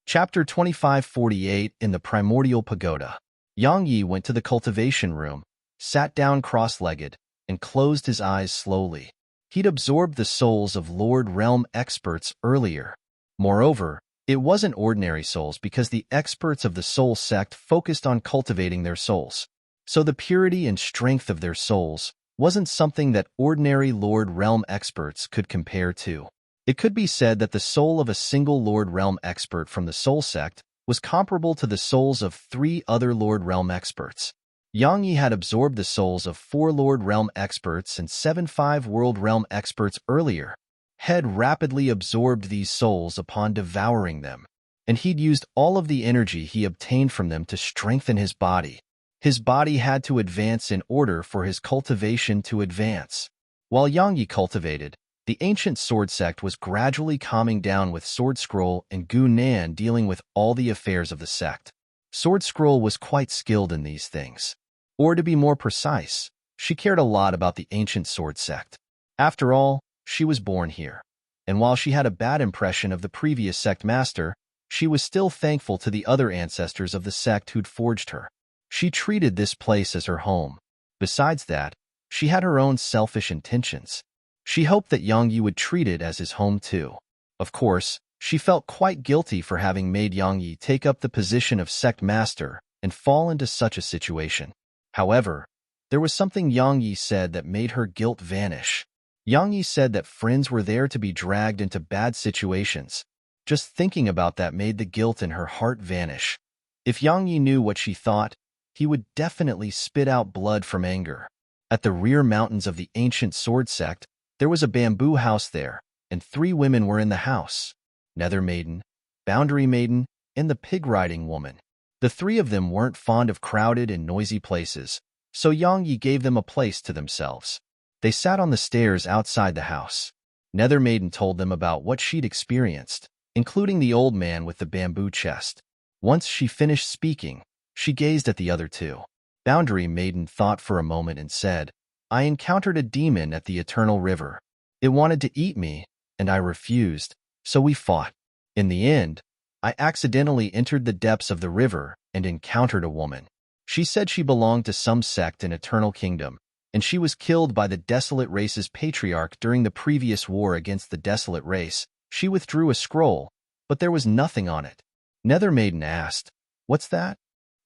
Chapter 2548 in the Primordial Pagoda. Yang Yi went to the cultivation room, sat down cross-legged, and closed his eyes slowly. He'd absorbed the souls of Lord Realm experts earlier. Moreover, it wasn't ordinary souls because the experts of the soul sect focused on cultivating their souls. So the purity and strength of their souls wasn't something that ordinary Lord Realm experts could compare to. It could be said that the soul of a single Lord Realm expert from the soul sect was comparable to the souls of 3 other Lord Realm experts. Yang Yi had absorbed the souls of 4 Lord Realm experts and 7 5 World Realm experts earlier. had rapidly absorbed these souls upon devouring them, and he'd used all of the energy he obtained from them to strengthen his body. His body had to advance in order for his cultivation to advance. While Yang Yi cultivated, the ancient sword sect was gradually calming down, with Sword Scroll and Gu Nan dealing with all the affairs of the sect. Sword Scroll was quite skilled in these things. Or to be more precise, she cared a lot about the ancient sword sect. After all, she was born here. And while she had a bad impression of the previous sect master, she was still thankful to the other ancestors of the sect who'd forged her. She treated this place as her home. Besides that, she had her own selfish intentions. She hoped that Yang Yi would treat it as his home too. Of course, she felt quite guilty for having made Yang Yi take up the position of sect master and fall into such a situation. However, there was something Yang Yi said that made her guilt vanish. Yang Yi said that friends were there to be dragged into bad situations. Just thinking about that made the guilt in her heart vanish. If Yang Yi knew what she thought, he would definitely spit out blood from anger. At the rear mountains of the ancient sword sect, there was a bamboo house there, and 3 women were in the house: Nether Maiden, Boundary Maiden, and the pig-riding woman. The 3 of them weren't fond of crowded and noisy places, so Yang Yi gave them a place to themselves. They sat on the stairs outside the house. Nether Maiden told them about what she'd experienced, including the old man with the bamboo chest. Once she finished speaking, she gazed at the other 2. Boundary Maiden thought for a moment and said, "I encountered a demon at the Eternal River. It wanted to eat me, and I refused, so we fought. In the end, I accidentally entered the depths of the river and encountered a woman. She said she belonged to some sect in Eternal Kingdom, and she was killed by the Desolate Race's patriarch during the previous war against the Desolate Race. She withdrew a scroll, but there was nothing on it." Nether Maiden asked, "What's that?"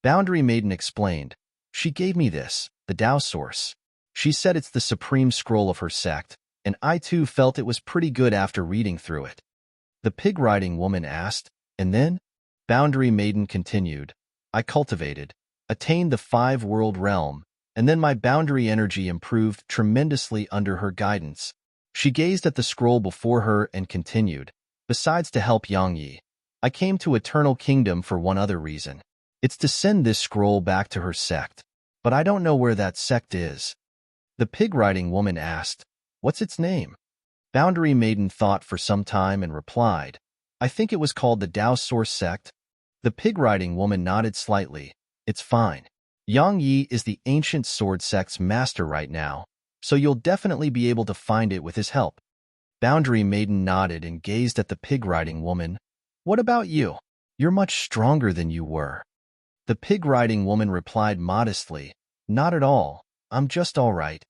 Boundary Maiden explained, "She gave me this, the Tao Source. She said it's the supreme scroll of her sect, and I too felt it was pretty good after reading through it." The pig-riding woman asked, "And then?" Boundary Maiden continued, "I cultivated, attained the 5-world realm, and then my boundary energy improved tremendously under her guidance." She gazed at the scroll before her and continued, "Besides to help Yang Yi, I came to Eternal Kingdom for one other reason. It's to send this scroll back to her sect, but I don't know where that sect is." The pig-riding woman asked, "What's its name?" Boundary Maiden thought for some time and replied, "I think it was called the Tao Source sect." The pig-riding woman nodded slightly. "It's fine. Yang Yi is the ancient sword sect's master right now, so you'll definitely be able to find it with his help." Boundary Maiden nodded and gazed at the pig-riding woman. "What about you? You're much stronger than you were." The pig-riding woman replied modestly, "Not at all. I'm just all right."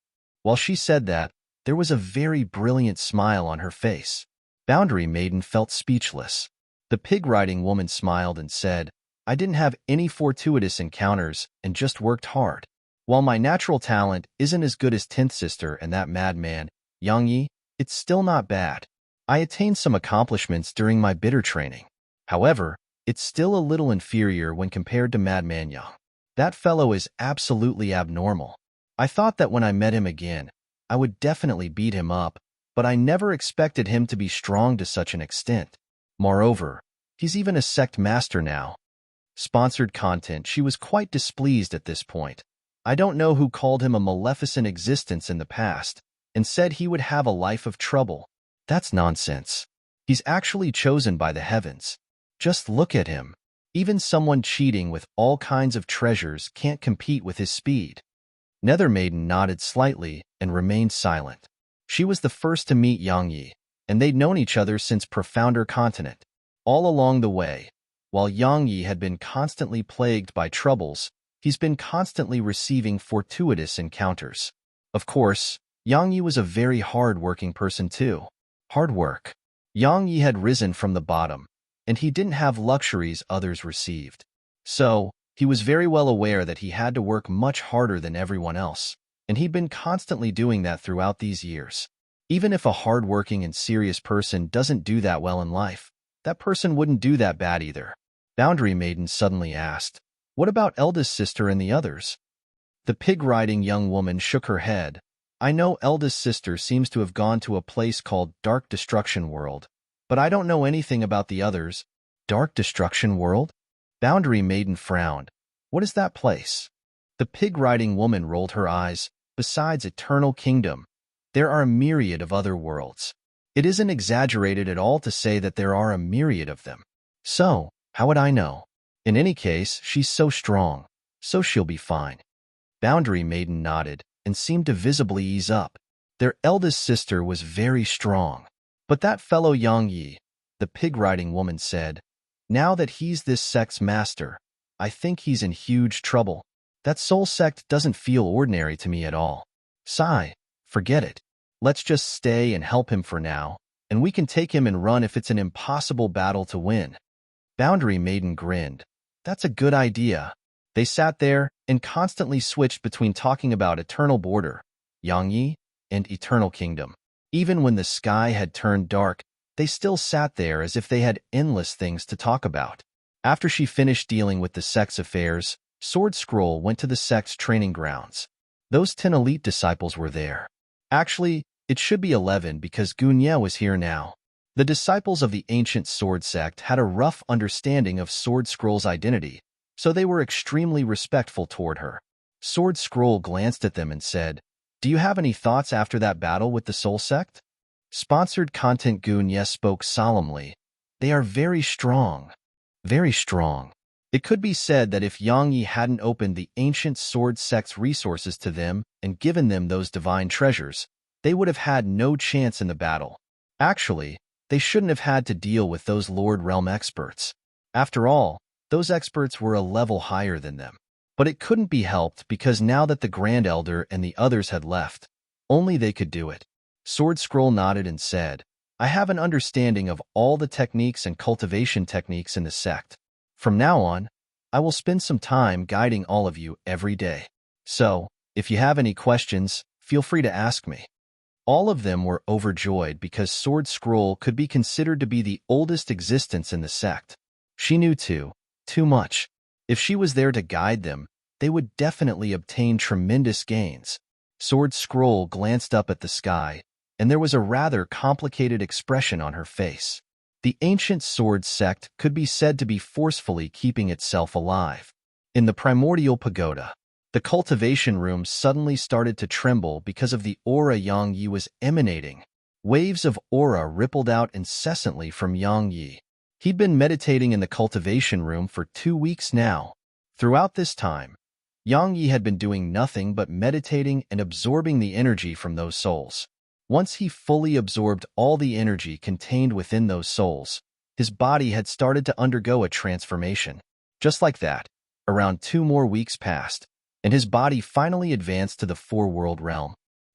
While she said that, there was a very brilliant smile on her face. Boundary Maiden felt speechless. The pig-riding woman smiled and said, "I didn't have any fortuitous encounters and just worked hard. While my natural talent isn't as good as 10th Sister and that madman, Yang Yi, it's still not bad. I attained some accomplishments during my bitter training. However, it's still a little inferior when compared to Madman Yang. That fellow is absolutely abnormal. I thought that when I met him again, I would definitely beat him up, but I never expected him to be strong to such an extent. Moreover, he's even a sect master now." Sponsored content. She was quite displeased at this point. I don't know who called him a maleficent existence in the past and said he would have a life of trouble. That's nonsense. He's actually chosen by the heavens. Just look at him. Even someone cheating with all kinds of treasures can't compete with his speed." Nether Maiden nodded slightly and remained silent. She was the first to meet Yang Yi, and they'd known each other since Profounder Continent. All along the way, while Yang Yi had been constantly plagued by troubles, he's been constantly receiving fortuitous encounters. Of course, Yang Yi was a very hard-working person too. Hard work. Yang Yi had risen from the bottom, and he didn't have luxuries others received. So, he was very well aware that he had to work much harder than everyone else, and he'd been constantly doing that throughout these years. Even if a hard-working and serious person doesn't do that well in life, that person wouldn't do that bad either. Boundary Maiden suddenly asked, "What about eldest sister and the others?" The pig-riding young woman shook her head. I know eldest sister seems to have gone to a place called Dark Destruction World, but I don't know anything about the others. Dark Destruction World? Boundary Maiden frowned. What is that place? The pig-riding woman rolled her eyes. Besides Eternal Kingdom, there are a myriad of other worlds. It isn't exaggerated at all to say that there are a myriad of them. So, how would I know? In any case, she's so strong, so she'll be fine. Boundary Maiden nodded and seemed to visibly ease up. Their eldest sister was very strong. But that fellow Yang Yi, the pig-riding woman said, now that he's this sect's master, I think he's in huge trouble. That soul sect doesn't feel ordinary to me at all. Sigh, forget it. Let's just stay and help him for now, and we can take him and run if it's an impossible battle to win. Boundary Maiden grinned. That's a good idea. They sat there and constantly switched between talking about Eternal Border, Yang Yi, and Eternal Kingdom. Even when the sky had turned dark, they still sat there as if they had endless things to talk about. After she finished dealing with the sect's affairs, Sword Scroll went to the sect's training grounds. Those 10 elite disciples were there. Actually, it should be 11 because Gunye was here now. The disciples of the ancient sword sect had a rough understanding of Sword Scroll's identity, so they were extremely respectful toward her. Sword Scroll glanced at them and said, "Do you have any thoughts after that battle with the soul sect?" Sponsored content Gunye spoke solemnly. They are very strong. Very strong. It could be said that if Yang Yi hadn't opened the ancient sword sect's resources to them and given them those divine treasures, they would have had no chance in the battle. Actually, they shouldn't have had to deal with those Lord Realm experts. After all, those experts were a level higher than them. But it couldn't be helped because now that the Grand Elder and the others had left, only they could do it. Sword Scroll nodded and said, I have an understanding of all the techniques and cultivation techniques in the sect. From now on, I will spend some time guiding all of you every day. So, if you have any questions, feel free to ask me. All of them were overjoyed because Sword Scroll could be considered to be the oldest existence in the sect. She knew too much. If she was there to guide them, they would definitely obtain tremendous gains. Sword Scroll glanced up at the sky, and there was a rather complicated expression on her face. The ancient sword sect could be said to be forcefully keeping itself alive. In the primordial pagoda, the cultivation room suddenly started to tremble because of the aura Yang Yi was emanating. Waves of aura rippled out incessantly from Yang Yi. He'd been meditating in the cultivation room for 2 weeks now. Throughout this time, Yang Yi had been doing nothing but meditating and absorbing the energy from those souls. Once he fully absorbed all the energy contained within those souls, his body had started to undergo a transformation. Just like that, around 2 more weeks passed, and his body finally advanced to the 4-world realm.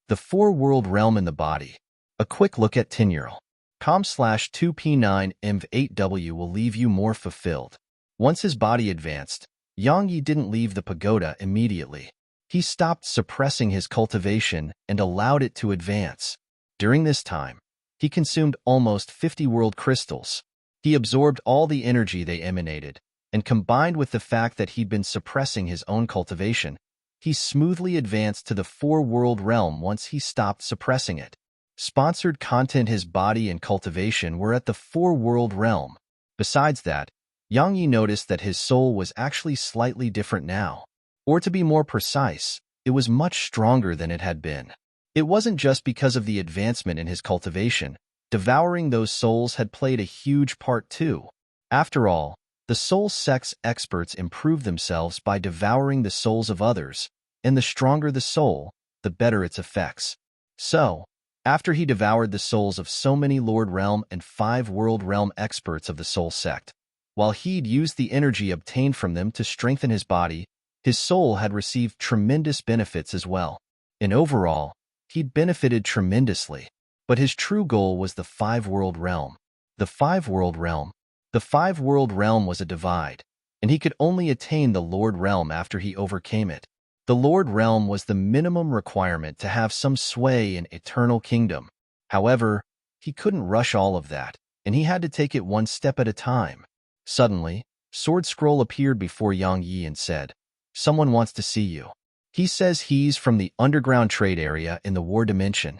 The 4-world realm in the body. A quick look at Tinyurl.com/2P9MV8W will leave you more fulfilled. Once his body advanced, Yang Yi didn't leave the pagoda immediately. He stopped suppressing his cultivation and allowed it to advance. During this time, he consumed almost 50 world crystals. He absorbed all the energy they emanated, and combined with the fact that he'd been suppressing his own cultivation, he smoothly advanced to the 4-world realm once he stopped suppressing it. Sponsored content his body and cultivation were at the 4-world realm. Besides that, Yang Yi noticed that his soul was actually slightly different now. Or to be more precise, it was much stronger than it had been. It wasn't just because of the advancement in his cultivation. Devouring those souls had played a huge part too. After all, the soul sect's experts improve themselves by devouring the souls of others, and the stronger the soul, the better its effects. So, after he devoured the souls of so many Lord Realm and 5-world realm experts of the soul sect, while he'd used the energy obtained from them to strengthen his body, his soul had received tremendous benefits as well. And overall, he'd benefited tremendously. But his true goal was the 5-world realm. The 5-world realm. The 5-world realm was a divide, and he could only attain the Lord Realm after he overcame it. The Lord Realm was the minimum requirement to have some sway in Eternal Kingdom. However, he couldn't rush all of that, and he had to take it one step at a time. Suddenly, Sword Scroll appeared before Yang Yi and said, Someone wants to see you. He says he's from the underground trade area in the war dimension.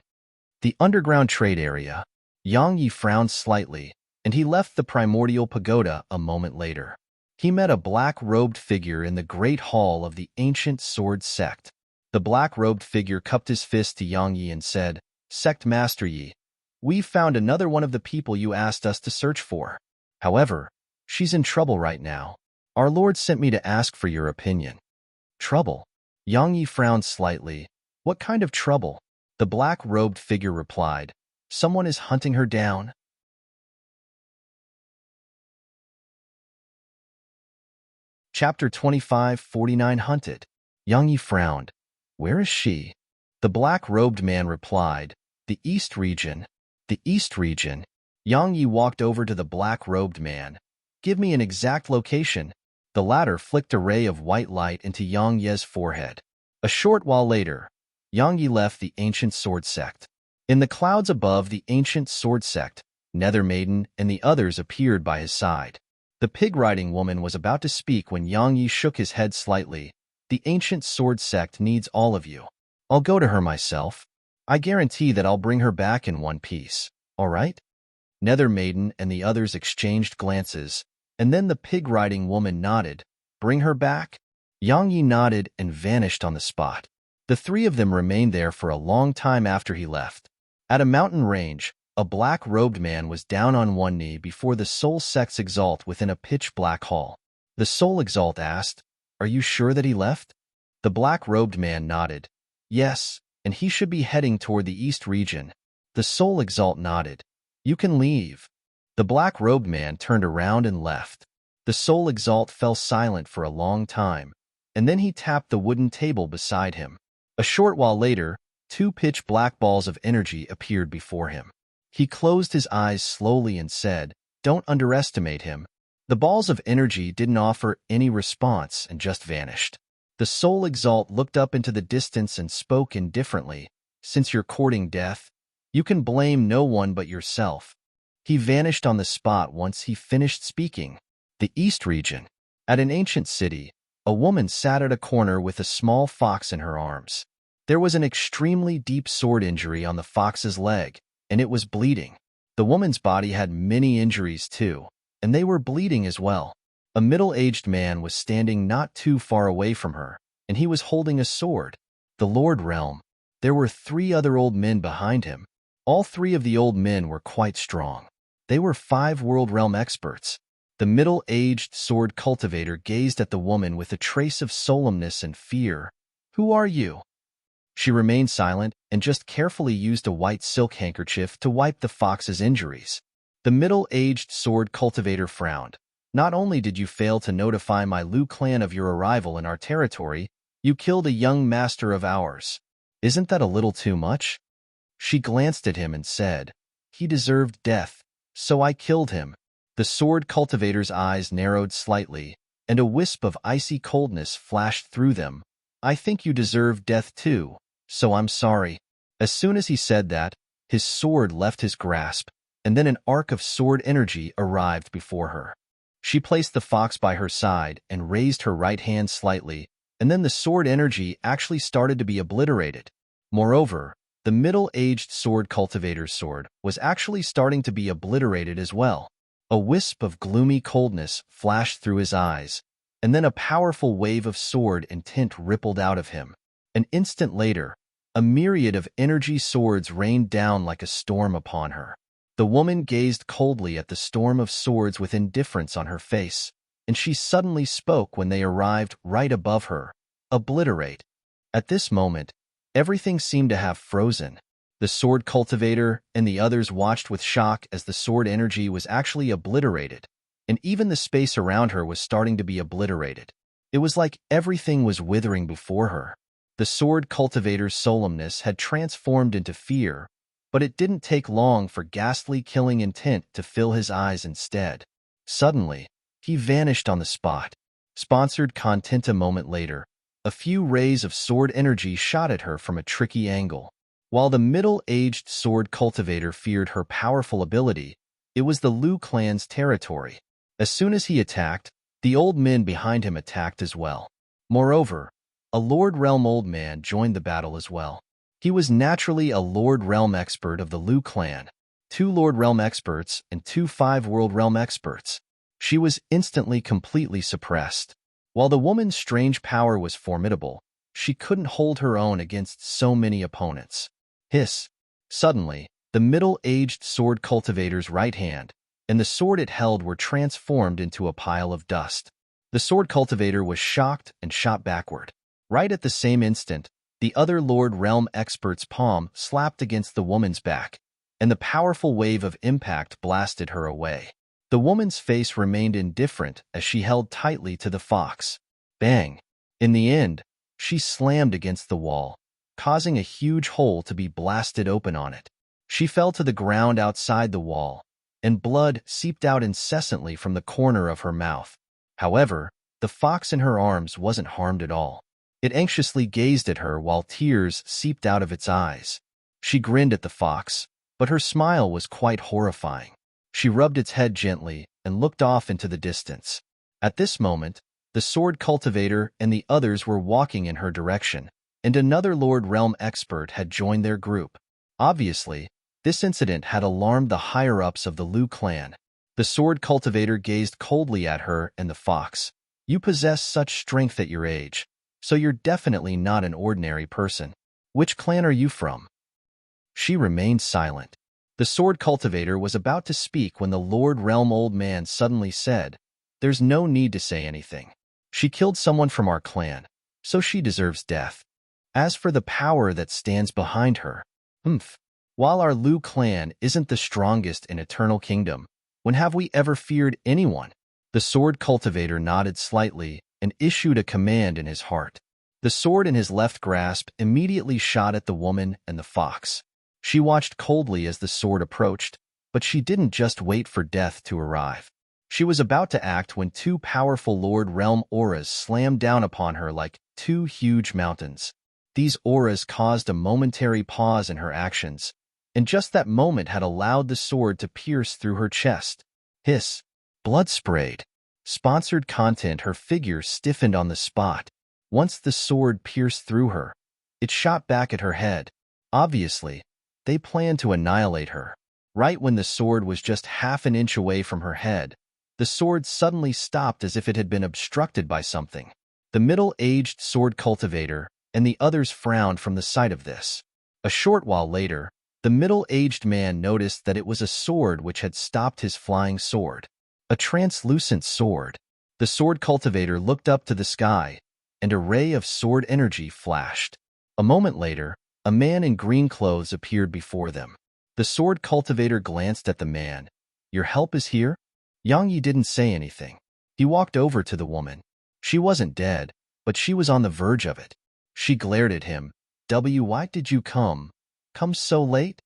The underground trade area. Yang Yi frowned slightly, and he left the primordial pagoda a moment later. He met a black-robed figure in the great hall of the ancient sword sect. The black-robed figure cupped his fist to Yang Yi and said, "Sect Master Yi, we've found another one of the people you asked us to search for. However, she's in trouble right now. Our Lord sent me to ask for your opinion." "Trouble?" Yang Yi frowned slightly. "What kind of trouble?" The black-robed figure replied, "Someone is hunting her down." Chapter 25:49 Hunted. Yang Yi frowned. "Where is she?" The black-robed man replied, "The East region." "The East region?" Yang Yi walked over to the black-robed man. "Give me an exact location." The latter flicked a ray of white light into Yang Ye's forehead. A short while later, Yang Yi left the ancient sword sect. In the clouds above the ancient sword sect, Nether Maiden and the others appeared by his side. The pig-riding woman was about to speak when Yang Yi shook his head slightly. "The ancient sword sect needs all of you. I'll go to her myself. I guarantee that I'll bring her back in one piece. All right?" Nether Maiden and the others exchanged glances, and then the pig-riding woman nodded. "Bring her back?" Yang Yi nodded and vanished on the spot. The three of them remained there for a long time after he left. At a mountain range, a black-robed man was down on one knee before the Soul Sect's Exalt within a pitch-black hall. The Soul Exalt asked, "Are you sure that he left?" The black-robed man nodded. "Yes, and he should be heading toward the East region." The Soul Exalt nodded. "You can leave." The black-robed man turned around and left. The Soul Exalt fell silent for a long time, and then he tapped the wooden table beside him. A short while later, two pitch-black balls of energy appeared before him. He closed his eyes slowly and said, "Don't underestimate him." The balls of energy didn't offer any response and just vanished. The Soul Exalt looked up into the distance and spoke indifferently. "Since you're courting death, you can blame no one but yourself." He vanished on the spot once he finished speaking. The East region. At an ancient city, a woman sat at a corner with a small fox in her arms. There was an extremely deep sword injury on the fox's leg, and it was bleeding. The woman's body had many injuries too, and they were bleeding as well. A middle-aged man was standing not too far away from her, and he was holding a sword. The Lord Realm. There were three other old men behind him. All three of the old men were quite strong. They were 5 World Realm experts. The middle-aged sword cultivator gazed at the woman with a trace of solemnness and fear. "Who are you?" She remained silent and just carefully used a white silk handkerchief to wipe the fox's injuries. The middle-aged sword cultivator frowned. "Not only did you fail to notify my Lu clan of your arrival in our territory, you killed a young master of ours. Isn't that a little too much?" She glanced at him and said, "He deserved death, so I killed him." The sword cultivator's eyes narrowed slightly, and a wisp of icy coldness flashed through them. "I think you deserve death too, so I'm sorry." As soon as he said that, his sword left his grasp, and then an arc of sword energy arrived before her. She placed the fox by her side and raised her right hand slightly, and then the sword energy actually started to be obliterated. Moreover, the middle-aged sword cultivator's sword was actually starting to be obliterated as well. A wisp of gloomy coldness flashed through his eyes, and then a powerful wave of sword and tint rippled out of him. An instant later, a myriad of energy swords rained down like a storm upon her. The woman gazed coldly at the storm of swords with indifference on her face, and she suddenly spoke when they arrived right above her. "Obliterate." At this moment, everything seemed to have frozen. The sword cultivator and the others watched with shock as the sword energy was actually obliterated, and even the space around her was starting to be obliterated. It was like everything was withering before her. The sword cultivator's solemnness had transformed into fear, but it didn't take long for ghastly killing intent to fill his eyes instead. Suddenly, he vanished on the spot. Sponsored content. A moment later, a few rays of sword energy shot at her from a tricky angle. While the middle-aged sword cultivator feared her powerful ability, it was the Lu clan's territory. As soon as he attacked, the old men behind him attacked as well. Moreover, a Lord Realm old man joined the battle as well. He was naturally a Lord Realm expert of the Liu clan, 2 Lord Realm experts and 2 5 World Realm experts. She was instantly completely suppressed. While the woman's strange power was formidable, she couldn't hold her own against so many opponents. Hiss! Suddenly, the middle-aged sword cultivator's right hand and the sword it held were transformed into a pile of dust. The sword cultivator was shocked and shot backward. Right at the same instant, the other Lord Realm expert's palm slapped against the woman's back, and the powerful wave of impact blasted her away. The woman's face remained indifferent as she held tightly to the fox. Bang! In the end, she slammed against the wall, causing a huge hole to be blasted open on it. She fell to the ground outside the wall, and blood seeped out incessantly from the corner of her mouth. However, the fox in her arms wasn't harmed at all. It anxiously gazed at her while tears seeped out of its eyes. She grinned at the fox, but her smile was quite horrifying. She rubbed its head gently and looked off into the distance. At this moment, the sword cultivator and the others were walking in her direction, and another Lord Realm expert had joined their group. Obviously, this incident had alarmed the higher-ups of the Liu clan. The sword cultivator gazed coldly at her and the fox. You possess such strength at your age, so you're definitely not an ordinary person. Which clan are you from? She remained silent. The sword cultivator was about to speak when the Lord Realm old man suddenly said, "There's no need to say anything. She killed someone from our clan, so she deserves death. As for the power that stands behind her, while our Liu clan isn't the strongest in Eternal Kingdom, when have we ever feared anyone?" The sword cultivator nodded slightly and issued a command in his heart. The sword in his left grasp immediately shot at the woman and the fox. She watched coldly as the sword approached, but she didn't just wait for death to arrive. She was about to act when 2 powerful Lord Realm auras slammed down upon her like 2 huge mountains. These auras caused a momentary pause in her actions, and just that moment had allowed the sword to pierce through her chest. Hiss! Blood sprayed. Sponsored content. Her figure stiffened on the spot. Once the sword pierced through her, it shot back at her head. Obviously, they planned to annihilate her. Right when the sword was just half an inch away from her head, the sword suddenly stopped as if it had been obstructed by something. The middle-aged sword cultivator and the others frowned from the sight of this. A short while later, the middle-aged man noticed that it was a sword which had stopped his flying sword. A translucent sword. The sword cultivator looked up to the sky, and a ray of sword energy flashed. A moment later, a man in green clothes appeared before them. The sword cultivator glanced at the man. "Your help is here?" Yang Yi didn't say anything. He walked over to the woman. She wasn't dead, but she was on the verge of it. She glared at him. Why did you come so late?"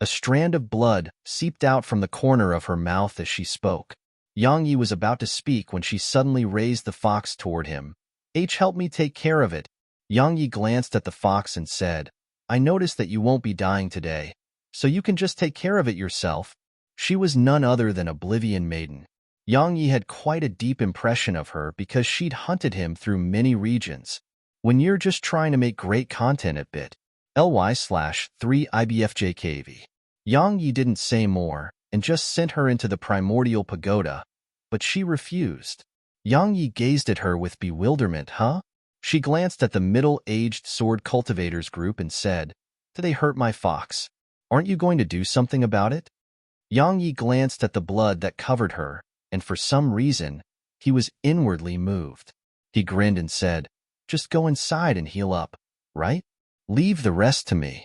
A strand of blood seeped out from the corner of her mouth as she spoke. Yang Yi was about to speak when she suddenly raised the fox toward him. Help me take care of it." Yang Yi glanced at the fox and said, "I noticed that you won't be dying today, so you can just take care of it yourself." She was none other than Oblivion Maiden. Yang Yi had quite a deep impression of her because she'd hunted him through many regions. When you're just trying to make great content at bit.ly/3ibfjkv. Yang Yi didn't say more and just sent her into the primordial pagoda, but she refused. Yang Yi gazed at her with bewilderment. She glanced at the middle-aged sword cultivators group and said, "Do they hurt my fox? Aren't you going to do something about it?" Yang Yi glanced at the blood that covered her, and for some reason, he was inwardly moved. He grinned and said, "Just go inside and heal up, right? Leave the rest to me."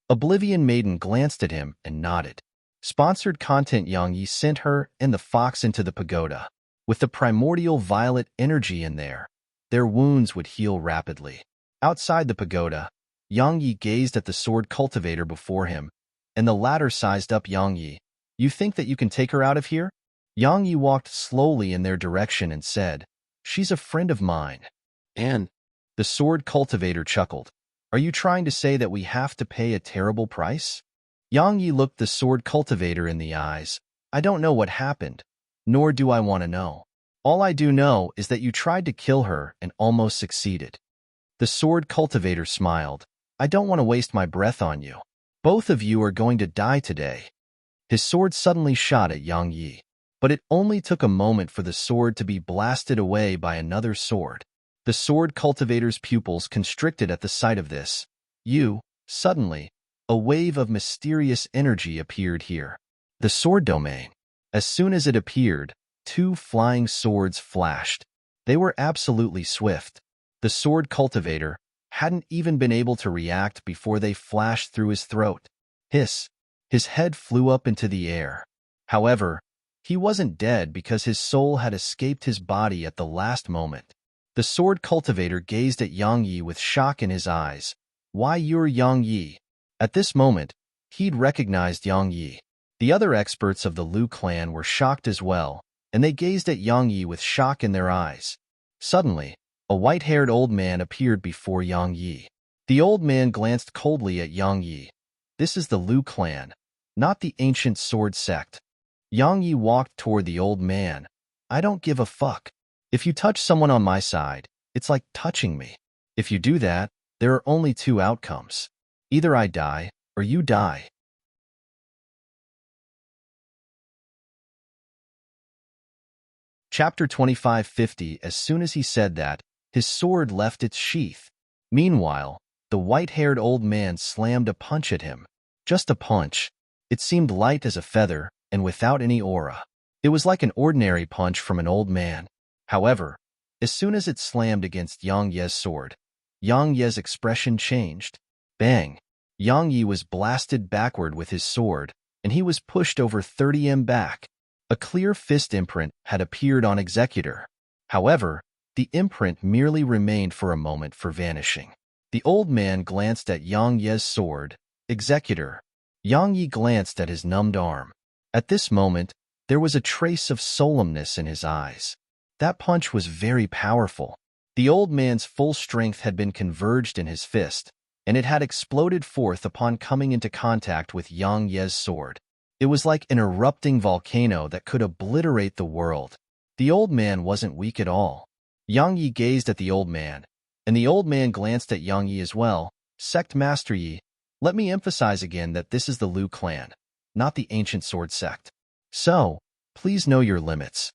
Oblivion Maiden glanced at him and nodded. Sponsored content. Yang Yi sent her and the fox into the pagoda. With the primordial violet energy in there, their wounds would heal rapidly. Outside the pagoda, Yang Yi gazed at the sword cultivator before him, and the latter sized up Yang Yi. "You think that you can take her out of here?" Yang Yi walked slowly in their direction and said, "She's a friend of mine." And the sword cultivator chuckled. "Are you trying to say that we have to pay a terrible price?" Yang Yi looked the sword cultivator in the eyes. "I don't know what happened, nor do I want to know. All I do know is that you tried to kill her and almost succeeded." The sword cultivator smiled. I don't want to waste my breath on you. Both of you are going to die today. His sword suddenly shot at Yang Yi, but it only took a moment for the sword to be blasted away by another sword. The sword cultivator's pupils constricted at the sight of this. Suddenly, a wave of mysterious energy appeared here. The sword domain. As soon as it appeared, two flying swords flashed. They were absolutely swift. The sword cultivator hadn't even been able to react before they flashed through his throat. Hiss! His head flew up into the air. However, he wasn't dead because his soul had escaped his body at the last moment. The sword cultivator gazed at Yang Yi with shock in his eyes. Why, you're Yang Yi? At this moment, he'd recognized Yang Yi. The other experts of the Liu clan were shocked as well, and they gazed at Yang Yi with shock in their eyes. Suddenly, a white-haired old man appeared before Yang Yi. The old man glanced coldly at Yang Yi. This is the Liu clan, not the ancient sword sect. Yang Yi walked toward the old man. I don't give a fuck. If you touch someone on my side, it's like touching me. If you do that, there are only two outcomes. Either I die, or you die. Chapter 2550. As soon as he said that, his sword left its sheath. Meanwhile, the white-haired old man slammed a punch at him. Just a punch. It seemed light as a feather and without any aura. It was like an ordinary punch from an old man. However, as soon as it slammed against Yang Ye's sword, Yang Ye's expression changed. Bang! Yang Yi was blasted backward with his sword, and he was pushed over 30 m back. A clear fist imprint had appeared on Executor. However, the imprint merely remained for a moment for vanishing. The old man glanced at Yang Ye's sword. Executor. Yang Yi glanced at his numbed arm. At this moment, there was a trace of solemnness in his eyes. That punch was very powerful. The old man's full strength had been converged in his fist, and it had exploded forth upon coming into contact with Yang Ye's sword. It was like an erupting volcano that could obliterate the world. The old man wasn't weak at all. Yang Yi gazed at the old man, and the old man glanced at Yang Yi as well. Sect Master Yi, let me emphasize again that this is the Liu clan, not the ancient sword sect. So, please know your limits.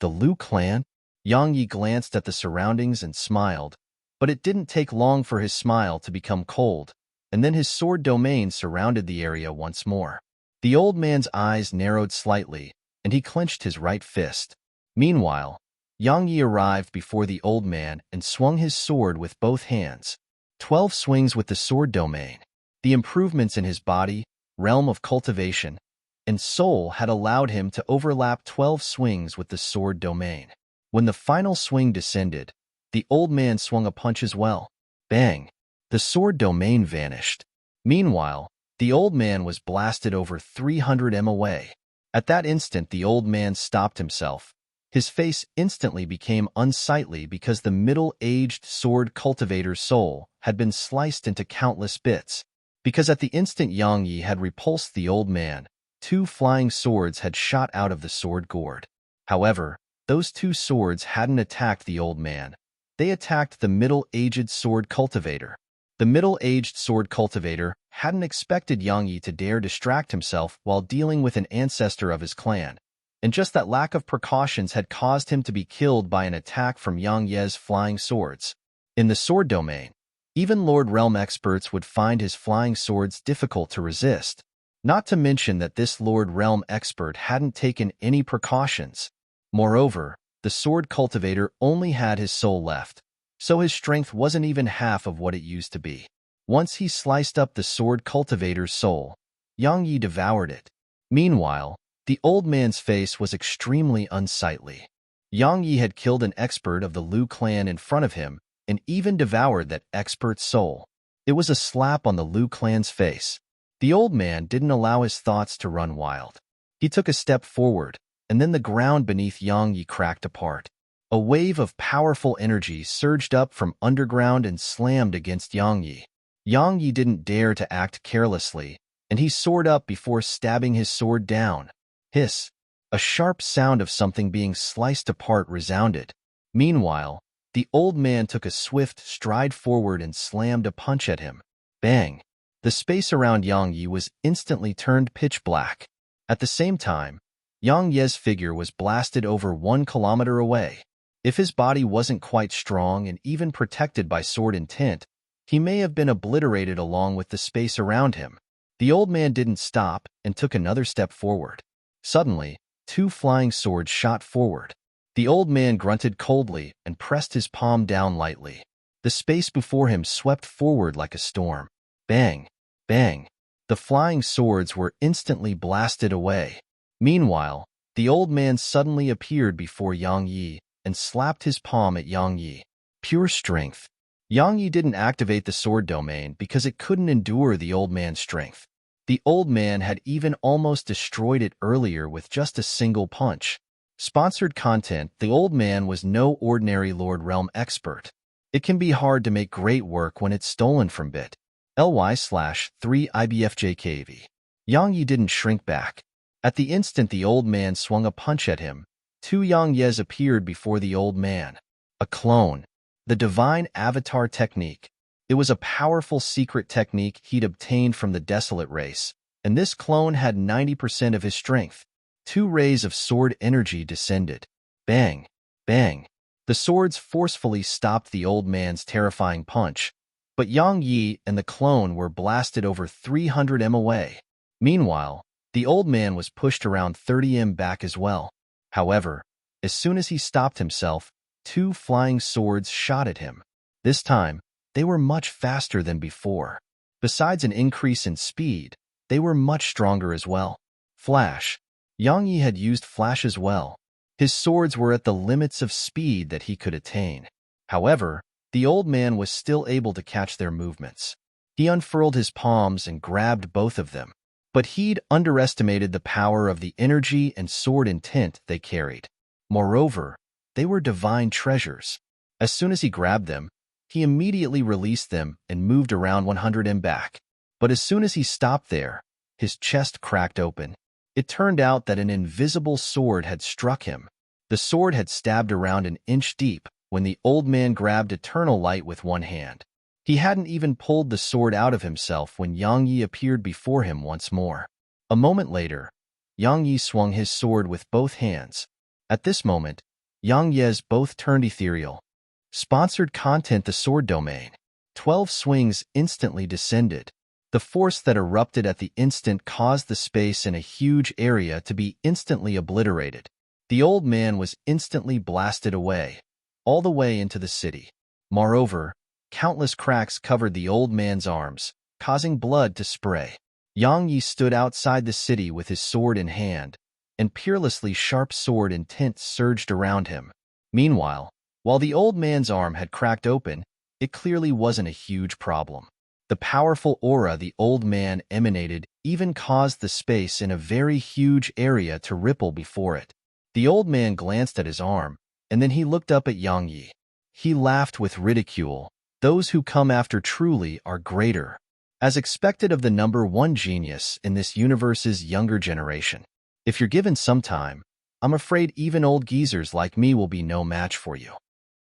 The Liu clan? Yang Yi glanced at the surroundings and smiled, but it didn't take long for his smile to become cold, and then his sword domain surrounded the area once more. The old man's eyes narrowed slightly, and he clenched his right fist. Meanwhile, Yang Yi arrived before the old man and swung his sword with both hands. 12 swings with the sword domain. The improvements in his body, realm of cultivation, and soul had allowed him to overlap 12 swings with the sword domain. When the final swing descended, the old man swung a punch as well. Bang! The sword domain vanished. Meanwhile, the old man was blasted over 300 m away. At that instant, the old man stopped himself. His face instantly became unsightly because the middle-aged sword cultivator's soul had been sliced into countless bits. Because at the instant Yang Yi had repulsed the old man, 2 flying swords had shot out of the sword gourd. However, those 2 swords hadn't attacked the old man. They attacked the middle-aged sword cultivator. The middle-aged sword cultivator hadn't expected Yang Yi to dare distract himself while dealing with an ancestor of his clan, and just that lack of precautions had caused him to be killed by an attack from Yang Ye's flying swords. In the sword domain, even Lord Realm experts would find his flying swords difficult to resist, not to mention that this Lord Realm expert hadn't taken any precautions. Moreover, the sword cultivator only had his soul left, so his strength wasn't even half of what it used to be. Once he sliced up the sword cultivator's soul, Yang Yi devoured it. Meanwhile, the old man's face was extremely unsightly. Yang Yi had killed an expert of the Liu clan in front of him and even devoured that expert's soul. It was a slap on the Liu clan's face. The old man didn't allow his thoughts to run wild. He took a step forward, and then the ground beneath Yang Yi cracked apart. A wave of powerful energy surged up from underground and slammed against Yang Yi. Yang Yi didn't dare to act carelessly, and he soared up before stabbing his sword down. Hiss! A sharp sound of something being sliced apart resounded. Meanwhile, The old man took a swift stride forward and slammed a punch at him. Bang! The space around Yang Yi was instantly turned pitch black. At the same time, Yang Ye's figure was blasted over 1 kilometer away. If his body wasn't quite strong and even protected by sword intent, he may have been obliterated along with the space around him. The old man didn't stop and took another step forward. Suddenly, 2 flying swords shot forward. The old man grunted coldly and pressed his palm down lightly. The space before him swept forward like a storm. Bang! Bang! The flying swords were instantly blasted away. Meanwhile, the old man suddenly appeared before Yang Yi and slapped his palm at Yang Yi. Pure strength. Yang Yi didn't activate the sword domain because it couldn't endure the old man's strength. The old man had even almost destroyed it earlier with just a single punch. Sponsored content. The old man was no ordinary Lord Realm expert. It can be hard to make great work when it's stolen from bit.ly/3ibfjkv. Yang Yi didn't shrink back. At the instant the old man swung a punch at him, 2 Yang Yes appeared before the old man. A clone. The divine avatar technique. It was a powerful secret technique he'd obtained from the Desolate race, and this clone had 90% of his strength. 2 rays of sword energy descended. Bang! Bang! The swords forcefully stopped the old man's terrifying punch, but Yang Yi and the clone were blasted over 300 m away. Meanwhile, the old man was pushed around 30 m back as well. However, as soon as he stopped himself, 2 flying swords shot at him. This time, they were much faster than before. Besides an increase in speed, they were much stronger as well. Flash. Yang Yi had used flash as well. His swords were at the limits of speed that he could attain. However, the old man was still able to catch their movements. He unfurled his palms and grabbed both of them. But he'd underestimated the power of the energy and sword intent they carried. Moreover, they were divine treasures. As soon as he grabbed them, he immediately released them and moved around 100 m back. But as soon as he stopped there, his chest cracked open. It turned out that an invisible sword had struck him. The sword had stabbed around an inch deep when the old man grabbed eternal light with one hand. He hadn't even pulled the sword out of himself when Yang Yi appeared before him once more. A moment later, Yang Yi swung his sword with both hands. At this moment, Yang Ye's both turned ethereal. Sponsored content. The sword domain. 12 swings instantly descended. The force that erupted at the instant caused the space in a huge area to be instantly obliterated. The old man was instantly blasted away, all the way into the city. Moreover, countless cracks covered the old man's arms, causing blood to spray. Yang Yi stood outside the city with his sword in hand, and peerlessly sharp sword intent surged around him. Meanwhile, while the old man's arm had cracked open, it clearly wasn't a huge problem. The powerful aura the old man emanated even caused the space in a very huge area to ripple before it. The old man glanced at his arm, and then he looked up at Yang Yi. He laughed with ridicule. Those who come after truly are greater, as expected of the #1 genius in this universe's younger generation. If you're given some time, I'm afraid even old geezers like me will be no match for you.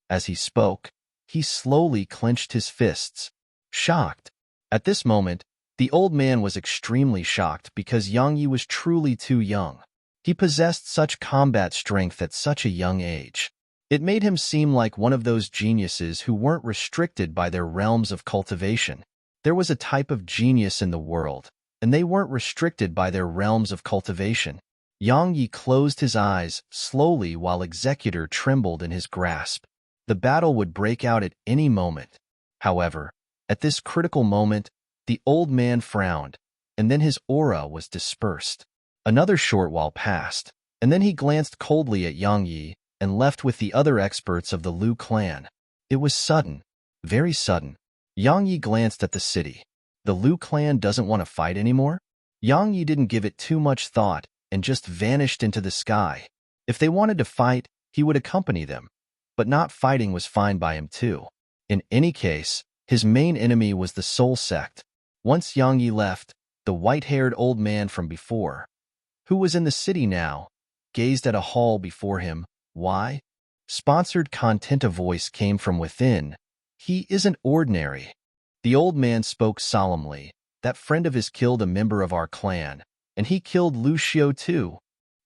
As he spoke, he slowly clenched his fists. Shocked. At this moment, the old man was extremely shocked because Yang Yi was truly too young. He possessed such combat strength at such a young age. It made him seem like one of those geniuses who weren't restricted by their realms of cultivation. There was a type of genius in the world, and they weren't restricted by their realms of cultivation. Yang Yi closed his eyes slowly while Executor trembled in his grasp. The battle would break out at any moment. However, at this critical moment, the old man frowned, and then his aura was dispersed. Another short while passed, and then he glanced coldly at Yang Yi and left with the other experts of the Liu clan. It was sudden, very sudden. Yang Yi glanced at the city. The Liu clan doesn't want to fight anymore? Yang Yi didn't give it too much thought and just vanished into the sky. If they wanted to fight, he would accompany them, but not fighting was fine by him too. In any case, his main enemy was the Soul Sect. Once Yang Yi left, the white-haired old man from before, who was in the city now, gazed at a hall before him. Why? Sponsored content. A voice came from within. He isn't ordinary. The old man spoke solemnly. That friend of his killed a member of our clan, and he killed Lucio too.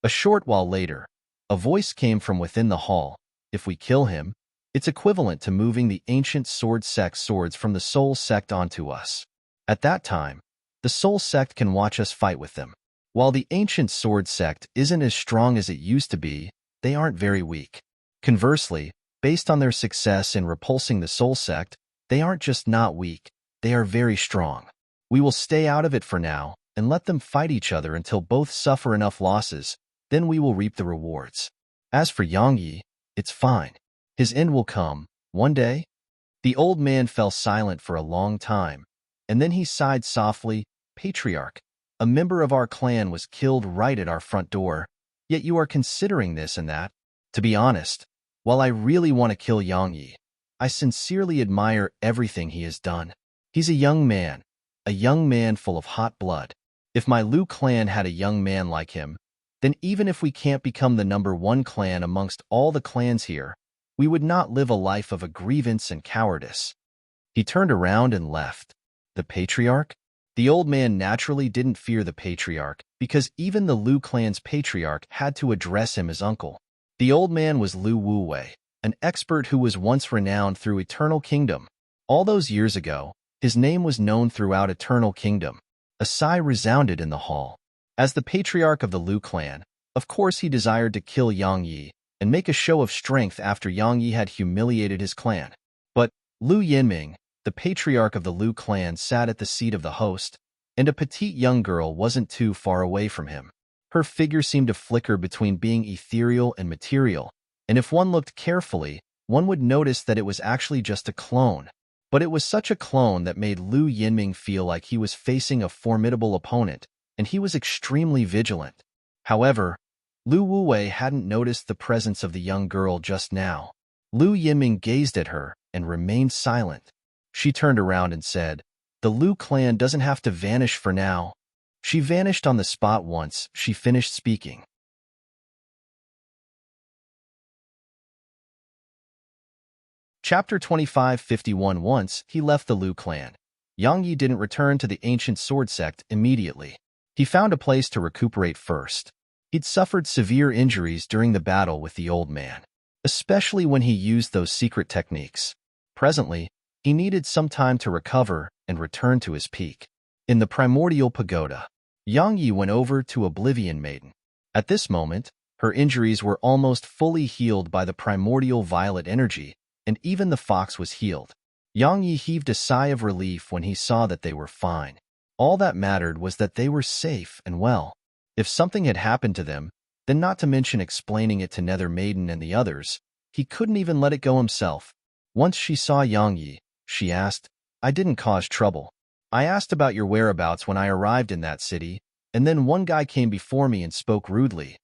A short while later, a voice came from within the hall. If we kill him, it's equivalent to moving the ancient sword sect swords from the soul sect onto us. At that time, the soul sect can watch us fight with them. While the ancient sword sect isn't as strong as it used to be, they aren't very weak. Conversely, based on their success in repulsing the soul sect, they aren't just not weak, they are very strong. We will stay out of it for now and let them fight each other until both suffer enough losses, then we will reap the rewards. As for Yang Yi, it's fine. His end will come, one day. The old man fell silent for a long time, and then he sighed softly. Patriarch, a member of our clan was killed right at our front door, yet you are considering this and that. To be honest, while I really want to kill Yang Yi, I sincerely admire everything he has done. He's a young man full of hot blood. If my Lu clan had a young man like him, then even if we can't become the #1 clan amongst all the clans here, we would not live a life of grievance and cowardice. He turned around and left. The patriarch? The old man naturally didn't fear the patriarch because even the Lu clan's patriarch had to address him as uncle. The old man was Lu Wuwei, an expert who was once renowned through Eternal Kingdom. All those years ago, his name was known throughout Eternal Kingdom. A sigh resounded in the hall. As the patriarch of the Lu clan, of course he desired to kill Yang Yi and make a show of strength after Yang Yi had humiliated his clan. But Lu Yinming, the patriarch of the Lu clan, sat at the seat of the host, and a petite young girl wasn't too far away from him. Her figure seemed to flicker between being ethereal and material, and if one looked carefully, one would notice that it was actually just a clone. But it was such a clone that made Lu Yinming feel like he was facing a formidable opponent, and he was extremely vigilant. However, Lu Wuwei hadn't noticed the presence of the young girl just now. Lu Yinming gazed at her and remained silent. She turned around and said, "The Lu clan doesn't have to vanish for now." She vanished on the spot once she finished speaking. Chapter 2551. Once he left the Lu clan, Yang Yi didn't return to the ancient sword sect immediately. He found a place to recuperate first. He'd suffered severe injuries during the battle with the old man, especially when he used those secret techniques. Presently, he needed some time to recover and return to his peak. In the primordial pagoda, Yang Yi went over to Oblivion Maiden. At this moment, her injuries were almost fully healed by the primordial violet energy, and even the fox was healed. Yang Yi heaved a sigh of relief when he saw that they were fine. All that mattered was that they were safe and well. If something had happened to them, then not to mention explaining it to Nether Maiden and the others, he couldn't even let it go himself. Once she saw Yang Yi, she asked, "I didn't cause trouble. I asked about your whereabouts when I arrived in that city, and then one guy came before me and spoke rudely."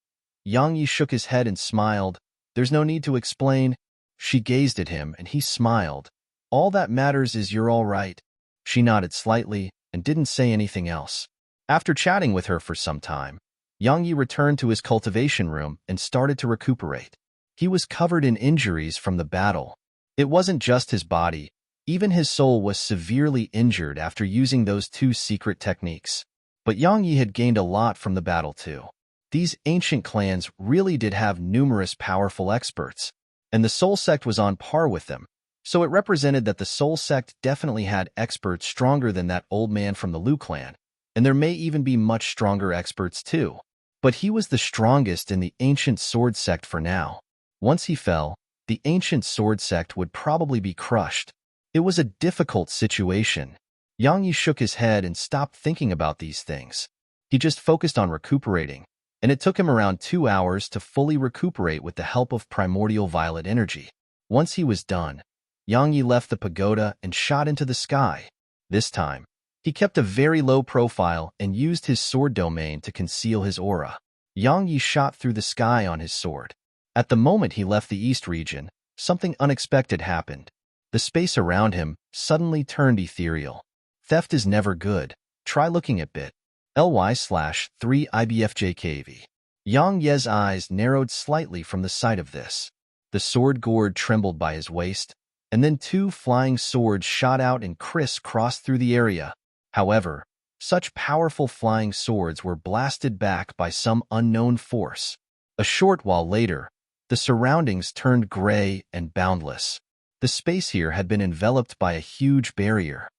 Yang Yi shook his head and smiled. "There's no need to explain." She gazed at him and he smiled. "All that matters is you're all right." She nodded slightly and didn't say anything else. After chatting with her for some time, Yang Yi returned to his cultivation room and started to recuperate. He was covered in injuries from the battle. It wasn't just his body, even his soul was severely injured after using those two secret techniques. But Yang Yi had gained a lot from the battle too. These ancient clans really did have numerous powerful experts, and the Soul Sect was on par with them, so it represented that the Soul Sect definitely had experts stronger than that old man from the Lu clan, and there may even be much stronger experts too. But he was the strongest in the ancient sword sect for now. Once he fell, the ancient sword sect would probably be crushed. It was a difficult situation. Yang Yi shook his head and stopped thinking about these things. He just focused on recuperating, and it took him around 2 hours to fully recuperate with the help of primordial violet energy. Once he was done, Yang Yi left the pagoda and shot into the sky. This time, he kept a very low profile and used his sword domain to conceal his aura. Yang Yi shot through the sky on his sword. At the moment he left the east region, something unexpected happened. The space around him suddenly turned ethereal. Theft is never good. Try looking at bit.ly/3ibfjkv. Yang Ye's eyes narrowed slightly from the sight of this. The sword gourd trembled by his waist, and then two flying swords shot out and criss-crossed through the area. However, such powerful flying swords were blasted back by some unknown force. A short while later, the surroundings turned gray and boundless. The space here had been enveloped by a huge barrier.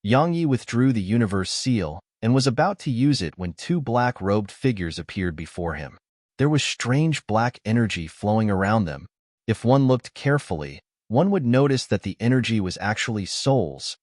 Yang Yi withdrew the universe seal and was about to use it when two black-robed figures appeared before him. There was strange black energy flowing around them. If one looked carefully, one would notice that the energy was actually souls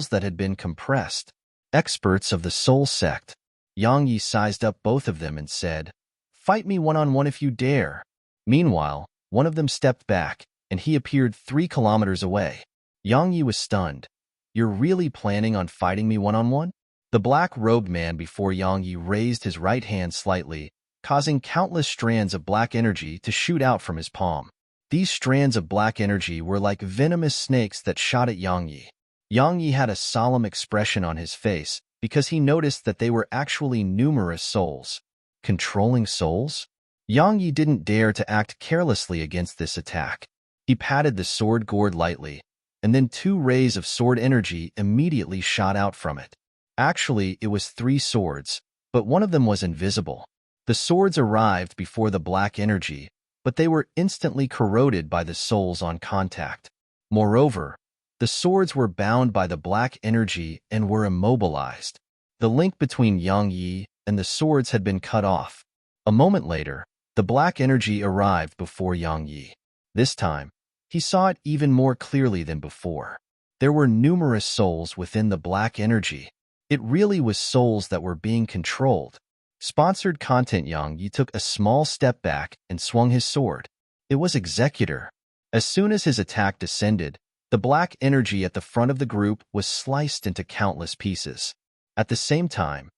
that had been compressed. Experts of the soul sect. Yang Yi sized up both of them and said, "Fight me one-on-one if you dare." Meanwhile, one of them stepped back, and he appeared 3 kilometers away. Yang Yi was stunned. "You're really planning on fighting me one-on-one?" The black-robed man before Yang Yi raised his right hand slightly, causing countless strands of black energy to shoot out from his palm. These strands of black energy were like venomous snakes that shot at Yang Yi. Yang Yi had a solemn expression on his face because he noticed that they were actually numerous souls. Controlling souls? Yang Yi didn't dare to act carelessly against this attack. He patted the sword gourd lightly, and then 2 rays of sword energy immediately shot out from it. Actually, it was 3 swords, but one of them was invisible. The swords arrived before the black energy, but they were instantly corroded by the souls on contact. Moreover, the swords were bound by the black energy and were immobilized. The link between Yang Yi and the swords had been cut off. A moment later, the black energy arrived before Yang Yi. This time, he saw it even more clearly than before. There were numerous souls within the black energy. It really was souls that were being controlled. Sponsored content. Yang Yi took a small step back and swung his sword. It was Executor. As soon as his attack descended, the black energy at the front of the group was sliced into countless pieces. At the same time,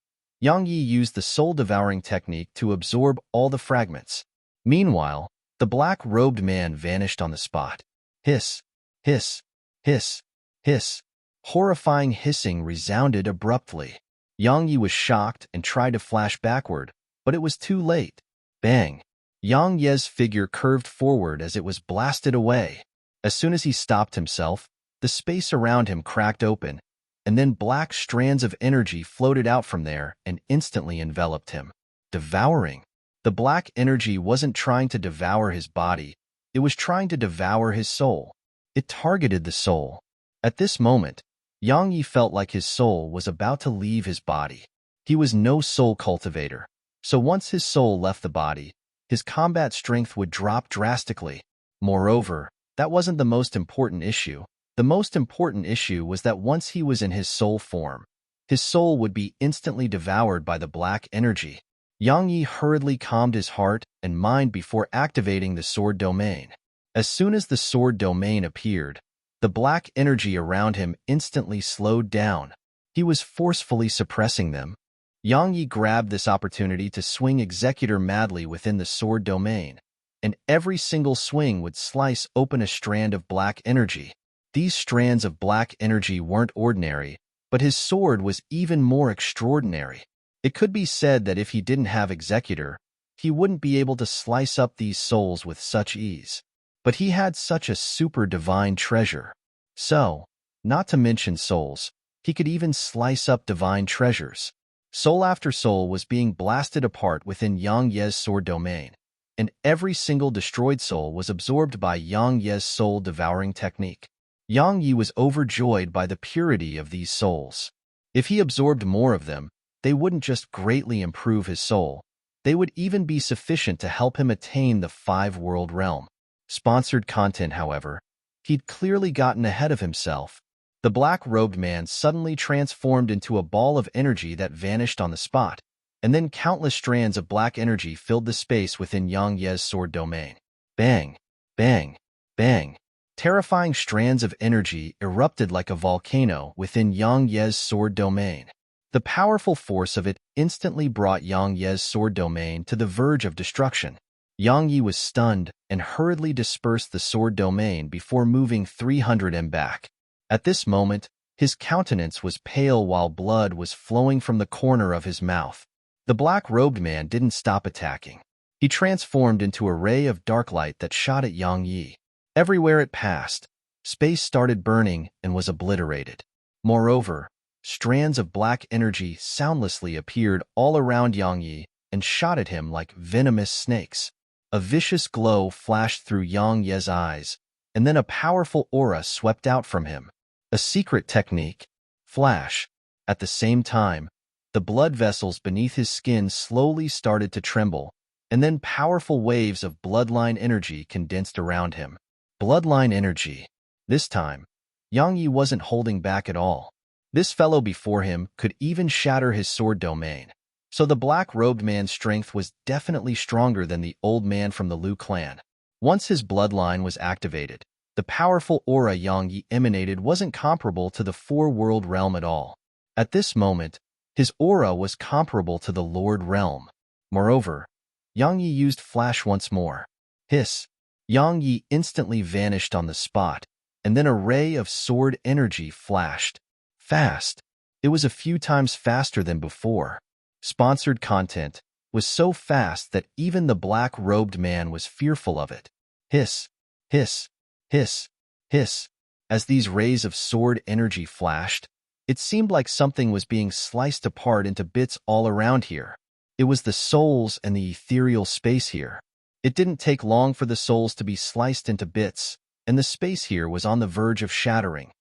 Yang Yi used the soul-devouring technique to absorb all the fragments. Meanwhile, the black-robed man vanished on the spot. Hiss, hiss, hiss, hiss. Horrifying hissing resounded abruptly. Yang Yi was shocked and tried to flash backward, but it was too late. Bang! Yang Ye's figure curved forward as it was blasted away. As soon as he stopped himself, the space around him cracked open, and then black strands of energy floated out from there and instantly enveloped him. Devouring. The black energy wasn't trying to devour his body, it was trying to devour his soul. It targeted the soul. At this moment, Yang Yi felt like his soul was about to leave his body. He was no soul cultivator, so once his soul left the body, his combat strength would drop drastically. Moreover, that wasn't the most important issue. The most important issue was that once he was in his soul form, his soul would be instantly devoured by the black energy. Yang Yi hurriedly calmed his heart and mind before activating the sword domain. As soon as the sword domain appeared, the black energy around him instantly slowed down. He was forcefully suppressing them. Yang Yi grabbed this opportunity to swing Executor madly within the sword domain, and every single swing would slice open a strand of black energy. These strands of black energy weren't ordinary, but his sword was even more extraordinary. It could be said that if he didn't have Executor, he wouldn't be able to slice up these souls with such ease. But he had such a super divine treasure. So, not to mention souls, he could even slice up divine treasures. Soul after soul was being blasted apart within Yang Ye's sword domain, and every single destroyed soul was absorbed by Yang Ye's soul-devouring technique. Yang Yi was overjoyed by the purity of these souls. If he absorbed more of them, they wouldn't just greatly improve his soul, they would even be sufficient to help him attain the 5-world realm. Sponsored content, however, he'd clearly gotten ahead of himself. The black-robed man suddenly transformed into a ball of energy that vanished on the spot, and then countless strands of black energy filled the space within Yang Ye's sword domain. Bang! Bang! Bang! Terrifying strands of energy erupted like a volcano within Yang Ye's sword domain. The powerful force of it instantly brought Yang Ye's sword domain to the verge of destruction. Yang Yi was stunned and hurriedly dispersed the sword domain before moving 300 m back. At this moment, his countenance was pale while blood was flowing from the corner of his mouth. The black-robed man didn't stop attacking. He transformed into a ray of dark light that shot at Yang Yi. Everywhere it passed, space started burning and was obliterated. Moreover, strands of black energy soundlessly appeared all around Yang Yi and shot at him like venomous snakes. A vicious glow flashed through Yang Yi's eyes, and then a powerful aura swept out from him. A secret technique. Flash. At the same time, the blood vessels beneath his skin slowly started to tremble, and then powerful waves of bloodline energy condensed around him. Bloodline energy. This time, Yang Yi wasn't holding back at all. This fellow before him could even shatter his sword domain. So the black-robed man's strength was definitely stronger than the old man from the Liu clan. Once his bloodline was activated, the powerful aura Yang Yi emanated wasn't comparable to the four-world realm at all. At this moment, his aura was comparable to the Lord Realm. Moreover, Yang Yi used flash once more. Hiss. Yang Yi instantly vanished on the spot, and then a ray of sword energy flashed. Fast. It was a few times faster than before. Sponsored content was so fast that even the black-robed man was fearful of it. Hiss, hiss, hiss, hiss. As these rays of sword energy flashed, it seemed like something was being sliced apart into bits all around here. It was the souls and the ethereal space here. It didn't take long for the souls to be sliced into bits, and the space here was on the verge of shattering.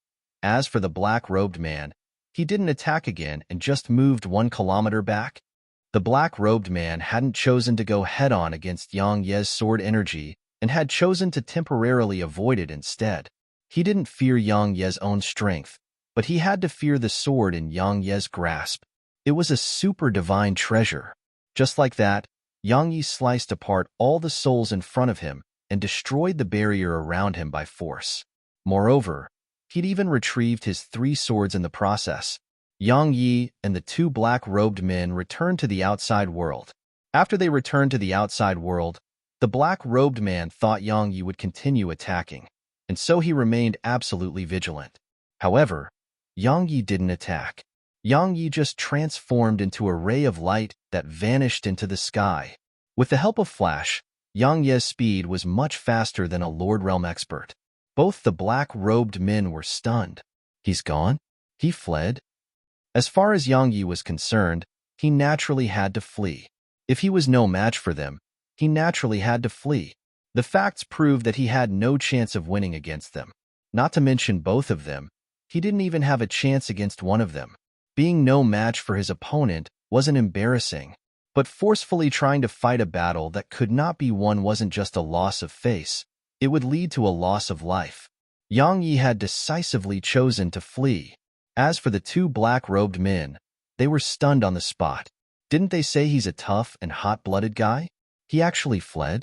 As for the black-robed man, he didn't attack again and just moved 1 kilometer back. The black-robed man hadn't chosen to go head-on against Yang Yi's sword energy and had chosen to temporarily avoid it instead. He didn't fear Yang Yi's own strength, but he had to fear the sword in Yang Yi's grasp. It was a super divine treasure. Just like that, Yang Yi sliced apart all the souls in front of him and destroyed the barrier around him by force. Moreover, he'd even retrieved his 3 swords in the process. Yang Yi and the 2 black-robed men returned to the outside world. After they returned to the outside world, the black-robed man thought Yang Yi would continue attacking, and so he remained absolutely vigilant. However, Yang Yi didn't attack. Yang Yi just transformed into a ray of light that vanished into the sky. With the help of Flash, Yang Yi's speed was much faster than a Lord Realm expert. Both the black-robed men were stunned. He's gone? He fled? As far as Yang Yi was concerned, he naturally had to flee. If he was no match for them, he naturally had to flee. The facts proved that he had no chance of winning against them. Not to mention both of them, he didn't even have a chance against one of them. Being no match for his opponent wasn't embarrassing, but forcefully trying to fight a battle that could not be won wasn't just a loss of face. It would lead to a loss of life. Yang Yi had decisively chosen to flee. As for the 2 black-robed men, they were stunned on the spot. Didn't they say he's a tough and hot-blooded guy? He actually fled?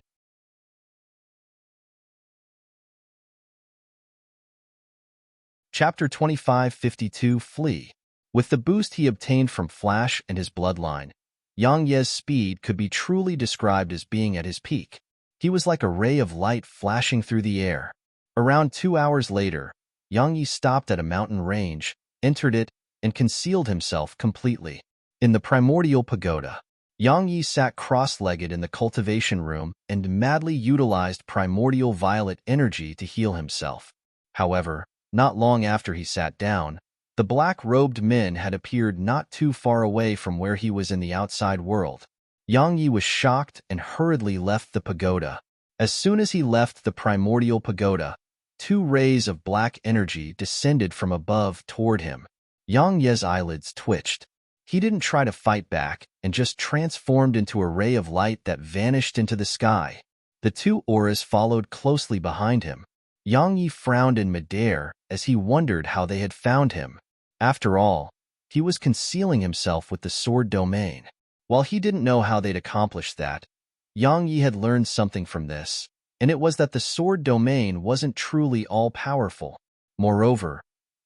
Chapter 2552 Flee. With the boost he obtained from Flash and his bloodline, Yang Yi's speed could be truly described as being at his peak. He was like a ray of light flashing through the air. Around 2 hours later, Yang Yi stopped at a mountain range, entered it, and concealed himself completely. In the primordial pagoda, Yang Yi sat cross-legged in the cultivation room and madly utilized primordial violet energy to heal himself. However, not long after he sat down, the black-robed men had appeared not too far away from where he was in the outside world. Yang Yi was shocked and hurriedly left the pagoda. As soon as he left the primordial pagoda, 2 rays of black energy descended from above toward him. Yang Yi's eyelids twitched. He didn't try to fight back and just transformed into a ray of light that vanished into the sky. The 2 auras followed closely behind him. Yang Yi frowned in midair as he wondered how they had found him. After all, he was concealing himself with the sword domain. While he didn't know how they'd accomplished that, Yang Yi had learned something from this, and it was that the sword domain wasn't truly all-powerful. Moreover,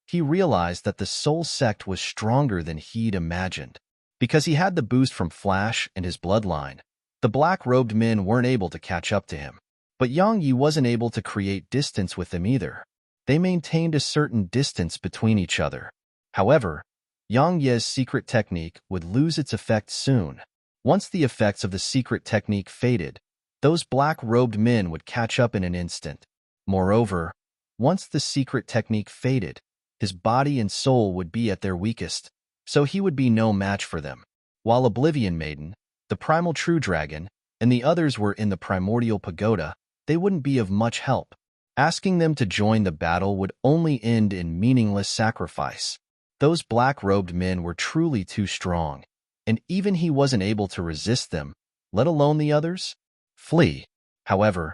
he realized that the soul sect was stronger than he'd imagined. Because he had the boost from Flash and his bloodline, the black-robed men weren't able to catch up to him. But Yang Yi wasn't able to create distance with them either. They maintained a certain distance between each other. However, Yang Yi's secret technique would lose its effect soon. Once the effects of the secret technique faded, those black-robed men would catch up in an instant. Moreover, once the secret technique faded, his body and soul would be at their weakest, so he would be no match for them. While Oblivion Maiden, the Primal True Dragon, and the others were in the Primordial Pagoda, they wouldn't be of much help. Asking them to join the battle would only end in meaningless sacrifice. Those black-robed men were truly too strong, and even he wasn't able to resist them, let alone the others. Flee. However,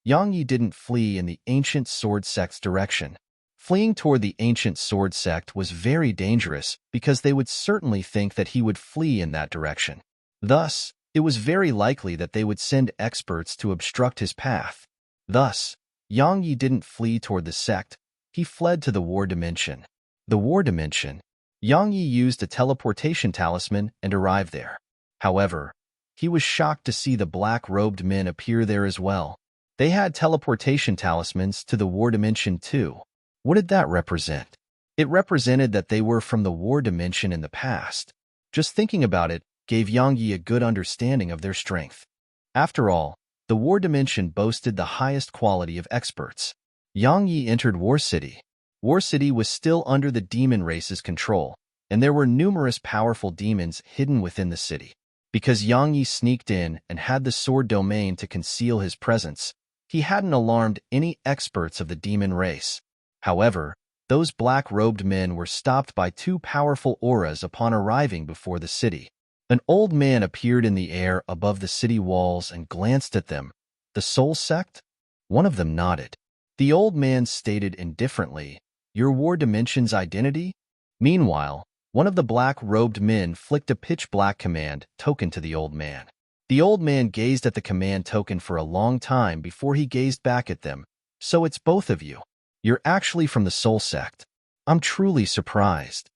Yang Yi didn't flee in the Ancient Sword Sect's direction. Fleeing toward the Ancient Sword Sect was very dangerous because they would certainly think that he would flee in that direction. Thus, it was very likely that they would send experts to obstruct his path. Thus, Yang Yi didn't flee toward the sect, he fled to the War Dimension. The War Dimension. Yang Yi used a teleportation talisman and arrived there. However, he was shocked to see the black-robed men appear there as well. They had teleportation talismans to the War Dimension too. What did that represent? It represented that they were from the War Dimension in the past. Just thinking about it gave Yang Yi a good understanding of their strength. After all, the War Dimension boasted the highest quality of experts. Yang Yi entered War City. War City was still under the demon race's control, and there were numerous powerful demons hidden within the city. Because Yang Yi sneaked in and had the sword domain to conceal his presence, he hadn't alarmed any experts of the demon race. However, those black-robed men were stopped by two powerful auras upon arriving before the city. An old man appeared in the air above the city walls and glanced at them. The Soul Sect? One of them nodded. The old man stated indifferently, "Your War Dimension's identity?" Meanwhile, one of the black-robed men flicked a pitch-black command token to the old man. The old man gazed at the command token for a long time before he gazed back at them. "So it's both of you. You're actually from the Soul Sect. I'm truly surprised."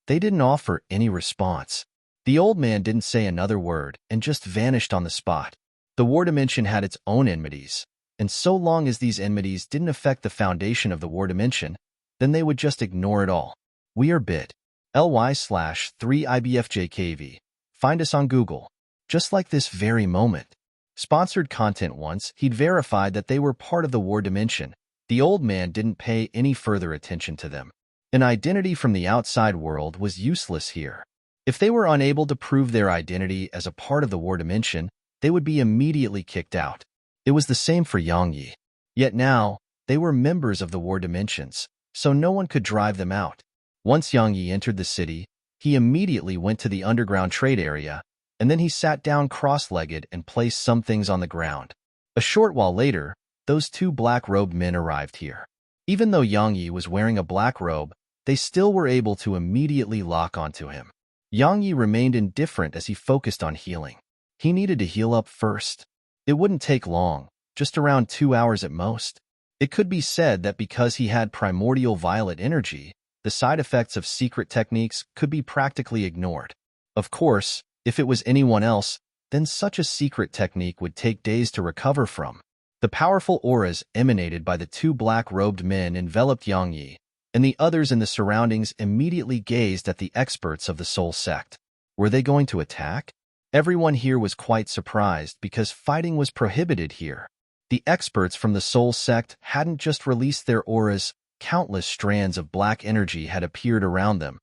They didn't offer any response. The old man didn't say another word and just vanished on the spot. The War Dimension had its own enmities, and so long as these enmities didn't affect the foundation of the War Dimension, then they would just ignore it all. We are bit.ly/3IBFJKV. Find us on Google. Just like this very moment. Sponsored content. Once he'd verified that they were part of the War Dimension, the old man didn't pay any further attention to them. An identity from the outside world was useless here. If they were unable to prove their identity as a part of the War Dimension, they would be immediately kicked out. It was the same for Yang Yi. Yet now, they were members of the War Dimensions, so no one could drive them out. Once Yang Yi entered the city, he immediately went to the underground trade area, and then he sat down cross-legged and placed some things on the ground. A short while later, those two black-robed men arrived here. Even though Yang Yi was wearing a black robe, they still were able to immediately lock onto him. Yang Yi remained indifferent as he focused on healing. He needed to heal up first. It wouldn't take long, just around 2 hours at most. It could be said that because he had primordial violet energy, the side effects of secret techniques could be practically ignored. Of course, if it was anyone else, then such a secret technique would take days to recover from. The powerful auras emanated by the two black-robed men enveloped Yang Yi, and the others in the surroundings immediately gazed at the experts of the Soul Sect. Were they going to attack? Everyone here was quite surprised because fighting was prohibited here. The experts from the Soul Sect hadn't just released their auras, countless strands of black energy had appeared around them.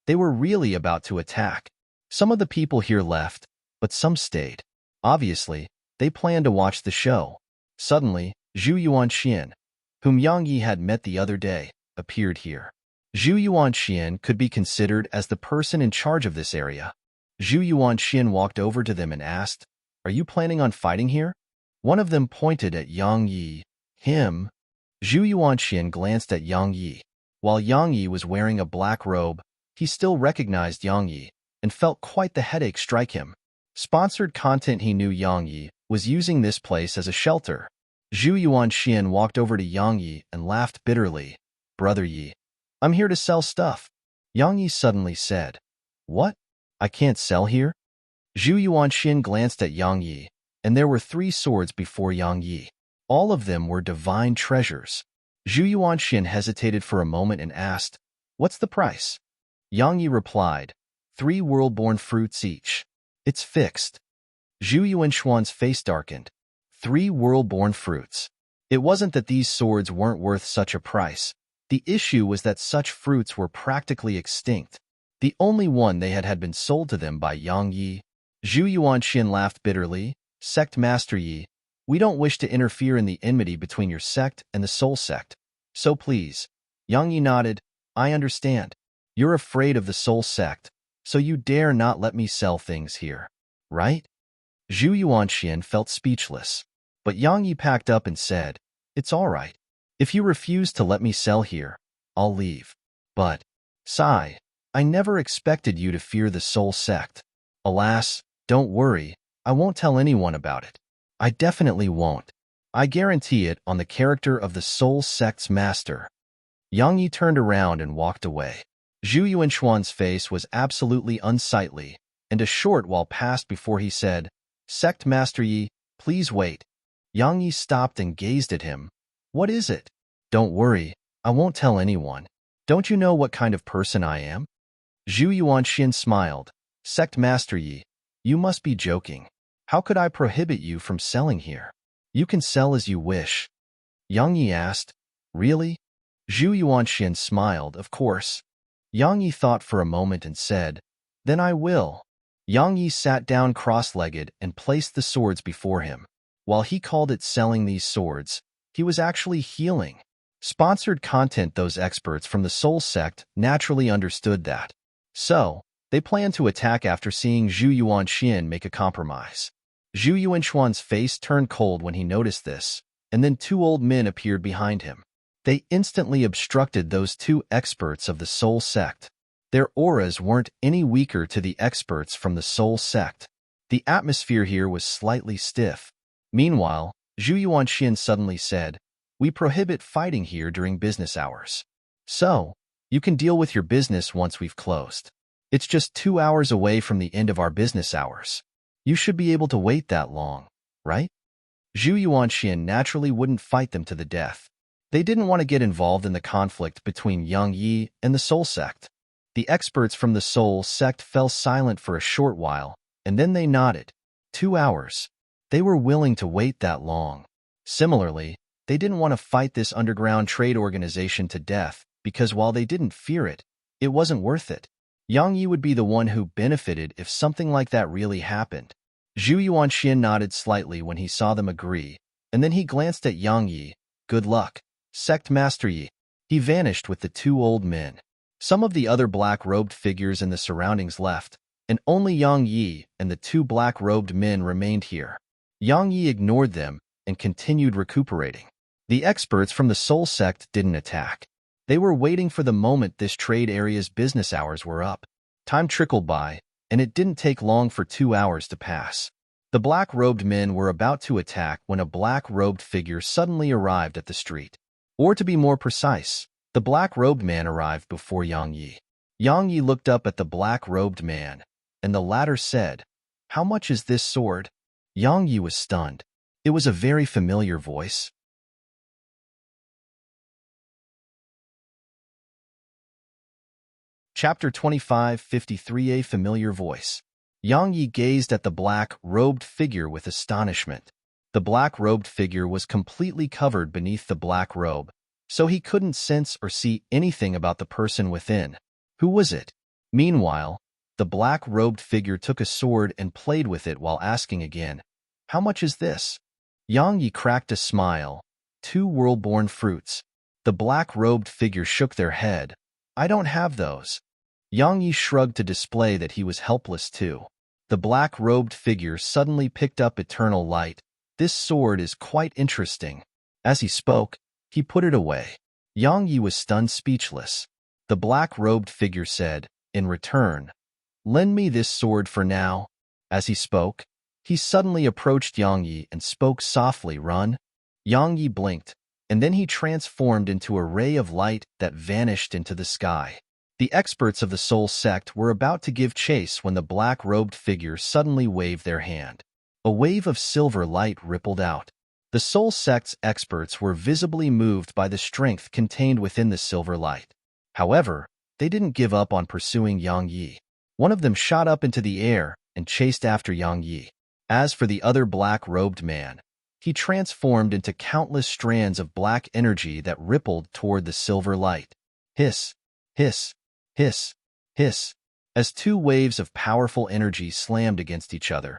They were really about to attack. Some of the people here left, but some stayed. Obviously, they planned to watch the show. Suddenly, Zhu Yuanxian, whom Yang Yi had met the other day, appeared here. Zhu Yuanxian could be considered as the person in charge of this area. Zhu Yuanxian walked over to them and asked, "Are you planning on fighting here?" One of them pointed at Yang Yi. Him. Zhu Yuanxian glanced at Yang Yi. While Yang Yi was wearing a black robe, he still recognized Yang Yi and felt quite the headache strike him. Sponsored content. He knew Yang Yi was using this place as a shelter. Zhu Yuanxian walked over to Yang Yi and laughed bitterly. "Brother Yi, I'm here to sell stuff." Yang Yi suddenly said, "What? I can't sell here?" Zhu Yuanxian glanced at Yang Yi, and there were 3 swords before Yang Yi. All of them were divine treasures. Zhu Yuanxian hesitated for a moment and asked, "What's the price?" Yang Yi replied, 3 world-born fruits each. It's fixed. Zhu Yuanshuan's face darkened. 3 world-born fruits. It wasn't that these swords weren't worth such a price. The issue was that such fruits were practically extinct. The only one they had been sold to them by Yang Yi. Zhu Yuanxian laughed bitterly. Sect Master Yi, we don't wish to interfere in the enmity between your sect and the Soul Sect. So please. Yang Yi nodded. I understand. You're afraid of the Soul Sect, so you dare not let me sell things here, right? Zhu Yuanxian felt speechless. But Yang Yi packed up and said, It's all right. If you refuse to let me sell here, I'll leave. But, Sai, I never expected you to fear the Soul Sect. Alas, don't worry, I won't tell anyone about it. I definitely won't. I guarantee it on the character of the Soul Sect's master. Yang Yi turned around and walked away. Zhu Yuanshuan's face was absolutely unsightly, and a short while passed before he said, Sect Master Yi, please wait. Yang Yi stopped and gazed at him. What is it? Don't worry, I won't tell anyone. Don't you know what kind of person I am? Zhu Yuanxian smiled. Sect Master Yi, you must be joking. How could I prohibit you from selling here? You can sell as you wish. Yang Yi asked. Really? Zhu Yuanxian smiled, of course. Yang Yi thought for a moment and said, Then I will. Yang Yi sat down cross-legged and placed the swords before him. While he called it selling these swords, he was actually healing. Sponsored content. Those experts from the Soul Sect naturally understood that. So, they planned to attack after seeing Zhu Yuanxian make a compromise. Zhu Yuanshuan's face turned cold when he noticed this, and then 2 old men appeared behind him. They instantly obstructed those 2 experts of the Soul Sect. Their auras weren't any weaker to the experts from the Soul Sect. The atmosphere here was slightly stiff. Meanwhile, Zhu Yuanxian suddenly said, We prohibit fighting here during business hours. So, you can deal with your business once we've closed. It's just 2 hours away from the end of our business hours. You should be able to wait that long, right? Zhu Yuanxian naturally wouldn't fight them to the death. They didn't want to get involved in the conflict between Yang Yi and the Soul Sect. The experts from the Soul Sect fell silent for a short while, and then they nodded. 2 hours. They were willing to wait that long. Similarly, they didn't want to fight this underground trade organization to death, because while they didn't fear it, it wasn't worth it. Yang Yi would be the one who benefited if something like that really happened. Zhu Yuanxian nodded slightly when he saw them agree, and then he glanced at Yang Yi. Good luck, Sect Master Yi. He vanished with the 2 old men. Some of the other black-robed figures in the surroundings left, and only Yang Yi and the 2 black-robed men remained here. Yang Yi ignored them and continued recuperating. The experts from the Soul Sect didn't attack. They were waiting for the moment this trade area's business hours were up. Time trickled by, and it didn't take long for 2 hours to pass. The black-robed men were about to attack when a black-robed figure suddenly arrived at the street. Or to be more precise, the black-robed man arrived before Yang Yi. Yang Yi looked up at the black-robed man, and the latter said, How much is this sword? Yang Yi was stunned. It was a very familiar voice. Chapter 25:53 A familiar voice. Yang Yi gazed at the black-robed figure with astonishment. The black-robed figure was completely covered beneath the black robe, so he couldn't sense or see anything about the person within. Who was it? Meanwhile, the black-robed figure took a sword and played with it while asking again, How much is this? Yang Yi cracked a smile. 2 world-born fruits. The black-robed figure shook their head. I don't have those. Yang Yi shrugged to display that he was helpless too. The black-robed figure suddenly picked up eternal light. This sword is quite interesting. As he spoke, he put it away. Yang Yi was stunned speechless. The black-robed figure said, in return, Lend me this sword for now. As he spoke, he suddenly approached Yang Yi and spoke softly, Run. Yang Yi blinked, and then he transformed into a ray of light that vanished into the sky. The experts of the Soul Sect were about to give chase when the black-robed figure suddenly waved their hand. A wave of silver light rippled out. The Soul Sect's experts were visibly moved by the strength contained within the silver light. However, they didn't give up on pursuing Yang Yi. One of them shot up into the air and chased after Yang Yi. As for the other black-robed man, he transformed into countless strands of black energy that rippled toward the silver light. Hiss, hiss, hiss, hiss. As two waves of powerful energy slammed against each other,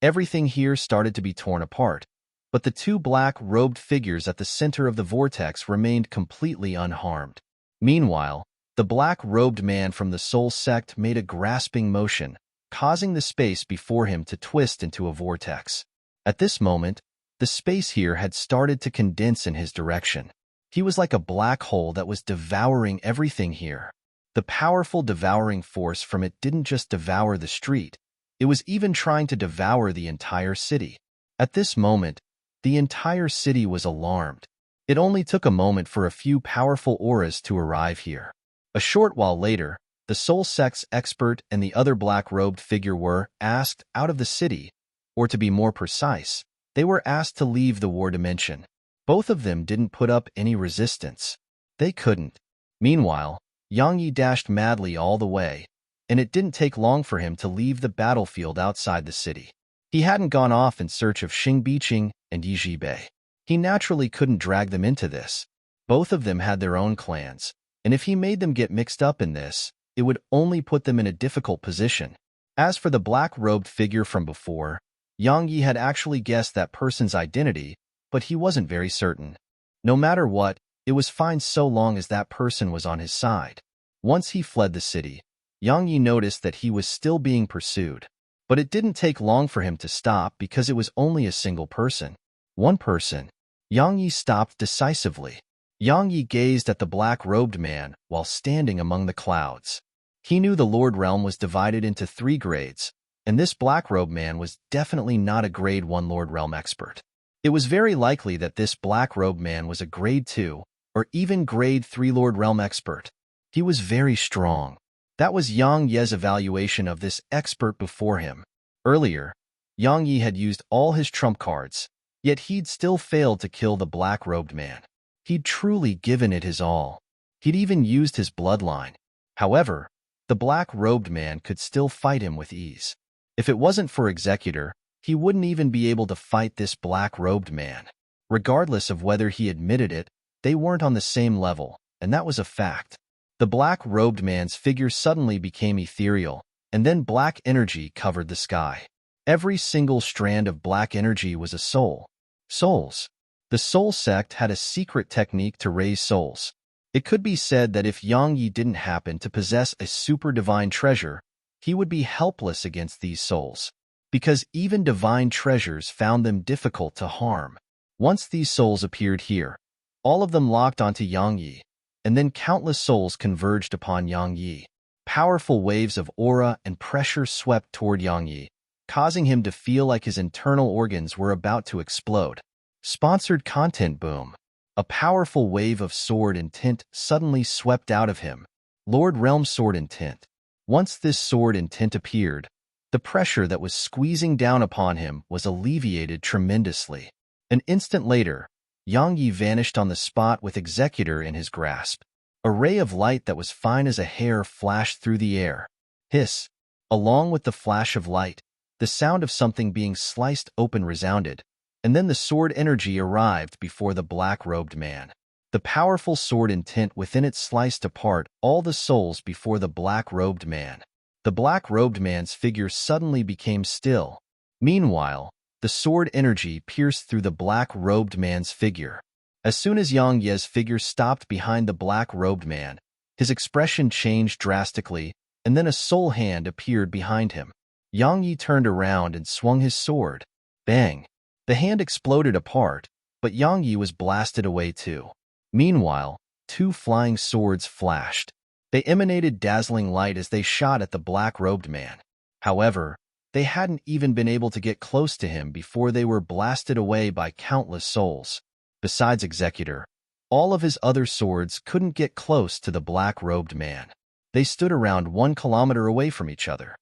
everything here started to be torn apart, but the two black-robed figures at the center of the vortex remained completely unharmed. Meanwhile, the black-robed man from the Soul sect made a grasping motion, causing the space before him to twist into a vortex. At this moment, the space here had started to condense in his direction. He was like a black hole that was devouring everything here. The powerful devouring force from it didn't just devour the street, it was even trying to devour the entire city. At this moment, the entire city was alarmed. It only took a moment for a few powerful auras to arrive here. A short while later, the Soul Sect's expert and the other black-robed figure were asked out of the city, or to be more precise, they were asked to leave the war dimension. Both of them didn't put up any resistance. They couldn't. Meanwhile, Yang Yi dashed madly all the way, and it didn't take long for him to leave the battlefield outside the city. He hadn't gone off in search of Xing Biqing and Yi Zhibei. He naturally couldn't drag them into this. Both of them had their own clans, and if he made them get mixed up in this, it would only put them in a difficult position. As for the black-robed figure from before, Yang Yi had actually guessed that person's identity, but he wasn't very certain. No matter what, it was fine so long as that person was on his side. Once he fled the city, Yang Yi noticed that he was still being pursued. But it didn't take long for him to stop because it was only a single person. One person. Yang Yi stopped decisively. Yang Yi gazed at the black-robed man while standing among the clouds. He knew the Lord Realm was divided into 3 grades, and this black-robed man was definitely not a Grade 1 Lord Realm expert. It was very likely that this black-robed man was a Grade 2 or even Grade 3 Lord Realm expert. He was very strong. That was Yang Ye's evaluation of this expert before him. Earlier, Yang Yi had used all his trump cards, yet he'd still failed to kill the black-robed man. He'd truly given it his all. He'd even used his bloodline. However, the black-robed man could still fight him with ease. If it wasn't for Executor, he wouldn't even be able to fight this black-robed man. Regardless of whether he admitted it, they weren't on the same level, and that was a fact. The black-robed man's figure suddenly became ethereal, and then black energy covered the sky. Every single strand of black energy was a soul. Souls. The Soul sect had a secret technique to raise souls. It could be said that if Yang Yi didn't happen to possess a super divine treasure, he would be helpless against these souls, because even divine treasures found them difficult to harm. Once these souls appeared here, all of them locked onto Yang Yi, and then countless souls converged upon Yang Yi. Powerful waves of aura and pressure swept toward Yang Yi, causing him to feel like his internal organs were about to explode. Sponsored content boom. A powerful wave of sword intent suddenly swept out of him. Lord Realm sword intent. Once this sword intent appeared, the pressure that was squeezing down upon him was alleviated tremendously. An instant later, Yang Yi vanished on the spot with Executor in his grasp. A ray of light that was fine as a hair flashed through the air. Hiss. Along with the flash of light, the sound of something being sliced open resounded, and then the sword energy arrived before the black-robed man. The powerful sword intent within it sliced apart all the souls before the black-robed man. The black-robed man's figure suddenly became still. Meanwhile, the sword energy pierced through the black-robed man's figure. As soon as Yang Ye's figure stopped behind the black-robed man, his expression changed drastically, and then a soul hand appeared behind him. Yang Yi turned around and swung his sword. Bang! The hand exploded apart, but Yang Yi was blasted away too. Meanwhile, 2 flying swords flashed. They emanated dazzling light as they shot at the black-robed man. However, they hadn't even been able to get close to him before they were blasted away by countless souls. Besides Executor, all of his other swords couldn't get close to the black-robed man. They stood around 1 kilometer away from each other.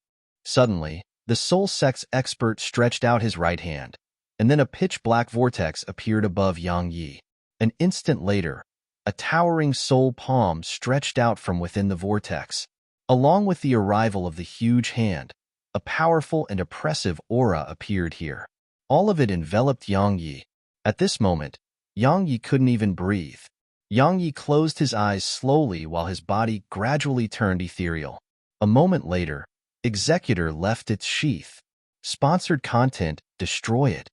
Suddenly, the Soul Sect's expert stretched out his right hand, and then a pitch-black vortex appeared above Yang Yi. An instant later, a towering soul palm stretched out from within the vortex. Along with the arrival of the huge hand, a powerful and oppressive aura appeared here. All of it enveloped Yang Yi. At this moment, Yang Yi couldn't even breathe. Yang Yi closed his eyes slowly while his body gradually turned ethereal. A moment later, Executor left its sheath. Sponsored content, destroy it.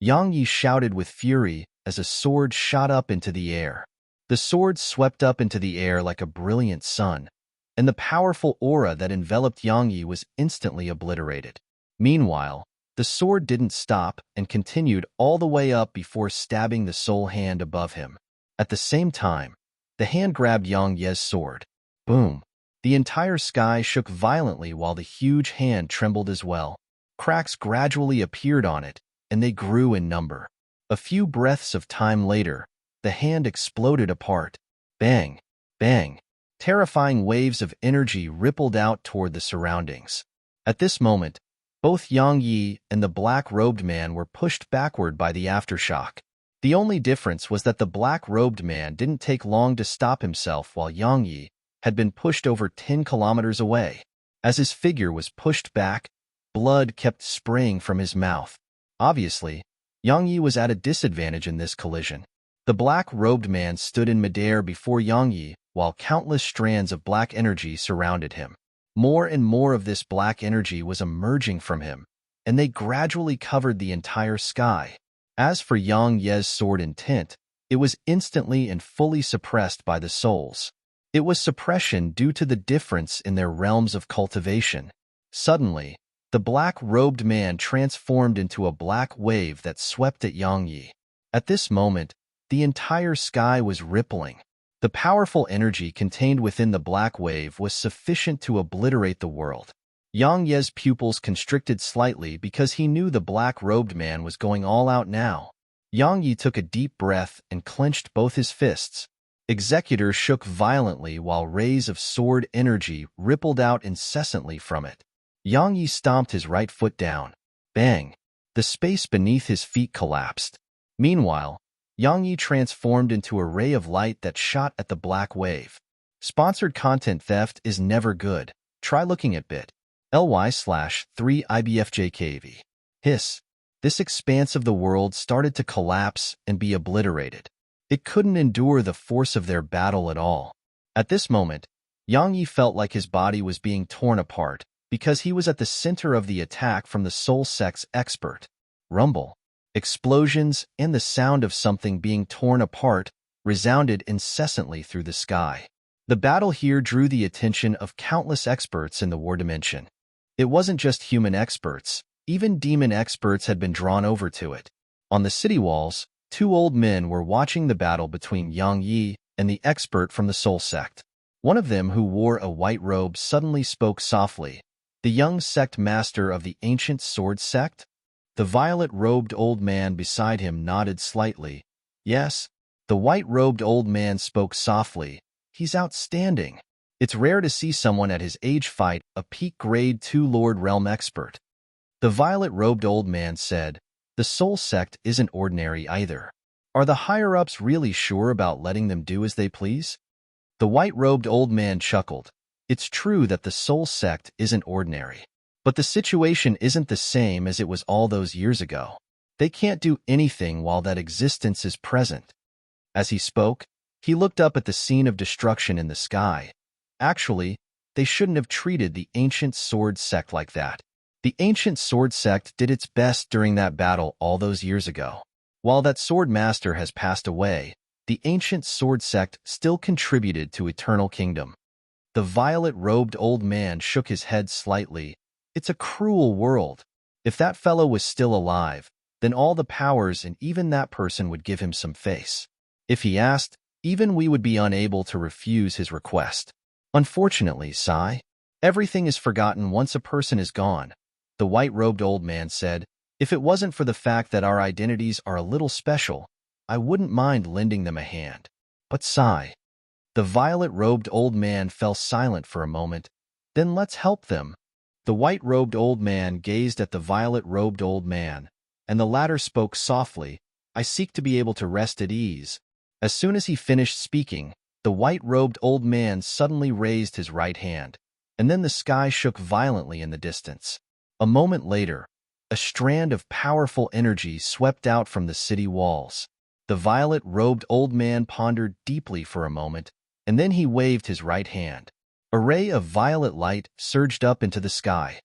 Yang Yi shouted with fury as a sword shot up into the air. The sword swept up into the air like a brilliant sun, and the powerful aura that enveloped Yang Yi was instantly obliterated. Meanwhile, the sword didn't stop and continued all the way up before stabbing the soul hand above him. At the same time, the hand grabbed Yang Ye's sword. Boom! The entire sky shook violently while the huge hand trembled as well. Cracks gradually appeared on it, and they grew in number. A few breaths of time later, the hand exploded apart. Bang! Bang! Terrifying waves of energy rippled out toward the surroundings. At this moment, both Yang Yi and the black-robed man were pushed backward by the aftershock. The only difference was that the black-robed man didn't take long to stop himself while Yang Yi had been pushed over 10 kilometers away. As his figure was pushed back, blood kept spraying from his mouth. Obviously, Yang Yi was at a disadvantage in this collision. The black-robed man stood in midair before Yang Yi while countless strands of black energy surrounded him. More and more of this black energy was emerging from him, and they gradually covered the entire sky. As for Yang Ye's sword intent, it was instantly and fully suppressed by the souls. It was suppression due to the difference in their realms of cultivation. Suddenly, the black-robed man transformed into a black wave that swept at Yang Yi. At this moment, the entire sky was rippling. The powerful energy contained within the black wave was sufficient to obliterate the world. Yang Ye's pupils constricted slightly because he knew the black-robed man was going all out now. Yang Yi took a deep breath and clenched both his fists. Executor shook violently while rays of sword energy rippled out incessantly from it. Yang Yi stomped his right foot down. Bang! The space beneath his feet collapsed. Meanwhile, Yang Yi transformed into a ray of light that shot at the black wave. Sponsored content theft is never good. Try looking at bit.ly/3ibfjkv. Hiss. This expanse of the world started to collapse and be obliterated. It couldn't endure the force of their battle at all. At this moment, Yang Yi felt like his body was being torn apart because he was at the center of the attack from the Soul Sect's expert. Rumble, explosions, and the sound of something being torn apart resounded incessantly through the sky. The battle here drew the attention of countless experts in the war dimension. It wasn't just human experts, even demon experts had been drawn over to it. On the city walls, two old men were watching the battle between Yang Yi and the expert from the Soul Sect. One of them, who wore a white robe, suddenly spoke softly. The young sect master of the ancient sword sect? The violet-robed old man beside him nodded slightly. Yes, the white-robed old man spoke softly. He's outstanding. It's rare to see someone at his age fight a peak grade 2 Lord Realm expert. The violet-robed old man said, the Soul Sect isn't ordinary either. Are the higher-ups really sure about letting them do as they please? The white-robed old man chuckled. It's true that the Soul Sect isn't ordinary. But the situation isn't the same as it was all those years ago. They can't do anything while that existence is present. As he spoke, he looked up at the scene of destruction in the sky. Actually, they shouldn't have treated the ancient sword sect like that. The ancient sword sect did its best during that battle all those years ago. While that sword master has passed away, the ancient sword sect still contributed to Eternal Kingdom. The violet-robed old man shook his head slightly. It's a cruel world. If that fellow was still alive, then all the powers and even that person would give him some face. If he asked, even we would be unable to refuse his request. Unfortunately, Sai, everything is forgotten once a person is gone. The white-robed old man said, if it wasn't for the fact that our identities are a little special, I wouldn't mind lending them a hand. But Sai. The violet-robed old man fell silent for a moment. Then let's help them. The white-robed old man gazed at the violet-robed old man, and the latter spoke softly, I seek to be able to rest at ease. As soon as he finished speaking, the white-robed old man suddenly raised his right hand, and then the sky shook violently in the distance. A moment later, a strand of powerful energy swept out from the city walls. The violet-robed old man pondered deeply for a moment, and then he waved his right hand. A ray of violet light surged up into the sky.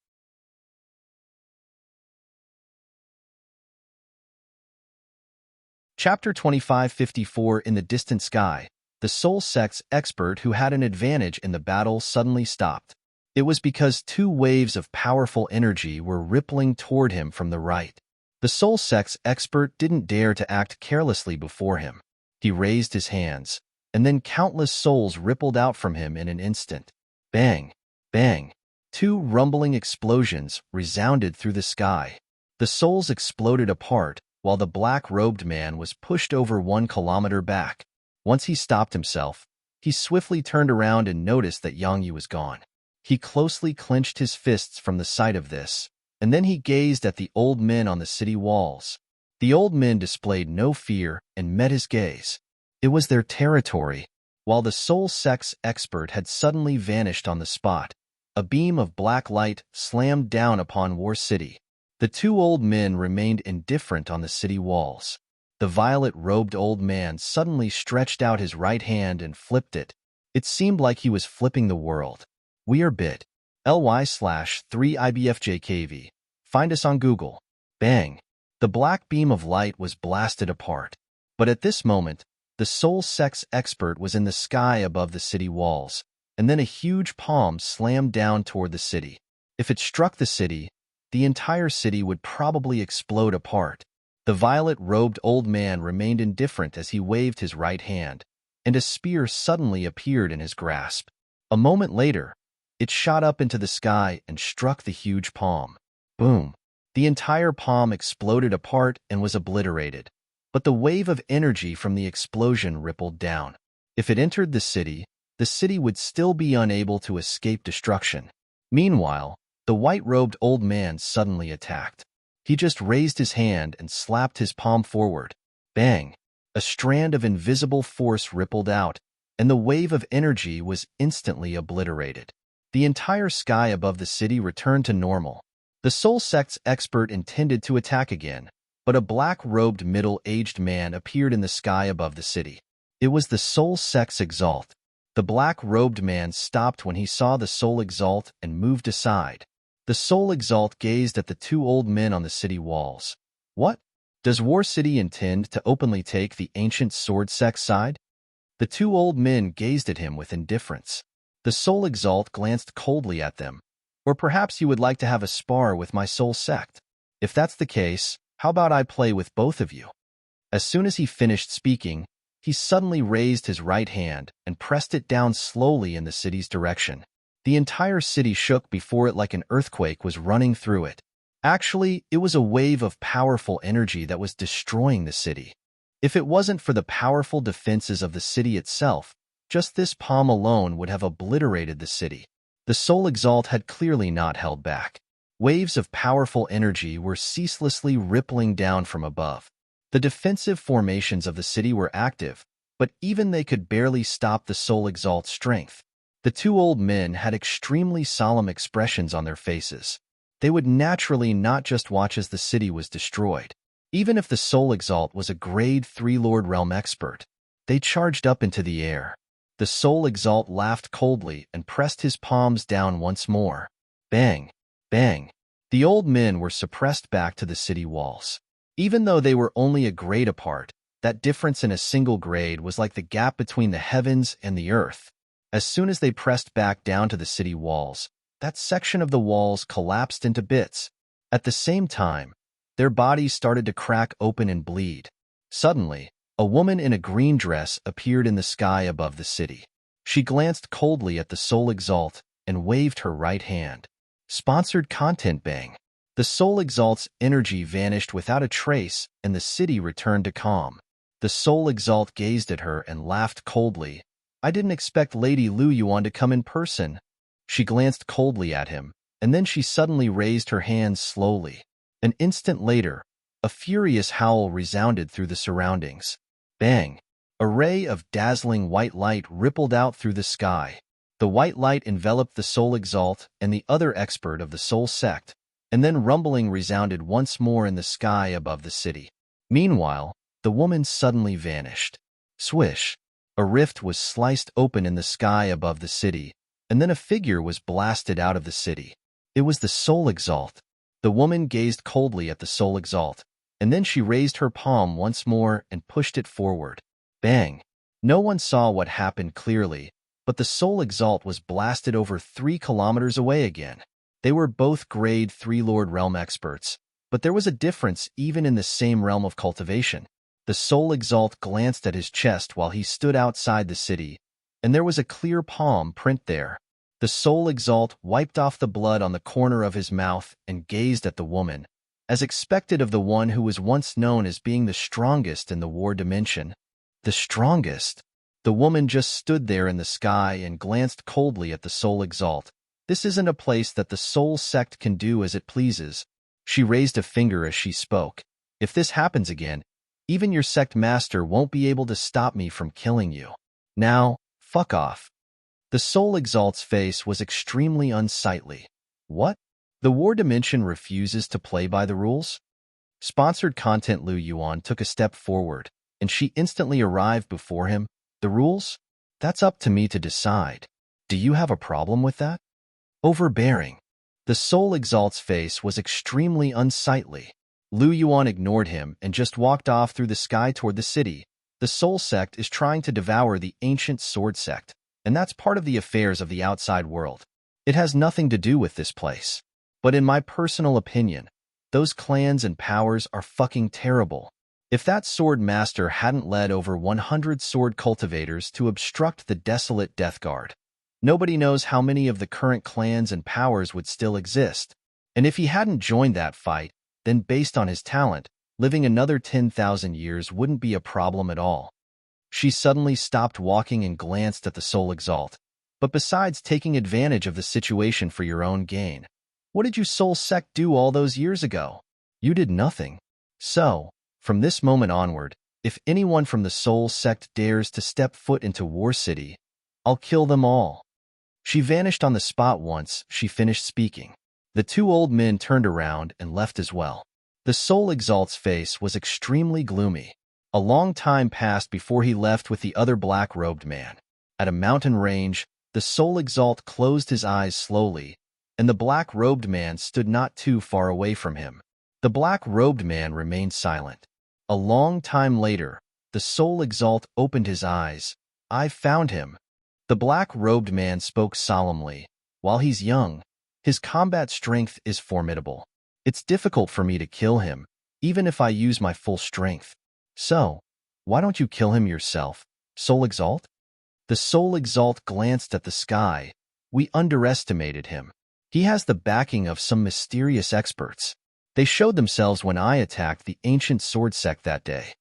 Chapter 2554. In the distant sky, the soul sex expert who had an advantage in the battle suddenly stopped. It was because two waves of powerful energy were rippling toward him from the right. The soul sex expert didn't dare to act carelessly before him. He raised his hands, and then countless souls rippled out from him in an instant. Bang! Bang! Two rumbling explosions resounded through the sky. The souls exploded apart, while the black-robed man was pushed over 1 kilometer back. Once he stopped himself, he swiftly turned around and noticed that Yang Yi was gone. He closely clenched his fists from the sight of this, and then he gazed at the old men on the city walls. The old men displayed no fear and met his gaze. It was their territory. While the soul sex expert had suddenly vanished on the spot, a beam of black light slammed down upon War City. The two old men remained indifferent on the city walls. The violet-robed old man suddenly stretched out his right hand and flipped it. It seemed like he was flipping the world. We are bit. ly/3ibfjkv. Find us on Google. Bang! The black beam of light was blasted apart. But at this moment, the soul sex expert was in the sky above the city walls, and then a huge palm slammed down toward the city. If it struck the city, the entire city would probably explode apart. The violet-robed old man remained indifferent as he waved his right hand, and a spear suddenly appeared in his grasp. A moment later, it shot up into the sky and struck the huge palm. Boom! The entire palm exploded apart and was obliterated. But the wave of energy from the explosion rippled down. If it entered the city would still be unable to escape destruction. Meanwhile, the white-robed old man suddenly attacked. He just raised his hand and slapped his palm forward. Bang! A strand of invisible force rippled out, and the wave of energy was instantly obliterated. The entire sky above the city returned to normal. The soul sex expert intended to attack again, but a black-robed middle-aged man appeared in the sky above the city. It was the soul sex exalt. The black-robed man stopped when he saw the soul exalt and moved aside. The soul exalt gazed at the two old men on the city walls. What? Does War City intend to openly take the ancient sword sex side? The two old men gazed at him with indifference. The soul exalt glanced coldly at them. Or perhaps you would like to have a spar with my soul sect. If that's the case, how about I play with both of you? As soon as he finished speaking, he suddenly raised his right hand and pressed it down slowly in the city's direction. The entire city shook before it like an earthquake was running through it. Actually, it was a wave of powerful energy that was destroying the city. If it wasn't for the powerful defenses of the city itself, just this palm alone would have obliterated the city. The soul exalt had clearly not held back. Waves of powerful energy were ceaselessly rippling down from above. The defensive formations of the city were active, but even they could barely stop the soul exalt's strength. The two old men had extremely solemn expressions on their faces. They would naturally not just watch as the city was destroyed. Even if the soul exalt was a grade 3 Lord Realm expert, they charged up into the air. The soul exalt laughed coldly and pressed his palms down once more. Bang! Bang! The old men were suppressed back to the city walls. Even though they were only a grade apart, that difference in a single grade was like the gap between the heavens and the earth. As soon as they pressed back down to the city walls, that section of the walls collapsed into bits. At the same time, their bodies started to crack open and bleed. Suddenly, a woman in a green dress appeared in the sky above the city. She glanced coldly at the soul exalt and waved her right hand. Sponsored content. Bang! The soul exalt's energy vanished without a trace, and the city returned to calm. The soul exalt gazed at her and laughed coldly. I didn't expect Lady Lu Yuan to come in person. She glanced coldly at him, and then she suddenly raised her hands slowly. An instant later, a furious howl resounded through the surroundings. Bang! A ray of dazzling white light rippled out through the sky. The white light enveloped the soul exalt and the other expert of the soul sect, and then rumbling resounded once more in the sky above the city. Meanwhile, the woman suddenly vanished. Swish! A rift was sliced open in the sky above the city, and then a figure was blasted out of the city. It was the Soul Exalt. The woman gazed coldly at the Soul Exalt, and then she raised her palm once more and pushed it forward. Bang! No one saw what happened clearly, but the Soul Exalt was blasted over 3 kilometers away again. They were both grade 3 Lord Realm experts, but there was a difference even in the same realm of cultivation. The Soul Exalt glanced at his chest while he stood outside the city, and there was a clear palm print there. The Soul Exalt wiped off the blood on the corner of his mouth and gazed at the woman, as expected of the one who was once known as being the strongest in the war dimension. The strongest? The woman just stood there in the sky and glanced coldly at the Soul Exalt. This isn't a place that the Soul Sect can do as it pleases. She raised a finger as she spoke. If this happens again, even your sect master won't be able to stop me from killing you. Now, fuck off. The Soul Exalt's face was extremely unsightly. What? The war dimension refuses to play by the rules? Sponsored content. Lu Yuan took a step forward, and she instantly arrived before him. The rules? That's up to me to decide. Do you have a problem with that? Overbearing. The Soul Exalt's face was extremely unsightly. Lu Yuan ignored him and just walked off through the sky toward the city. The Soul Sect is trying to devour the ancient Sword Sect, and that's part of the affairs of the outside world. It has nothing to do with this place. But in my personal opinion, those clans and powers are fucking terrible. If that sword master hadn't led over 100 sword cultivators to obstruct the desolate Death Guard, nobody knows how many of the current clans and powers would still exist. And if he hadn't joined that fight, then based on his talent, living another 10,000 years wouldn't be a problem at all. She suddenly stopped walking and glanced at the Soul Exalt. But besides taking advantage of the situation for your own gain, what did you Soul Sect do all those years ago? You did nothing. So, from this moment onward, if anyone from the Soul Sect dares to step foot into War City, I'll kill them all. She vanished on the spot once she finished speaking. The 2 old men turned around and left as well. The Soul Exalt's face was extremely gloomy. A long time passed before he left with the other black-robed man. At a mountain range, the Soul Exalt closed his eyes slowly, and the black-robed man stood not too far away from him. The black-robed man remained silent. A long time later, the Soul Exalt opened his eyes. "I've found him." The black-robed man spoke solemnly. "While he's young, his combat strength is formidable. It's difficult for me to kill him, even if I use my full strength. So, why don't you kill him yourself, Soul Exalt?" The Soul Exalt glanced at the sky. "We underestimated him. He has the backing of some mysterious experts. They showed themselves when I attacked the ancient sword sect that day."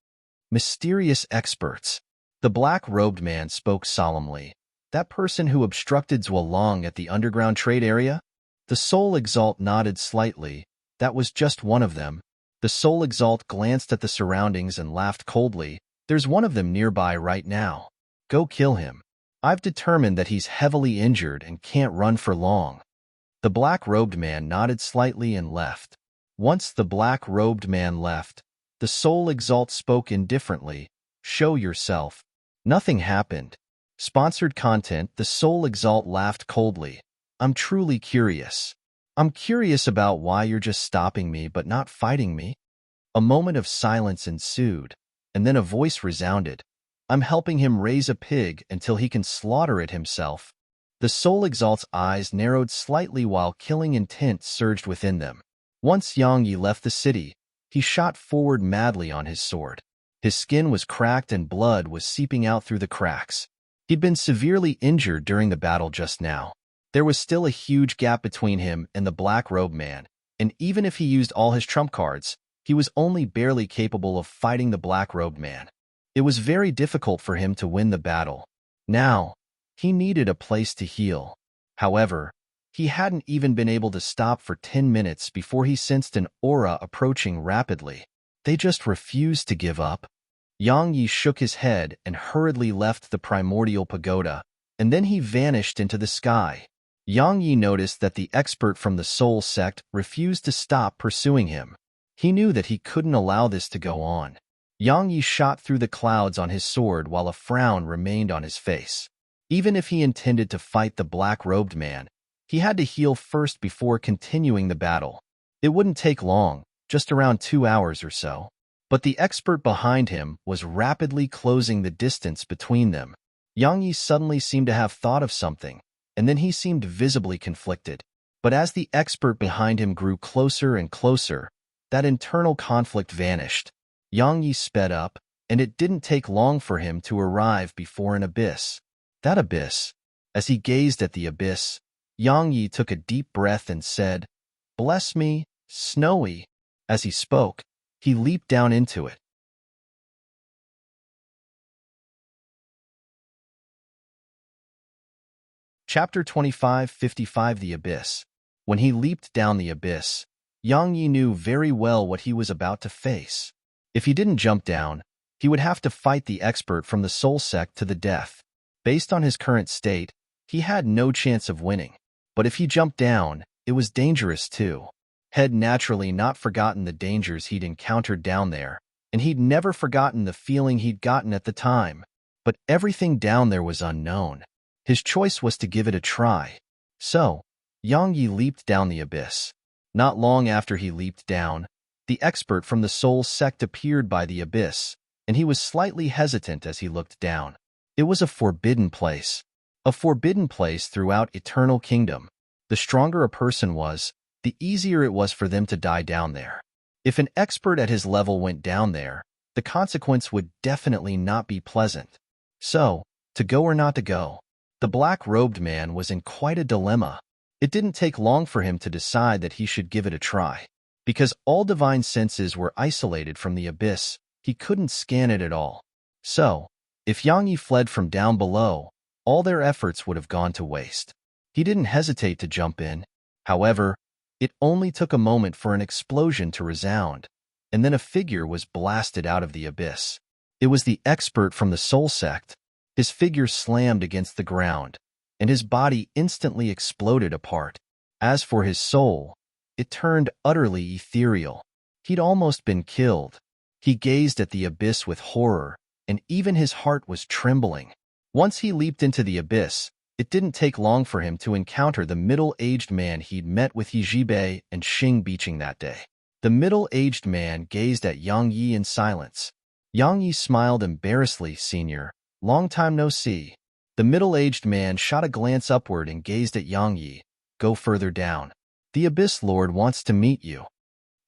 Mysterious experts. The black-robed man spoke solemnly. "That person who obstructed Zhuolong at the underground trade area?" The Soul Exalt nodded slightly. "That was just one of them." The Soul Exalt glanced at the surroundings and laughed coldly. "There's one of them nearby right now. Go kill him. I've determined that he's heavily injured and can't run for long." The black-robed man nodded slightly and left. Once the black-robed man left, the Soul Exalt spoke indifferently. "Show yourself." Nothing happened. Sponsored content. The Soul Exalt laughed coldly. "I'm truly curious. I'm curious about why you're just stopping me but not fighting me." A moment of silence ensued, and then a voice resounded. "I'm helping him raise a pig until he can slaughter it himself." The Soul Exalt's eyes narrowed slightly while killing intent surged within them. Once Yang Yi left the city, he shot forward madly on his sword. His skin was cracked and blood was seeping out through the cracks. He'd been severely injured during the battle just now. There was still a huge gap between him and the black-robed man, and even if he used all his trump cards, he was only barely capable of fighting the black-robed man. It was very difficult for him to win the battle. Now, he needed a place to heal. However, he hadn't even been able to stop for 10 minutes before he sensed an aura approaching rapidly. They just refused to give up. Yang Yi shook his head and hurriedly left the primordial pagoda, and then he vanished into the sky. Yang Yi noticed that the expert from the soul sect refused to stop pursuing him. He knew that he couldn't allow this to go on. Yang Yi shot through the clouds on his sword while a frown remained on his face. Even if he intended to fight the black-robed man, he had to heal first before continuing the battle. It wouldn't take long, just around 2 hours or so. But the expert behind him was rapidly closing the distance between them. Yang Yi suddenly seemed to have thought of something, and then he seemed visibly conflicted. But as the expert behind him grew closer and closer, that internal conflict vanished. Yang Yi sped up, and it didn't take long for him to arrive before an abyss. That abyss. As he gazed at the abyss, Yang Yi took a deep breath and said, "Bless me, Snowy." As he spoke, he leaped down into it. Chapter 25:55 The Abyss. When he leaped down the abyss, Yang Yi knew very well what he was about to face. If he didn't jump down, he would have to fight the expert from the soul sect to the death. Based on his current state, he had no chance of winning. But if he jumped down, it was dangerous too. Had naturally not forgotten the dangers he'd encountered down there, and he'd never forgotten the feeling he'd gotten at the time. But everything down there was unknown. His choice was to give it a try. So, Yang Yi leaped down the abyss. Not long after he leaped down, the expert from the soul sect appeared by the abyss, and he was slightly hesitant as he looked down. It was a forbidden place. A forbidden place throughout Eternal Kingdom. The stronger a person was, the easier it was for them to die down there. If an expert at his level went down there, the consequence would definitely not be pleasant. So, to go or not to go? The black-robed man was in quite a dilemma. It didn't take long for him to decide that he should give it a try. Because all divine senses were isolated from the abyss, he couldn't scan it at all. So, if Yang Yi fled from down below, all their efforts would have gone to waste. He didn't hesitate to jump in. However, it only took a moment for an explosion to resound, and then a figure was blasted out of the abyss. It was the expert from the soul sect. His figure slammed against the ground, and his body instantly exploded apart. As for his soul, it turned utterly ethereal. He'd almost been killed. He gazed at the abyss with horror, and even his heart was trembling. Once he leaped into the abyss, it didn't take long for him to encounter the middle-aged man he'd met with Yijibei and Xing Beaching that day. The middle-aged man gazed at Yang Yi in silence. Yang Yi smiled embarrassedly. "Senior, long time no see." The middle-aged man shot a glance upward and gazed at Yang Yi. "Go further down. The Abyss Lord wants to meet you."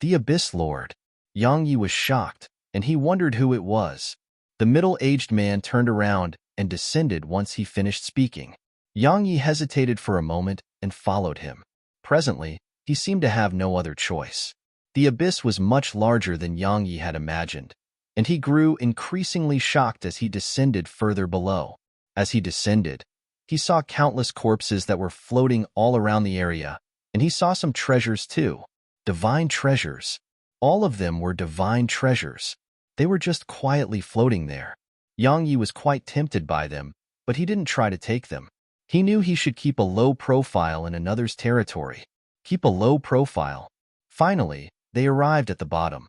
The Abyss Lord? Yang Yi was shocked, and he wondered who it was. The middle-aged man turned around and descended once he finished speaking. Yang Yi hesitated for a moment and followed him. Presently, he seemed to have no other choice. The abyss was much larger than Yang Yi had imagined, and he grew increasingly shocked as he descended further below. As he descended, he saw countless corpses that were floating all around the area, and he saw some treasures too. Divine treasures. All of them were divine treasures. They were just quietly floating there. Yang Yi was quite tempted by them, but he didn't try to take them. He knew he should keep a low profile in another's territory. Keep a low profile. Finally, they arrived at the bottom.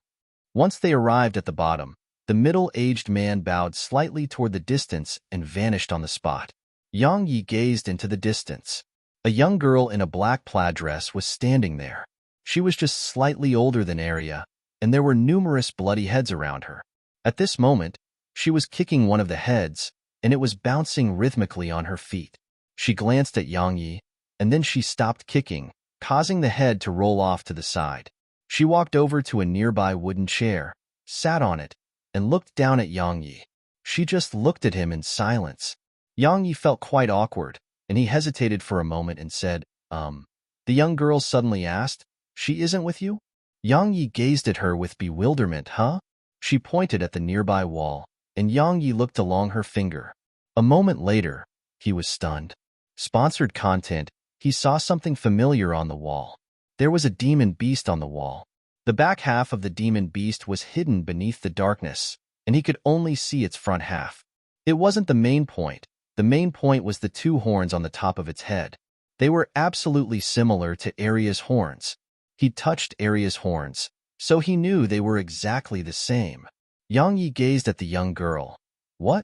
Once they arrived at the bottom, the middle-aged man bowed slightly toward the distance and vanished on the spot. Yang Yi gazed into the distance. A young girl in a black plaid dress was standing there. She was just slightly older than Arya, and there were numerous bloody heads around her. At this moment, she was kicking one of the heads, and it was bouncing rhythmically on her feet. She glanced at Yang Yi, and then she stopped kicking, causing the head to roll off to the side. She walked over to a nearby wooden chair, sat on it, and looked down at Yang Yi. She just looked at him in silence. Yang Yi felt quite awkward, and he hesitated for a moment and said, The young girl suddenly asked, "She isn't with you?" Yang Yi gazed at her with bewilderment. "Huh?" She pointed at the nearby wall, and Yang Yi looked along her finger. A moment later, he was stunned. Sponsored content, he saw something familiar on the wall. There was a demon beast on the wall. The back half of the demon beast was hidden beneath the darkness, and he could only see its front half. It wasn't the main point. The main point was the two horns on the top of its head. They were absolutely similar to Aria's horns. He touched Aria's horns, so he knew they were exactly the same. Yang Yi gazed at the young girl. What?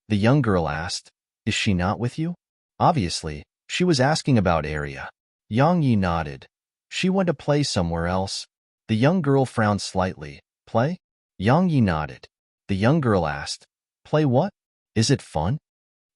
The young girl asked. Is she not with you? Obviously, she was asking about Aria. Yang Yi nodded. She went to play somewhere else. The young girl frowned slightly. Play? Yang Yi nodded. The young girl asked. Play what? Is it fun?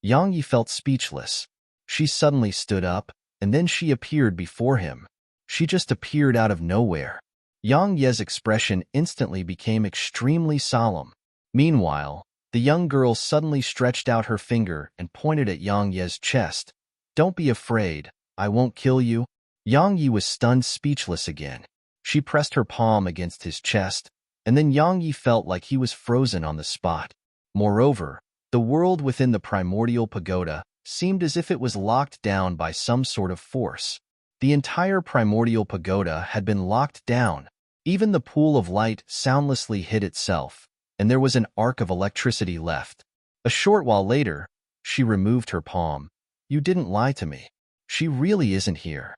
Yang Yi felt speechless. She suddenly stood up, and then she appeared before him. She just appeared out of nowhere. Yang Ye's expression instantly became extremely solemn. Meanwhile, the young girl suddenly stretched out her finger and pointed at Yang Ye's chest. Don't be afraid, I won't kill you. Yang Yi was stunned speechless again. She pressed her palm against his chest, and then Yang Yi felt like he was frozen on the spot. Moreover, the world within the primordial pagoda seemed as if it was locked down by some sort of force. The entire primordial pagoda had been locked down. Even the pool of light soundlessly hid itself, and there was an arc of electricity left. A short while later, she removed her palm. You didn't lie to me. She really isn't here.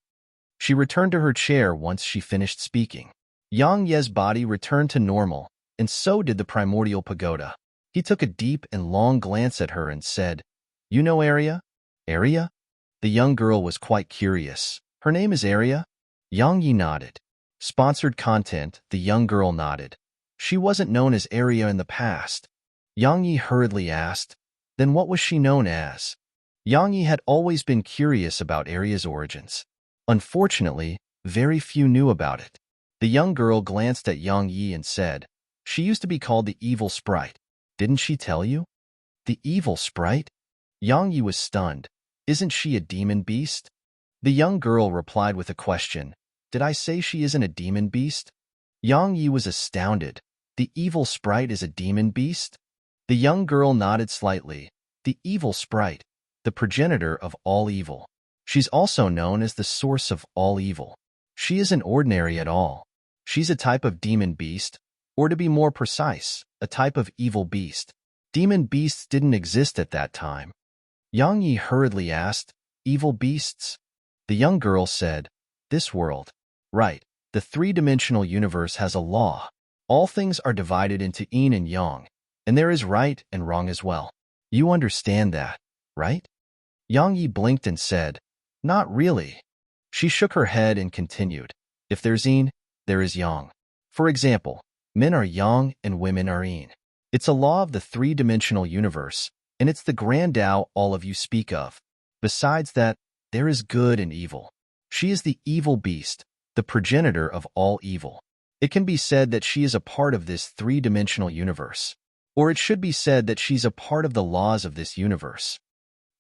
She returned to her chair once she finished speaking. Yang Ye's body returned to normal, and so did the primordial pagoda. He took a deep and long glance at her and said, You know Aria? Aria? The young girl was quite curious. Her name is Aria? Yang Yi nodded. Sponsored content, the young girl nodded. She wasn't known as Aria in the past. Yang Yi hurriedly asked, Then what was she known as? Yang Yi had always been curious about Aria's origins. Unfortunately, very few knew about it. The young girl glanced at Yang Yi and said, She used to be called the Evil Sprite. Didn't she tell you? The Evil Sprite? Yang Yi was stunned. Isn't she a demon beast? The young girl replied with a question. Did I say she isn't a demon beast? Yang Yi was astounded. The Evil Sprite is a demon beast? The young girl nodded slightly. The Evil Sprite, the progenitor of all evil. She's also known as the source of all evil. She isn't ordinary at all. She's a type of demon beast, or to be more precise, a type of evil beast. Demon beasts didn't exist at that time. Yang Yi hurriedly asked, Evil beasts? The young girl said, This world. Right, the three-dimensional universe has a law. All things are divided into yin and yang, and there is right and wrong as well. You understand that, right? Yang Yi blinked and said, Not really. She shook her head and continued, If there's yin, there is yang. For example, men are yang and women are yin. It's a law of the three-dimensional universe, and it's the grand Tao all of you speak of. Besides that, there is good and evil. She is the evil beast, the progenitor of all evil. It can be said that she is a part of this three-dimensional universe. Or it should be said that she's a part of the laws of this universe.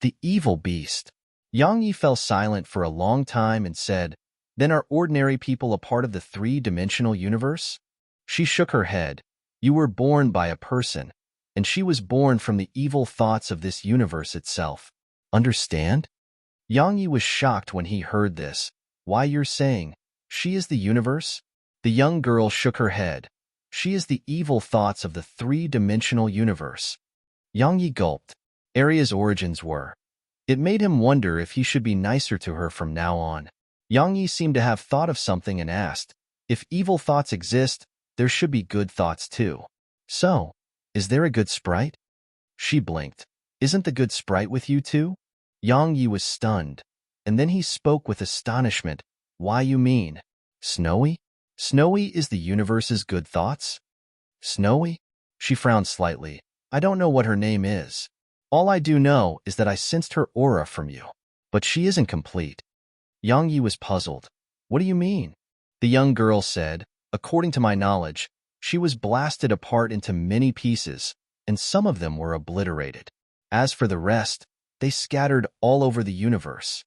The evil beast. Yang Yi fell silent for a long time and said, Then are ordinary people a part of the three-dimensional universe? She shook her head. You were born by a person, and she was born from the evil thoughts of this universe itself. Understand? Yang Yi was shocked when he heard this. Why you're saying, she is the universe? The young girl shook her head. She is the evil thoughts of the three-dimensional universe. Yang Yi gulped. Aria's origins were. It made him wonder if he should be nicer to her from now on. Yang Yi seemed to have thought of something and asked, If evil thoughts exist, there should be good thoughts too. So, is there a good sprite? She blinked. Isn't the good sprite with you too? Yang Yi was stunned, and then he spoke with astonishment. Why you mean? Snowy? Snowy is the universe's good thoughts? Snowy? She frowned slightly. I don't know what her name is. All I do know is that I sensed her aura from you. But she isn't complete. Yang Yi was puzzled. What do you mean? The young girl said, According to my knowledge, she was blasted apart into many pieces, and some of them were obliterated. As for the rest, they scattered all over the universe.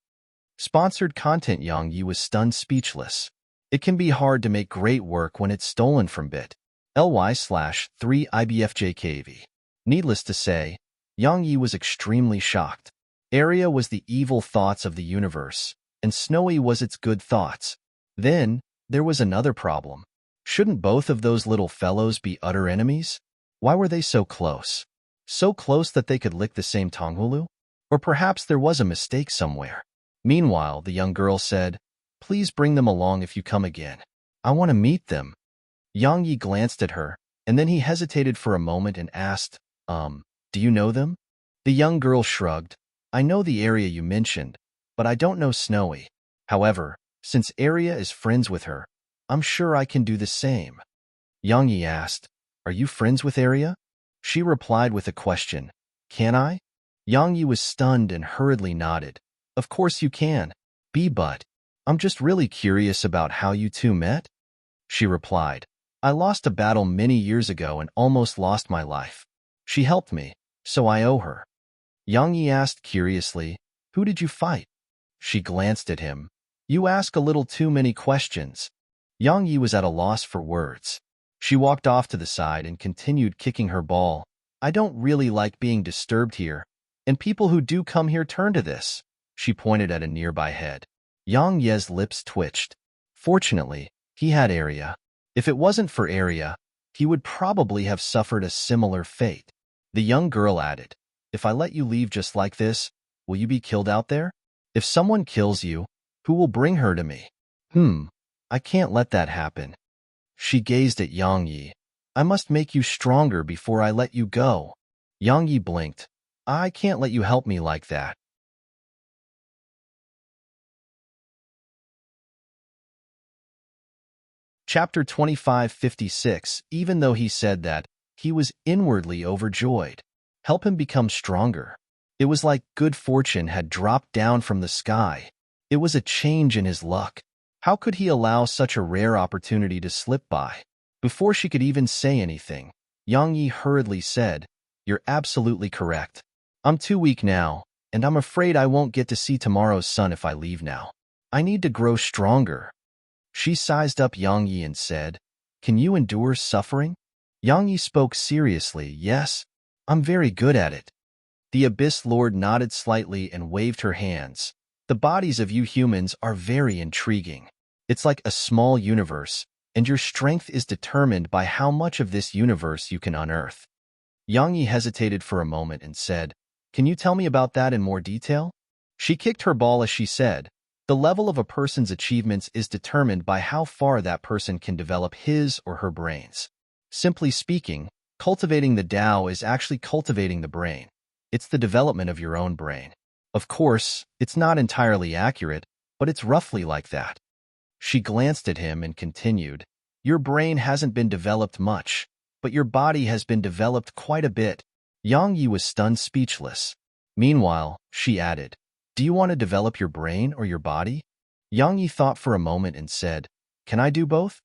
Sponsored content. Yang Yi was stunned speechless. It can be hard to make great work when it's stolen from bit.ly/3ibfjkv. Needless to say, Yang Yi was extremely shocked. Aria was the evil thoughts of the universe, and Snowy was its good thoughts. Then, there was another problem. Shouldn't both of those little fellows be utter enemies? Why were they so close? So close that they could lick the same Tonghulu? Or perhaps there was a mistake somewhere. Meanwhile, the young girl said, "Please bring them along if you come again. I want to meet them." Yang Yi glanced at her, and then he hesitated for a moment and asked, do you know them? The young girl shrugged. "I know the area you mentioned, but I don't know Snowy. However, since Arya is friends with her, I'm sure I can do the same." Yang Yi asked, "Are you friends with Arya?" She replied with a question, "Can I?" Yang Yi was stunned and hurriedly nodded. "Of course you can. But I'm just really curious about how you two met." She replied, "I lost a battle many years ago and almost lost my life. She helped me, so I owe her." Yang Yi asked curiously, "Who did you fight?" She glanced at him. "You ask a little too many questions." Yang Yi was at a loss for words. She walked off to the side and continued kicking her ball. "I don't really like being disturbed here, and people who do come here turn to this." She pointed at a nearby head. Yang Ye's lips twitched. Fortunately, he had Arya. If it wasn't for Arya, he would probably have suffered a similar fate. The young girl added, "If I let you leave just like this, will you be killed out there? If someone kills you, who will bring her to me?" I can't let that happen." She gazed at Yang Yi. "I must make you stronger before I let you go." Yang Yi blinked. "I can't let you help me like that." Chapter 2556. Even though he said that, he was inwardly overjoyed. Help him become stronger. It was like good fortune had dropped down from the sky. It was a change in his luck. How could he allow such a rare opportunity to slip by? Before she could even say anything, Yang Yi hurriedly said, "You're absolutely correct. I'm too weak now, and I'm afraid I won't get to see tomorrow's sun if I leave now. I need to grow stronger." She sized up Yang Yi and said, "Can you endure suffering?" Yang Yi spoke seriously. "Yes, I'm very good at it." The Abyss Lord nodded slightly and waved her hands. "The bodies of you humans are very intriguing. It's like a small universe, and your strength is determined by how much of this universe you can unearth." Yang Yi hesitated for a moment and said, "Can you tell me about that in more detail?" She kicked her ball as she said, "The level of a person's achievements is determined by how far that person can develop his or her brains. Simply speaking, cultivating the Tao is actually cultivating the brain. It's the development of your own brain. Of course, it's not entirely accurate, but it's roughly like that." She glanced at him and continued, "Your brain hasn't been developed much, but your body has been developed quite a bit." Yang Yi was stunned speechless. Meanwhile, she added, "Do you want to develop your brain or your body?" Yang Yi thought for a moment and said, "Can I do both?"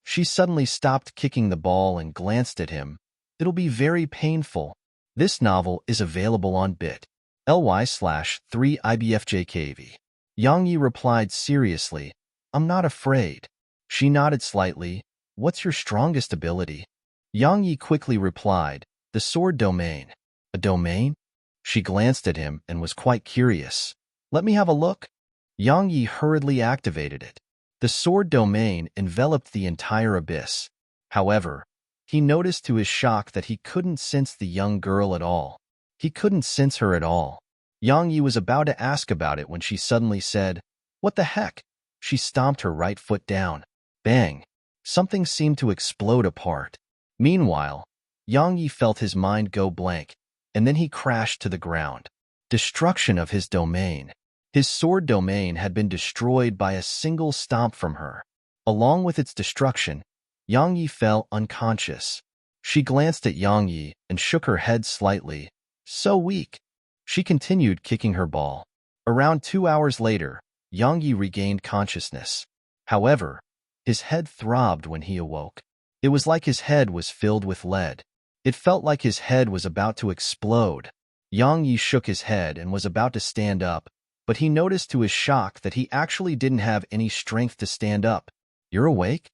She suddenly stopped kicking the ball and glanced at him. "It'll be very painful." This novel is available on bit.ly/3ibfjkv. Yang Yi replied seriously, "I'm not afraid." She nodded slightly. "What's your strongest ability?" Yang Yi quickly replied, "The sword domain." "A domain?" She glanced at him and was quite curious. "Let me have a look." Yang Yi hurriedly activated it. The sword domain enveloped the entire abyss. However, he noticed to his shock that he couldn't sense the young girl at all. He couldn't sense her at all. Yang Yi was about to ask about it when she suddenly said, "What the heck?" She stomped her right foot down. Bang! Something seemed to explode apart. Meanwhile, Yang Yi felt his mind go blank, and then he crashed to the ground. Destruction of his domain. His sword domain had been destroyed by a single stomp from her. Along with its destruction, Yang Yi fell unconscious. She glanced at Yang Yi and shook her head slightly. "So weak." She continued kicking her ball. Around 2 hours later, Yang Yi regained consciousness. However, his head throbbed when he awoke. It was like his head was filled with lead. It felt like his head was about to explode. Yang Yi shook his head and was about to stand up, but he noticed to his shock that he actually didn't have any strength to stand up. "You're awake?"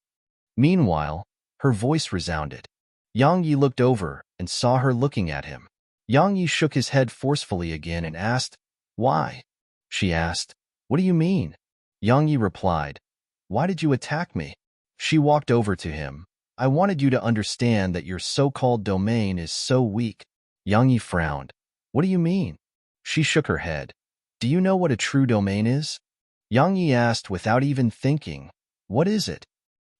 Meanwhile, her voice resounded. Yang Yi looked over and saw her looking at him. Yang Yi shook his head forcefully again and asked, "Why?" She asked, "What do you mean?" Yang Yi replied, "Why did you attack me?" She walked over to him. "I wanted you to understand that your so-called domain is so weak." Yang Yi frowned. "What do you mean?" She shook her head. Do you know what a true domain is? Yang Yi asked without even thinking. What is it?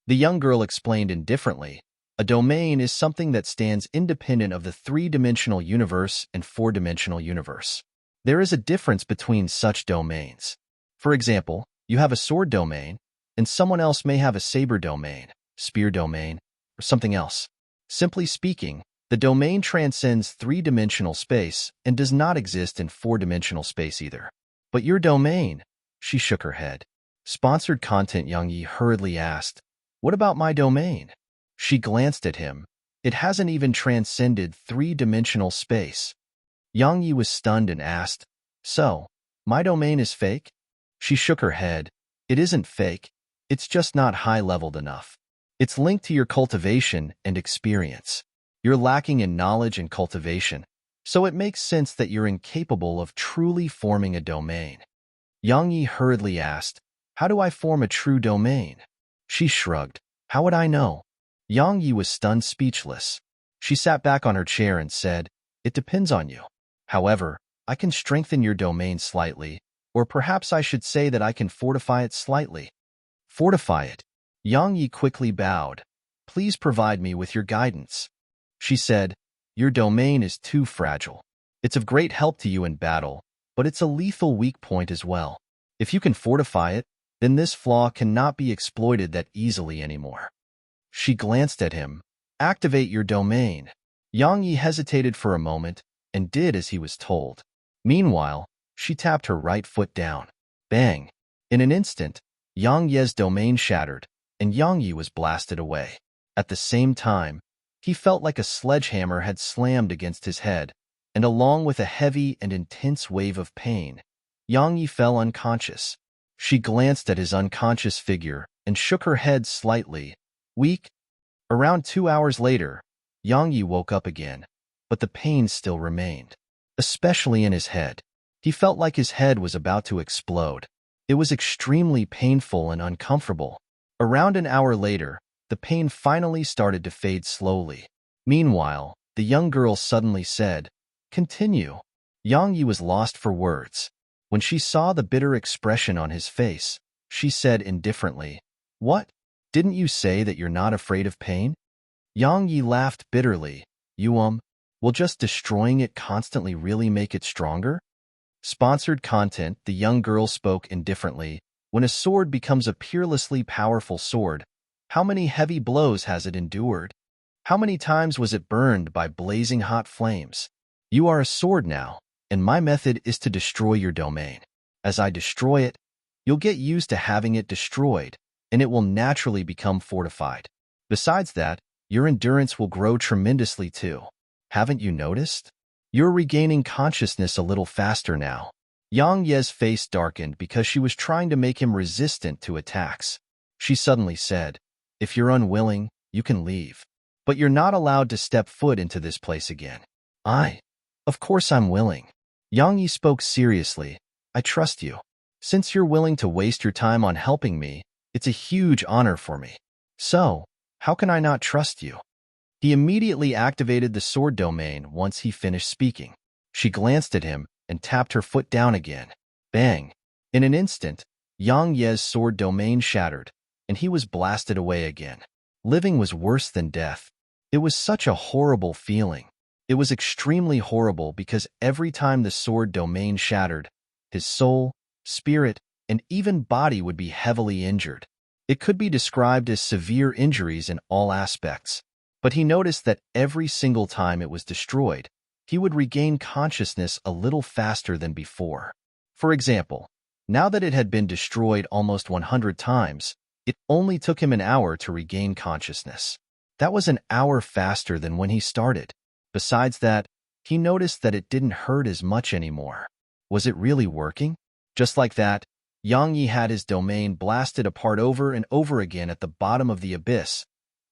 The young girl explained indifferently. A domain is something that stands independent of the three-dimensional universe and four-dimensional universe. There is a difference between such domains. For example, you have a sword domain, and someone else may have a saber domain, spear domain, or something else. Simply speaking, the domain transcends three-dimensional space and does not exist in four-dimensional space either. But your domain, she shook her head. Sponsored content, Yang Yi hurriedly asked. What about my domain? She glanced at him. It hasn't even transcended three-dimensional space. Yang Yi was stunned and asked, So, my domain is fake? She shook her head. It isn't fake. It's just not high-leveled enough. It's linked to your cultivation and experience. You're lacking in knowledge and cultivation, so it makes sense that you're incapable of truly forming a domain. Yang Yi hurriedly asked, How do I form a true domain? She shrugged. How would I know? Yang Yi was stunned speechless. She sat back on her chair and said, It depends on you. However, I can strengthen your domain slightly, or perhaps I should say that I can fortify it slightly. Fortify it. Yang Yi quickly bowed. Please provide me with your guidance. She said, Your domain is too fragile. It's of great help to you in battle, but it's a lethal weak point as well. If you can fortify it, then this flaw cannot be exploited that easily anymore. She glanced at him. Activate your domain. Yang Yi hesitated for a moment and did as he was told. Meanwhile, she tapped her right foot down. Bang! In an instant, Yang Ye's domain shattered, and Yang Yi was blasted away. At the same time, he felt like a sledgehammer had slammed against his head, and along with a heavy and intense wave of pain, Yang Yi fell unconscious. She glanced at his unconscious figure and shook her head slightly. Weak? Around 2 hours later, Yang Yi woke up again, but the pain still remained, especially in his head. He felt like his head was about to explode. It was extremely painful and uncomfortable. Around an hour later, the pain finally started to fade slowly. Meanwhile, the young girl suddenly said, Continue. Yang Yi was lost for words. When she saw the bitter expression on his face, she said indifferently, What? Didn't you say that you're not afraid of pain? Yang Yi laughed bitterly. Will just destroying it constantly really make it stronger? Sponsored content, the young girl spoke indifferently. When a sword becomes a peerlessly powerful sword, how many heavy blows has it endured? How many times was it burned by blazing hot flames? You are a sword now, and my method is to destroy your domain. As I destroy it, you'll get used to having it destroyed, and it will naturally become fortified. Besides that, your endurance will grow tremendously too. Haven't you noticed? You're regaining consciousness a little faster now. Yang Ye's face darkened because she was trying to make him resistant to attacks. She suddenly said, If you're unwilling, you can leave. But you're not allowed to step foot into this place again. Of course I'm willing. Yang Yi spoke seriously. I trust you. Since you're willing to waste your time on helping me, it's a huge honor for me. So, how can I not trust you? He immediately activated the sword domain once he finished speaking. She glanced at him and tapped her foot down again. Bang! In an instant, Yang Ye's sword domain shattered, and he was blasted away again. Living was worse than death. It was such a horrible feeling. It was extremely horrible because every time the sword domain shattered, his soul, spirit, and even body would be heavily injured. It could be described as severe injuries in all aspects. But he noticed that every single time it was destroyed, he would regain consciousness a little faster than before. For example, now that it had been destroyed almost 100 times, it only took him an hour to regain consciousness. That was an hour faster than when he started. Besides that, he noticed that it didn't hurt as much anymore. Was it really working? Just like that, Yang Yi had his domain blasted apart over and over again at the bottom of the abyss.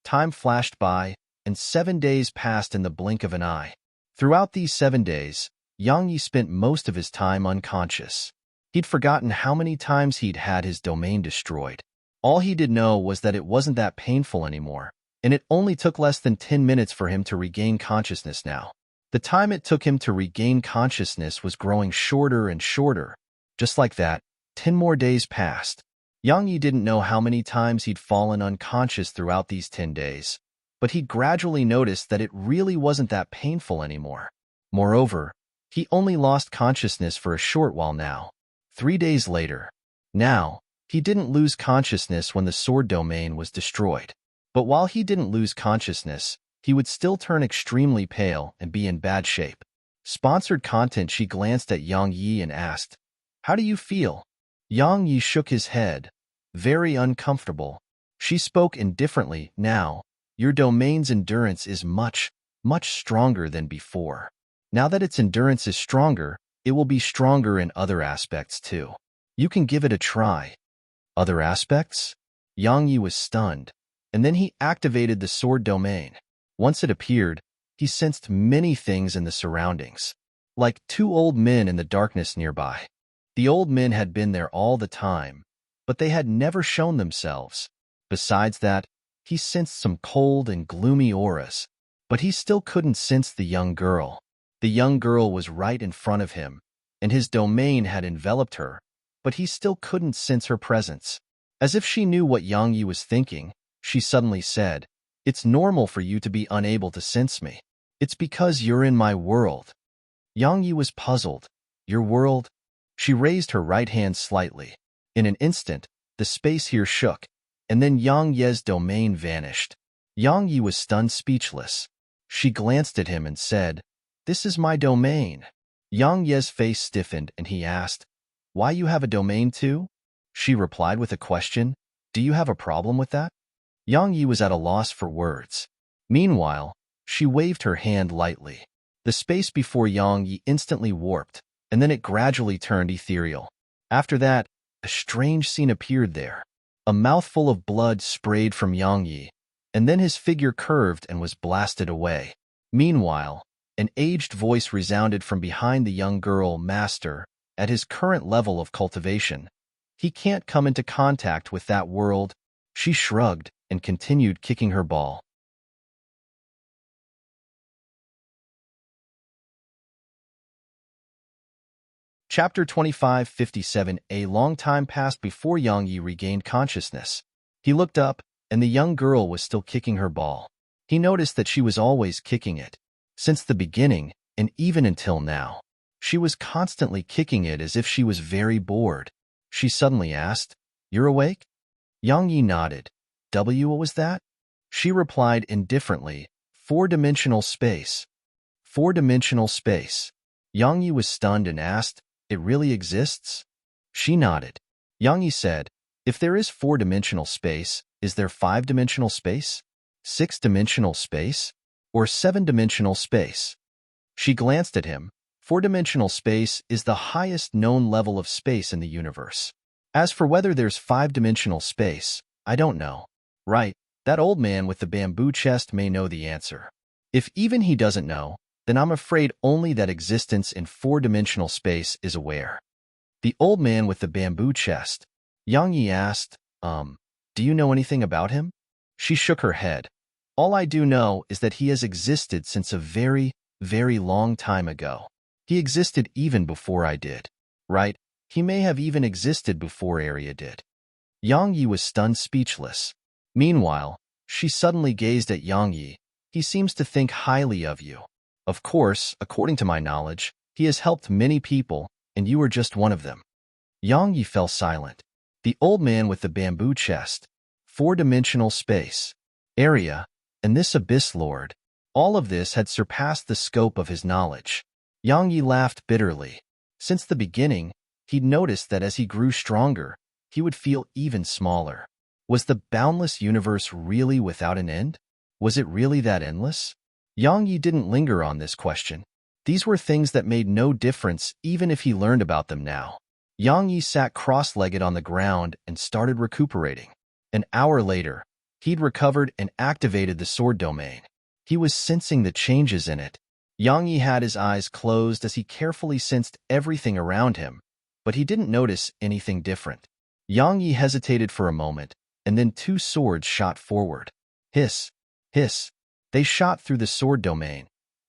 Time flashed by, and 7 days passed in the blink of an eye. Throughout these 7 days, Yang Yi spent most of his time unconscious. He'd forgotten how many times he'd had his domain destroyed. All he did know was that it wasn't that painful anymore, and it only took less than 10 minutes for him to regain consciousness now. The time it took him to regain consciousness was growing shorter and shorter, Just like that, 10 more days passed. Yang Yi didn't know how many times he'd fallen unconscious throughout these 10 days, but he gradually noticed that it really wasn't that painful anymore. Moreover, he only lost consciousness for a short while now. 3 days later. Now, he didn't lose consciousness when the sword domain was destroyed. But while he didn't lose consciousness, he would still turn extremely pale and be in bad shape. Sponsored content. She glanced at Yang Yi and asked, "How do you feel?" Yang Yi shook his head, very uncomfortable. She spoke indifferently. "Now, your domain's endurance is much, much stronger than before. Now that its endurance is stronger, it will be stronger in other aspects too. You can give it a try." Other aspects? Yang Yi was stunned, and then he activated the sword domain. Once it appeared, he sensed many things in the surroundings, like 2 old men in the darkness nearby. The old men had been there all the time, but they had never shown themselves. Besides that, he sensed some cold and gloomy auras, but he still couldn't sense the young girl. The young girl was right in front of him, and his domain had enveloped her, but he still couldn't sense her presence. As if she knew what Yang Yi was thinking, she suddenly said, "It's normal for you to be unable to sense me. It's because you're in my world." Yang Yi was puzzled. "Your world?" She raised her right hand slightly. In an instant, the space here shook, and then Yang Ye's domain vanished. Yang Yi was stunned speechless. She glanced at him and said, "This is my domain." Yang Ye's face stiffened and he asked, "Why you have a domain too?" She replied with a question, "Do you have a problem with that?" Yang Yi was at a loss for words. Meanwhile, she waved her hand lightly. The space before Yang Yi instantly warped, and then it gradually turned ethereal. After that, a strange scene appeared there. A mouthful of blood sprayed from Yang Yi, and then his figure curved and was blasted away. Meanwhile, an aged voice resounded from behind the young girl. "Master, at his current level of cultivation, he can't come into contact with that world." She shrugged and continued kicking her ball. Chapter 2557. A long time passed before Yang Yi regained consciousness. He looked up, and the young girl was still kicking her ball. He noticed that she was always kicking it. Since the beginning, and even until now, she was constantly kicking it as if she was very bored. She suddenly asked, "You're awake?" Yang Yi nodded. What was that?" She replied indifferently, "Four-dimensional space." Four-dimensional space. Yang Yi was stunned and asked, "It really exists?" She nodded. Yang Yi said, "If there is four-dimensional space, is there five-dimensional space? Six-dimensional space? Or seven-dimensional space?" She glanced at him. Four-dimensional space is the highest known level of space in the universe. As for whether there's five-dimensional space, I don't know. Right, that old man with the bamboo chest may know the answer. If even he doesn't know, then I'm afraid only that existence in four-dimensional space is aware. The old man with the bamboo chest. Yang Yi asked, do you know anything about him?" She shook her head. "All I do know is that he has existed since a very, very long time ago. He existed even before I did. Right? He may have even existed before Arya did." Yang Yi was stunned speechless. Meanwhile, she suddenly gazed at Yang Yi. "He seems to think highly of you. Of course, according to my knowledge, he has helped many people, and you are just one of them." Yang Yi fell silent. The old man with the bamboo chest, four-dimensional space, area, and this abyss lord, all of this had surpassed the scope of his knowledge. Yang Yi laughed bitterly. Since the beginning, he'd noticed that as he grew stronger, he would feel even smaller. Was the boundless universe really without an end? Was it really that endless? Yang Yi didn't linger on this question. These were things that made no difference even if he learned about them now. Yang Yi sat cross-legged on the ground and started recuperating. An hour later, he'd recovered and activated the sword domain. He was sensing the changes in it. Yang Yi had his eyes closed as he carefully sensed everything around him, but he didn't notice anything different. Yang Yi hesitated for a moment, and then two swords shot forward. Hiss, hiss. They shot through the sword domain.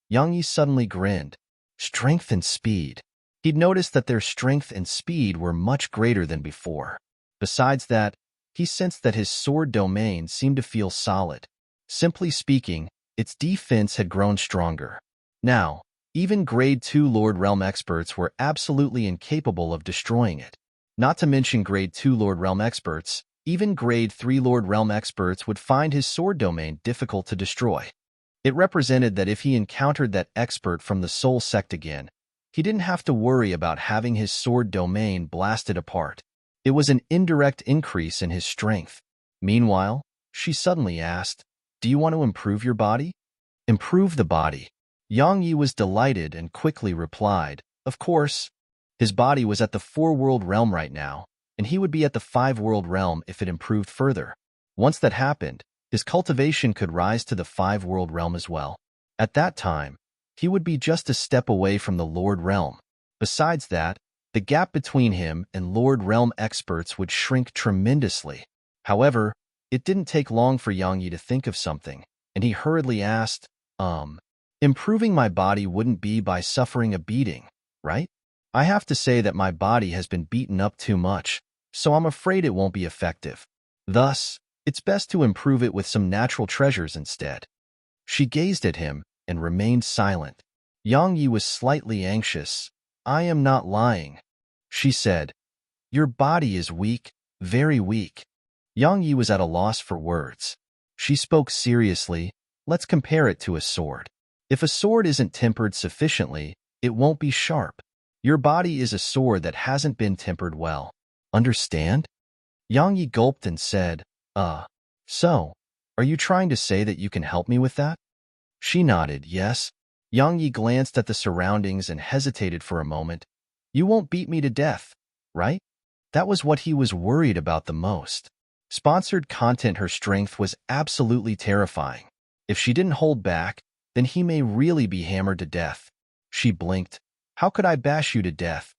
Yang Yi suddenly grinned. Strength and speed. He'd noticed that their strength and speed were much greater than before. Besides that, he sensed that his sword domain seemed to feel solid. Simply speaking, its defense had grown stronger. Now, even Grade 2 Lord Realm experts were absolutely incapable of destroying it. Not to mention Grade 2 Lord Realm experts, even Grade 3 Lord Realm experts would find his sword domain difficult to destroy. It represented that if he encountered that expert from the Soul Sect again, he didn't have to worry about having his sword domain blasted apart. It was an indirect increase in his strength. Meanwhile, she suddenly asked, "Do you want to improve your body?" Improve the body. Yang Yi was delighted and quickly replied, "Of course." His body was at the 4-world realm right now, and he would be at the 5-world realm if it improved further. Once that happened, his cultivation could rise to the 5-world realm as well. At that time, he would be just a step away from the Lord Realm. Besides that, the gap between him and Lord Realm experts would shrink tremendously. However, it didn't take long for Yang Yi to think of something, and he hurriedly asked, improving my body wouldn't be by suffering a beating, right? I have to say that my body has been beaten up too much, so I'm afraid it won't be effective. Thus, it's best to improve it with some natural treasures instead." She gazed at him and remained silent. Yang Yi was slightly anxious. "I am not lying," she said. "Your body is weak, very weak." Yang Yi was at a loss for words. She spoke seriously. "Let's compare it to a sword. If a sword isn't tempered sufficiently, it won't be sharp. Your body is a sword that hasn't been tempered well. Understand?" Yang Yi gulped and said, So, are you trying to say that you can help me with that?" She nodded, yes. Yang Yi glanced at the surroundings and hesitated for a moment. "You won't beat me to death, right?" That was what he was worried about the most. Sponsored content. Her strength was absolutely terrifying. If she didn't hold back, then he may really be hammered to death. She blinked. "How could I bash you to death?"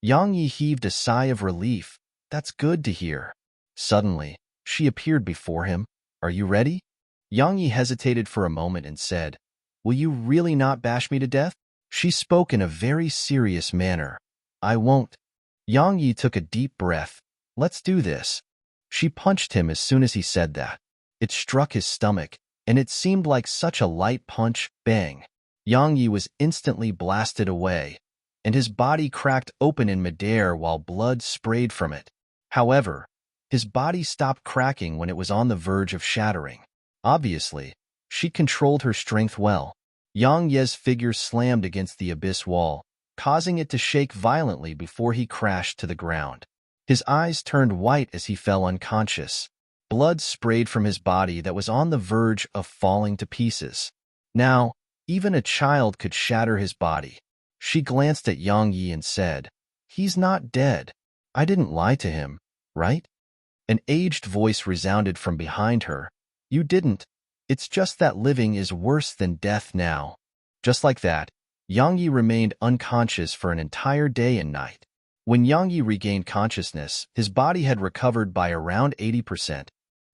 Yang Yi heaved a sigh of relief. "That's good to hear." Suddenly, she appeared before him. "Are you ready?" Yang Yi hesitated for a moment and said, "Will you really not bash me to death?" She spoke in a very serious manner. "I won't." Yang Yi took a deep breath. "Let's do this." She punched him as soon as he said that. It struck his stomach, and it seemed like such a light punch. Bang! Yang Yi was instantly blasted away, and his body cracked open in midair while blood sprayed from it. However, his body stopped cracking when it was on the verge of shattering. Obviously, she controlled her strength well. Yang Ye's figure slammed against the abyss wall, causing it to shake violently before he crashed to the ground. His eyes turned white as he fell unconscious. Blood sprayed from his body that was on the verge of falling to pieces. Now, even a child could shatter his body. She glanced at Yang Yi and said, "He's not dead. I didn't lie to him, right?" An aged voice resounded from behind her. "You didn't. It's just that living is worse than death now." Just like that, Yang Yi remained unconscious for an entire day and night. When Yang Yi regained consciousness, his body had recovered by around 80%.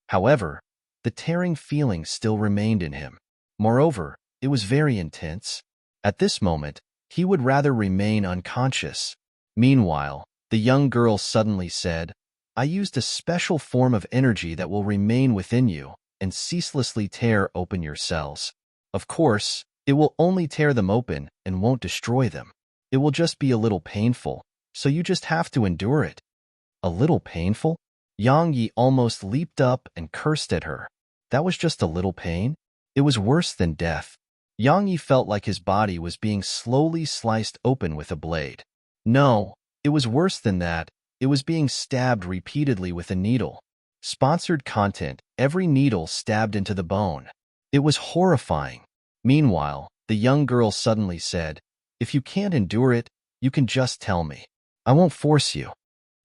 However, the tearing feeling still remained in him. Moreover, it was very intense. At this moment, he would rather remain unconscious. Meanwhile, the young girl suddenly said, "I used a special form of energy that will remain within you and ceaselessly tear open your cells. Of course, it will only tear them open and won't destroy them. It will just be a little painful, so you just have to endure it." "A little painful?" Yang Yi almost leaped up and cursed at her. That was just a little pain? It was worse than death. Yang Yi felt like his body was being slowly sliced open with a blade. No, it was worse than that. It was being stabbed repeatedly with a needle. Sponsored content, every needle stabbed into the bone. It was horrifying. Meanwhile, the young girl suddenly said, "If you can't endure it, you can just tell me. I won't force you."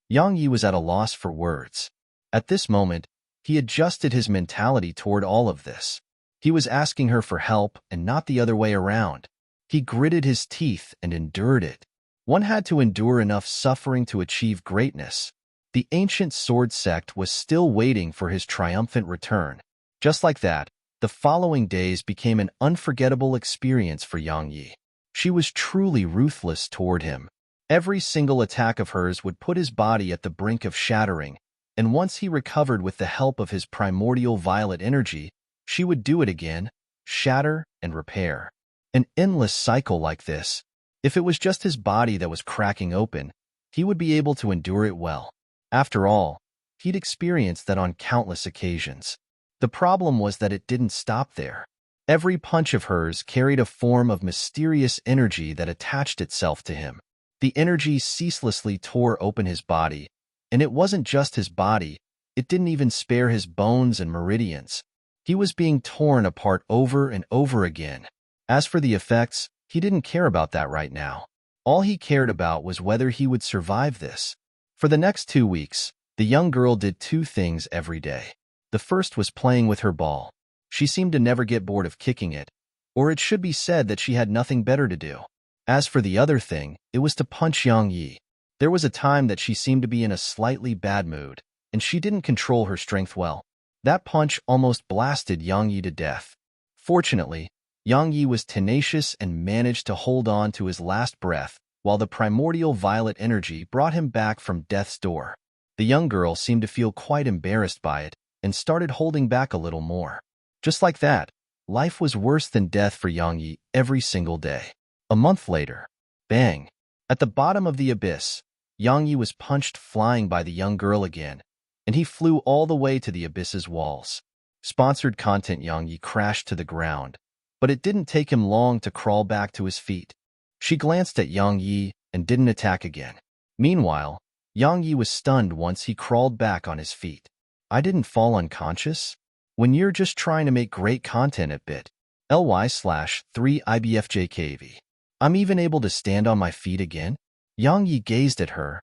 Yang Yi was at a loss for words. At this moment, he adjusted his mentality toward all of this. He was asking her for help and not the other way around. He gritted his teeth and endured it. One had to endure enough suffering to achieve greatness. The ancient sword sect was still waiting for his triumphant return. Just like that, the following days became an unforgettable experience for Yang Yi. She was truly ruthless toward him. Every single attack of hers would put his body at the brink of shattering, and once he recovered with the help of his primordial violet energy, she would do it again, shatter and repair. An endless cycle like this. If it was just his body that was cracking open, he would be able to endure it well. After all, he'd experienced that on countless occasions. The problem was that it didn't stop there. Every punch of hers carried a form of mysterious energy that attached itself to him. The energy ceaselessly tore open his body, and it wasn't just his body, it didn't even spare his bones and meridians. He was being torn apart over and over again. As for the effects, he didn't care about that right now. All he cared about was whether he would survive this. For the next 2 weeks, the young girl did 2 things every day. The first was playing with her ball. She seemed to never get bored of kicking it, or it should be said that she had nothing better to do. As for the other thing, it was to punch Yang Yi. There was a time that she seemed to be in a slightly bad mood, and she didn't control her strength well. That punch almost blasted Yang Yi to death. Fortunately, Yang Yi was tenacious and managed to hold on to his last breath, while the primordial violet energy brought him back from death's door. The young girl seemed to feel quite embarrassed by it, and started holding back a little more. Just like that, life was worse than death for Yang Yi every single day. A month later, bang! At the bottom of the abyss, Yang Yi was punched flying by the young girl again, and he flew all the way to the abyss's walls. Sponsored content. Yang Yi crashed to the ground, but it didn't take him long to crawl back to his feet. She glanced at Yang Yi and didn't attack again. Meanwhile, Yang Yi was stunned once he crawled back on his feet. I didn't fall unconscious? When you're just trying to make great content at bit.ly/3ibfjkv. I'm even able to stand on my feet again? Yang Yi gazed at her.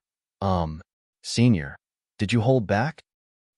Senior, did you hold back?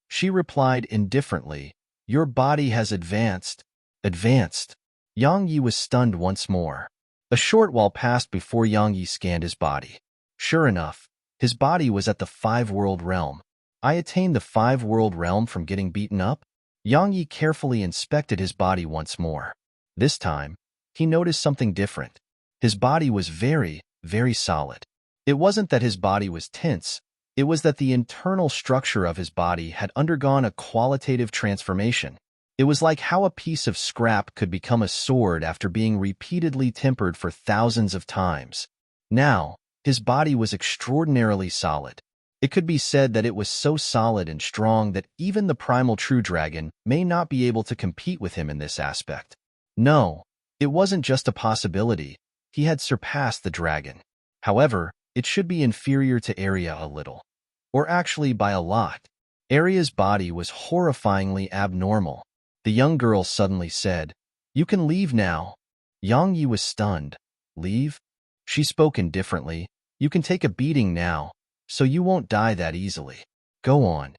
She replied indifferently, your body has advanced. Advanced. Yang Yi was stunned once more. A short while passed before Yang Yi scanned his body. Sure enough, his body was at the 5-world realm. I attained the 5-world realm from getting beaten up? Yang Yi carefully inspected his body once more. This time, he noticed something different. His body was very, very solid. It wasn't that his body was tense, it was that the internal structure of his body had undergone a qualitative transformation. It was like how a piece of scrap could become a sword after being repeatedly tempered for thousands of times. Now, his body was extraordinarily solid. It could be said that it was so solid and strong that even the primal true dragon may not be able to compete with him in this aspect. No, it wasn't just a possibility. He had surpassed the dragon. However, it should be inferior to Arya a little. Or actually by a lot. Arya's body was horrifyingly abnormal. The young girl suddenly said, "You can leave now." Yang Yi was stunned. Leave? She spoke indifferently. You can take a beating now, so you won't die that easily. Go on.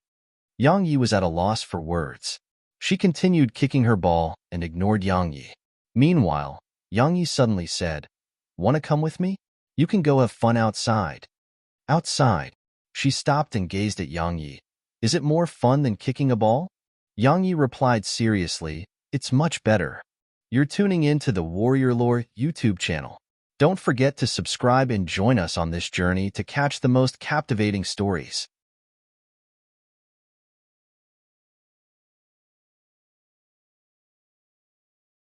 Yang Yi was at a loss for words. She continued kicking her ball and ignored Yang Yi. Meanwhile, Yang Yi suddenly said, "Want to come with me? You can go have fun outside." Outside? She stopped and gazed at Yang Yi. Is it more fun than kicking a ball? Yang Yi replied seriously, it's much better. You're tuning in to the Warrior Lore YouTube channel. Don't forget to subscribe and join us on this journey to catch the most captivating stories.